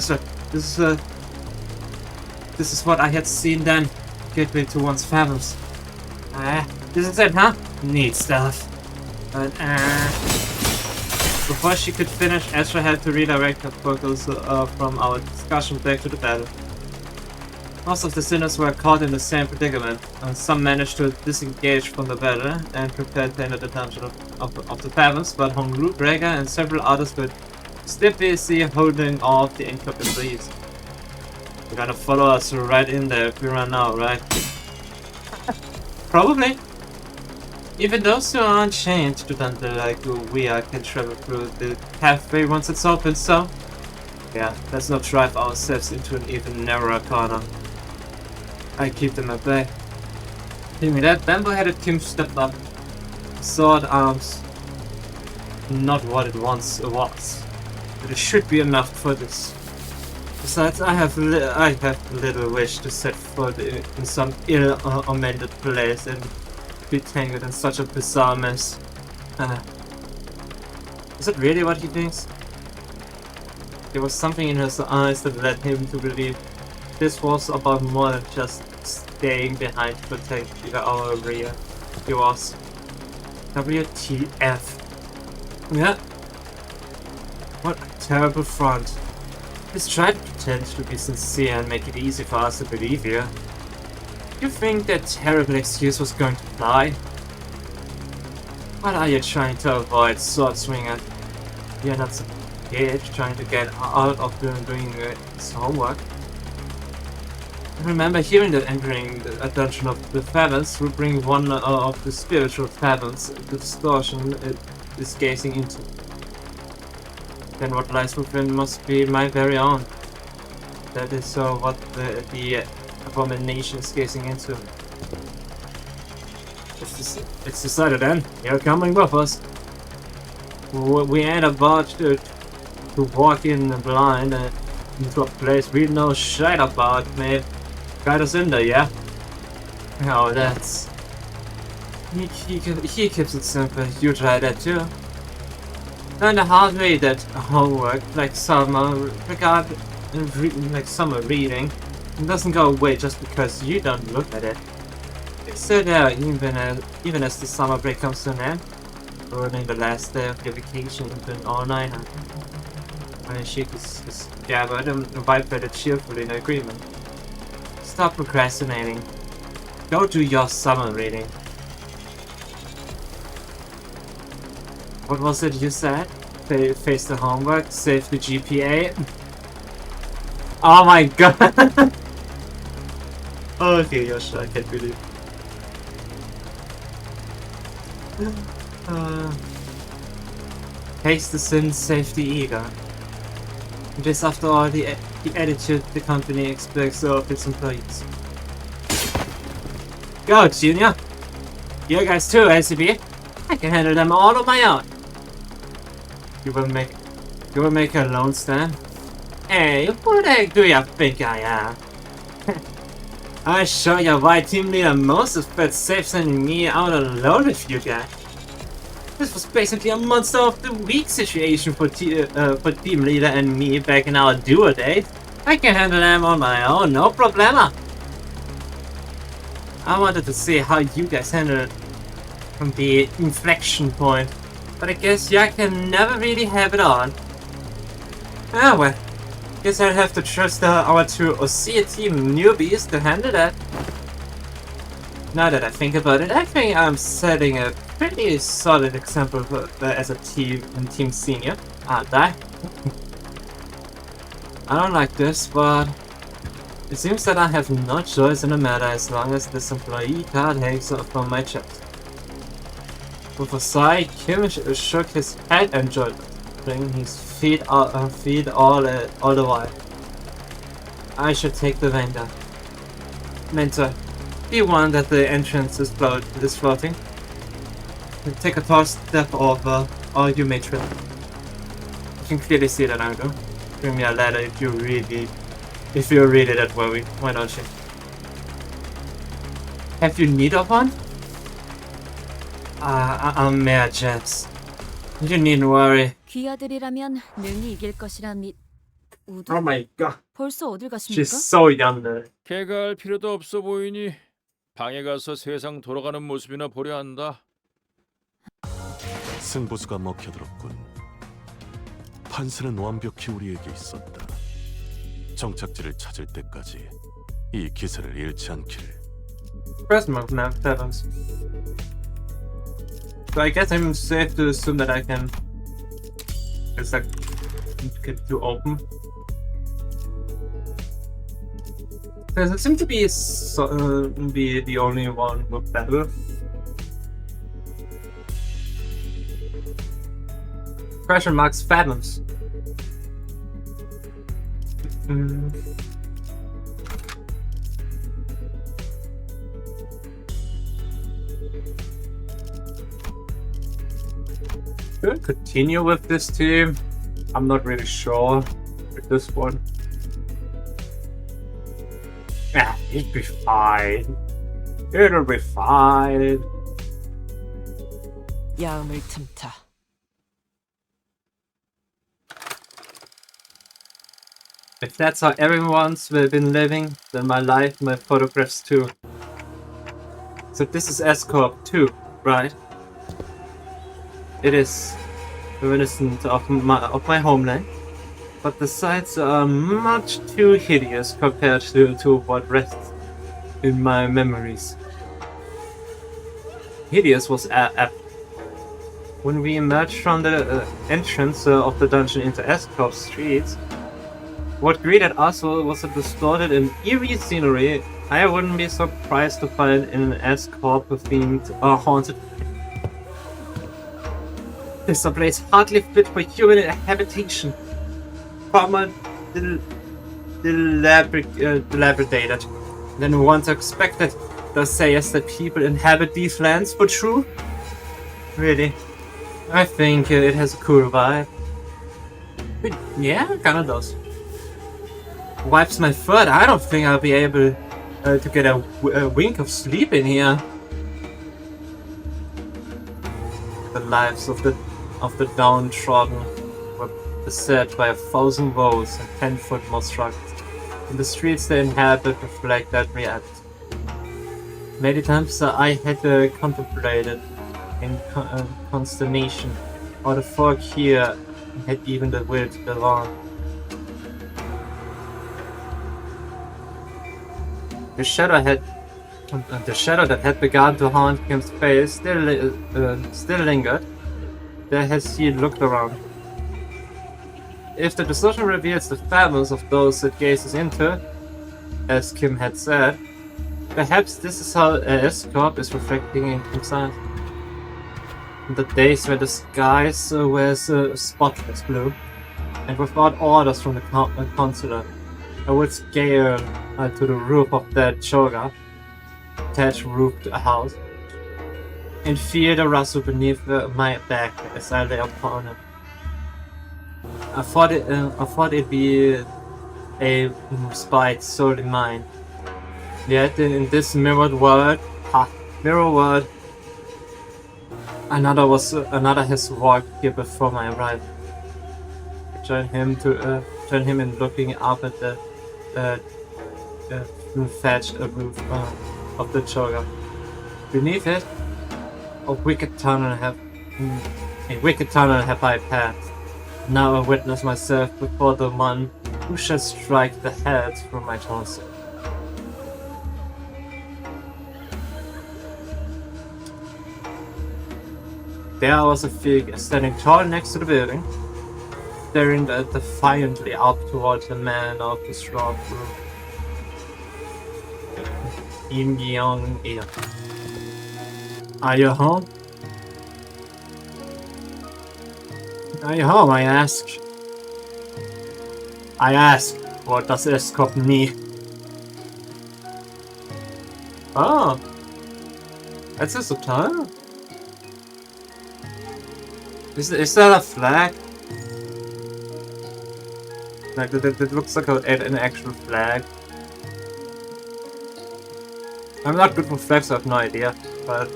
is what I had seen then. Gateway to one's fables. This is it, huh? Neat stuff. But before she could finish, Ezra had to redirect her focus from our discussion back to the battle. Most of the sinners were caught in the same predicament, and some managed to disengage from the battle and prepared to enter the dungeon of the Fathers, but Honglu, Brega, and several others were still busy holding off the incoming employees. You're gonna follow us right in there if we run out, right? Probably. Even those who aren't chained to Dante like we are can travel through the pathway once it's open, so... yeah, let's not drive ourselves into an even narrower corner. I keep them at bay. Hearing that, bamboo-headed Kim stepped up. Sword arms. Not what it once was. But it should be enough for this. Besides, I have little wish to set foot in some ill-amended place and be tangled in such a bizarre mess. Is that really what he thinks? There was something in his eyes that led him to believe this was about more than just staying behind to protect our rear. He was WTF. Yeah. What a terrible front. He's trying to pretend to be sincere and make it easy for us to believe you. You think that terrible excuse was going to fly? What are you trying to avoid, sword swinger? You're not some kid trying to get out of doing his homework. I remember hearing that entering a dungeon of the Fathers will bring one of the spiritual fathoms the distortion is gazing into. Then what lies within must be my very own. That is what the abomination is gazing into. It's decided then. You're coming with us. We ain't about to walk in blind into a place we know shit about, mate. Guide us in there, yeah? Oh, that's... He keeps it simple. You try that too. Learn the hard way that homework, like summer reading, doesn't go away just because you don't look at it. It's still there even as the summer break comes to an end, ruining the last day of your vacation into an all-nighter. When she is gathered and vibrated cheerfully in agreement. Stop procrastinating. Go do your summer reading. What was it you said? Face the homework, save the GPA. Oh my god! Okay, Yoshi, I can't believe. Haste the sin, save the ego. It is after all the attitude the company expects of its employees. Go, Junior! You guys too, ACB. I can handle them all on my own. You will make a lone stand? Hey, who the heck do you think I am? I show you why team leader Moses felt safe sending me out alone with you guys. This was basically a monster of the week situation for Team Leader and me back in our duo days. I can handle them on my own, no problema. I wanted to see how you guys handle it from the inflection point, but I guess y'all can never really have it on. Ah well, guess I'll have to trust our two Osea team newbies to handle that. Now that I think about it, I think I'm setting a pretty solid example as a team in Team Senior, aren't I? I don't like this, but it seems that I have no choice in the matter as long as this employee card hangs off from my chest. With a sigh, Kim shook his head and joined, bringing his feet all the while. I should take the vein down. Mentor, be one that the entrance is floating. Take a tall step over, or you may trip. You can clearly see that I do. Bring me a ladder if you're really that worried. Why don't you? Have you need of one? I'm mere Jess. You needn't worry. 귀하들이라면 능히 이길 것이라 우드? Oh my god. 벌써 어딜 가십니까? She's so young. 개가 할 필요도 없어 보이니 방에 가서 세상 돌아가는 모습이나 보려 한다. 승부수가 먹혀들었군. 판세는 완벽히 우리에게 있었다. 정착지를 찾을 때까지 이 기세를 잃지 않기를. Press move now, Evans. So I guess I'm safe to assume that I can just like get to open. Does it seem to be the only one with battle? Pressure marks fathoms. Should I continue with this team? I'm not really sure with this one. It'll be fine. It'll be fine. 야음을 틈타. If that's how everyone's been living, then my life, my photographs too. So this is S-Corp 2, right? It is reminiscent of my homeland, but the sights are much too hideous compared to what rests in my memories. Hideous was apt. When we emerged from the entrance of the dungeon into S-Corp streets, what greeted us was a distorted and eerie scenery I wouldn't be surprised to find in an S-Corp themed haunted. This place hardly fit for human habitation. Far dilapidated than once expected. Does sayest that people inhabit these lands for true? Really? I think it has a cool vibe. Yeah, it kinda does. Wipes my foot. I don't think I'll be able to get a wink of sleep in here. The lives of the downtrodden were beset by 1,000 woes and 10-foot more struggles. In the streets they inhabit reflect that reality. Many times I had contemplated in consternation, or the folk here had even the will to belong. The shadow that had begun to haunt Kim's face still lingered. There as he looked around. If the distortion reveals the fathers of those it gazes into, as Kim had said, perhaps this is how S-Corp is reflecting in Kim's eyes. In the days where the skies were spotless blue, and without orders from the consular, I would scale to the roof of that choga, thatch roofed house, and feel the rustle beneath my back as I lay upon it. I thought it'd be a spite solely mine. Yet in this mirror world, Another has walked here before my arrival. Join him in looking up at the thatched roof of the choga. Beneath it, a wicked tunnel have I passed. Now I witness myself before the one who shall strike the head from my torso. There was a figure standing tall next to the building, staring defiantly up towards the man of the straw roof. Im Young Il. Are you home? Are you home, I ask? What does Escop need? Oh, that's a subtitle? Is that a flag? Like, it looks like an actual flag. I'm not good for flags, I have no idea, but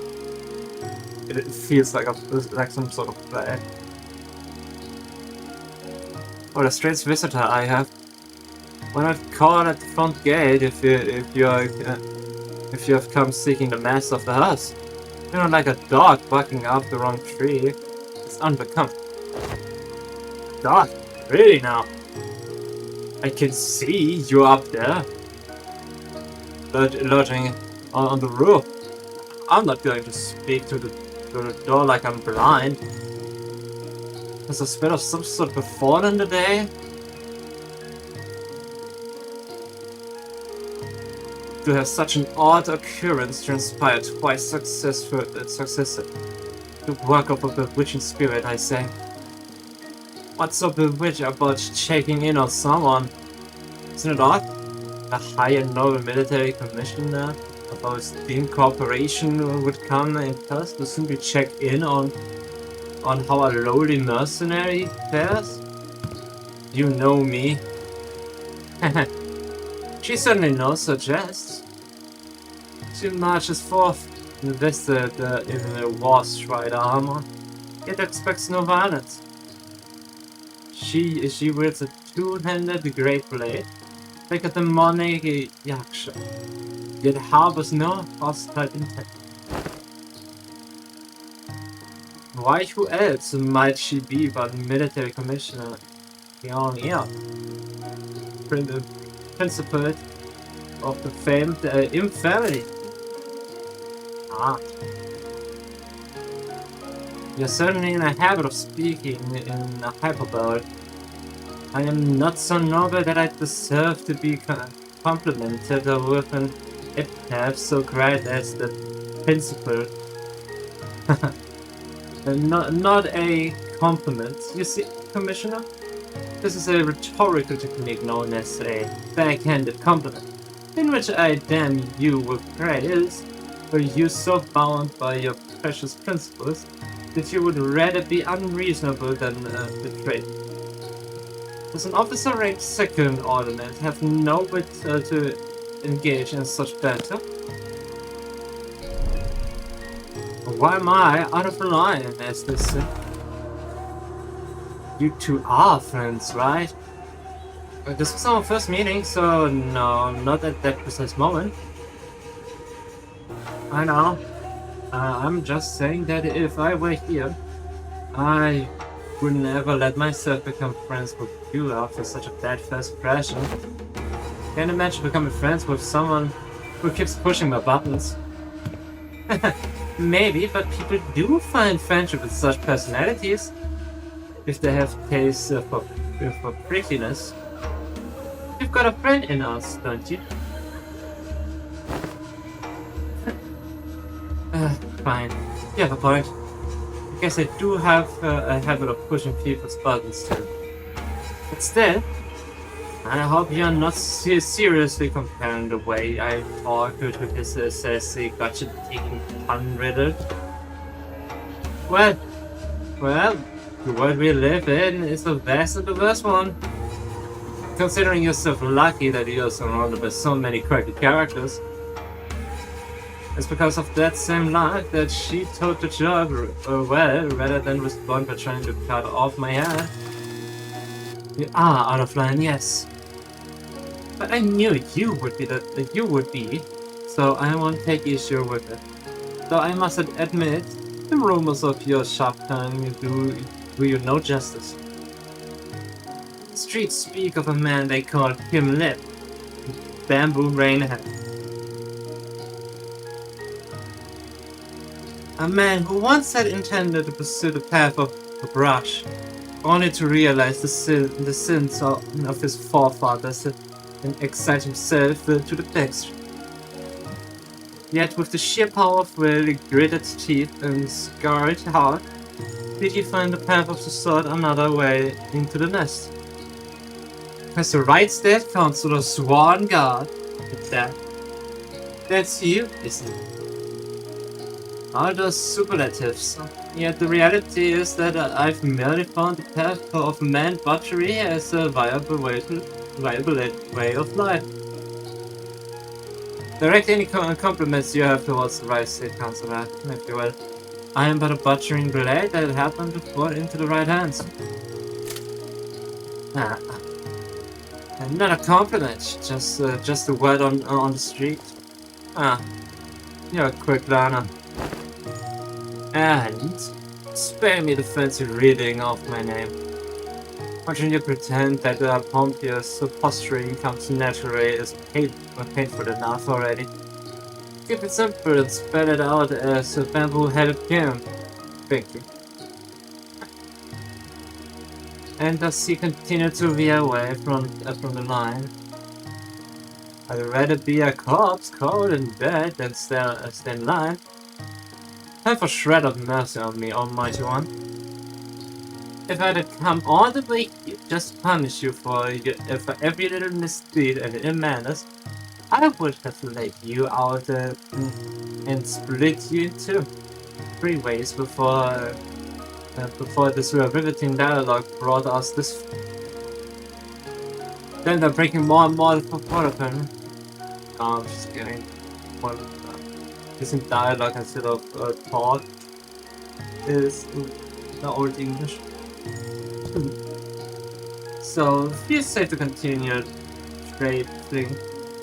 it feels like some sort of flag. What a strange visitor I have. When I've called at the front gate, if you have come seeking the master of the house, you know, like a dog barking up the wrong tree. It's unbecome. Dog, really now? I can see you up there, lodging on the roof. I'm not going to speak to the door like I'm blind. Has a spell of some sort befallen today? To have such an odd occurrence transpire twice successive. The work of a bewitching spirit, I say. What's so bewitching about checking in on someone? Isn't it odd? A high and noble military commissioner of our esteemed corporation would come in person to simply check in on how a lowly mercenary fares? You know me. She certainly knows her jest. She marches forth, invested in a war-stride armor, yet expects no violence. She wields a two-handed great blade, like a demonic yaksha, yet harbors no hostile intent. Why, who else might she be but military commissioner Young Il, principal of the famed Imp family? Ah. You're certainly in a habit of speaking in a hyperbole. I am not so noble that I deserve to be complimented with an epitaph so great as the principal. Not a compliment. You see, Commissioner? This is a rhetorical technique known as a backhanded compliment, in which I damn you with praise, for you so bound by your precious principles that you would rather be unreasonable than betrayed. Does an officer ranked second ordinate have no wit to engage in such banter? Why am I out of line, as they say? You two are friends, right? This was our first meeting, so no, not at that precise moment. I know. I'm just saying that if I were here, I would never let myself become friends with you after such a bad first impression. Can't imagine becoming friends with someone who keeps pushing my buttons. Maybe, but people do find friendship with such personalities if they have taste for prickliness. You've got a friend in us, don't you? Fine. You have a point. I guess I do have a habit of pushing people's buttons too. But still, I hope you're not seriously comparing the way I talk to his sassy, gotcha-taking pun riddle. Well, the world we live in is the best and the worst one. Considering yourself lucky that you're surrounded by so many quirky characters. It's because of that same lie that she told the job well, rather than respond by trying to cut off my head. You are out of line, yes. But I knew you would be, so I won't take issue with it. Though I must admit, the rumors of your sharp tongue do you no justice. The streets speak of a man they call Kim Lip, Bamboo Rainhead. A man who once had intended to pursue the path of the brush, only to realize the sins of his forefathers and excite himself to the backstreet. Yet with the sheer power of will, gritted teeth, and scarred heart, did he find the path of the sword another way into the nest? As the right state counselor swore on God at that. That's you, isn't it? All those superlatives. Yet the reality is that I've merely found the path of man butchery as a viable way of life. Direct any compliments you have towards the right state counselor, if you will. I am but a butchering blade that happened to fall into the right hands. And not a compliment, just a word on the street. You're a quick learner. And spare me the fancy reading of my name. Why don't you pretend that Pompeius posturing comes naturally is painful enough already? Keep it simple and spell it out as a bamboo-headed Kim. Thank you. And does he continue to veer away from the line? I'd rather be a corpse cold in bed than stay in line. Have a shred of mercy on me, almighty one. If I'd come all the way here just to punish you for every little misdeed and ill-manners, I would have laid you out and split you into 3 ways before this riveting dialogue brought us this. Then they're breaking more and more the protocol. Oh, I'm just kidding. Using dialogue instead of thought is the old English. So, feels safe to continue trading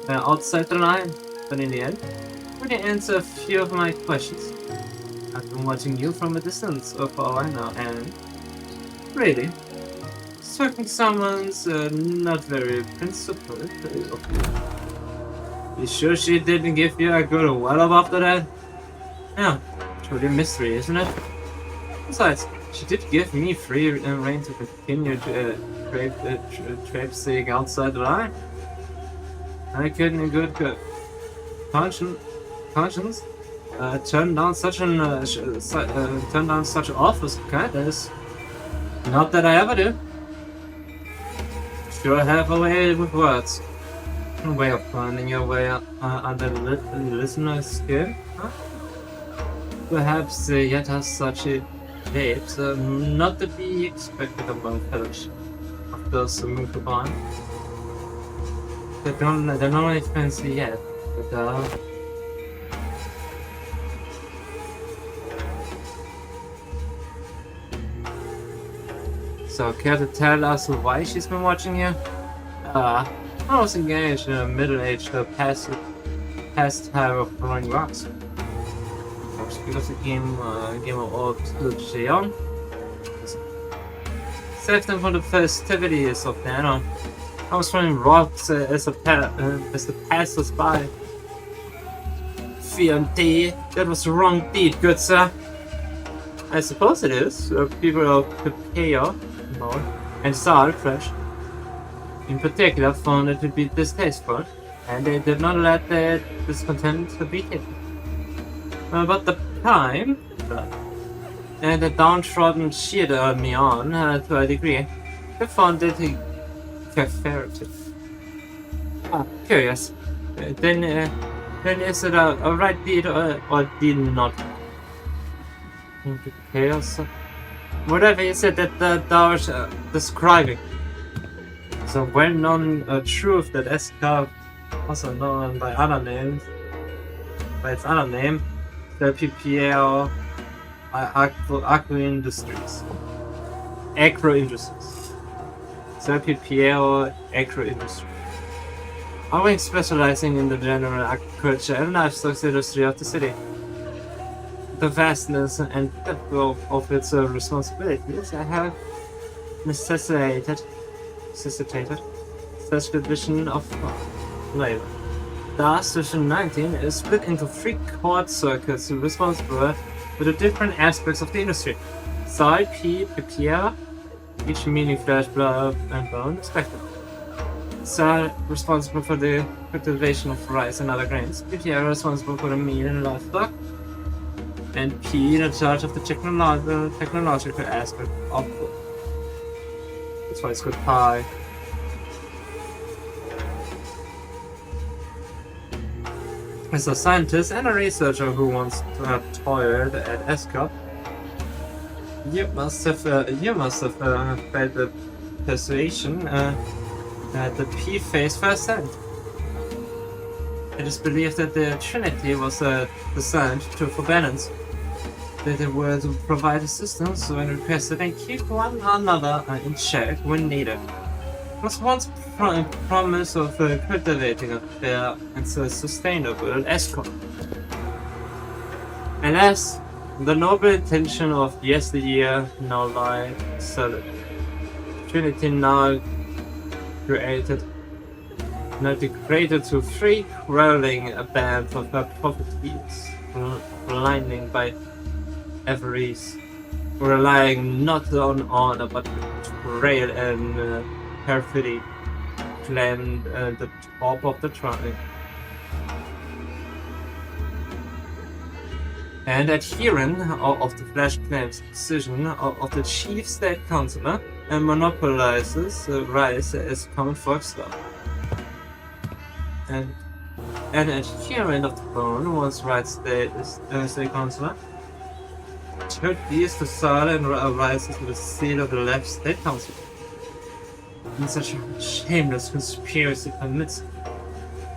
outside the line, but in the end, would you answer a few of my questions? I've been watching you from a distance, for all I know, and really, certain someone's not very principled. You sure she didn't give you a good wallop after that? Yeah, truly a mystery, isn't it? Besides, she did give me free rein to continue traipsing outside the line. I couldn't in good conscience turn down such offers of kindness. Not that I ever do. Sure have a way with words. A way of finding your way under the listener's skin, huh? Perhaps yet has such a tapes not to be expected among fellowship of those who move upon. They're not expensive yet, but So, care to tell us why she's been watching you? I was engaged in a middle-aged pastime of throwing rocks. Because it game of old Lucian. Saved them from the festivities of Nano. I was throwing rocks as the passers-by. Fiante, that was the wrong deed, good sir. I suppose it is. People of Pepeo and Sal Fresh in particular found it to be distasteful, and they did not let their discontent be hidden. But the time, and the downtrodden cheered me on to a degree. They found it cathartic. Curious. Then is it a right deed or did not? Chaos. Whatever you said that thou was describing. It's a well-known truth that Escar, also known by other names, by its other name, the PPL Agro Industries. Agro Industries. The PPL Agro Industry. Owing specializing in the general agriculture and livestock industry of the city. The vastness and depth of its responsibilities have necessitated such division of labor. Thus, Division 19 is split into 3 court circuits responsible for the different aspects of the industry. Soil, P, PPL, each meaning flesh, blood, and bone, respectively. Soil responsible for the cultivation of rice and other grains. PPL responsible for the meat and livestock. And P in charge of the technological aspect of food. That's why it's called pie. As a scientist and a researcher who once toiled at ESCOP, you must have felt the persuasion that the P phase firsthand. It is believed that the Trinity was designed for balance, that it would provide assistance when requested and keep one another in check when needed. It was once promise of cultivating a fair and sustainable ESCOM. Alas, the noble intention of yesteryear now lie solid. Trinity now degraded to free rolling a band of properties, blinding by avarice, relying not on honor but betrayal and perfidy, claimed the top of the tribe. And adherent of the Flash claims decision of the Chief State Councilor and monopolizes rice as common folk stock. And an adherent of the Bone was right state councilor. Took these to soil and rises with the seal of the left state council. In such a shameless conspiracy permits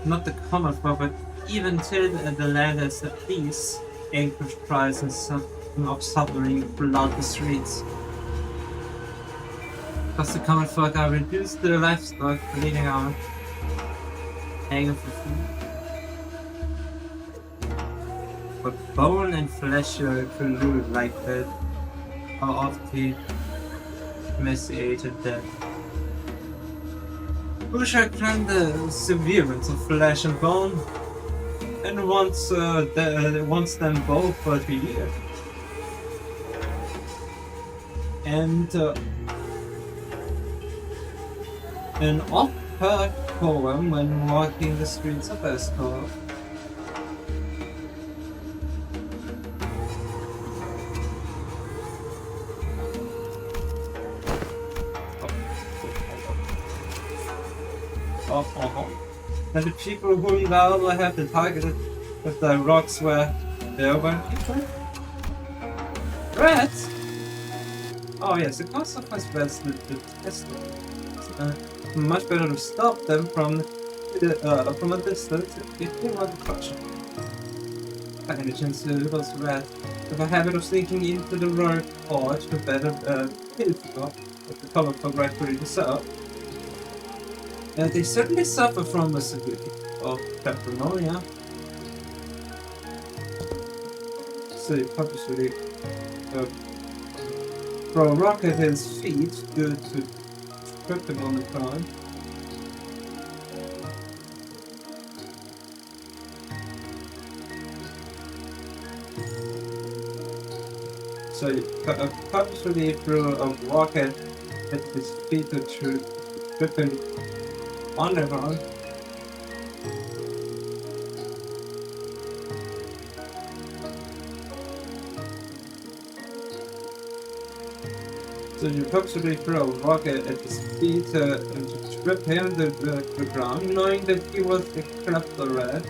not the common folk, but even till the land has at least anchorage prices of suffering flood the streets. Because the common folk are reduced to the livestock bleeding out, hanging for food. But bone and flesh collude like that are of the emaciated dead. Who shall claim the severance of flesh and bone, and wants them both for a year? And an oft-heard poem when walking the streets of Escort. And the people whom thou have been targeted with thy rocks were there when people? Rats? Oh yes, the consequence rats the test. Much better to stop them from a distance if you want to touch them. By any chance, those rats have a habit of sneaking into the road or to better pilfer with the cover for rightfully deserved. They certainly suffer from a severity of pneumonia. So you purposely throw a rock at his feet to trip him on the ground. So you purposely threw a rock at his feet to trip him on the ground. So you purposely throw a rock at his feet and to trip him to the ground, knowing that he was a klepto rat.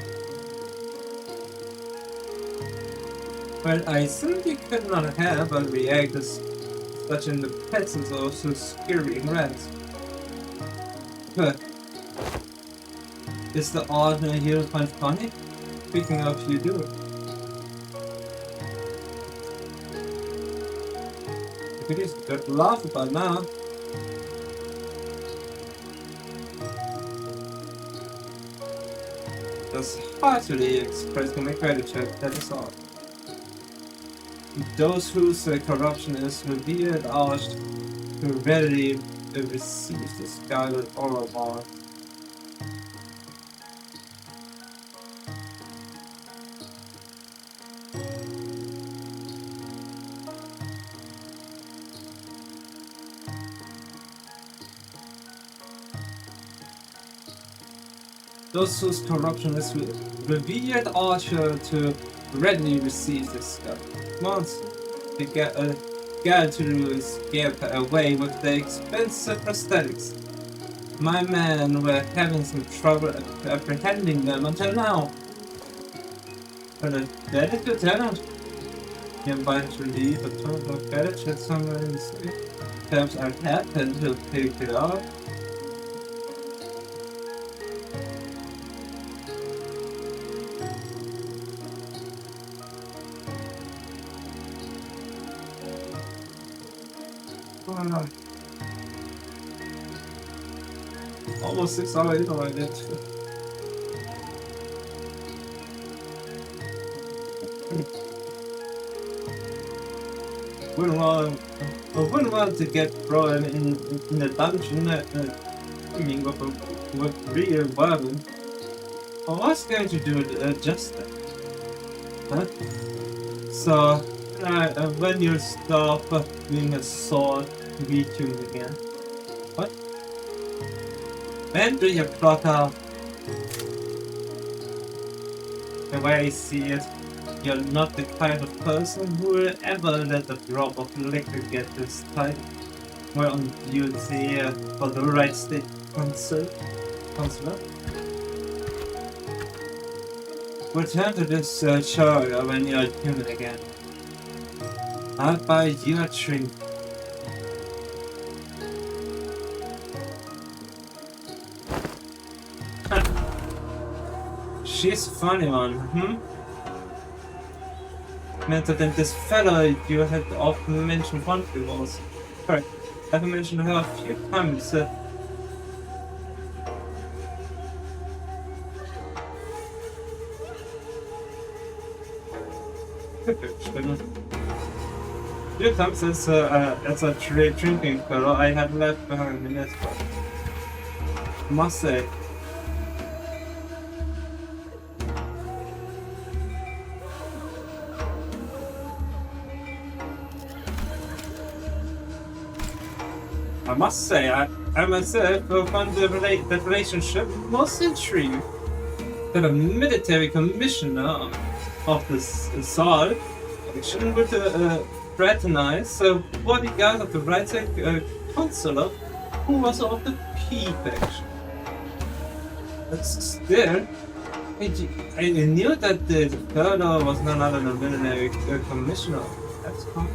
Well, I simply could not have but react as such in the presence of so scurrying rats. But is the ordinary hero find funny? Speaking of you do. It is good to laugh about now. Just heartily expressing my gratitude, that is all. Those whose corruption is revered are who readily receive the scarlet aura bar. Those whose corruption is revered are sure to readily receive this scarlet monster. They get to escape away with their expensive prosthetics. My men were having some trouble apprehending them until now. But that is Lieutenant. You're invited to leave a total of village at somewhere in the city. Perhaps I'll happen to pick it up. Almost 6 hours already. I wouldn't want to get thrown in a dungeon. I mean, with real weapon. I was going to do just that. Huh? So, when you stop being a sword, retune again. What? When do you plot out? The way I see it, you're not the kind of person who will ever let a drop of liquor get this tight. We're on duty for the right state consular. Return to this show when you're human again. I'll buy you a drink. She's a funny one, Better than this fellow you had often mentioned once was. Correct. I've mentioned her a few times. Few times as a drinking fellow I had left behind in this one. Must say. I must say, I myself found the relationship most intriguing. That a military commissioner of the Saal action would fraternize a bodyguard of the right consular who was of the P faction. But still, I knew that the fellow was none other than a military commissioner. That's common.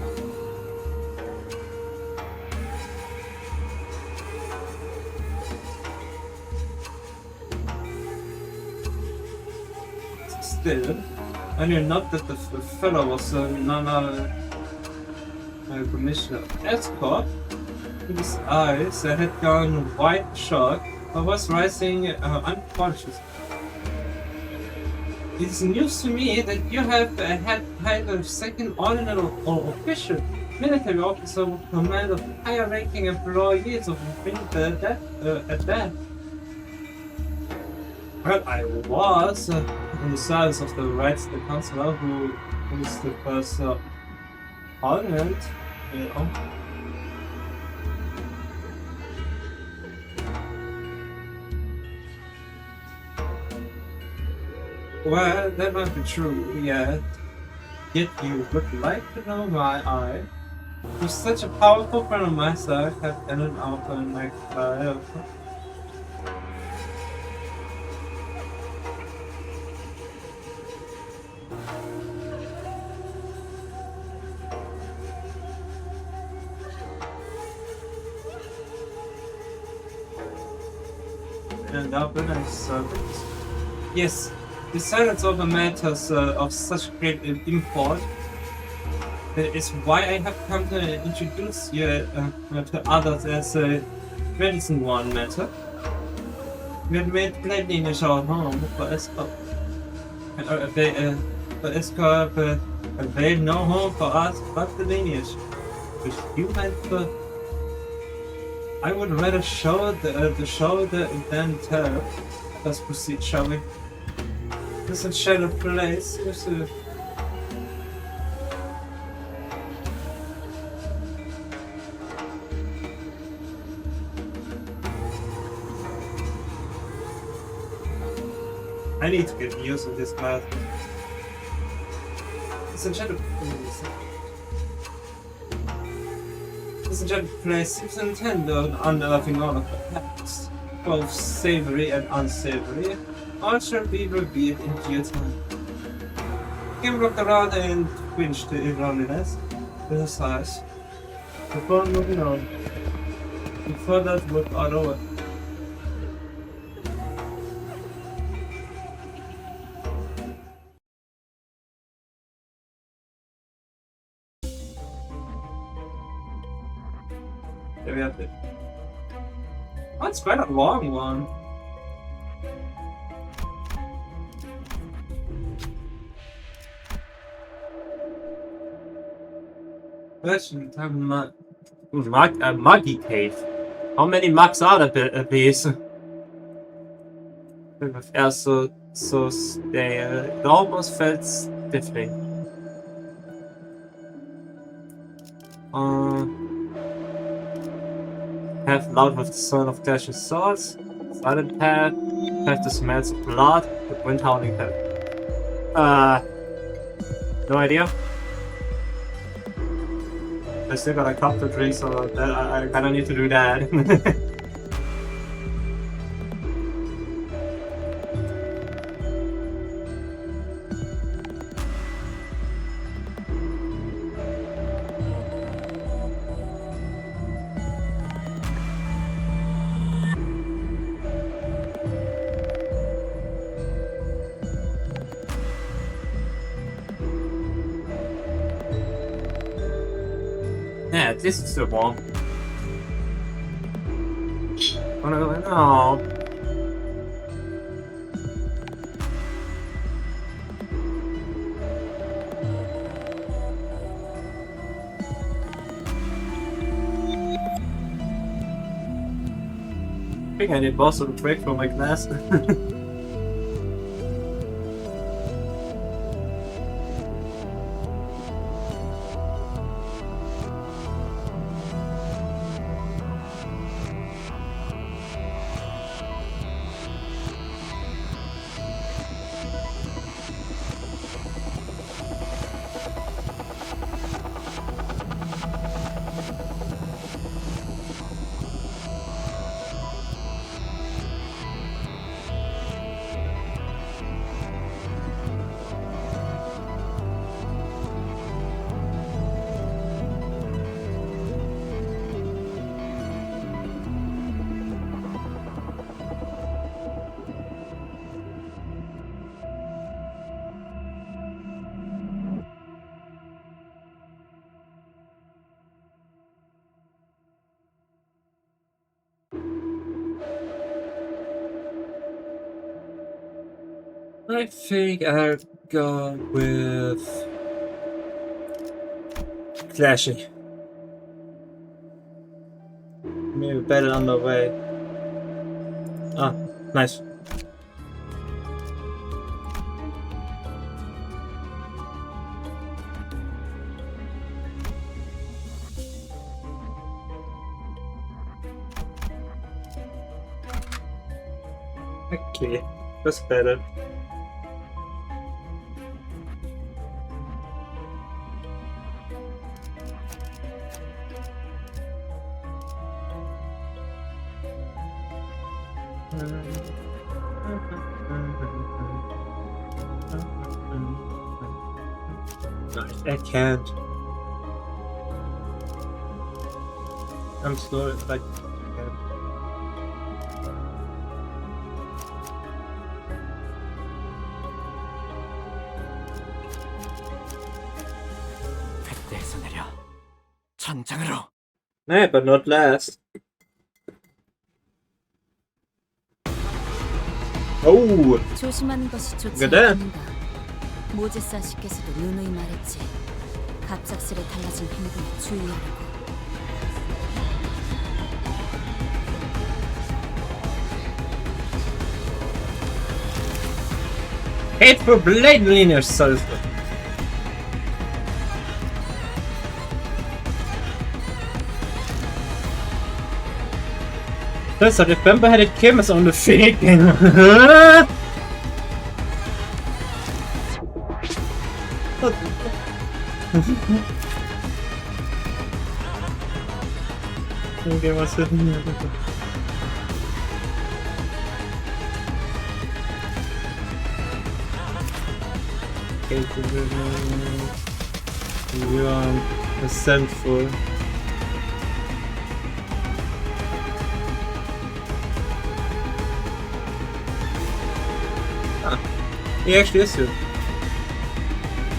Still, I knew not that the fellow was none other than a commissioner escort. His eyes had gone wide shut, but was rising unconscious. It's news to me that you have had a second ordinary or official military officer with command of higher-ranking employees of the at that. Well, I was on the service of the rights consular who was the first ordinance, you know. Well, that might be true, yeah. Yet you would like to know why I, with such a powerful friend of my side, have ended up in my fire. And up in a service. Yes, silence of the matters of such great import is why I have come to introduce you to others as a medicine one matter. We had made plenty in our home for escort. For escort, they no home for us but the lineage. Which you meant for. I would rather show the shoulder than tell. Let's proceed, shall we? This enchanted place is I need to get used to this path. This enchanted place seems intent on unearthing all of the facts, both savory and unsavory. All shall be revealed in due time. Kim looked around and twitched in loneliness with his eyes. Before moving on, before that would all over. There we have it. Oh, it's quite a long one. Question time Muggy Cave. How many mugs are there these? Yeah, so they it almost felt stiffly. Have loud with the sound of dashing swords, silent path, have the smells of blood, the wind howling path. No idea. I still got a cup to drink, so that I kinda need to do that. Yeah, this is the one. Oh no. I think I need boss of the break for my class. I think I'll go with Flashy. Maybe better on the way. Ah, nice. Okay, that's better. I can't. I'm slow, like. 당장으로. Nah, but not last. Oh, 조심하는 것이 좋지 Look at that. 않는가. 모제사 씨께서도 누누이 말했지. 갑작스레 달라진 행동에 주의하라고. hateful bladeliness, so. Plus, I remember had it came as on the faking. Okay, what's it? You are resentful. Ah, he actually is here.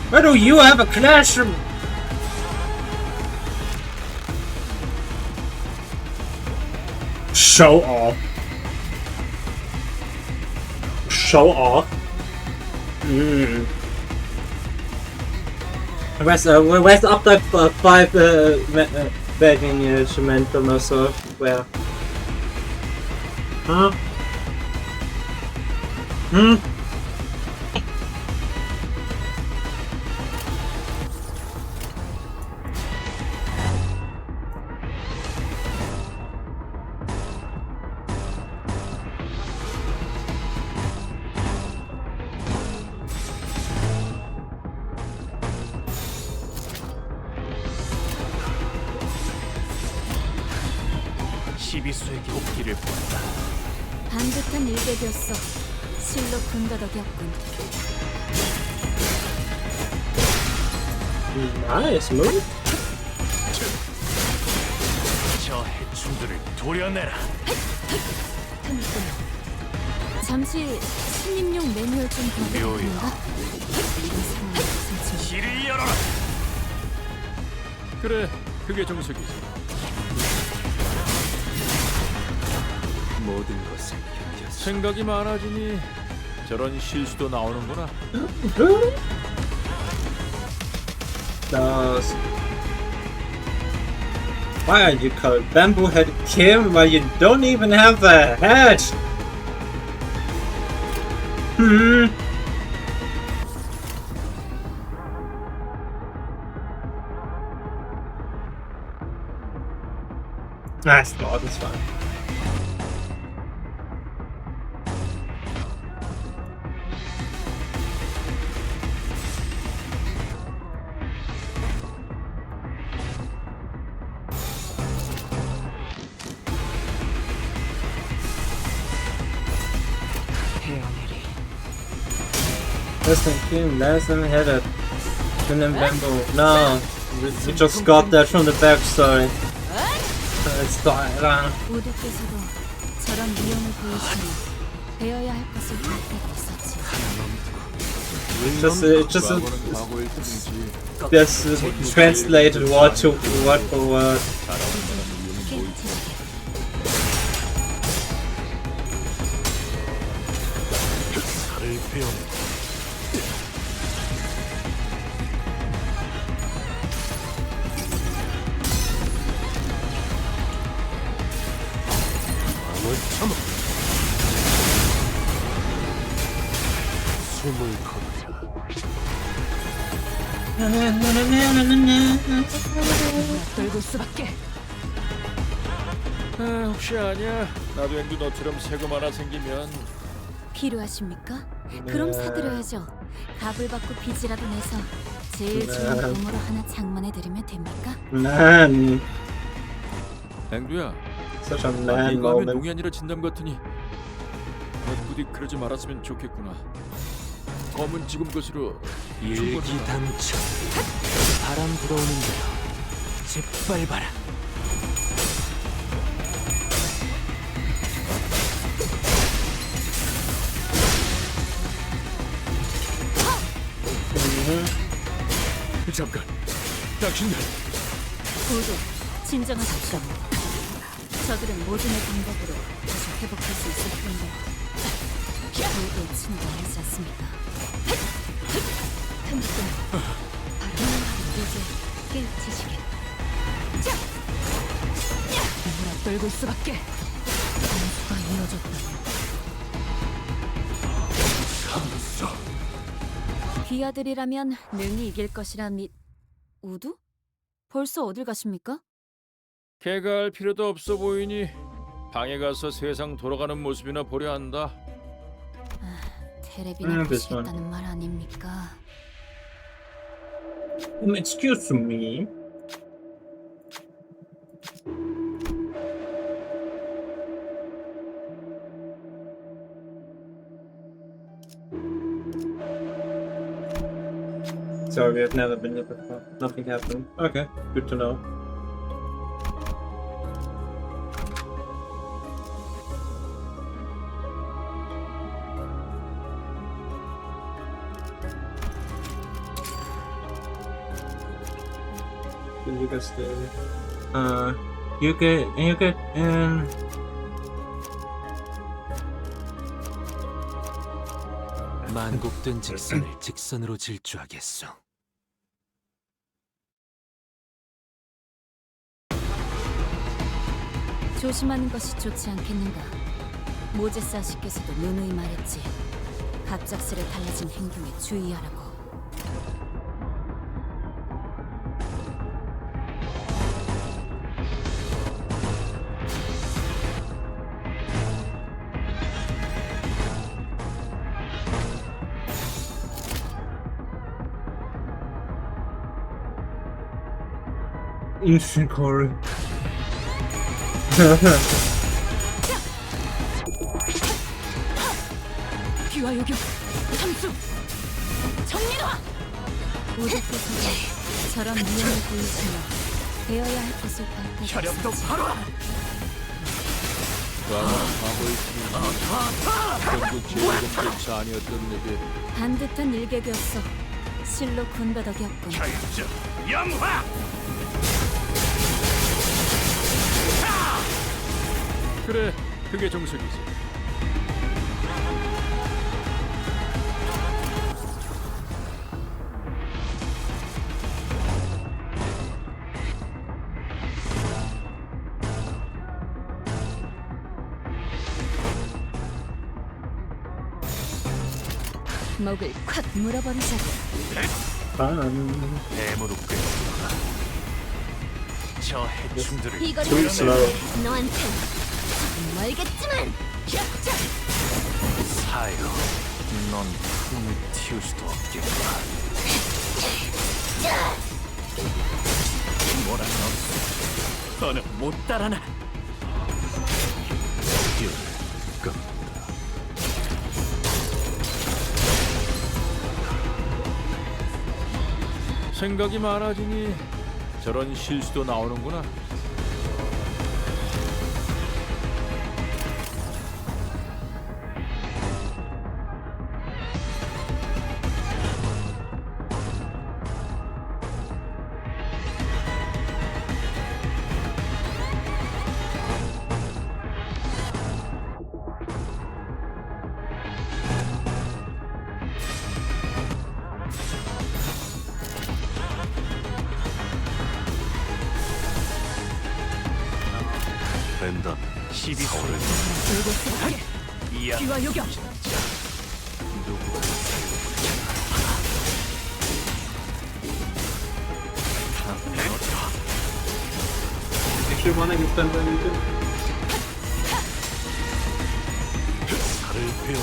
Why do you have a classroom? Show off. Show off. Where's the update 5 begging cement from myself? Where? Huh? 시비수에게 복귀를 보았다. 반듯한 일격이었어. 실로 군더더기였군. Nice move. 저 해충들을 도려내라. 잠시 신임용 매뉴얼 좀 묘야. 보여드릴까? 이런 상황에서 길을 열어라. 그래, 그게 정석이지. 모든 것을 견뎠어. 생각이 많아지니 저런 실수도 나오는구나. Does. Why are you called Bamboo Head Kim while you don't even have a head? That's not, it's fine. Listen, Kim, last time I had a Twin Bamboo. No, we just got that from the backstory. It's fine. 우드께서도 저런 위험을 보이시면 배워야 할 것을 할 때가 있었지. Just 과거는 과거일 뿐이지. just translated word to word for word. 살을 베어내 마음을 참아 숨을 거두리라. 떨굴 수밖에. 아, 혹시 아냐? 나도 앵두 너처럼 세금 하나 생기면 필요하십니까? 그럼 사드려야죠. 값을 받고 빚이라도 내서 제일 좋은 공으로 하나 장만해드리면 됩니까? Man, 앵두야, such a 네가 man 하면 moment. 농이 아니라 진담 같으니 부디 그러지 말았으면 좋겠구나. 검은 지금 것으로 일기당천. 바람 불어오는 대로 짓밟아라. 잠깐, 당신들 모두 진정하십시오. 저들은 모든의 방법으로 다시 회복할 수 있을 텐데 모두의 친구가 하지 않습니까? 틈틈 바로 이제 깨우치시게. 물어떨굴 수밖에. 전투가 이어졌다고. 귀하들이라면 능히 이길 것이라 우두? 벌써 어딜 가십니까? 개가할 필요도 없어 보이니 방에 가서 세상 돌아가는 모습이나 보려 한다. 테레비나 this one. 보시겠다는 말 아닙니까? Excuse me. Sorry, we have never been here before. Nothing happened. Okay, good to know. You guys stay. You get, 만곡된 직선을 직선으로 질주하겠소. 조심하는 것이 좋지 않겠는가? 모제스 아씨께서도 누누이 말했지. 갑작스레 달라진 행동에 주의하라고. instant core. 귀와 요격. 함수. 정리해라. 모제스께서 저런 미움을 보이시며 되어야 할 것을 밟고 혈압도 바로. 전국 제일공격차 아니었던 내게 반듯한 일격이었어. 실로 군바덕이었군. 결정 영화. 그래, 그게 정석이지. 목을 콱 물어버리자고. 대무릎 꿇어라. 저 해충들을 이거를 너한텐 조금 멀겠지만. 사요. 넌 품을 틔울 수도 없겠구나. 뭐라는 없어. 너는 못 따라나. 생각이 많아지니 저런 실수도 나오는구나. 랜덤 12호를 들고 수밖에. 이야 귀와 요격. 누구를 Actually, wanna get done by you too. 칼을 베어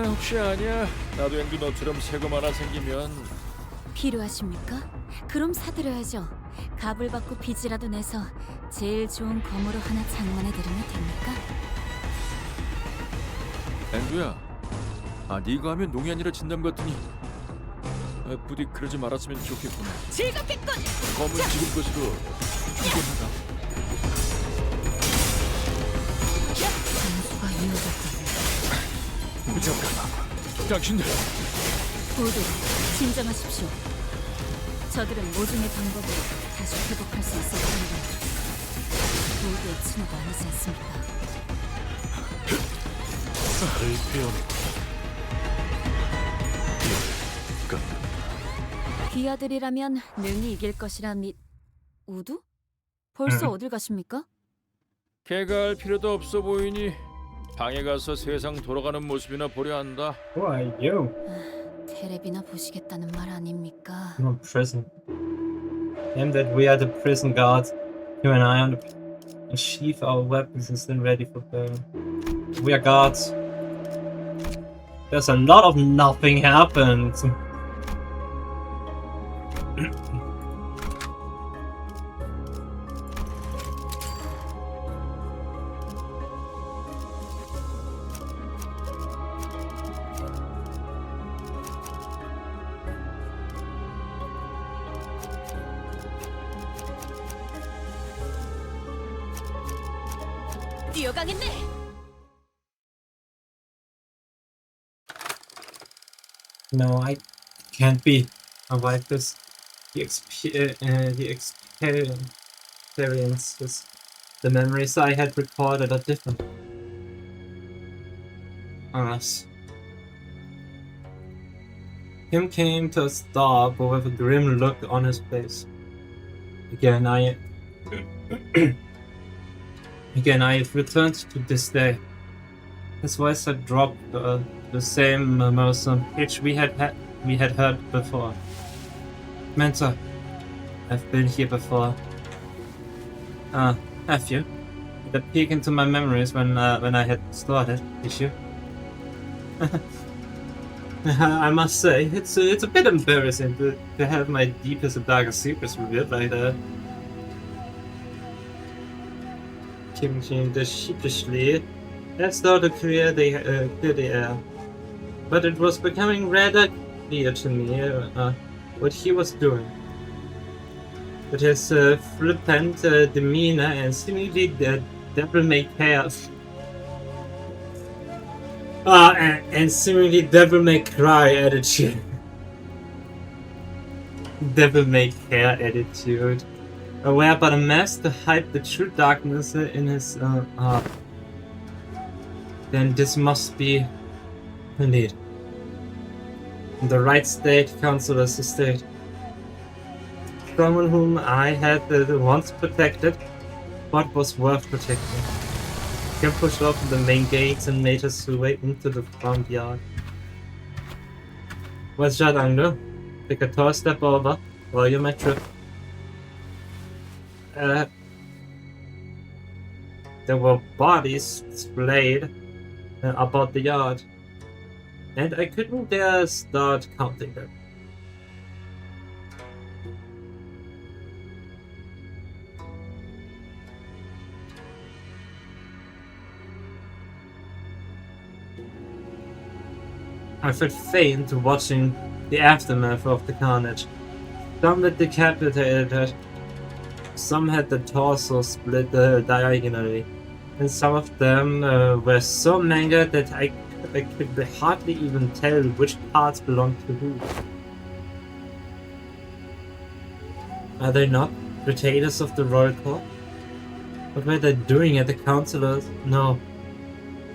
혹시 아냐? 나도 앵두 너처럼 세금 하나 생기면 필요하십니까? 그럼 사드려야죠. 값을 받고 빚이라도 내서 제일 좋은 검으로 하나 장만해드리면 됩니까? 앵두야, 네가 하면 농이 아니라 진담 같으니 부디 그러지 말았으면 좋겠구나. 즐겁겠군. 검은 지금 것으로 충분하다. 전투가 이어졌다고. 잠깐, 당신들 모두 진정하십시오. 저들은 모종의 방법으로 다시 회복할 수 있을 텐데 모두의 친구가 아니지 않습니까? 나를 배운 귀하들이라면 능히 이길 것이라 우두? 벌써 어딜 가십니까? 개가 할 필요도 없어 보이니 방에 가서 세상 돌아가는 모습이나 보려 한다. Who are you? 테레비나 보시겠다는 말 아닙니까? I'm in prison. Damn that we are the prison guards. You and I unsheath our weapons and stand ready for battle. We are guards. There's a lot of nothing happened. 뛰어가겠네. No, I can't be. Avoid this. The experiences, the memories I had recorded are different. Unless Kim came to a stop with a grim look on his face. Again, I returned to this day. His voice had dropped the same monotone pitch we had heard before. Mentor, I've been here before. Have you? With a peek into my memories when I had started, did you? I must say, it's a bit embarrassing to have my deepest and darkest secrets revealed like that. Kim seemed sheepishly, as though to clear the air. But it was becoming rather clear to me what he was doing. With his flippant demeanor and seemingly devil-may cry attitude. Devil-may-care attitude. Aware but a mask to hide the true darkness in his heart. Then this must be indeed the right state counselor's estate. Someone whom I had once protected, but was worth protecting. Kim pushed open the main gates and made his way into the front yard. What's that, Anglo? Take a tall step over, while you might trip. There were bodies splayed about the yard, and I couldn't dare start counting them. I felt faint watching the aftermath of the carnage. Some were decapitated, some had the torso split diagonally, and some of them were so mangled that I could hardly even tell which parts belonged to who. Are they not retainers of the royal court? What were they doing at the councilors? No.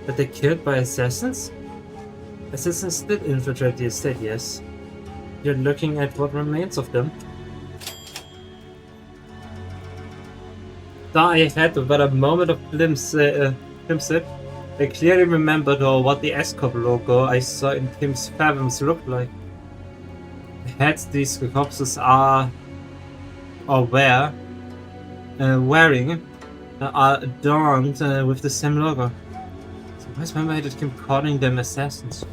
Were they killed by assassins? Assassins did infiltrate the estate, yes. You're looking at what remains of them. Though I had but a moment of glimpse, I clearly remembered what the ESCOP logo I saw in Tim's fathoms looked like. The hats these corpses are, or were, wearing are adorned with the same logo. So why remember I did keep calling them assassins?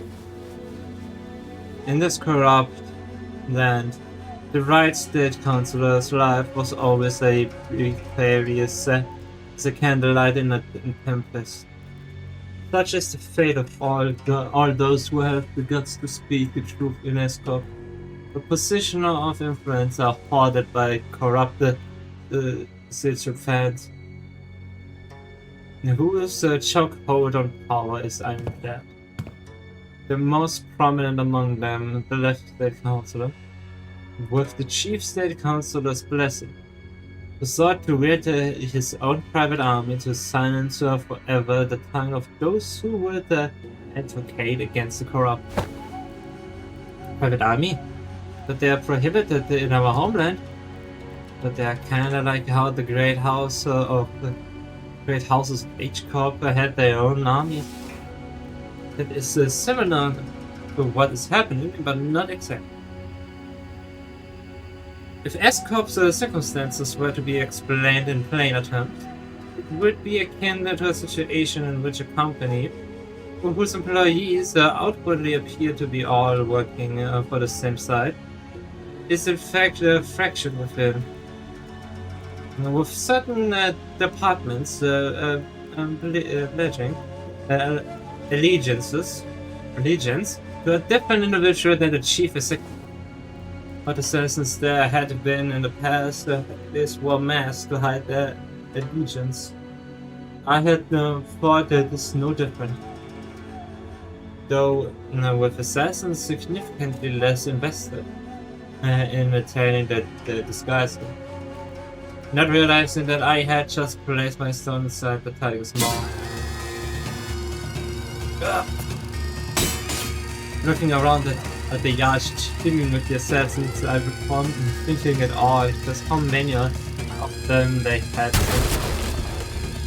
In this corrupt land, the right state councilor's life was always a precarious as a candlelight in a tempest. Such is the fate of all those who have the guts to speak the truth in ESCOP. The position of influence are hoarded by corrupted Siltrip fans. Whose chokehold on power is unclear. The most prominent among them, the left state councillor, with the chief state councillor's blessing, sought to wield his own private army to silence forever the tongue of those who would advocate against the corrupt. Private army? But they are prohibited in our homeland. But they are kinda like how the great house of the great houses of H-Corp had their own army. It is similar to what is happening, but not exact. If S-Corp's circumstances were to be explained in plainer terms, it would be akin to a situation in which a company, whose employees outwardly appear to be all working for the same side, is in fact fractured within. With certain departments pledging allegiance to a different individual than the chief executive. But assassins there had been in the past, these were masked to hide their allegiance. I had thought that this is no different. Though with assassins significantly less invested in maintaining the disguise. Not realizing that I had just placed my stone inside the tiger's maw. Looking around at the yard teeming with the assassins, I recall thinking at all just how many of them they had.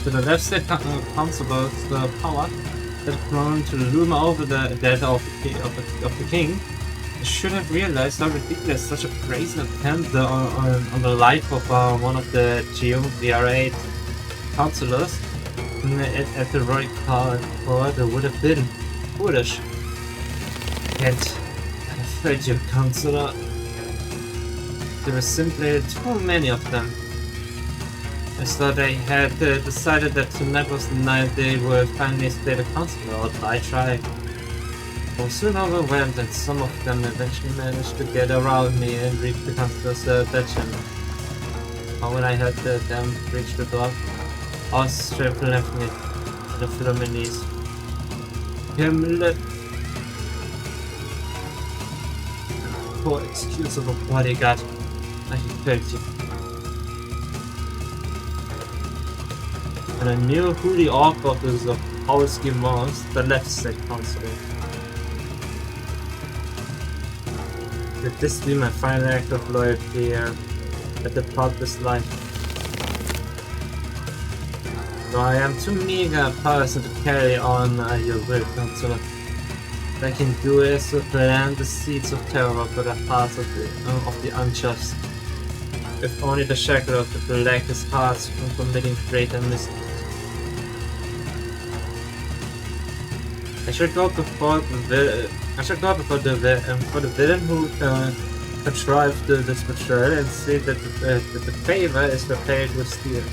To the left side councilors, the power had grown to loom over the death of the king. I should have realized how ridiculous such a brazen attempt on the life of one of the GR8 councilors at the Royal Court would have been foolish. Yet, I'm afraid, your councillor, there were simply too many of them. I thought they had decided that tonight was the night they would finally stay the councillor or die trying. I was soon overwhelmed, and some of them eventually managed to get around me and reach the councillor's bedchamber. But when I heard them reach the door, all strength left me, and I fell on my knees. Poor excuse of a bodyguard. I felt you. And I knew who the author of this whole scheme was, the left side councillor. Could this be my final act of loyalty at the plot of this life? Though I am too meager a person to carry on your will, councillor. What I can do is to plant the seeds of terror for the hearts of the unjust. If only the shackle of the blackest hearts from committing greater misdeeds. I should go before the villain who contrived this betrayal and see that the favor is repaid with steel.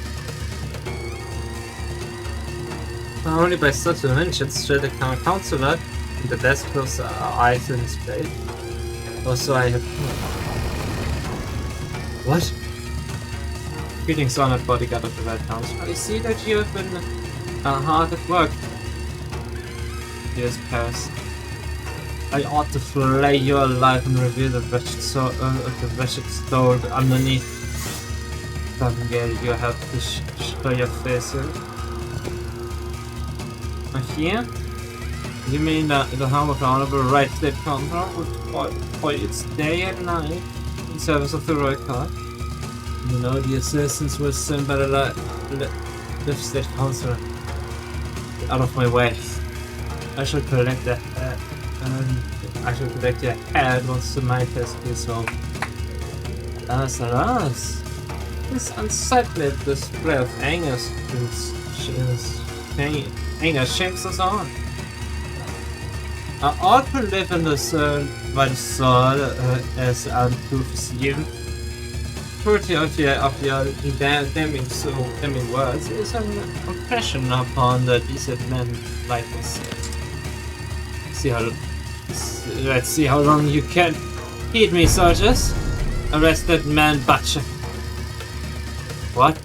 Not only by such inventions should the councillor and the desk close eyes in his face. Also, I have. What? Greetings, honored bodyguard of the Red House. I see that you have been hard at work. Years pass. I ought to flay you alive and reveal the wretched stone underneath. Doesn't you have to show your face here. Here? You mean the home of the Honorable Right State Councilor would fight its day and night in service of the Royal Court? You know, the assassins were sent by the left State Councilor. Get out of my way. I shall collect the head, I shall collect your head once the night has been solved. Alas! This unsightly display of anger shames us on. I ought to live in this by the sword as uncouth as you. Purity of your damning words is an impression upon the decent men like us. Let's see how long you can Heed me, soldiers. Arrest that man Butcher. What?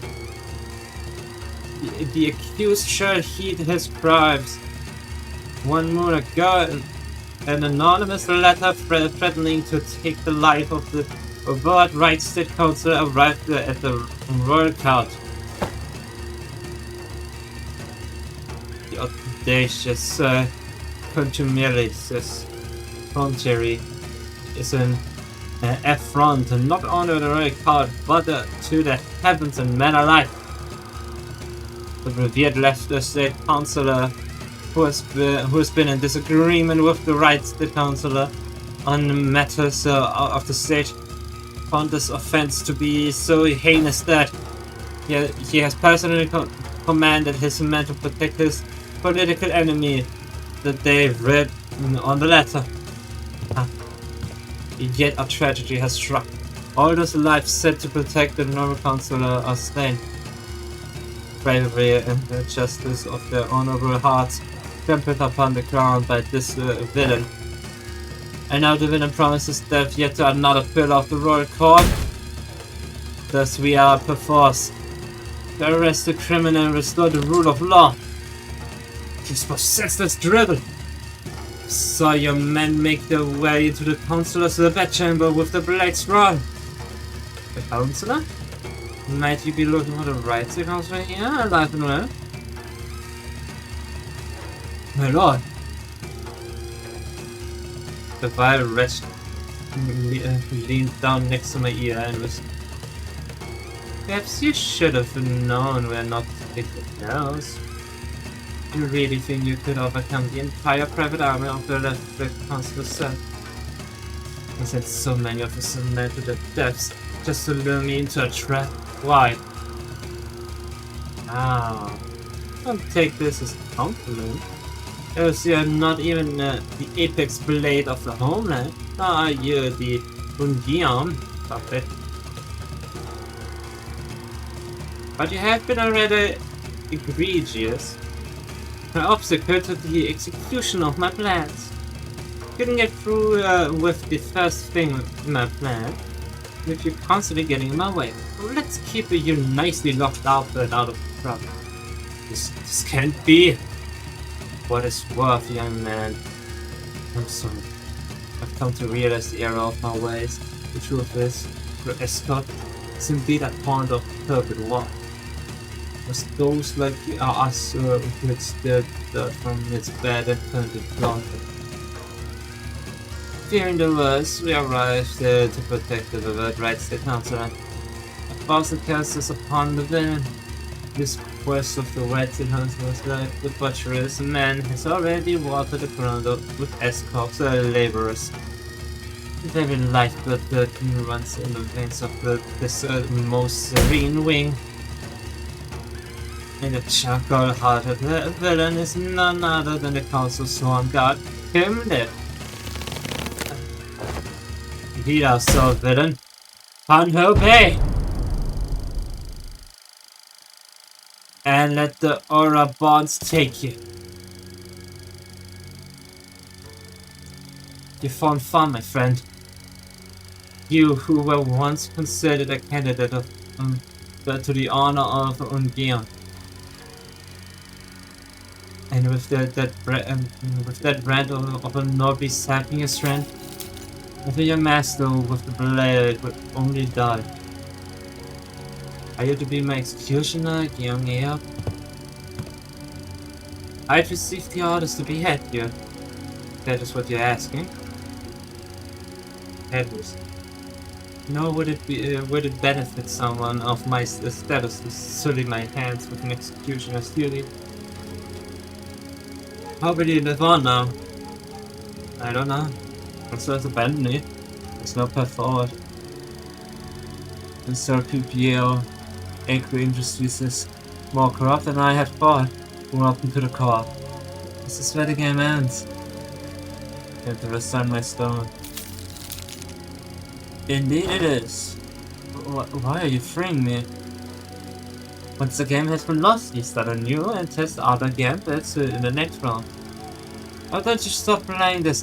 The accused shall heed his crimes. One more ago, an anonymous letter threatening to take the life of the overt right state council arrived at the royal court. The audacious contumelious contrary is an affront not only to the royal court but to the heavens and men alike. The revered left state councillor who has been in disagreement with the right state councillor on matters of the state found this offense to be so heinous that he has personally commanded his men to protect his political enemy that they read on the letter. Yet a tragedy has struck. All those lives set to protect the noble councillor are slain. Bravery and the justice of their honorable hearts trampled upon the ground by this villain. And now the villain promises death yet to another pillar of the royal court. Thus we are perforce to arrest the criminal and restore the rule of law. This possessless dribble! Saw your men make their way into the councillor's bedchamber with the blades drawn. The councillor? Might you be looking for the right to councillor here, alive and well? My lord. The vile wretch leaned down next to my ear and was... Perhaps you should have known where not to take the nose. You really think you could overcome the entire private army of the left councillor son? I sent so many of his men to their deaths just to lure me into a trap. Why? Ah, don't take this as a compliment. As you are not even the apex blade of the homeland. Ah, you're the Ungion puppet. But you have been already egregious. An obstacle to the execution of my plans. Couldn't get through with the first thing in my plan, if you're constantly getting in my way. Well, let's keep you nicely locked out and out of trouble. This can't be. What is worth, young man? I'm sorry. I've come to realize the error of my ways. The truth is, your escort is indeed a point of perfect war. As those like us who had stirred dirt from its bed and turned it blonde. Fearing the worst, we arrived to protect the revered right state council. A thousand curses upon the villain. This quest of the right state council was like the butcherous man has already watered the ground with escorts and laborers. The very lifeblood runs in the veins of this most serene wing. And the charcoal-hearted villain is none other than the council's sworn guard, Himmler. Heed our sword, villain. Upon her obey! And let the aura bonds take you. You found fun, my friend. You who were once considered a candidate of, to the honor of Ungion. And with that brand of a noble sapping your strength, I think your master with the blade would only die. Are you to be my executioner, young heir? I'd received the orders to behead you. That is what you're asking. Edwards. Nor would it benefit someone of my status to sully my hands with an executioner's duty. How will you live on now? I don't know. So it's abandoned me. There's no path forward. Mr. PPO Agri Industries is more corrupt than I had thought. Corrupt to the core. This is where the game ends. I have to resign my stone. Indeed it is. Why are you freeing me? Once the game has been lost, you start anew and test other gambits in the next round. Why don't you stop playing this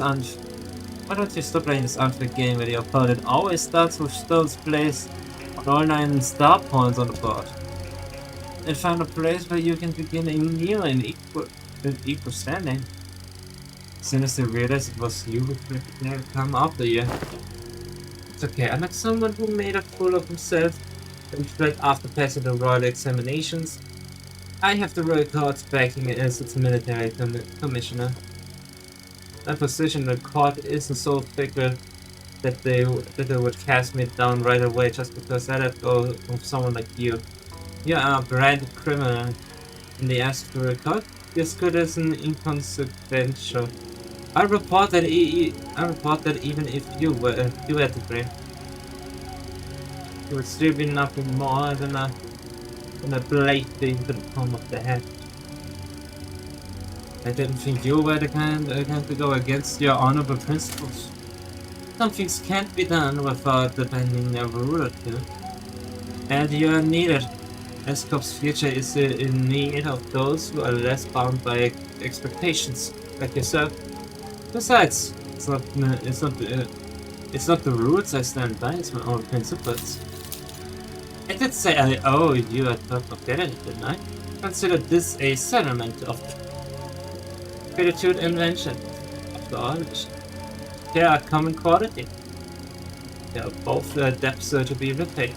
Why don't you stop playing this unfair game where your opponent always starts with stones placed on all 9 star points on the board? And find a place where you can begin a new and equal standing. As soon as they realized it was you who could come after you. It's okay, I'm not someone who made a fool of himself and fled after passing the royal examinations. I have the royal court's backing as its military commissioner. My position in the court isn't so fickle that they would cast me down right away just because I let go of someone like you. You are a branded criminal, and they ask for a court? You're as good as an inconsequential. I report that even if you were to blame, it would still be nothing more than a blade in the palm of the head. I didn't think you were the kind to go against your honorable principles. Some things can't be done without depending a rule or two. And you are needed. Escop's future is in need of those who are less bound by expectations, like yourself. Besides, it's not the rules I stand by, it's my own principles. I did say I owe you a token of gratitude, didn't I? Consider this a settlement of gratitude and vengeance. After all, they are a common quality. They are both debts to be repaid.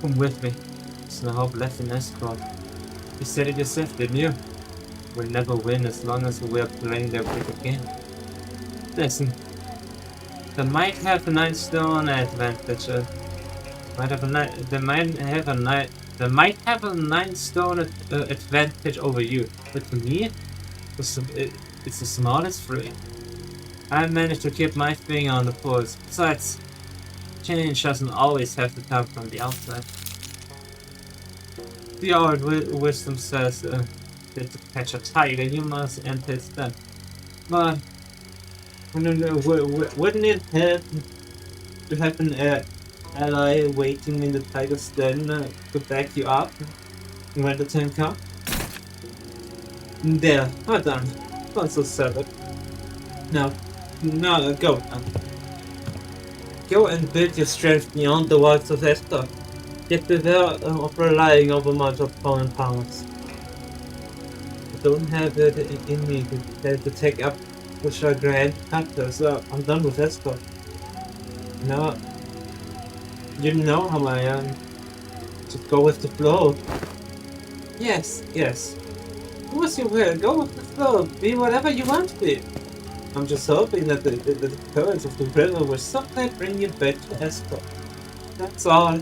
Come with me. There's no hope left in Escort. You said it yourself, didn't you? We'll never win as long as we're playing their wicked game. Listen, they might have a 9-stone advantage. They might have a 9-stone advantage over you, but for me, it's the smallest 3. I managed to keep my finger on the pulse. Besides, change doesn't always have to come from the outside. The old wisdom says that to catch a tiger, you must enter its den. But wouldn't it help to have an ally waiting in the tiger's den to back you up when the time comes? There, well done. Not so sad. Now, go. Go and build your strength beyond the walls of Estor. Yet beware of relying over much of foreign powers. I don't have it in me to take up with a grand factor, so I'm done with Estor. No, you know how I am. To go with the flow. Yes. Of course you will. Go with the flow. Be whatever you want to be. I'm just hoping that the currents of the river will someday bring you back to Escort. That's all.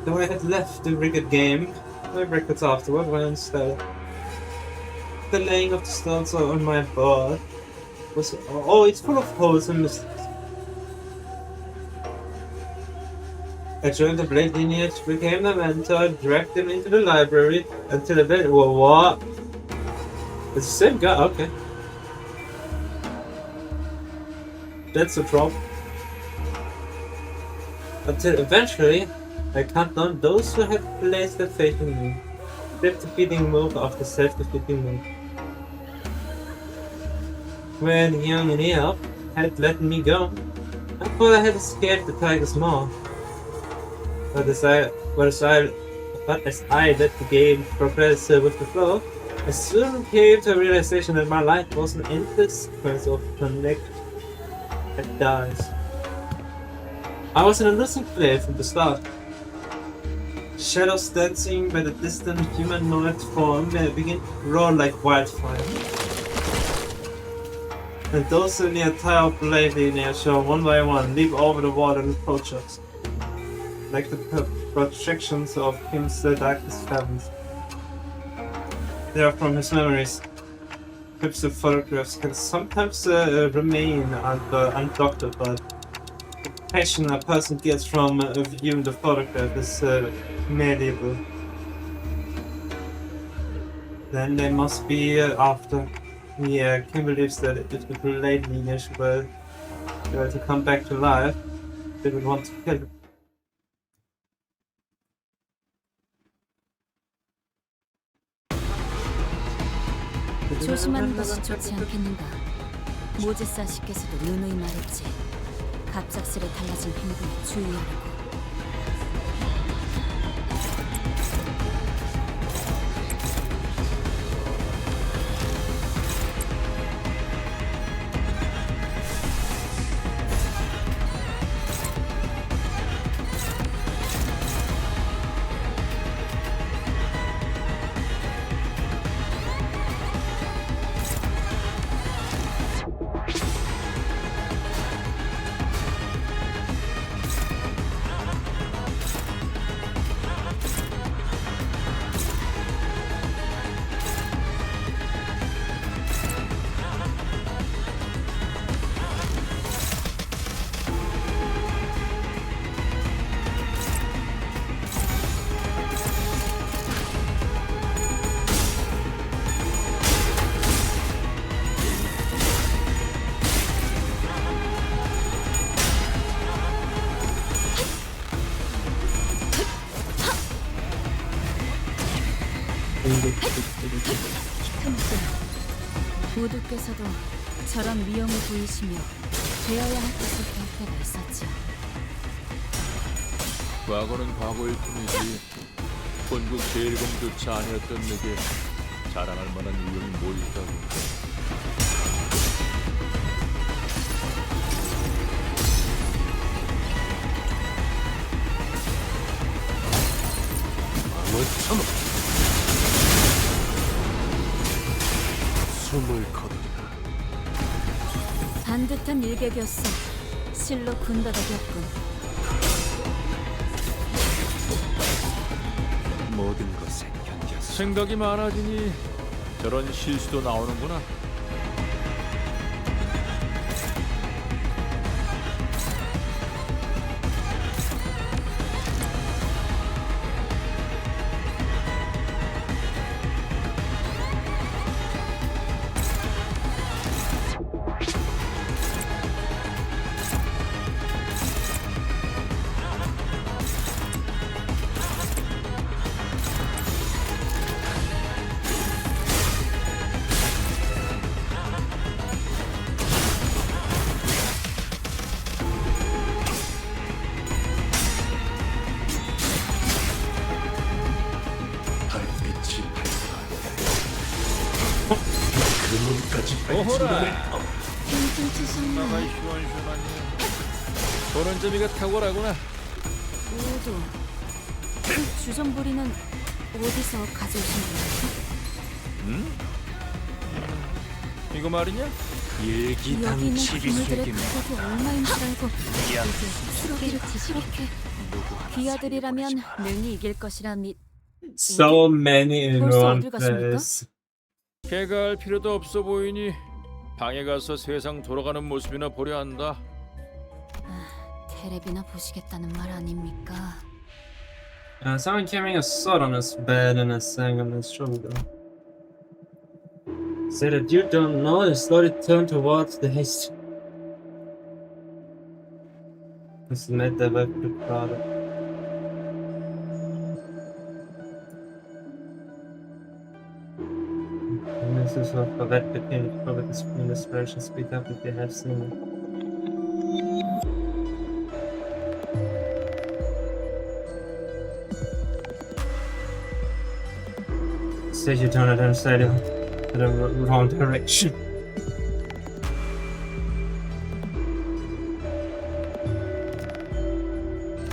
Though I had left the rigged game, my records afterward were instead. The laying of the stones on my board was always full of holes and mistakes. I joined the Blade lineage, became their mentor, dragged them into the library until eventually. What? It's the same guy, okay. That's a drop. Until eventually, I cut down those who had placed their faith in me. Self-defeating move after self-defeating move. When young and ill had let me go, I thought I had escaped the tiger's maw. But as I let the game progress with the flow, I soon came to a realization that my life was an endless sequence of connect and dies. I was in a losing play from the start. Shadows dancing by the distant humanoid form began to roar like wildfire. And those in the entire Blade lineage shall one by one leap over the water and approach us. Like the projections of him's darkest fathoms. They are from his memories. Clips of photographs can sometimes remain undoctored, but the passion a person gets from viewing the photograph is malleable. Then they must be after. Kim believes that if the Blade lineage were to come back to life, they would want to kill him. 조심하는 것이 좋지 않겠는가? 모제사 씨께서도 누누이 말했지. 갑작스레 달라진 행동에 주의하라고. 모두께서도 저런 위험을 보이시며 되어야 할 것을 볼 때가 있었죠. 과거는 과거일 뿐이지 본국 제일검조차 아니었던 내게 자랑할 만한 위험이 뭐 있다고. 숨을 거둔다. 반듯한 일격이었어. 실로 군더더기였군. 모든 것에 견뎌서 생각이 많아지니 저런 실수도 나오는구나. 달빛이 밝다. 그 눈까지 오호라. tingting치셨네. 나가 시원시원하니. 보는 재미가 탁월하구나. 모두 그 주전부리는 어디서 가져오신 거예요? 응? 이거 말이냐? 일기당 여기 있는 치비 그물들의 속이며 가격이 얼마인 줄 알고 양 수로기를 이렇게 귀하들이라면 능히 이길 것이라 믿. So many in 벌써 one 어딜 가십니까? place. 개가 할 필요도 없어 보이니 방에 가서 세상 돌아가는 모습이나 보려 한다. 테레비나 보시겠다는 말 아닙니까? Someone carrying a sword on his bed and a saying on his shoulder. Say that you don't know, and slowly turn towards the haste. This made the web look crowded. This is what the red became the public screen desperation. Speak up if you have seen it. Said you turned it inside in the wrong direction.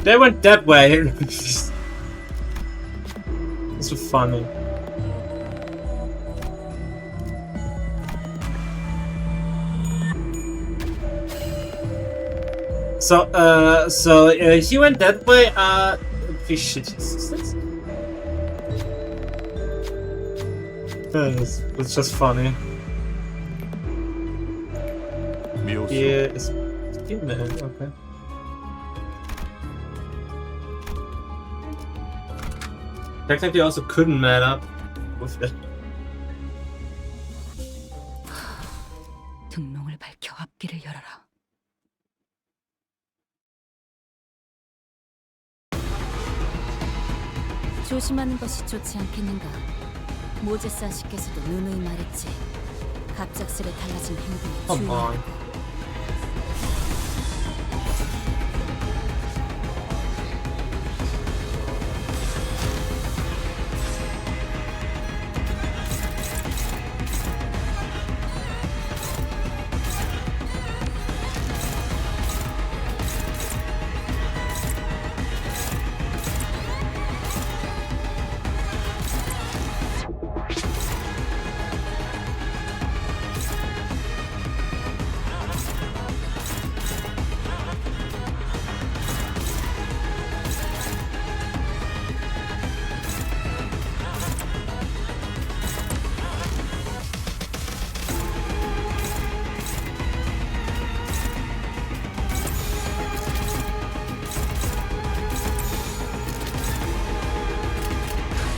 They went that way. This was funny. So he went that way. Fish shit. It's just funny. 묘수 Yeah, it's man. Okay. Technically, also couldn't man up with it. 등롱을 밝혀 앞길을 열어라. 조심하는 것이 좋지 않겠는가? 모제산 씨께서도 누누이 말했지. 갑작스레 달라진 행동에 Come on. 주의하라고.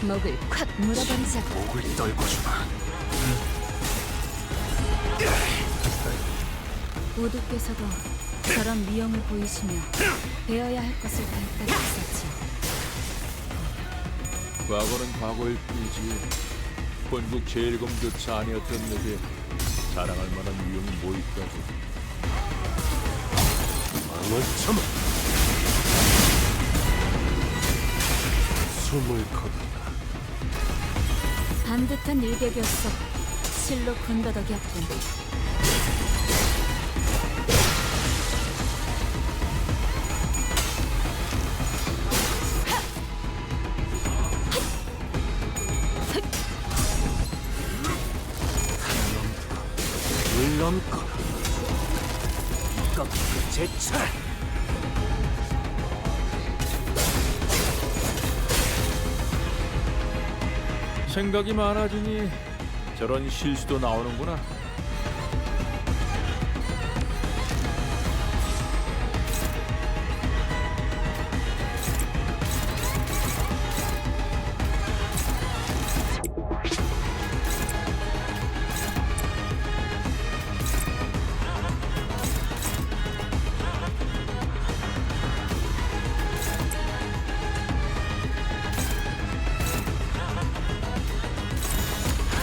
목을 콱 물어버리자고. 목을 떨궈주마. 우두께서도 저런 미움을 보이시며 배워야 할 것을 배웠다고 했었지. 과거는 과거일 뿐이지 본국 제1검조차 아니었던 내게 자랑할 만한 위용이 뭐 있다고. 마음을 참아. 숨을 거둔다. 반듯한 일격이었어. 실로 군더더기였군. 물론거라. 꺾이고 제철. 생각이 많아지니 저런 실수도 나오는구나.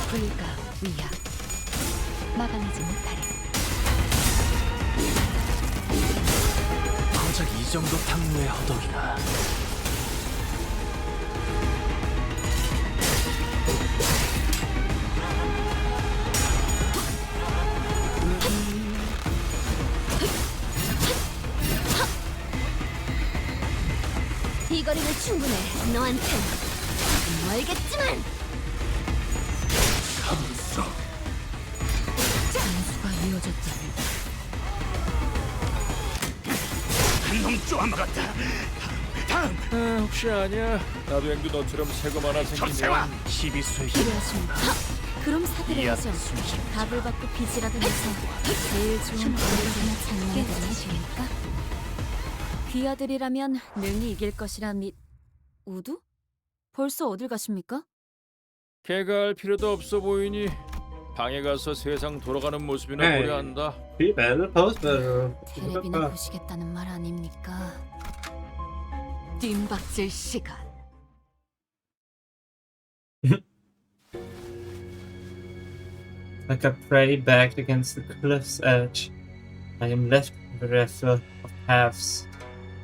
불가 위야 막아내지 못하리. 고작 이 정도 탕루의 허덕이나. 이 거리는 충분해. 너한텐 멀겠지만. 장수가 이어졌다니. 한놈 쪼아먹었다. 아, 혹시 아냐? 나도 앵두 너처럼 새거 하나 생기면 시비수의 필요하십니까? 그럼 사드려야죠. 답을 받고 빚이라도 내서 제일 좋은 방법이나 장난해드리면 됩니까? 귀하들이라면 능히 이길 것이라 우두? 벌써 어딜 가십니까? 개가 할 필요도 없어 보이니 방에 가서 세상 돌아가는 모습이나 에이. 보려 한다. Be better, pose better. 테레비나 보시겠다는 말 아닙니까? 뜀박질 시간. Like a prey backed against the cliff's edge, I am left bereft of paths.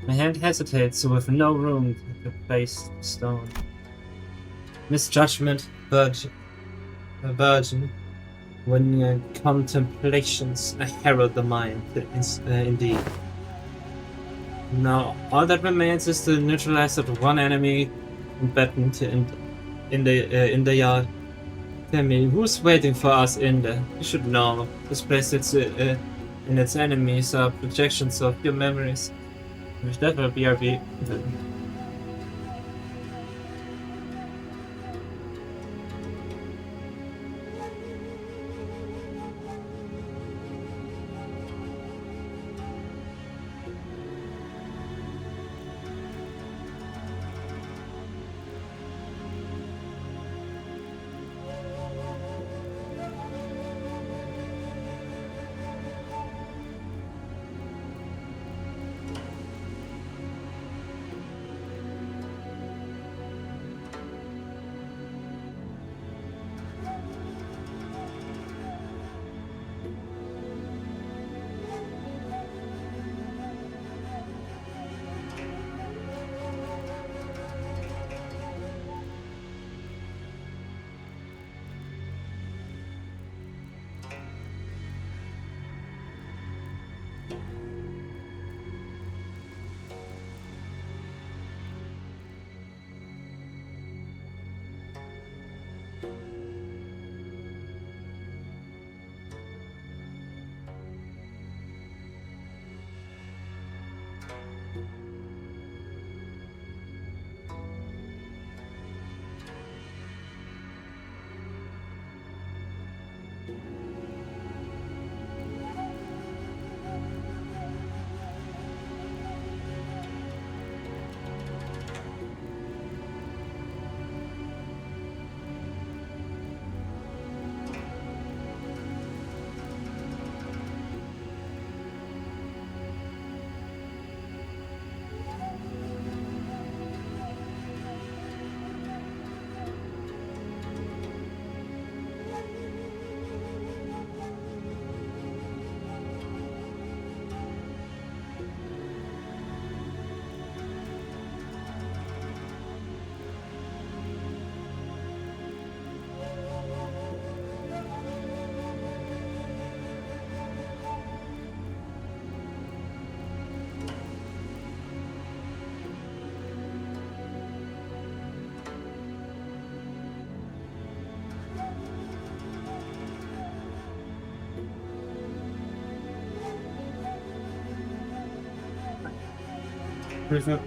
My hand hesitates with no room to place the stone. Misjudgment, virgin, when contemplations herald the mind, indeed. Now, all that remains is to neutralize that one enemy combatant in the yard. Tell me, who's waiting for us in there? You should know. This place in its enemies are projections of your memories. Which that will be our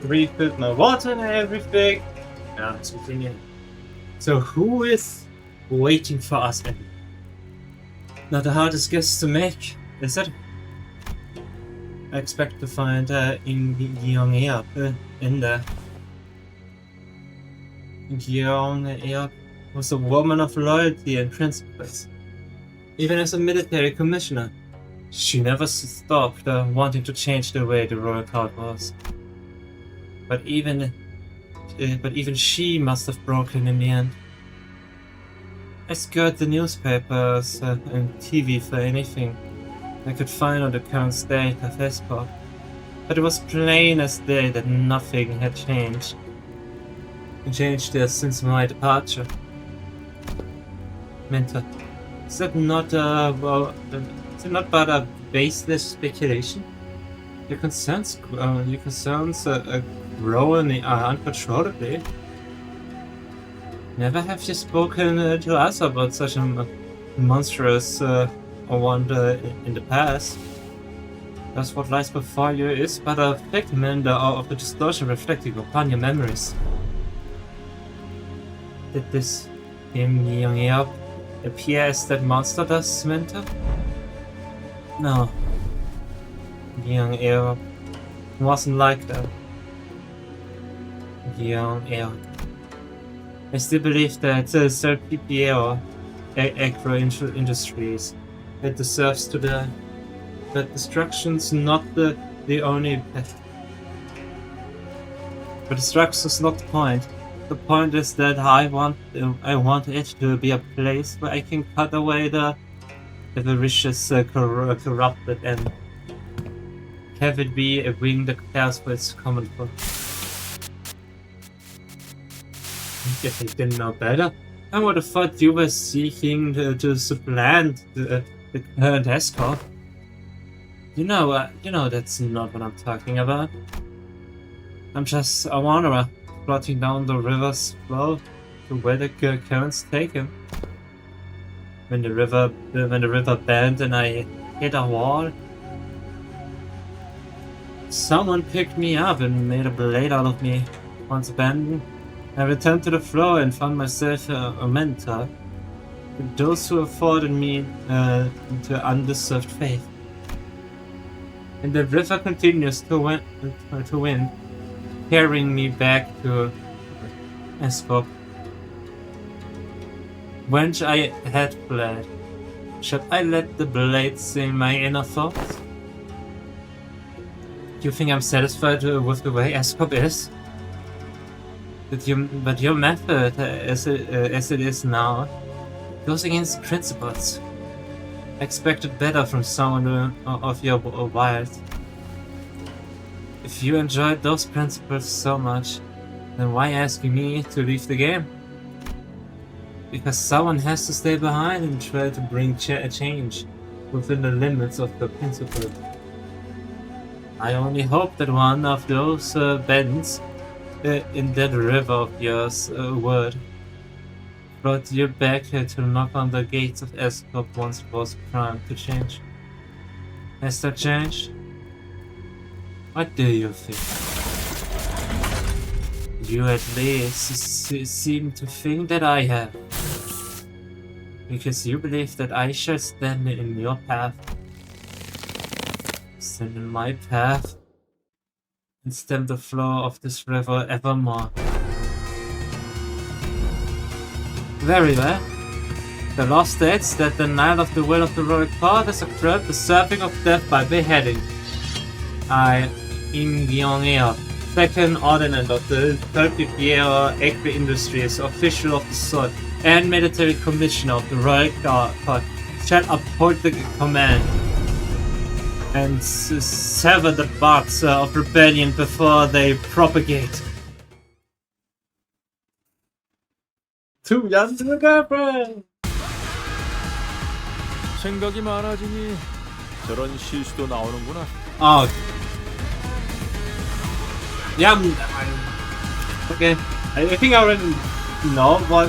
Refilled my water and everything. Now let's continue. So who is waiting for us? Not the hardest guess to make, is it? I expect to find Young Eop in there. Young Eop was a woman of loyalty and principles. Even as a military commissioner, she never stopped wanting to change the way the royal court was. But even she must have broken in the end. I scoured the newspapers and TV for anything I could find on the current state of Escort, but it was plain as day that nothing had changed. Since my departure. Mentor, is it not but a baseless speculation? Your concerns growing uncontrollably. Never have you spoken to us about such a monstrous wonder in the past. Thus what lies before you is but a figment of the distortion reflecting upon your memories. Did this Young Eop appear as that monster does, Mentor? No. Young Eop wasn't like that. Young Eop. I still believe that Sir PPA or Agro Industries it deserves to die. But destruction's not the only path. But destruction's not the point. The point is that I want it to be a place where I can cut away the vicious, corrupted, and have it be a wing that cares for its common foot. If I didn't know better, I would have thought you were seeking to supplant the current Escort. You know that's not what I'm talking about. I'm just a wanderer, plotting down the river's flow to where the current's taken. When the river bent and I hit a wall, someone picked me up and made a blade out of me. Once abandoned, I returned to the floor and found myself a mentor to those who afforded me to undeserved faith. And the river continues to win, carrying me back to Escort. Whence I had fled, should I let the blade sing my inner thoughts? Do you think I'm satisfied with the way Escort is? But your method, as it is now, goes against principles. I expected better from someone of your wild. If you enjoyed those principles so much, then why asking me to leave the game? Because someone has to stay behind and try to bring change within the limits of the principle. I only hope that one of those bends in that river of yours would brought you back here to knock on the gates of Escort once it was primed to change. Has that changed? What do you think? You at least seem to think that I have. Because you believe that I shall stand in your path. Stand in my path. And stem the flow of this river evermore. Very well. The law states that the night of the will of the royal court is occurred the serving of death by beheading. I, Im Gyeong-eo, second ordinance of the 30th year Agri Industries, official of the sword, and military commissioner of the royal court, shall uphold the command and sever the barks of rebellion before they propagate. Too young to the girlfriend! 생각이 많아지니 저런 실수도 나오는구나. Oh. Yeah, okay. I think I already know what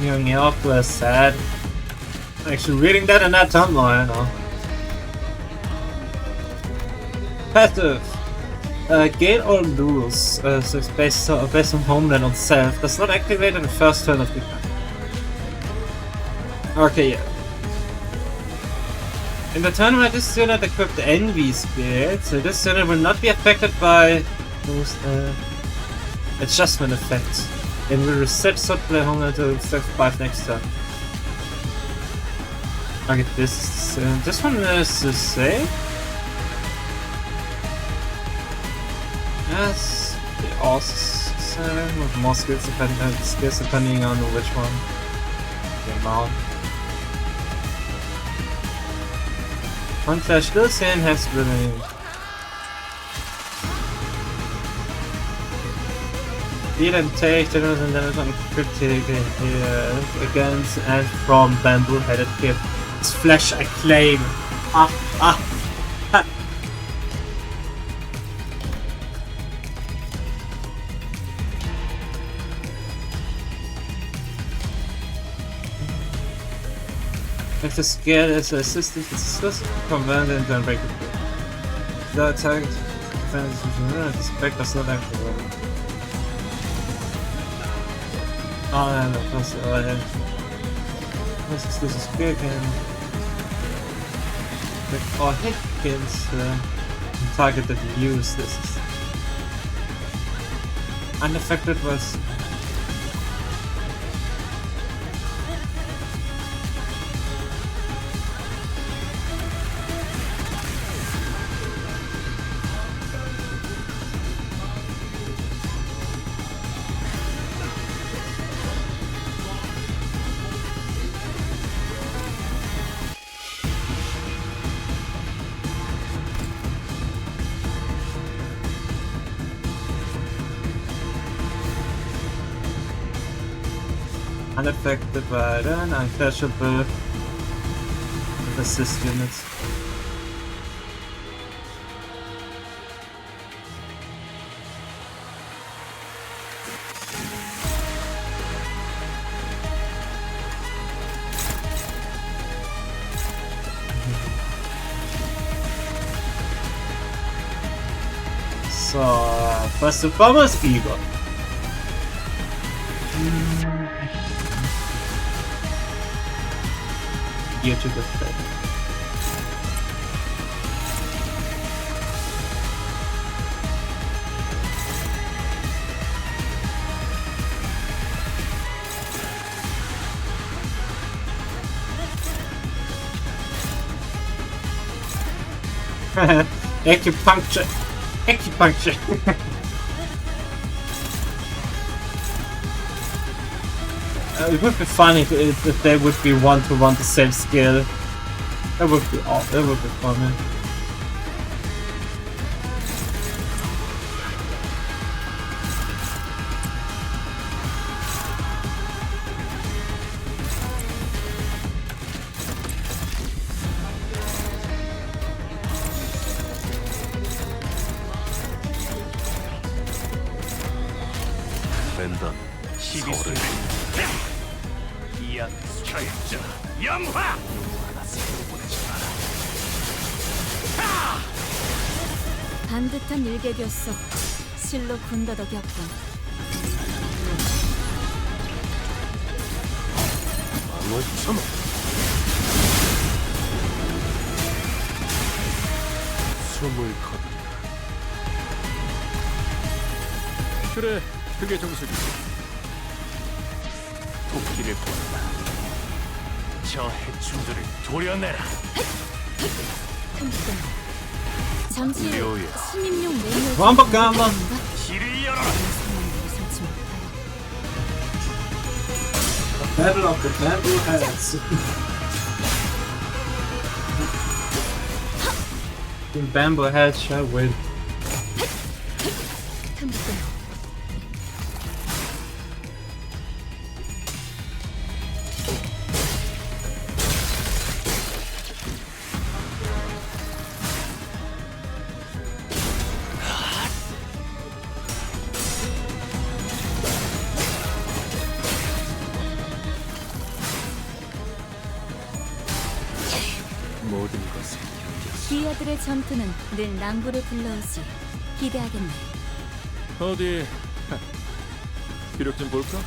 Gyeong-eo said. Actually, reading that in that timeline, Passive. Gain or lose, so it's based on Homeland on self, does not activate in the first turn of the game. Okay, yeah. In the turn where this unit equipped the Envy Spirit, so this unit will not be affected by those adjustment effects. It will reset sword play Homeland to 5 next turn. Okay, this one is the same. Yes, also with more skills depending on which one. The amount. One flash Lucien has been deal and take general and damage on critic against and from bamboo headed gift. It's flash acclaim. If the skill is assisted, it's exclusive convert and then break it. The attack defense the spec does not activate. Oh, and of course, this exclusive skill can or hit against target that you use. This is unaffected was. Unaffected by the uncashable assist units. So, first and foremost, Igor. Gear to the thread. Acupuncture. It would be funny if they would be one to one the same skill. That would be awesome. That would be funny. 랜던 12수 위한 결자 영화. 반듯한 일격이었어. 실로 군더더기였군. 방어처럼 숨을 거두리라. 그래, 그게 정석이지. 토끼를 본다. 저 해충들을 도려내라. 잠시 묘야. 신임용 매뉴얼 한번 가, 한번. 길을 열어라. 상황들을 설치 못하여 Battle of the Bamboo Heads. The Bamboo Heads shall win. 틈틈 모든 것을 견디었어. 귀하들의 전투는 늘 낭부를 불러오지. 기대하겠네. 어디 기록 좀 볼까?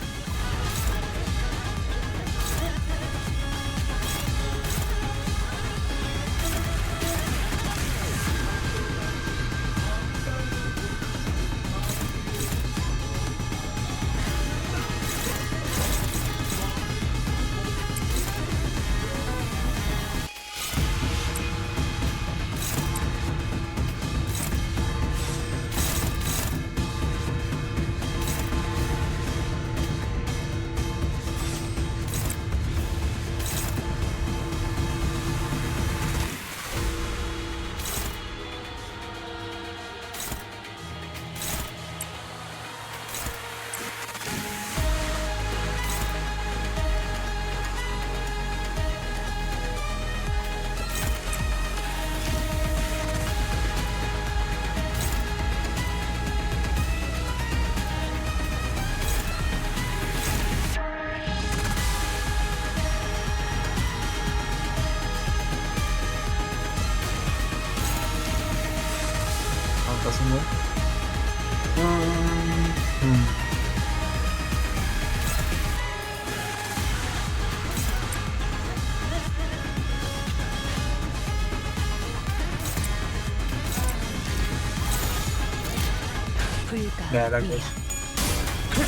불가 네, 알고 위야.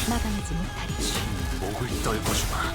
막아내지 못하리. 목을 떨궈주마.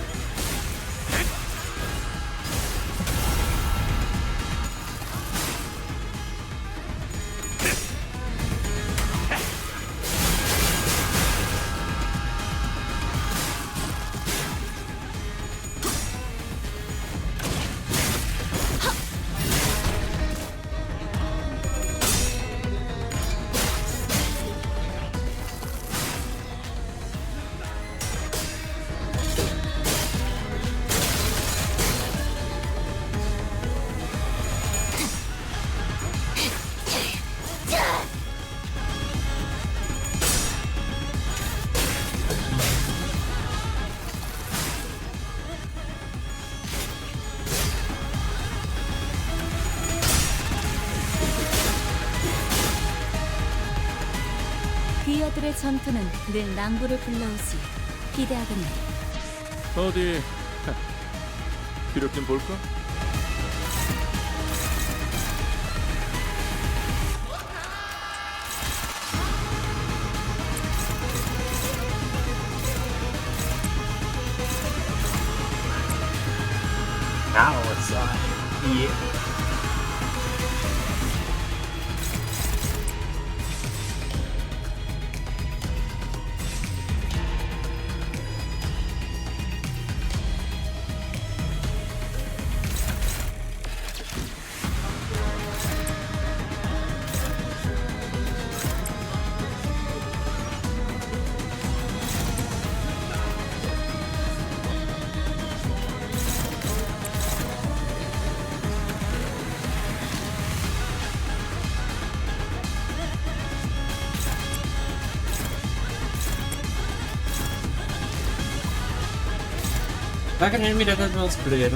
귀하들의 전투는 늘 낭부를 불러오지. 기대하겠네. 어디 기록 좀 볼까? Now it's on. Yeah. I can hand me that advance blade.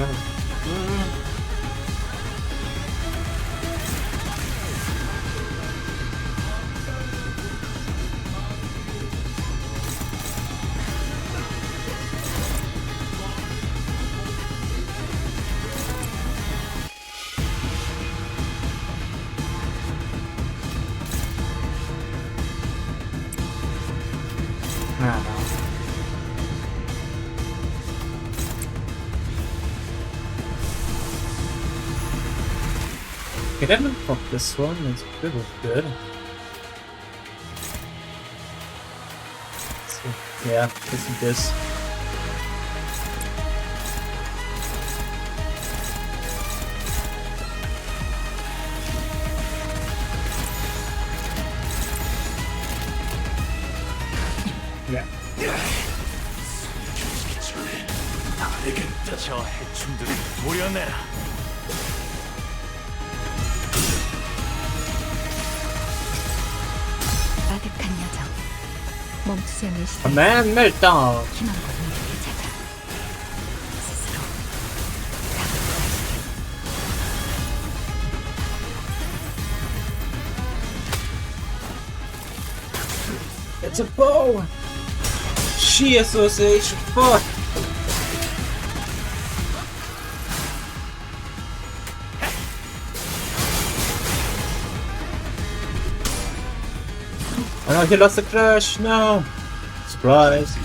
Okay, that one fuck this one. It's good. Good. So, yeah, this is this. Yeah. 저 해충들을 모려내라. 아득한 여정. 멈추지 않을 시대. Man, meltdown. 희망과 미래를 찾아. 스스로 It's a bow. She association. Fuck. Oh no, he lost the crash. No. Surprise.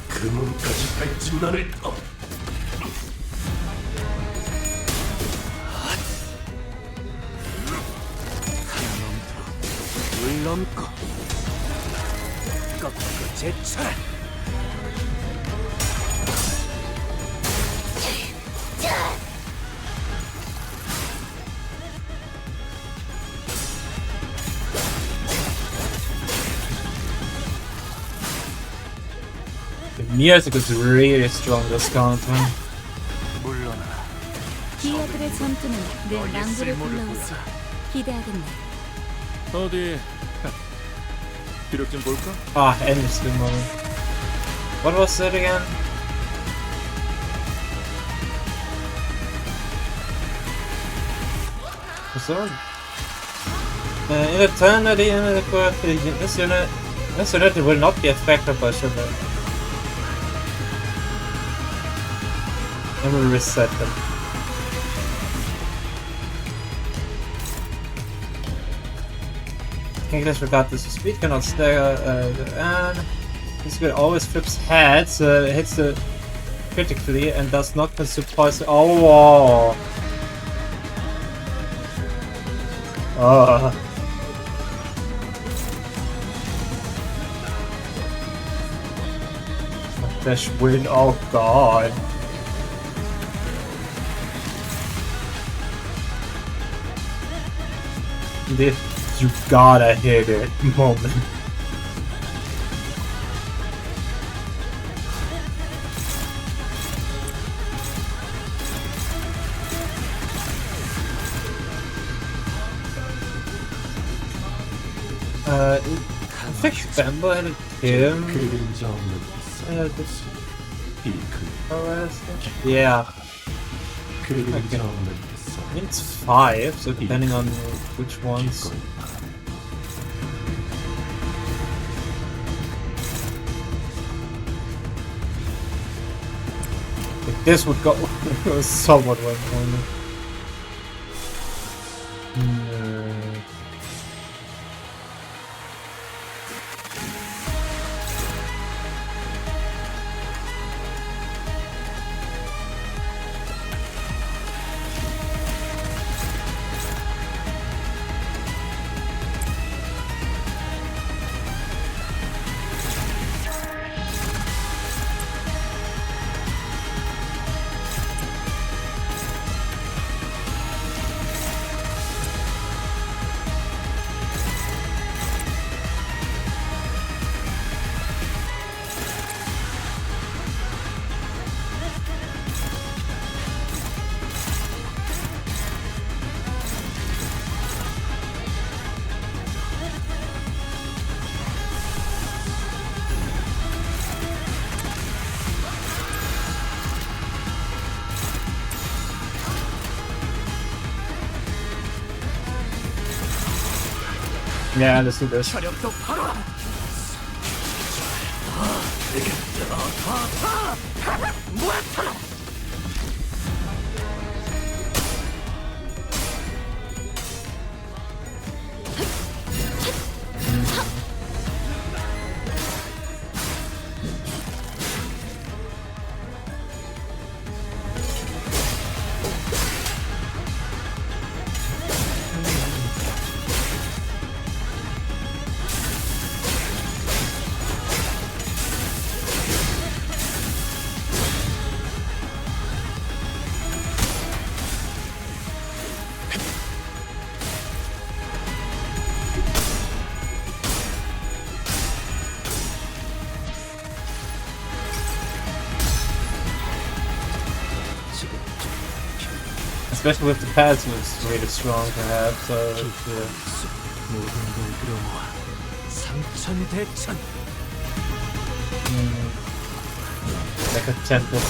그 몸까지 발진만을 떠. 물 넘고 꺾고 제쳐라. The music is really strong this count, man. 물러나라. 기어들의 전투는 늘 너의 낭비를 쓸모를 불러오지. 보여라. 기대하겠네. 어디 기록 좀 볼까? Ah, endless the moment. What was it again? What's that? In eternity, this unit will not be affected by sugar. I will reset them. Can't disregard this. Speed cannot stagger, and this guy always flips heads, hits the critically, and does not consume poison. Oh, wow. Dash win. Oh god. This you gotta hit it moment. I think Bambo had him. Yeah. Okay. I think it's 5, so depending on which ones. This would go somewhat well for me. Yeah, let's do this. Especially with the pads was really strong to have, so yeah. Like a temple.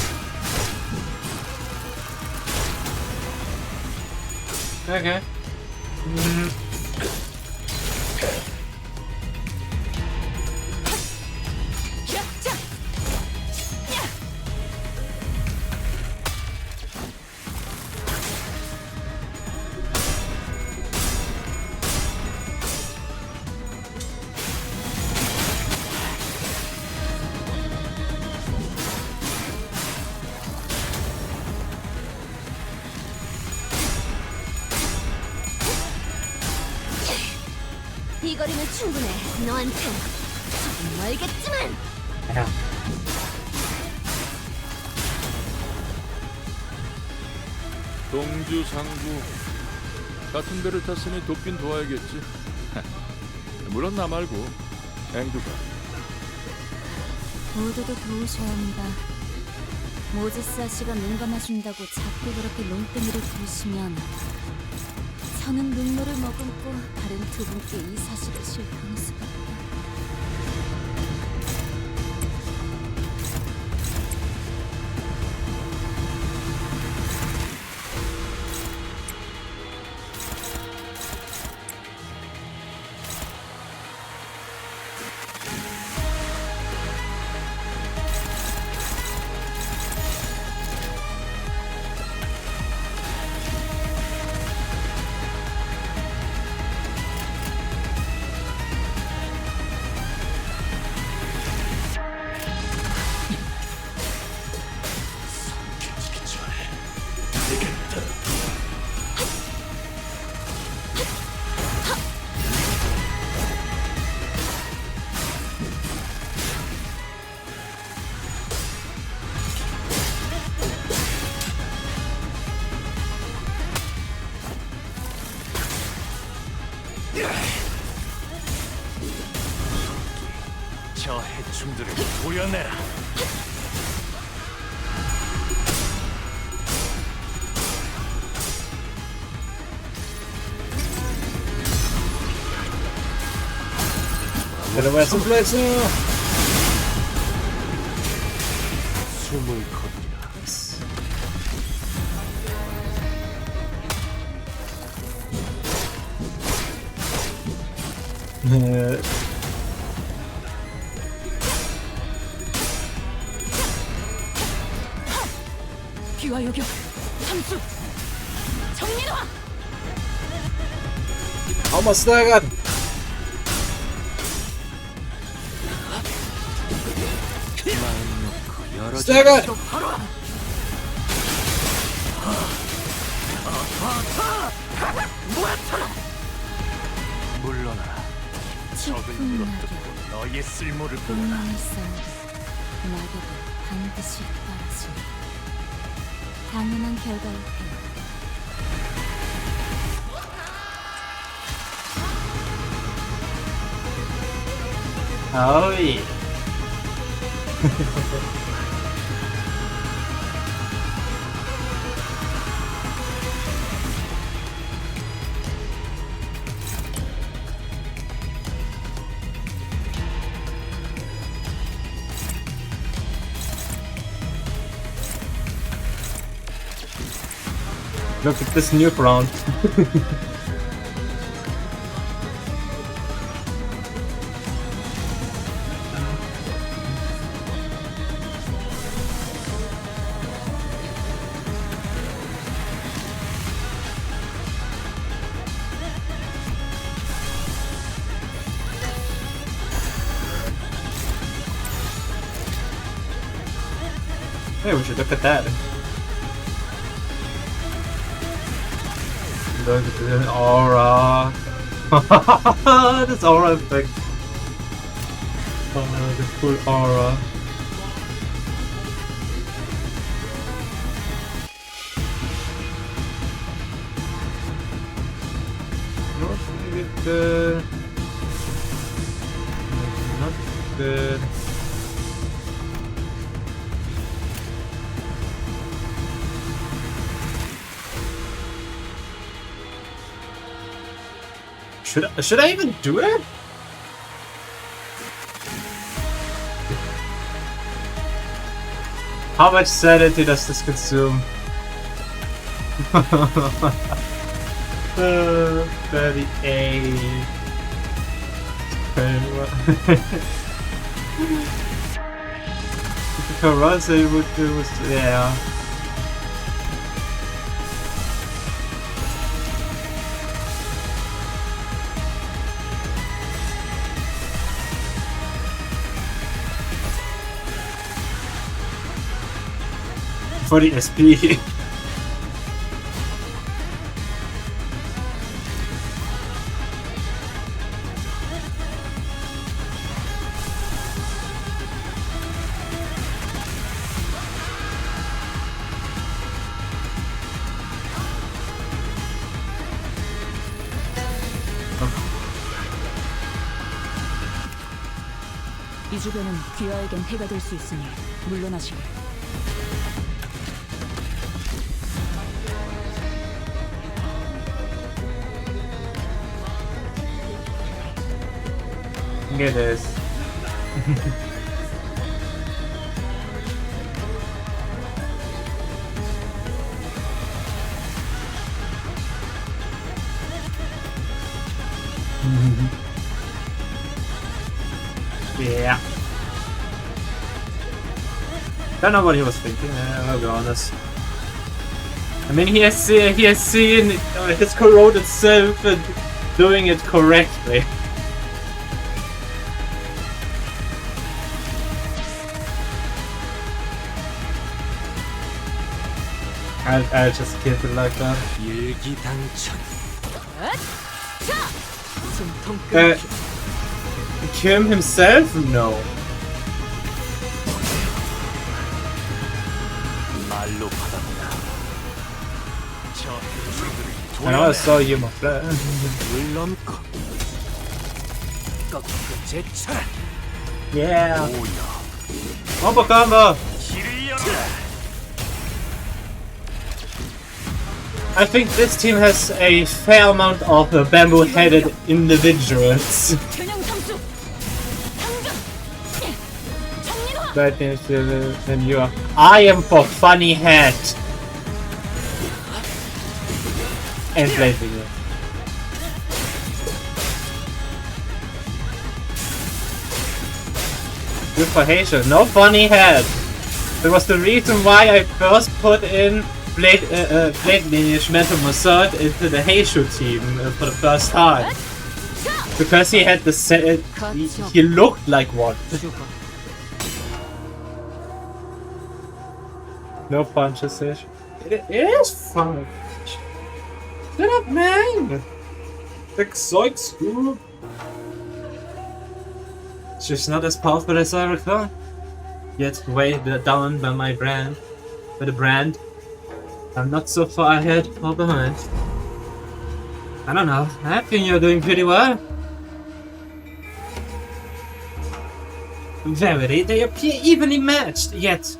Okay. 이 거리는 충분해. 너한텐 조금 멀겠지만. 동주 상부 같은 배를 탔으니 돕긴 도와야겠지. 물론 나 말고 앵두가. 모두도 도우셔야 합니다. 모지스 아씨가 눈 감아준다고 자꾸 그렇게 논덩이를 부으시면 저는 눈물을 머금고 다른 두 분께 이 사실을 실토할 수밖에. 저 해충들을 보여내라. Gonna some flex now. 숨을 거두라. 귀와 요격, 함수, 정리로와. Almost staggered. Staggered. 물러나라. 적을 물어뜯고 너의 쓸모를 보여라. 분명히 싸우고 낙엽은 반드시 떨어지니 당연한 결과일 테니. Oh yeah. Look at this new front. Yeah, we should look at that. Look at the aura. This aura effect. Oh, the full aura. Not good. Not good. Should I even do it? How much sanity does this consume? 38. 21. Karate would do was yeah. For the SP. 이 주변은 귀하에겐 해가 될 수 있으니 물러나시게. Look at this. Yeah. Don't know what he was thinking. I'll be honest. I mean, he has seen his corroded self and doing it correctly. I'll just keep it like that. Kill himself? No. I know I saw you, my friend. Yeah. Combo combo! I think this team has a fair amount of bamboo-headed individuals. That is than you are. I am for funny hat. And placing it. Good for Hazel. No funny hat. That was the reason why I first put in Blade Lineage Metamorphosed into the Heishu team for the first time. Because he had the he looked like one. No punches ish. It is fun. Shut up, man! The Zoiks group. It's just not as powerful as I recall. Yet weighed down by my brand. By the brand. I'm not so far ahead or behind. I don't know. I think you're doing pretty well. Verily, they appear evenly matched, yet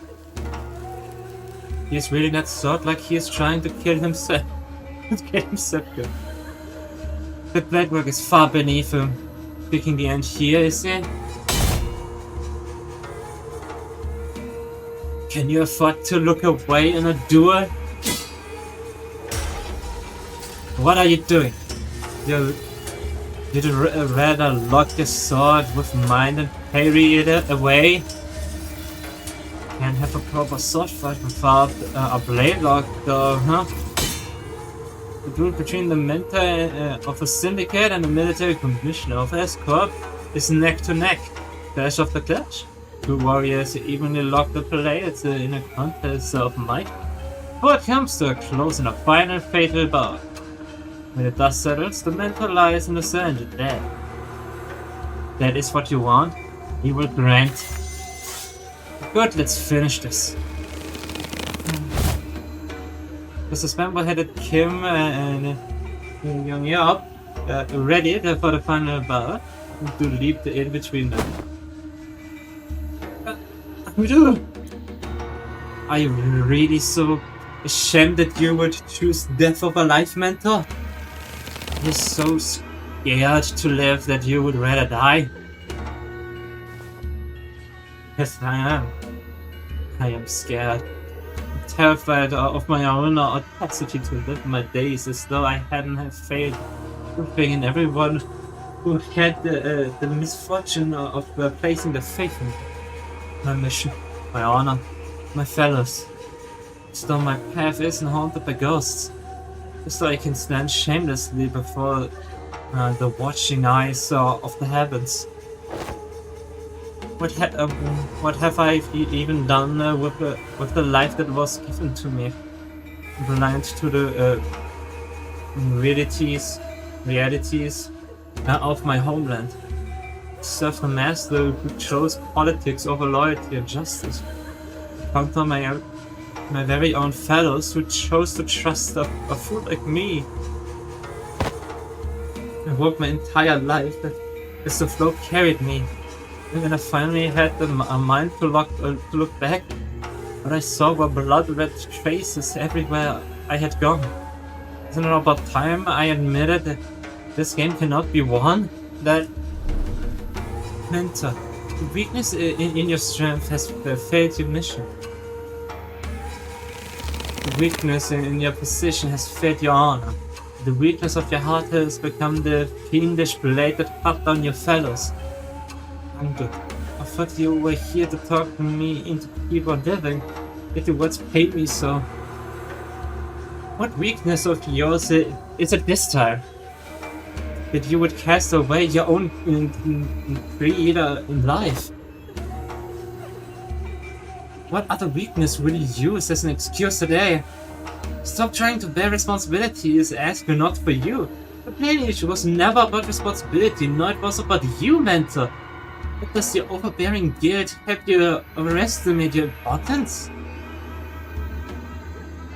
he's really not sort like he is trying to kill himself. Get himself good. The blade work is far beneath him. Picking the end here, is it? Can you afford to look away in a duel? What are you doing? You'd rather lock your sword with mine and parry it away? Can't have a proper sword fight without a blade lock though, huh? The duel between the mentor of a syndicate and the military commissioner of S Corp is neck to neck. Clash of the Clash? Two warriors evenly lock the players in a contest of might. Before it comes to a close and a final fatal bout. When the dust settles, the mentor lies in the sand dead. That is what you want? He will grant. Good, let's finish this. The suspender-headed Kim and Young Yop ready for the final bout to leap in between them. Are you really so ashamed that you would choose death over life, mentor? You're so scared to live that you would rather die? Yes, I am. I am scared. I'm terrified of my own audacity to live my days as though I hadn't have failed everything and everyone who had the misfortune of placing their faith in me. My mission, my honor, my fellows. As though my path isn't haunted by ghosts. As though I can stand shamelessly before the watching eyes of the heavens. What have I even done with the life that was given to me? Blind to the realities of my homeland. Serve the master who chose politics over loyalty and justice. Counter my very own fellows who chose to trust a fool like me. I worked my entire life as the flow carried me. And when I finally had a mind to look back, what I saw were blood-red traces everywhere I had gone. Isn't it about time I admitted that this game cannot be won? That mentor, the weakness in your strength has failed your mission. The weakness in your position has failed your honor. The weakness of your heart has become the fiendish blade that cut down your fellows. I'm good. I thought you were here to talk me into keyboard living, yet your words paid me so. What weakness of yours is it this time? That you would cast away your own creed in life? What other weakness will you use as an excuse today? Stop trying to bear responsibilities as we're not for you. The main issue was never about responsibility, nor it was about you, mentor. What does your overbearing guilt have you overestimate your importance?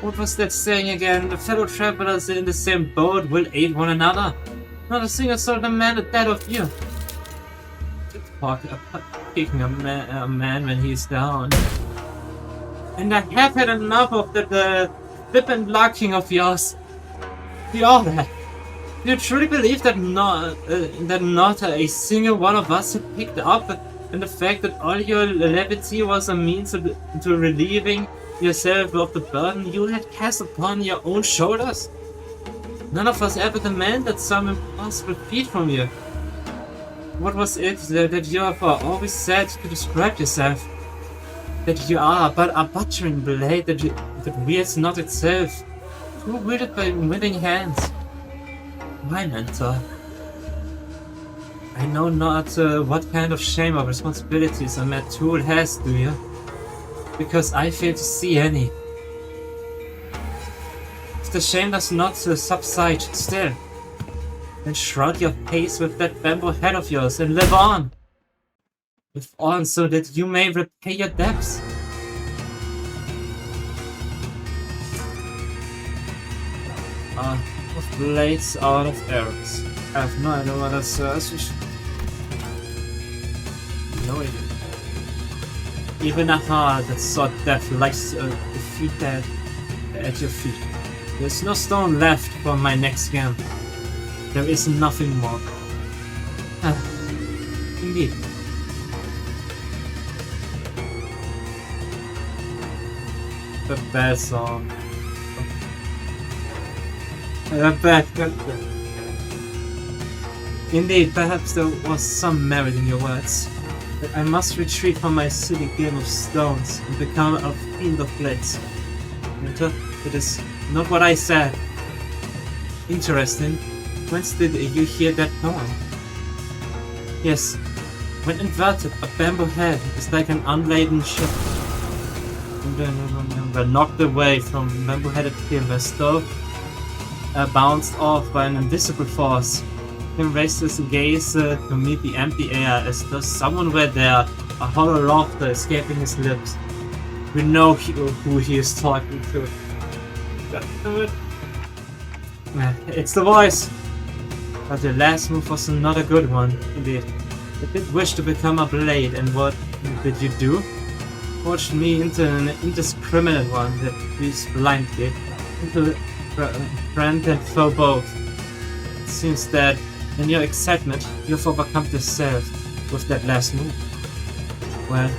What was that saying again? The fellow travelers in the same boat will aid one another. Not a single soul demanded that of you. Picking a man when he's down. And I have had enough of the flippant larking of yours. All that. Do you truly believe that not a single one of us had picked up on the fact that all your levity was a means to relieving yourself of the burden you had cast upon your own shoulders? None of us ever demanded some impossible feat from you. What was it that you have always said to describe yourself? That you are but a butchering blade that wields not itself, who wielded by willing hands. My mentor. I know not what kind of shame or responsibilities a mad tool has, do you? Because I fail to see any. If the shame does not subside still, then shroud your face with that bamboo head of yours and live on. Live on so that you may repay your debts. Of blades out of arrows. I have no idea what that says. No idea. Even a heart that sought death lies defeated at your feet. There's no stone left for my next game. There is nothing more. Indeed. The bad song. Bad. Indeed, perhaps there was some merit in your words. But I must retreat from my silly game of stones and become a fiend of blades. Mentor, it is not what I said. Interesting. Whence did you hear that poem? Yes, When inverted, a bamboo head is like an unladen ship. When knocked away from bamboo-headed Kim, as though bounced off by an invisible force. Kim raised his gaze to meet the empty air, as though someone were there, a hollow laughter escaping his lips. We know who he is talking to. It's the voice! But the last move was not a good one, indeed. I did wish to become a blade, and what did you do? Forged me into an indiscriminate one that beats blindly, into friend and foe both. It seems that, in your excitement, you've overcome yourself with that last move. Well,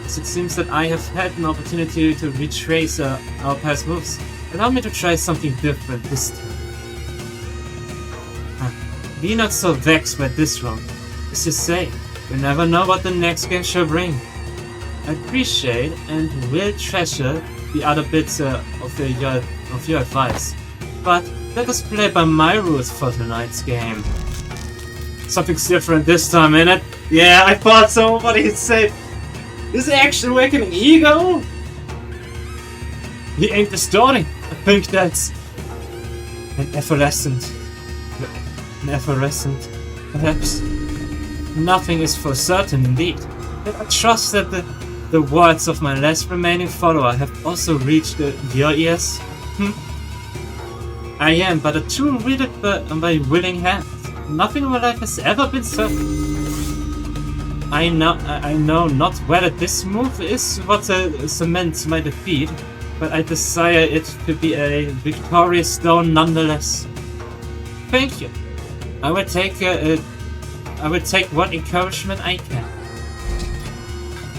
as it seems that I have had an opportunity to retrace our past moves, allow me to try something different this time. Be not so vexed by this wrong. As you say, we never know what the next game shall bring. I appreciate and will treasure the other bits of your advice, but let us play by my rules for tonight's game. Something's different this time, innit? Yeah, I thought so. What did he say? Is Action Awakening ego? He ain't distorting. I think that's an effervescent. Perhaps. Nothing is for certain, indeed. Yet I trust that the words of my last remaining follower have also reached your ears. I am but a tool wielded by willing hands. Nothing in my life has ever been certain. I know not whether this move is what cements my defeat, but I desire it to be a victorious stone nonetheless. Thank you. I will take what encouragement I can.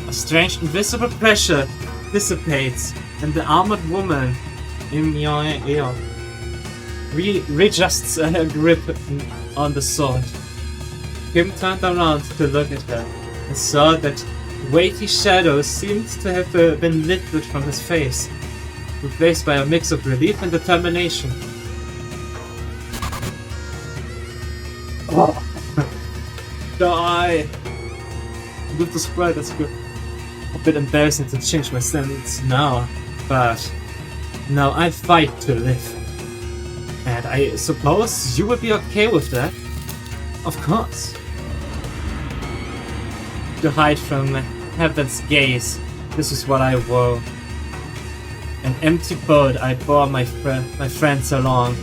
A strange invisible pressure dissipates, and the armored woman in your ear readjusts her grip on the sword. Kim turned around to look at her, and saw that weighty shadows seemed to have been lifted from his face, replaced by a mix of relief and determination. Oh. Die! With the sprite, that's good. A bit embarrassing to change my stance now, but now I fight to live. And I suppose you would be okay with that? Of course. To hide from heaven's gaze, this is what I wore. An empty boat I bore my friends along.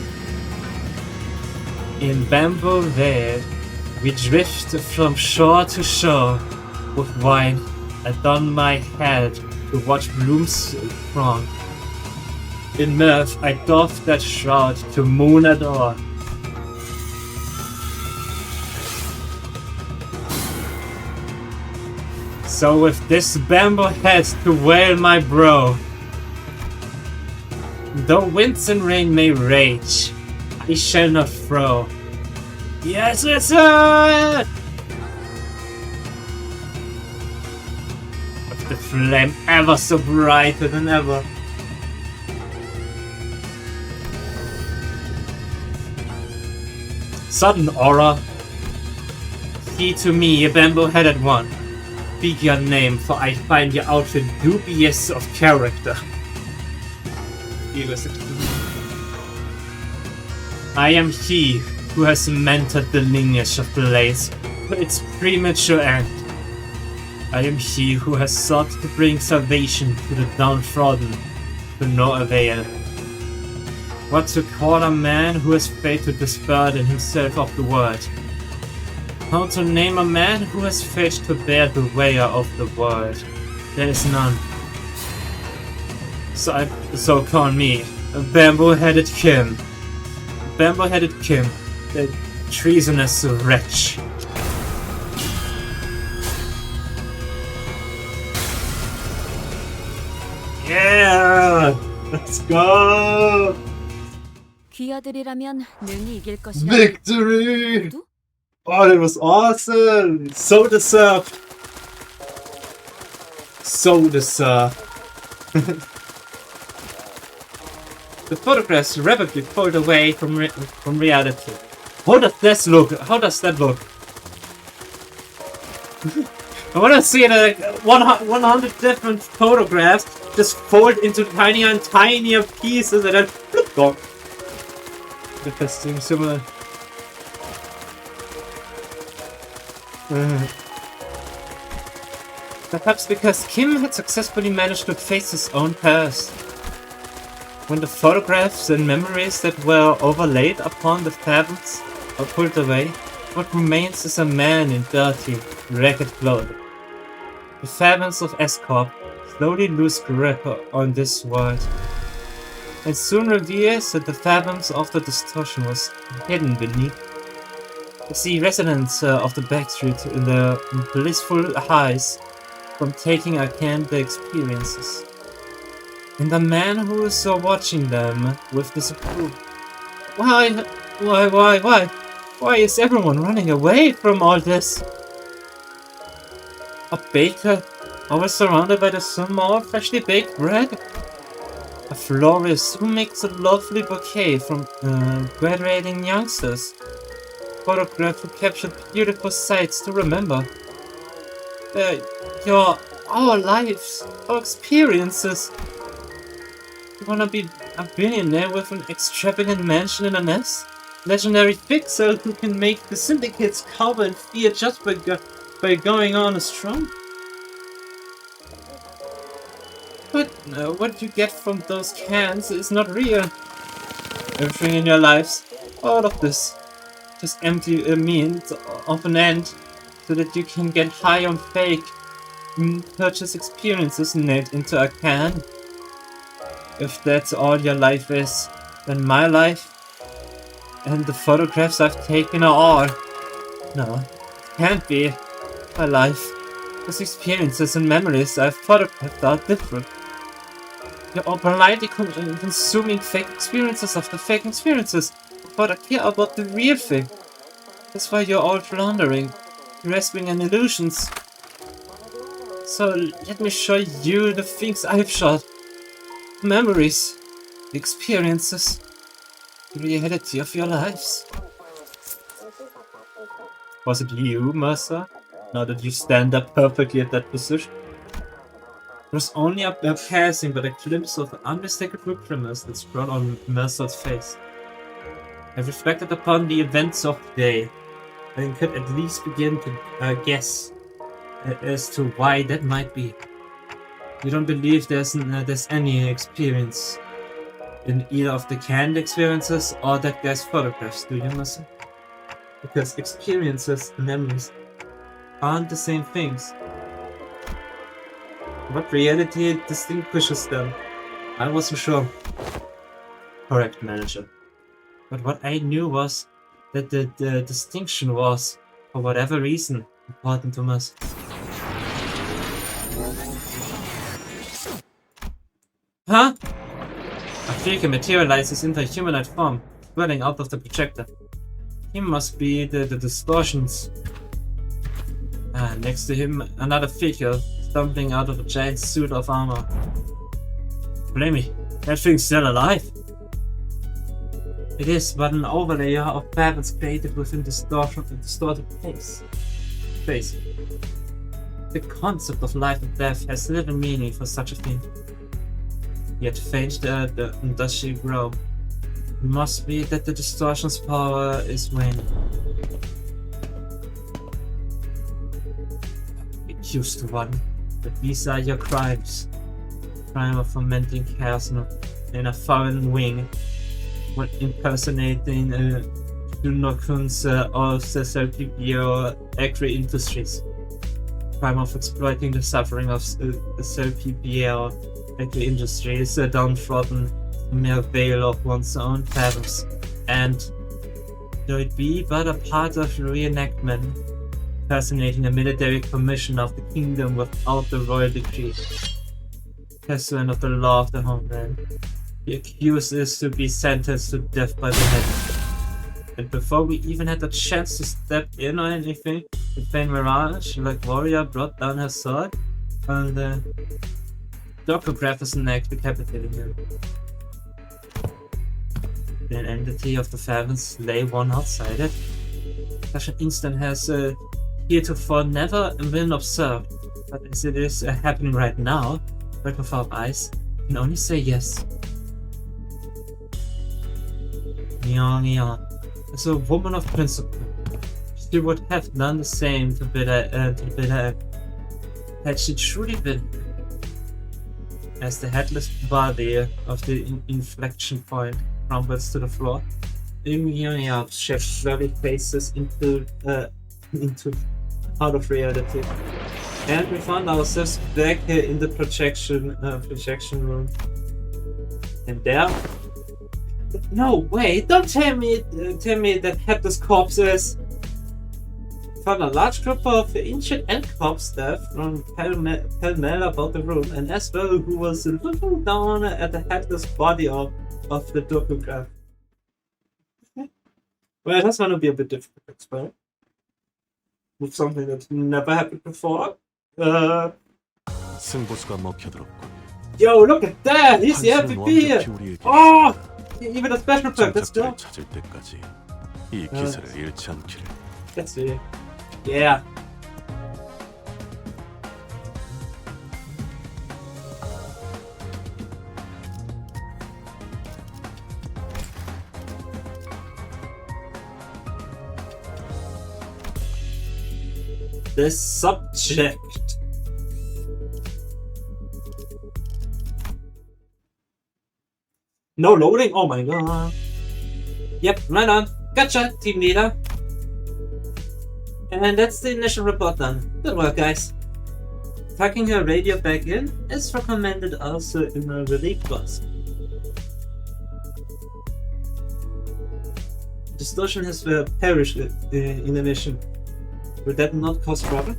In bamboo veil, we drift from shore to shore. With wine, I don my head to watch blooms throng. In mirth, I doff that shroud to moon adore. So with this bamboo head to veil my brow, though winds and rain may rage, I shall not throw. Yes, sir! With the flame ever so brighter than ever. Sudden aura. He to me, a bamboo-headed one. Speak your name, for I find your outfit dubious of character. I am he who has mentored the lineage of Blaze to its premature end. I am he who has sought to bring salvation to the downtrodden, to no avail. What to call a man who has failed to disburden himself of the world? How to name a man who has failed to bear the weight of the world? There is none. So call me a bamboo-headed Kim. Bamboo-headed Kim, the treasonous wretch. Yeah! Let's go! 귀하들이라면 능히 이길 것이라. Victory! Oh, that was awesome! So deserved! So deserved. The photographs rapidly pulled away from reality. How does that look? I want to see the 100 different photographs just fold into tinier and tinier pieces and then flip gone. If that seems similar. Perhaps because Kim had successfully managed to face his own past. When the photographs and memories that were overlaid upon the fabrics are pulled away, what remains is a man in dirty, ragged clothing. The fabrics of Escorp slowly lose grip on this world, and soon reveals that the fathoms of the distortion was hidden beneath. You see residents of the backstreet in their blissful highs from taking arcane experiences, and the man who is watching them with disapproval. Why is everyone running away from all this? A baker, always surrounded by the small, freshly baked bread? A florist who makes a lovely bouquet from graduating youngsters? Photograph who captured beautiful sights to remember? Our lives, our experiences. You wanna be a billionaire with an extravagant mansion in a nest? Legendary fixer who can make the syndicates cover in fear just by going on a strong? But what you get from those cans is not real. Everything in your lives, all of this, just empty means of an end, so that you can get high on fake, purchase experiences nailed into a can. If that's all your life is, then my life and the photographs I've taken are all. No, it can't be my life. Those experiences and memories I've photographed are different. You're all blindly consuming fake experiences after fake experiences, but I care about the real thing. That's why you're all floundering, grasping in illusions. So let me show you the things I've shot. Memories, the experiences, the reality of your lives. Was it you, Mercer? Now that you stand up perfectly at that position? It was only a passing, but a glimpse of the unmistakable grimace that scrawled on Mercer's face. I reflected upon the events of the day, and could at least begin to guess as to why that might be. You don't believe there's any experience in either of the canned experiences or that guy's photographs, do you, Mercer? Because experiences and memories aren't the same things. What reality distinguishes them? I wasn't sure. Correct, manager. But what I knew was that the distinction was, for whatever reason, important to us. Huh? A figure materializes into a humanoid form, swelling out of the projector. He must be the distortions. Next to him, another figure, stumbling out of a giant suit of armor. Blimey, that thing's still alive! It is but an overlayer of patterns created within distorted face. The concept of life and death has little meaning for such a thing. Yet faint does she grow. It must be that the distortion's power is waning. It used to one, but these are your crimes. Crime of fomenting chaos in a foreign wing, when impersonating Junokun's of the Selpibio agri-industries. Crime of exploiting the suffering of the Selpibio agri-industries, downtrodden mere veil of one's own fathoms, and though it be but a part of reenactment, personating a military commission of the kingdom without the royal decree, pursuant of the law of the homeland, the accused is to be sentenced to death by beheading. And before we even had a chance to step in or anything, the faint Mirage, like warrior, brought down her sword and Docograph his neck, decapitating him. The entity of the Favens lay one outside it. Such an instant has heretofore never been observed, but as it is happening right now, right before our eyes, I can only say yes. As a woman of principle, she would have done the same to the bitter had she truly been. As the headless body of the inflection point crumbles to the floor, Immunion's shift slowly faces into out of reality. And we found ourselves back here in the projection room. And there... No, wait, don't tell me that headless corpses. Found a large group of ancient and corpse staff from pell-mell about the room, and as well who was looking down at the headless body of the Dokugran. Well, that's gonna be a bit difficult to explain. With something that never happened before. 승부수가 먹혀들었군. Yo, look at that! He's the MVP here! Oh! Even a special perk, let's go! 찾을 때까지 이 기세를 잃지 않기를. Let's see. Yeah. The subject. No loading? Oh my god. Yep, right on. Gotcha, team leader. And that's the initial report done. Good work, guys. Tucking her radio back in is recommended also in a relief bus. Distortion has perished in the mission. Would that not cause trouble?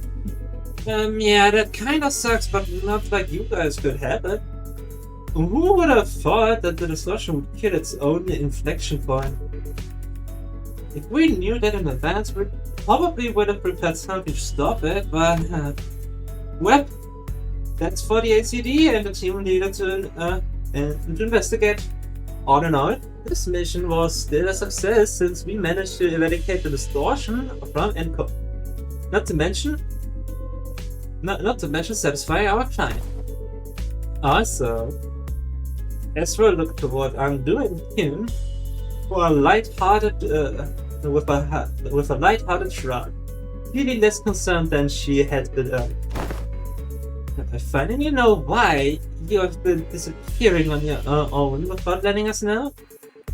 Yeah, that kinda sucks, but not like you guys could have it. Who would have thought that the distortion would kill its own inflection point? If we knew that in advance, we probably would have prepared something to stop it, but... well, that's for the ACD and the team leader to investigate. All in all, this mission was still a success since we managed to eradicate the distortion from Enco. Not to mention satisfy our client. Also, Ezra looked toward undoing him for a light-hearted with a light-hearted shrug, feeling less concerned than she had been earlier. I finally know why you have been disappearing on your own without letting us know.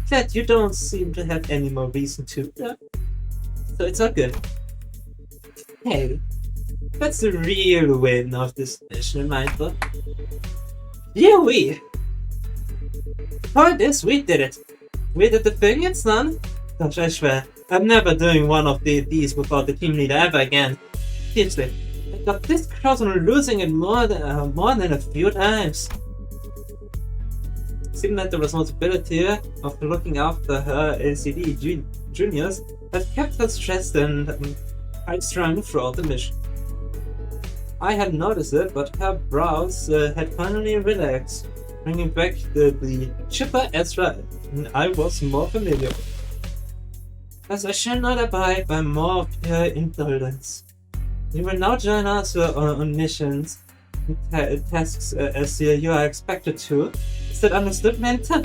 That you don't seem to have any more reason to. So it's all good. Hey, that's the real win of this mission in my book. Yeah, point is, we did it. We did the thing, it's done. Gosh, I swear, I'm never doing one of these without the team leader ever again. Seriously, I got this close on losing it more than a few times. Seemed like the responsibility of looking after her LCD juniors had kept her stressed and high-strung throughout the mission. I had noticed it, but her brows had finally relaxed, bringing back the chipper Ezra I was more familiar with. As I shall not abide by more of her indulgence. You will now join us on missions and tasks as you are expected to. Is that understood, Mentor?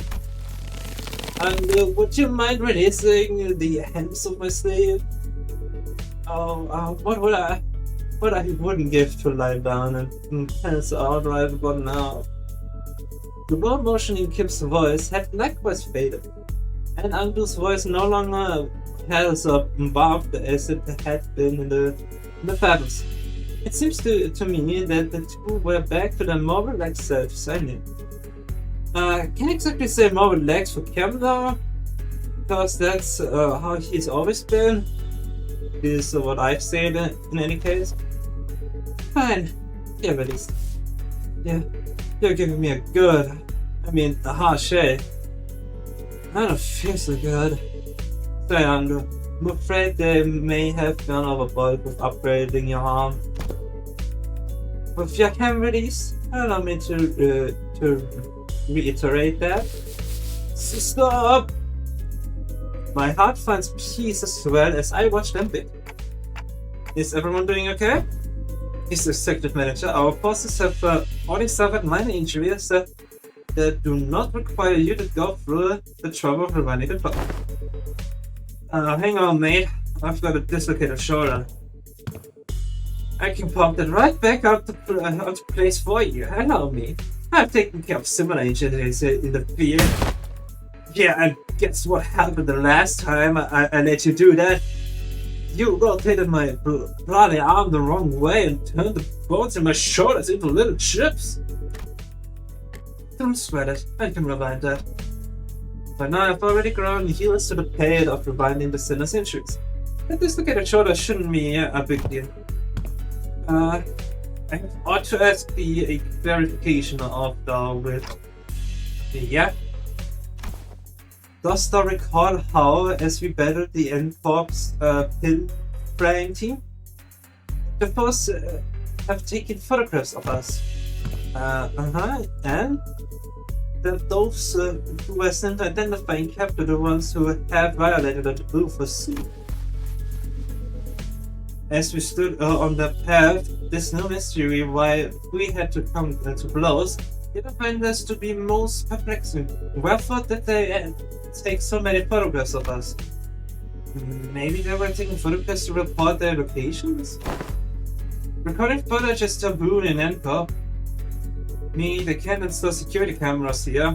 And would you mind releasing the hands of my slave? What I wouldn't give to lie down and pass out right about now. The warm motion in Kim's voice had likewise faded, and Andu's voice no longer has a barb as it had been in the past. It seems to me that the two were back to their more relaxed selves, I knew. Can't exactly say more relaxed for Kim though, because that's how he's always been. Is what I've said in any case. Fine, yeah, released. Yeah, you're giving me a harsh shave. I don't feel so good. Sorry, Andu. I'm afraid they may have gone overboard with upgrading your arm. With your hand release, allow me to reiterate that. Stop! My heart finds peace as well as I watch them bit. Is everyone doing okay? He's the executive manager. Our forces have already suffered minor injuries that do not require you to go through the trouble of reminding the plot. Hang on, mate. I've got a dislocated shoulder. I can pump that right back out to place for you. Allow me. I've taken care of similar injuries in the field. Yeah, and guess what happened the last time I let you do that? You rotated my bloody arm the wrong way and turned the bones in my shoulders into little chips. Don't sweat it. I can rewind that. By now I've already grown used to the pain of rewinding the sinner's injuries. A dislocated shoulder shouldn't be a big deal. I ought to ask a verification of the with. Yeah. Does thou recall how, as we battled the N-Corps pin spraying team, the foes have taken photographs of us? And that those who were sent identifying capture the ones who have violated the taboo for sea. As we stood on the path, there's no mystery why we had to come to blows. Yet I find this to be most perplexing. Wherefore did they take so many photographs of us? Maybe they were taking photographs to report their locations? Recording footage is taboo in NCOP. They can't install security cameras here.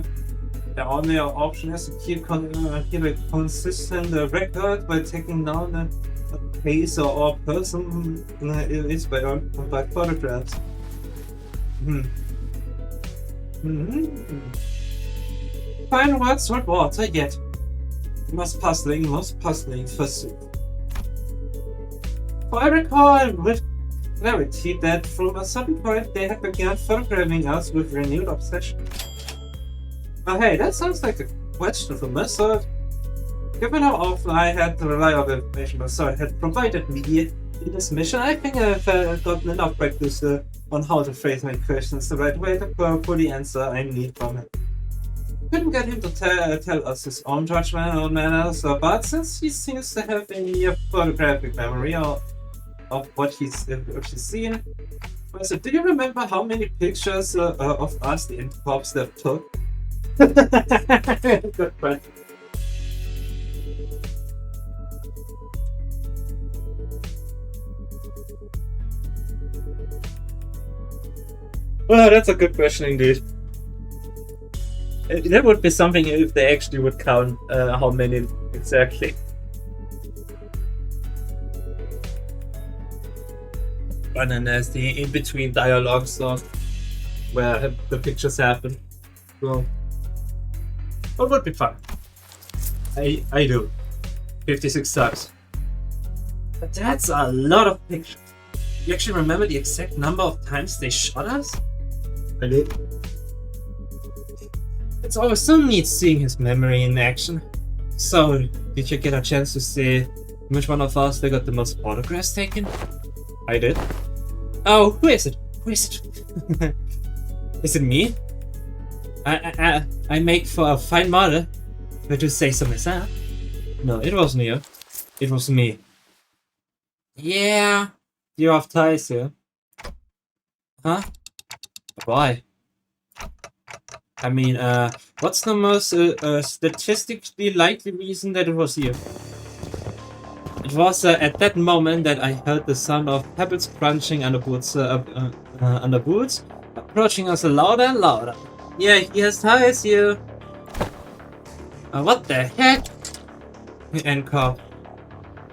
The only option is to keep a consistent record by taking down a case or person is by photographs. Fine words, salt water, yet most puzzling pursuit. For I recall with clarity that from a certain point they had begun photographing us with renewed obsession. Oh hey, that sounds like a question for Method. Given how often I had to rely on the information Method had provided me in this mission, I think I've gotten enough practice on how to phrase my questions the right way to pull the answer I need from him. Couldn't get him to tell us his own judgment or manners, but since he seems to have a photographic memory of what he's seen, so do you remember how many pictures of us the N-Corps that took? Good question. Well, that's a good question indeed. That would be something if they actually would count how many exactly. And then there's the in-between dialogue stuff where the pictures happen. So it would be fun. I do. 56 times. But that's a lot of pictures. You actually remember the exact number of times they shot us? I did. It's always so neat seeing his memory in action. So, did you get a chance to see which one of us they got the most photographs taken? I did. Oh, who is it? Who is it? Is it me? I make for a fine model, but to say so myself. No, it wasn't you. It was me. Yeah. You have ties here. Huh? Why? I mean, what's the most statistically likely reason that it was you? It was at that moment that I heard the sound of pebbles crunching under boots, approaching us louder and louder. Yeah, he has ties here. What the heck? And cop.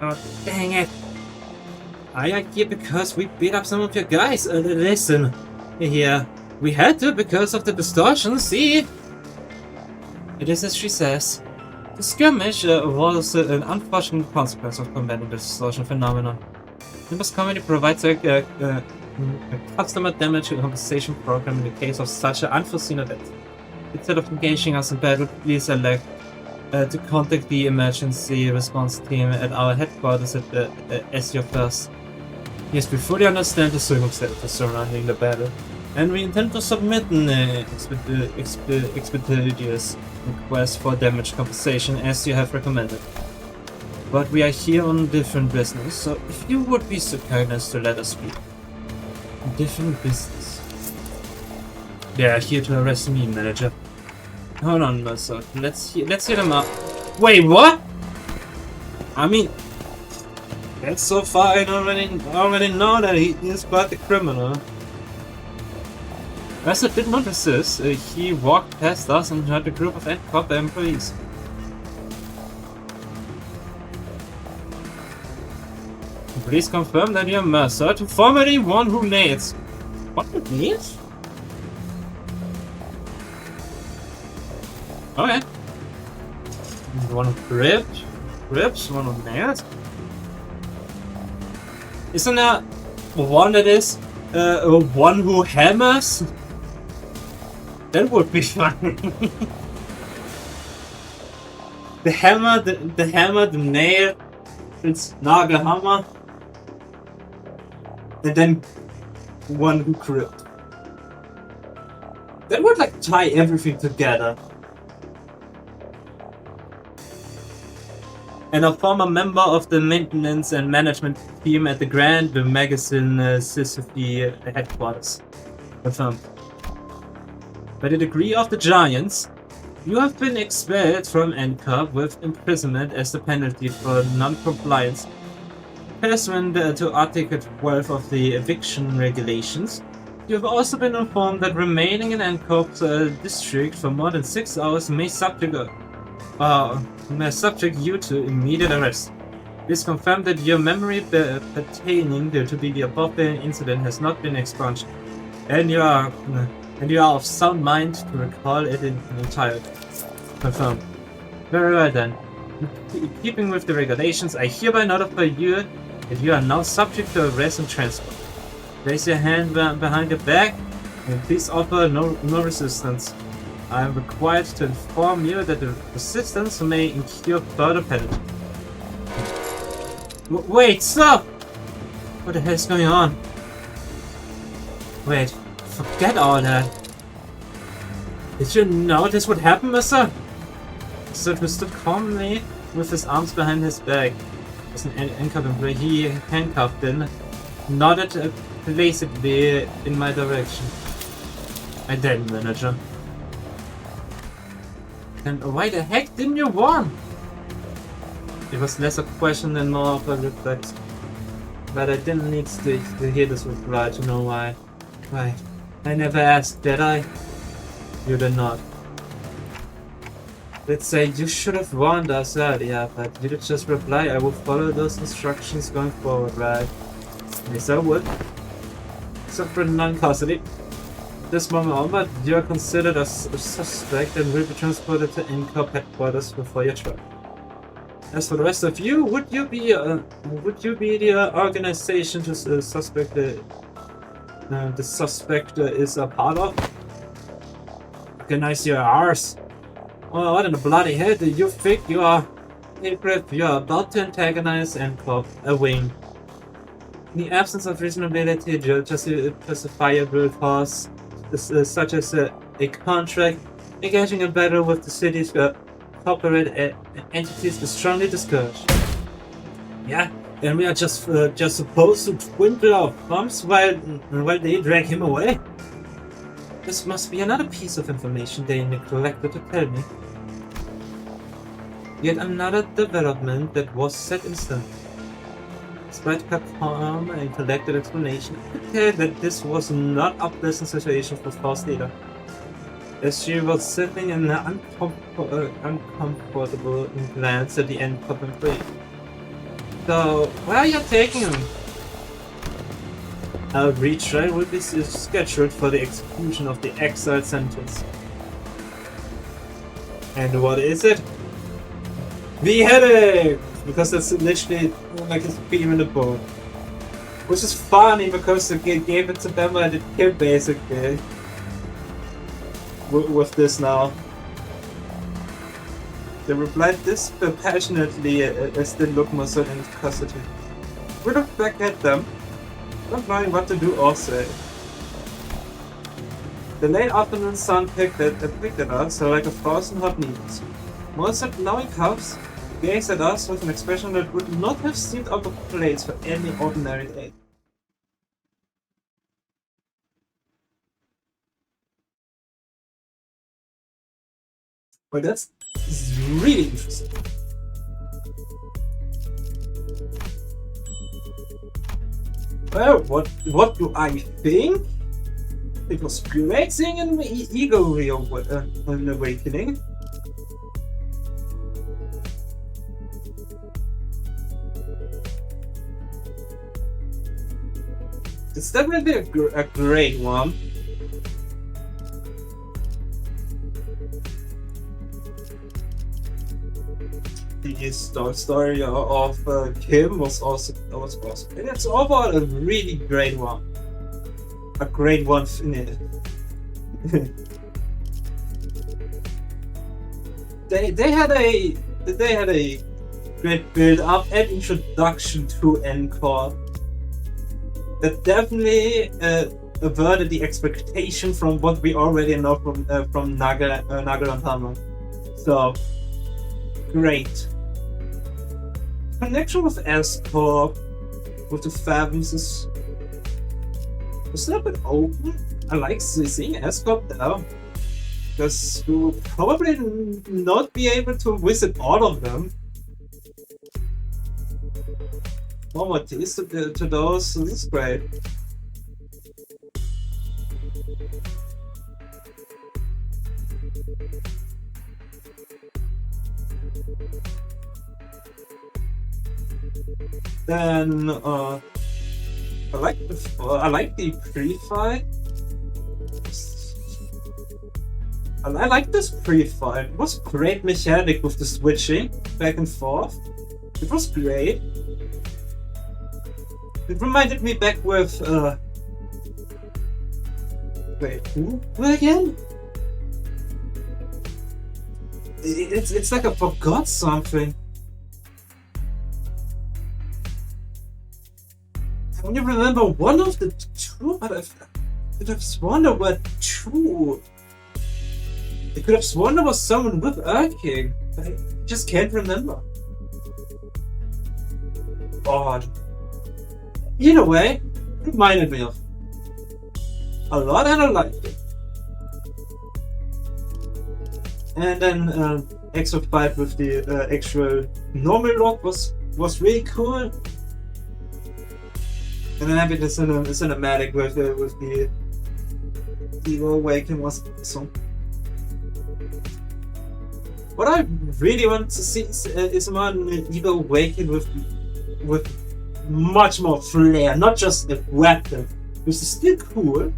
Oh, dang it. I are here because we beat up some of your guys. Listen, here. We had to because of the distortion, see? It is as she says. The skirmish was an unfortunate consequence of combating the distortion phenomenon. Limbus Comedy provides a customer damage compensation program in the case of such an unforeseen event. Instead of engaging us in battle, please elect to contact the emergency response team at our headquarters as your first. Yes, we fully understand the circumstances surrounding the battle, and we intend to submit an expeditious request for damage compensation as you have recommended. but we are here on different business, so if you would be so kind as to let us speak. Different business. They are here to arrest me, manager. Hold on, Mercer. Let's hear them out. Wait, what? I mean, that's so far I already know that he is quite the criminal. Mercer did not resist. He walked past us and joined a group of NCOP employees. Please confirm that you're Mercer, to formerly one who nails. What with nails? Okay. One who grips, one who nails. Isn't there one that is one who hammers? That would be fun. the hammer, the nail, it's Nagelhammer. And then one who gripped. That would like tie everything together. And a former member of the maintenance and management team at the Grand Magazine Sisyphe headquarters. Confirmed. By the decree of the Giants, you have been expelled from NCOP with imprisonment as the penalty for non-compliance. Pursuant to Article 12 of the eviction regulations, you have also been informed that remaining in NCOP's district for more than 6 hours may subject you to immediate arrest. Please confirm that your memory pertaining to the above incident has not been expunged, and you are of sound mind to recall it in entirety. Confirmed. Very well then. In keeping with the regulations, I hereby notify you that you are now subject to arrest and transport. Place your hand behind your back and please offer no resistance. I am required to inform you that the resistance may incur further penalty. Wait, stop! What the hell is going on? Wait, forget all that. Did you notice what happened, mister? Sir stood calmly with his arms behind his back. As an NCOP employee, he handcuffed and nodded placidly in my direction. I did, manager. And why the heck didn't you warn? It was less a question than more of a reflex. But I didn't need to hear this reply to know why. Why? I never asked, did I? You did not. Let's say you should have warned us earlier, but you did just reply, I will follow those instructions going forward, right? Yes, I would. Except for non-custody. This moment onward, you are considered a suspect and will be transported to NCOP headquarters before your trial. As for the rest of you, would you be the organization to suspect the suspect is a part of? Recognize your arse. Oh, what in the bloody hell do you think you are? Hypocrite, you are about to antagonize NCOP, a wing. In the absence of reasonability, justifiable cause, such as a contract, engaging in battle with the city's corporate entities is strongly discouraged. Yeah, and we are just supposed to twinkle our thumbs while they drag him away? This must be another piece of information they neglected to tell me. Yet another development that was set in stone. Despite her calm and collected explanation, I could tell that this was not a pleasant situation for Faust either. As she was sitting in an uncomfortable glance at the NCOP employee. So, where are you taking him? A retrial will be scheduled for the execution of the exile sentence. And what is it? Beheading! Because that's literally like his beam in the boat. Which is funny because they gave it to them and it killed basically. With this now. They replied this passionately as they looked more so in custody. We looked back at them, not knowing what to do or say. The late afternoon sun picked at us like 1,000 hot needles. Most of knowing cuffs, gaze at us with an expression that would not have seemed out of place for any ordinary day. Well, that's really interesting. Well, what do I think? It was great seeing an ego an awakening. It's definitely a great one. The story of Kim was awesome. And it's overall a really great one. A great one in it. they had a great build up and introduction to Encore that definitely averted the expectation from what we already know from Naga and Hammer. So great. Connection with S-Corp, with the Fathoms is a little bit open. I like seeing S-Corp there, because we will probably not be able to visit all of them. One more taste to those, so this is great. Then I like the pre-fight. I like this pre-fight. It was great mechanic with the switching back and forth. It was great. It reminded me back with wait, who again? It's like I forgot something. I only remember one of the two, but I could have sworn there were two. I could have sworn there was someone with King, but I just can't remember. Odd. Either way, it reminded me of a lot, and I liked it. And then extra fight with the actual normal lock was really cool. And then having the cinematic with the Ego Awaken was awesome. What I really want to see is one Ego Awaken with much more flair, not just a weapon, which is still cool,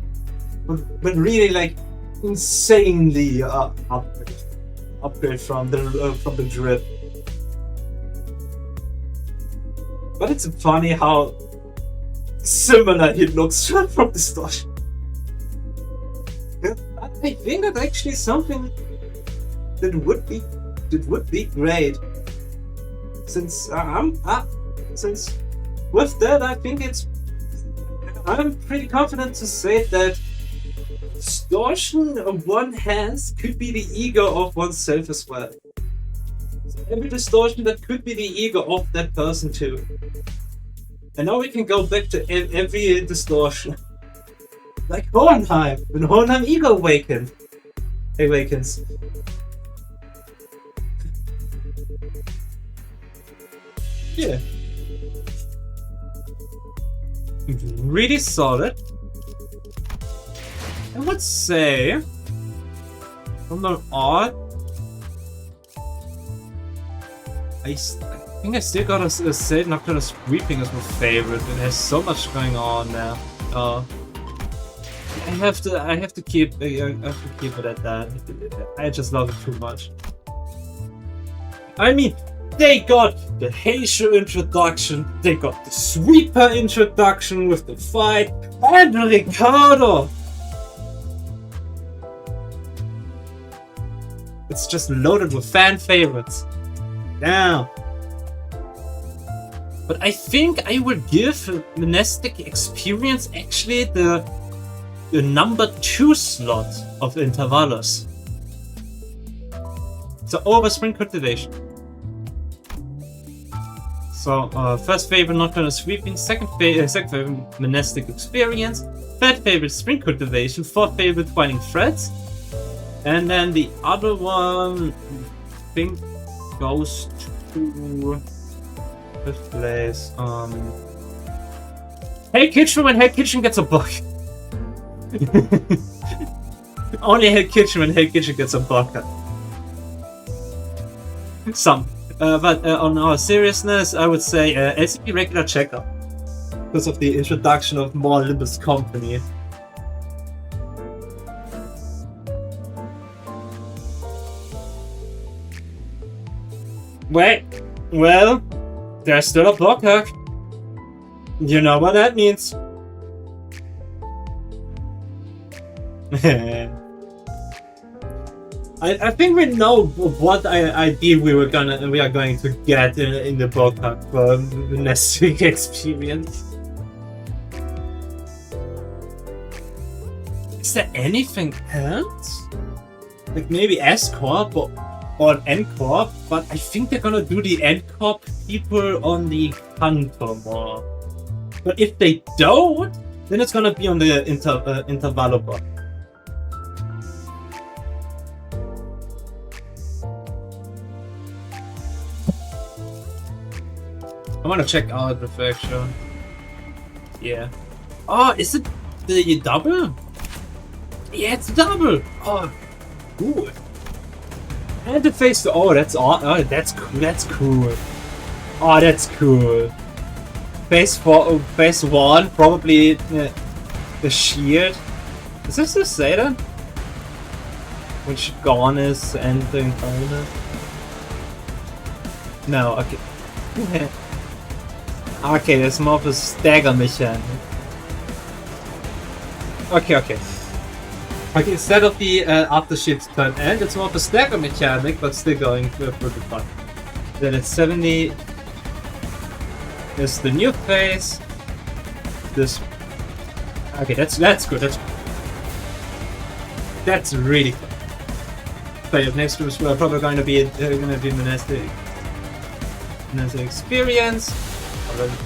but really like insanely upgrade from the drip. But it's funny how similar he looks from Distortion. I think that's actually something that would be great. Since with that, I think I'm pretty confident to say that Distortion of one hand could be the ego of oneself as well. So every distortion that could be the ego of that person too. And now we can go back to every distortion. Like Hohenheim, when Hohenheim ego awakens. Yeah. Really solid. I would say, from the odd, I think I still gotta say Nocturnal Sweeping is my favorite. It has so much going on now. I have to keep it at that. I just love it too much. I mean, they got the Heishu introduction, they got the Sweeper introduction with the fight, and Ricardo! It's just loaded with fan favorites. Damn. But I think I would give Mnestic Experience actually the number 2 slot of Intervallus. So over Spring Cultivation. So, first favorite, Nocturnal Sweeping. Second favorite, Mnestic Experience. Third favorite, Spring Cultivation. Fourth favorite, Twining Threads. And then the other one, I think, goes to fifth place. Hey Kitchen, when Hey Kitchen gets a book. Only Hey Kitchen when Hey Kitchen gets a book. Some. But on our seriousness, I would say LCP regular checkup. Because of the introduction of more Limbus company. Wait, well, there's still a block hack. You know what that means. I think we know what idea we are going to get in the block hack for the next week experience. Is there anything else? Like maybe S-Corp or N-Corp, but I think they're gonna do the N-Corp people on the Hunter more. But if they don't, then it's gonna be on the Intervallo bot. I wanna check out Reflection. Yeah. Oh, is it the double? Yeah, it's double! Oh, cool. And the face. Oh, that's cool. That's cool. Oh, that's cool. Phase 1, probably the shield. Is this the Satan? Which gone is entering opponent? No, okay. Okay, there's more of a stagger mechanic. Okay. Okay, instead of the aftershift turn end, it's more of a stagger mechanic, but still going for the fun. Then it's 70 is the new phase. This. Okay, that's good. That's really good. But next we're probably going to be Mnestic Experience.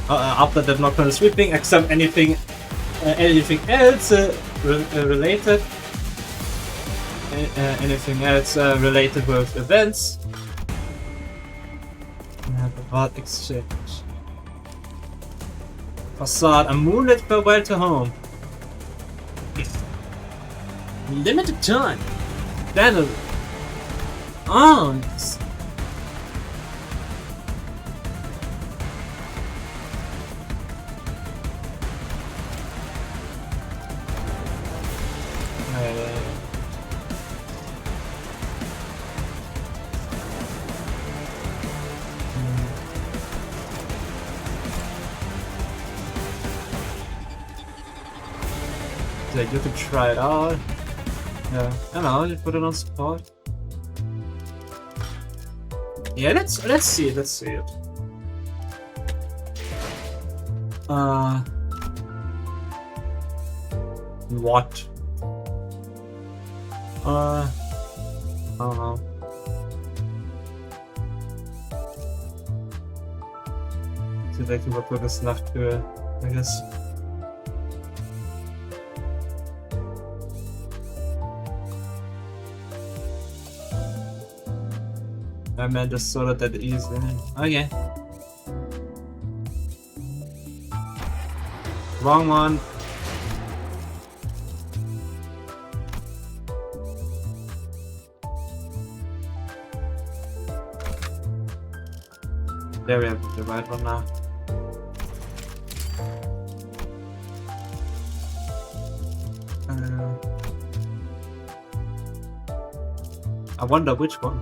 After that, Nocturnal Sweeping, except anything else related. Anything else related with events. What exchange? Facade, a moonlit farewell to home. Limited time. Then oh. You can try it out. Yeah, I don't know. Just put it on support. Yeah, let's see it. Let's see it. What? I don't know. Sie denken, was wird das Nacht für, I guess. I meant just sort of that easy. Okay. Wrong one. There we have the right one now. I wonder which one.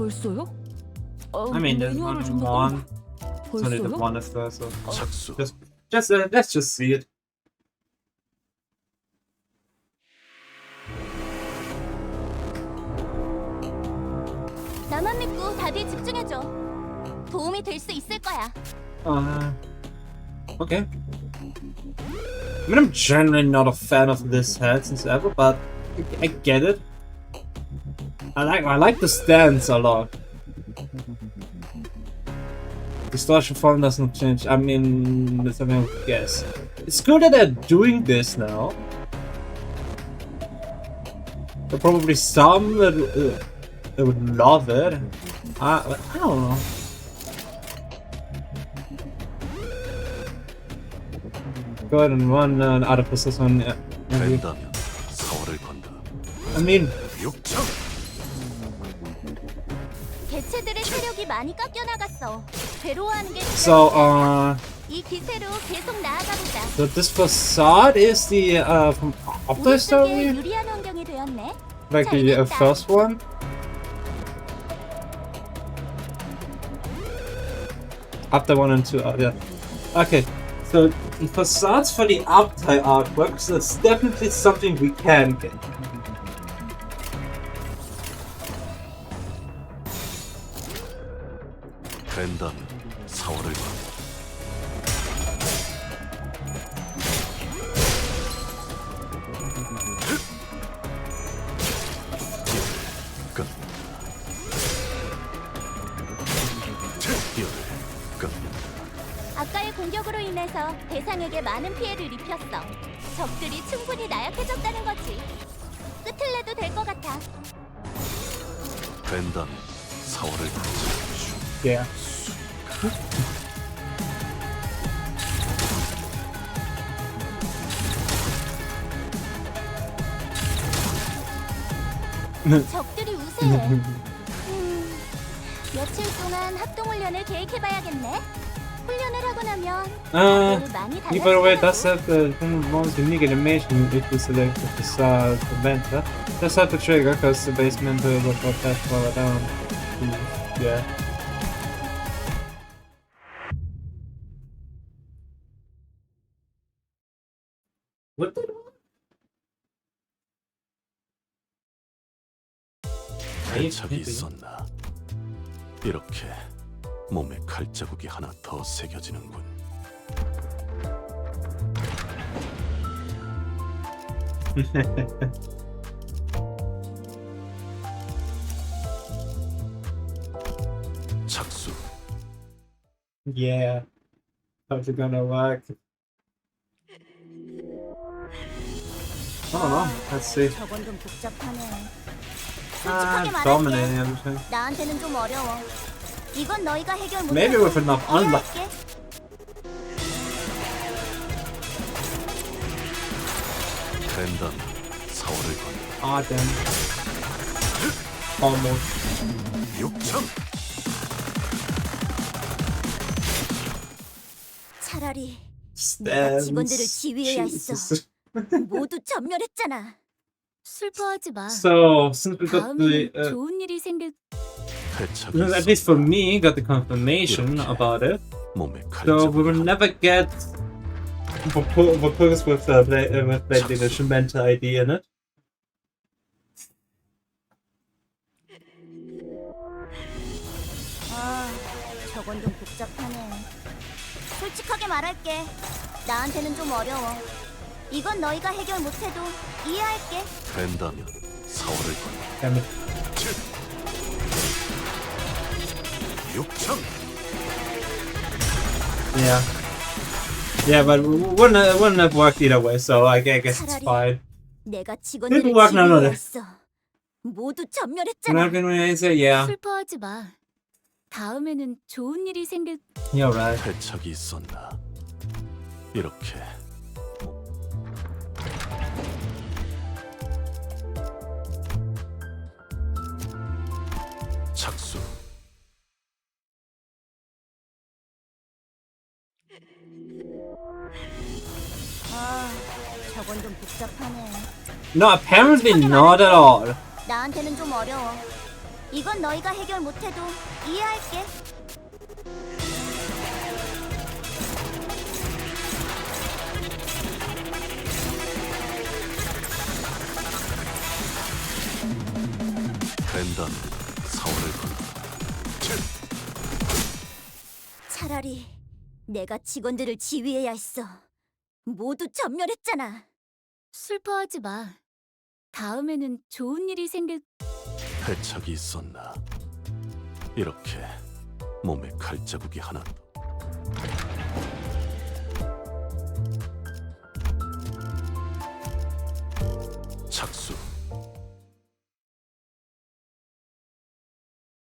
벌써요? I mean, there's only one. It's only the one is there, so let's just see it. 나만 믿고 다들 집중해줘. 도움이 될 수 있을 거야. Okay. mean, I'm generally not a fan of this head since ever, but I get it. I like the stance a lot. Distortion form doesn't change. I mean, let's have a guess. It's good that they're doing this now. There are probably some that would love it. I don't know. Go ahead and run out of position. I mean, 개체들의 체력이 많이 깎여 나갔어. 괴로워하는 게 so 이 기세로 계속 나아가보자. so this facade is the from after 우리 story, 쪽에 유리한 환경이 되었네. like the first one. After 1 and 2, yeah. Okay, so the facades for the Abtei artworks, that's definitely something we can get. 된다면 4월을 봐. 끝. 아까의 공격으로 인해서 대상에게 많은 피해를 입혔어. 적들이 충분히 나약해졌다는 거지. 끝을 내도 될 것 같아. 된다면 4월을 봐. Yeah. 적들이 우세해. 며칠 동안 합동훈련을 계획해봐야겠네. 훈련을 하고 나면 적들을 많이 You by the way, does 달라지더라고. have the most unique animation if you select the facade event. Just have to trigger because the basement will go that far down. Yeah. What the? 대착이 있었나? 이렇게 몸에 칼자국이 하나 더 새겨지는군. 착수. Yeah. How's it gonna work? I don't know. Let's see. 저건 좀 복잡하네. Ah, 솔직하게 dominating 말할게. everything. 나한테는 좀 어려워. 이건 너희가 해결 못해. Maybe with enough unlock. 된다면 4월을 건. Ah, damn. Almost. 6점. 차라리 내가 직원들을 지휘해야 했어. Jesus. 모두 전멸했잖아. 슬퍼하지 마. So, since we got the. 다음에는 좋은 일이 생길. 대착이 At least for 있었나? me, got the confirmation about it. 몸에 So we will 칼자국이 never get Vapurus with Blade Edition mental ID in it. 아, 저건 좀 복잡하네. 솔직하게 말할게. 나한테는 좀 어려워. 이건 너희가 해결 못해도 이해할게. 된다면 4월을 건. Damn it. 6점. Yeah. Yeah, but wouldn't have worked either way, so I guess it's fine. 내가 직원들을 Didn't work none of 지휘해야 it. 했어. 모두 And 전멸했잖아. I've been when I say, yeah, 슬퍼하지 마. 다음에는 좋은 일이 생길. you're right. 대착이 있었나? 이렇게 착수. 아, 저건 좀 복잡하네. No, apparently not at all. 나한테는 좀 어려워. 이건 너희가 해결 못해도 이해할게. 된다면 4월을 건. 차라리 내가 직원들을 지휘해야 했어. 모두 전멸했잖아. 슬퍼하지 마. 다음에는 좋은 일이 생길. 패착이 있었나? 이렇게 몸에 칼자국이 하나도. 착수.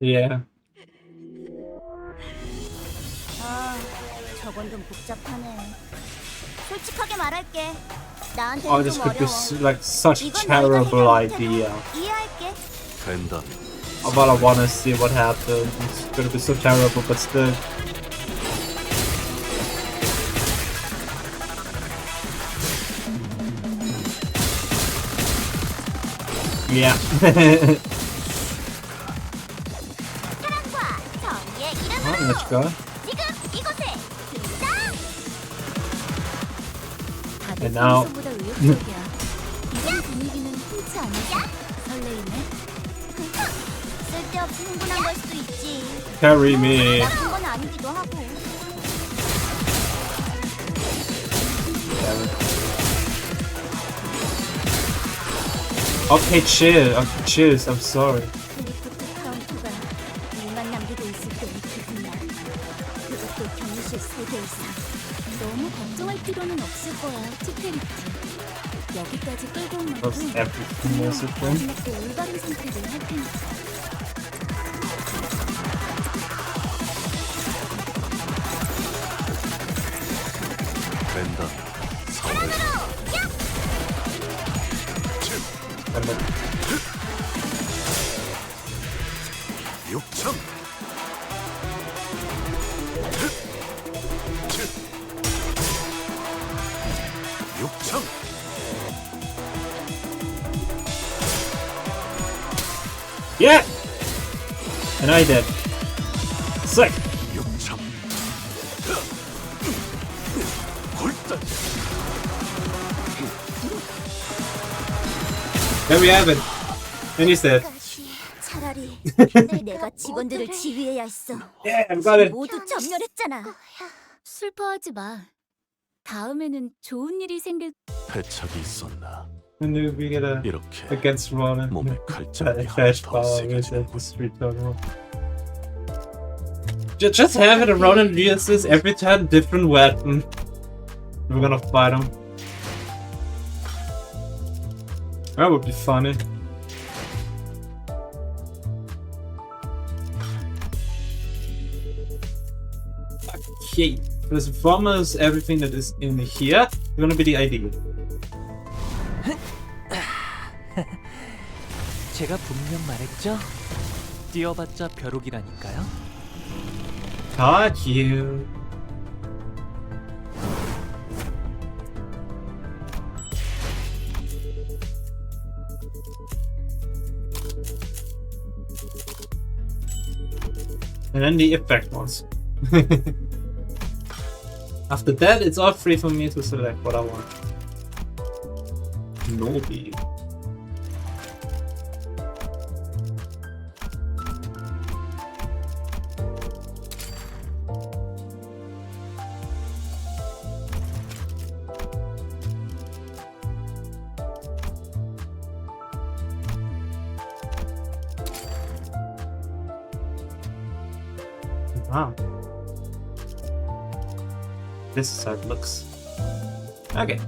Yeah. 아, 저건 좀 복잡하네. 솔직하게 말할게. 나한테는 Oh, this 좀 could be 어려워. like such a 이건 너희가 terrible 해결 idea. 못해도 이해할게. 된다. But I wanna see what happens. It's gonna be so terrible, but still. Yeah. 사랑과 정의의 Oh, 이름으로 let's go. 지금 이곳에 등장! 다들 And now- 평소보다 의욕적이야. 이번 분위기는 흔치 않아서 설레이네. 쓸데없이 흥분한 걸 수도 있지. Carry me. 나쁜 건 아니기도 하고. Okay, chill. Okay, chill. I'm sorry. 드리프트 카운터가 일만 남기고 있을 때는 기분 나. 그것도 경유실 3개 이상. 너무 걱정할 필요는 없을 거야, 티페리티. 여기까지 끌고 온 That's 만큼 everything else with them. 마지막도 올바른 선택을 할 테니까. 된다. 사월. 육청. 육청. Yeah! And I did. Sick! 육청. 골단. There we have it. And he's dead. 차라리 내가 직원들을 지휘해야 했어. Yeah, I've got it. 모두 전멸했잖아. 슬퍼하지 마. 다음에는 좋은 일이 생길. 패착이 있었나? And then we get a 이렇게 against Ronan. 몸에 칼자국이 하나 Flash 더 power with 새겨지는 the street tunnel. Just have it, Ronan uses every time different weapon. We're gonna fight him. That would be funny. Okay, there's bombers, everything that is in here. Gonna be the idea. 제가 분명 말했죠? 뛰어봤자 벼룩이라니까요. Got you. And then the effect ones. After that, it's all free for me to select what I want. Nobi. Wow. This is how it looks. Okay.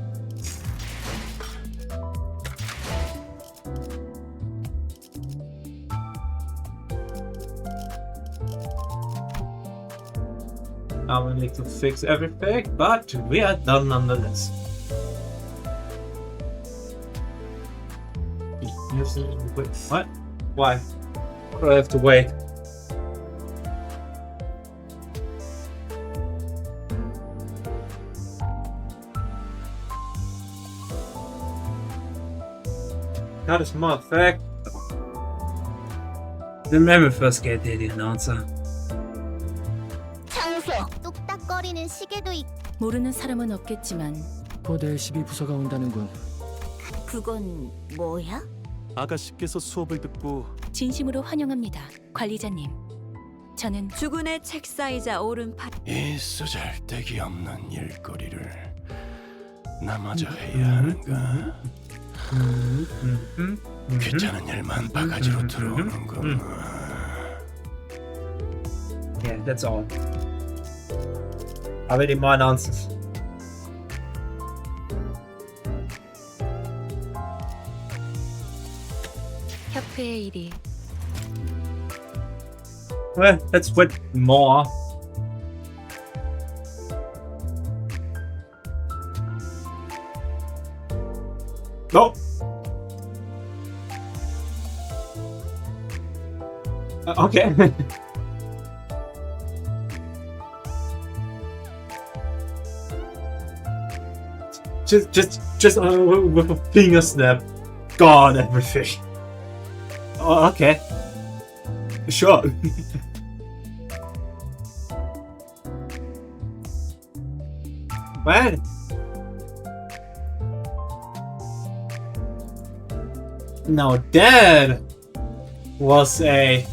I will need to fix everything, but we are done nonetheless. Wait, what? Why? Why do I have to wait? How does more effect? Remember first get the announcer. 청소. 뚝딱거리는 시계도 있. 모르는 사람은 없겠지만 곧 LCB 부서가 온다는군. 그건 뭐야? 아가씨께서 수업을 듣고 진심으로 환영합니다, 관리자님. 저는 주군의 책사이자 오른팔. 이 쓰잘데기 없는 일거리를 나마저 해야 하는가? 귀찮은 일만 바가지로 들어오는구나. Yeah, that's all. Already more nonsense. 협회의 일이 Well, that's what more. No. Okay. just with a finger snap, gone everything. Oh, okay. Sure. Well. Now that was a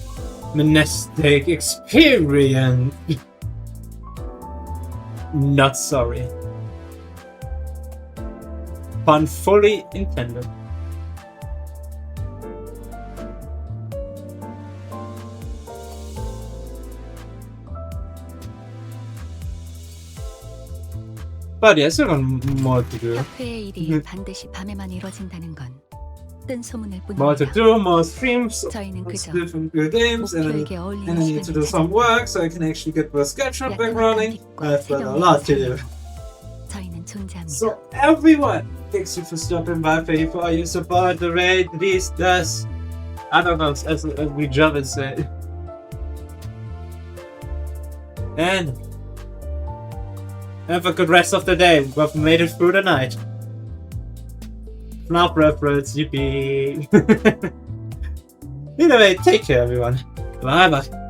Mnestic experience. Not sorry. Pun fully intended. But yes, I got more to do. 협회의 일이 반드시 밤에만 이루어진다는 건 뜬 소문일 More to 뿐입니다. do, more streams, 저희는 그저 different games, and 목표에게 I 어울리는 need to do 시간을 some 찾아 work so I can actually get the sketch up back 약간의 running. 단빛과 I've got a 새로운 lot to do. 세상에 저희는 존재합니다. So everyone, thanks you for stopping by. Thank you for all your support, the raid, these, this. I don't know, as we jump and say. And have a good rest of the day. We've made it through the night. FNAF reference, yippee. Anyway, take care everyone. Bye bye.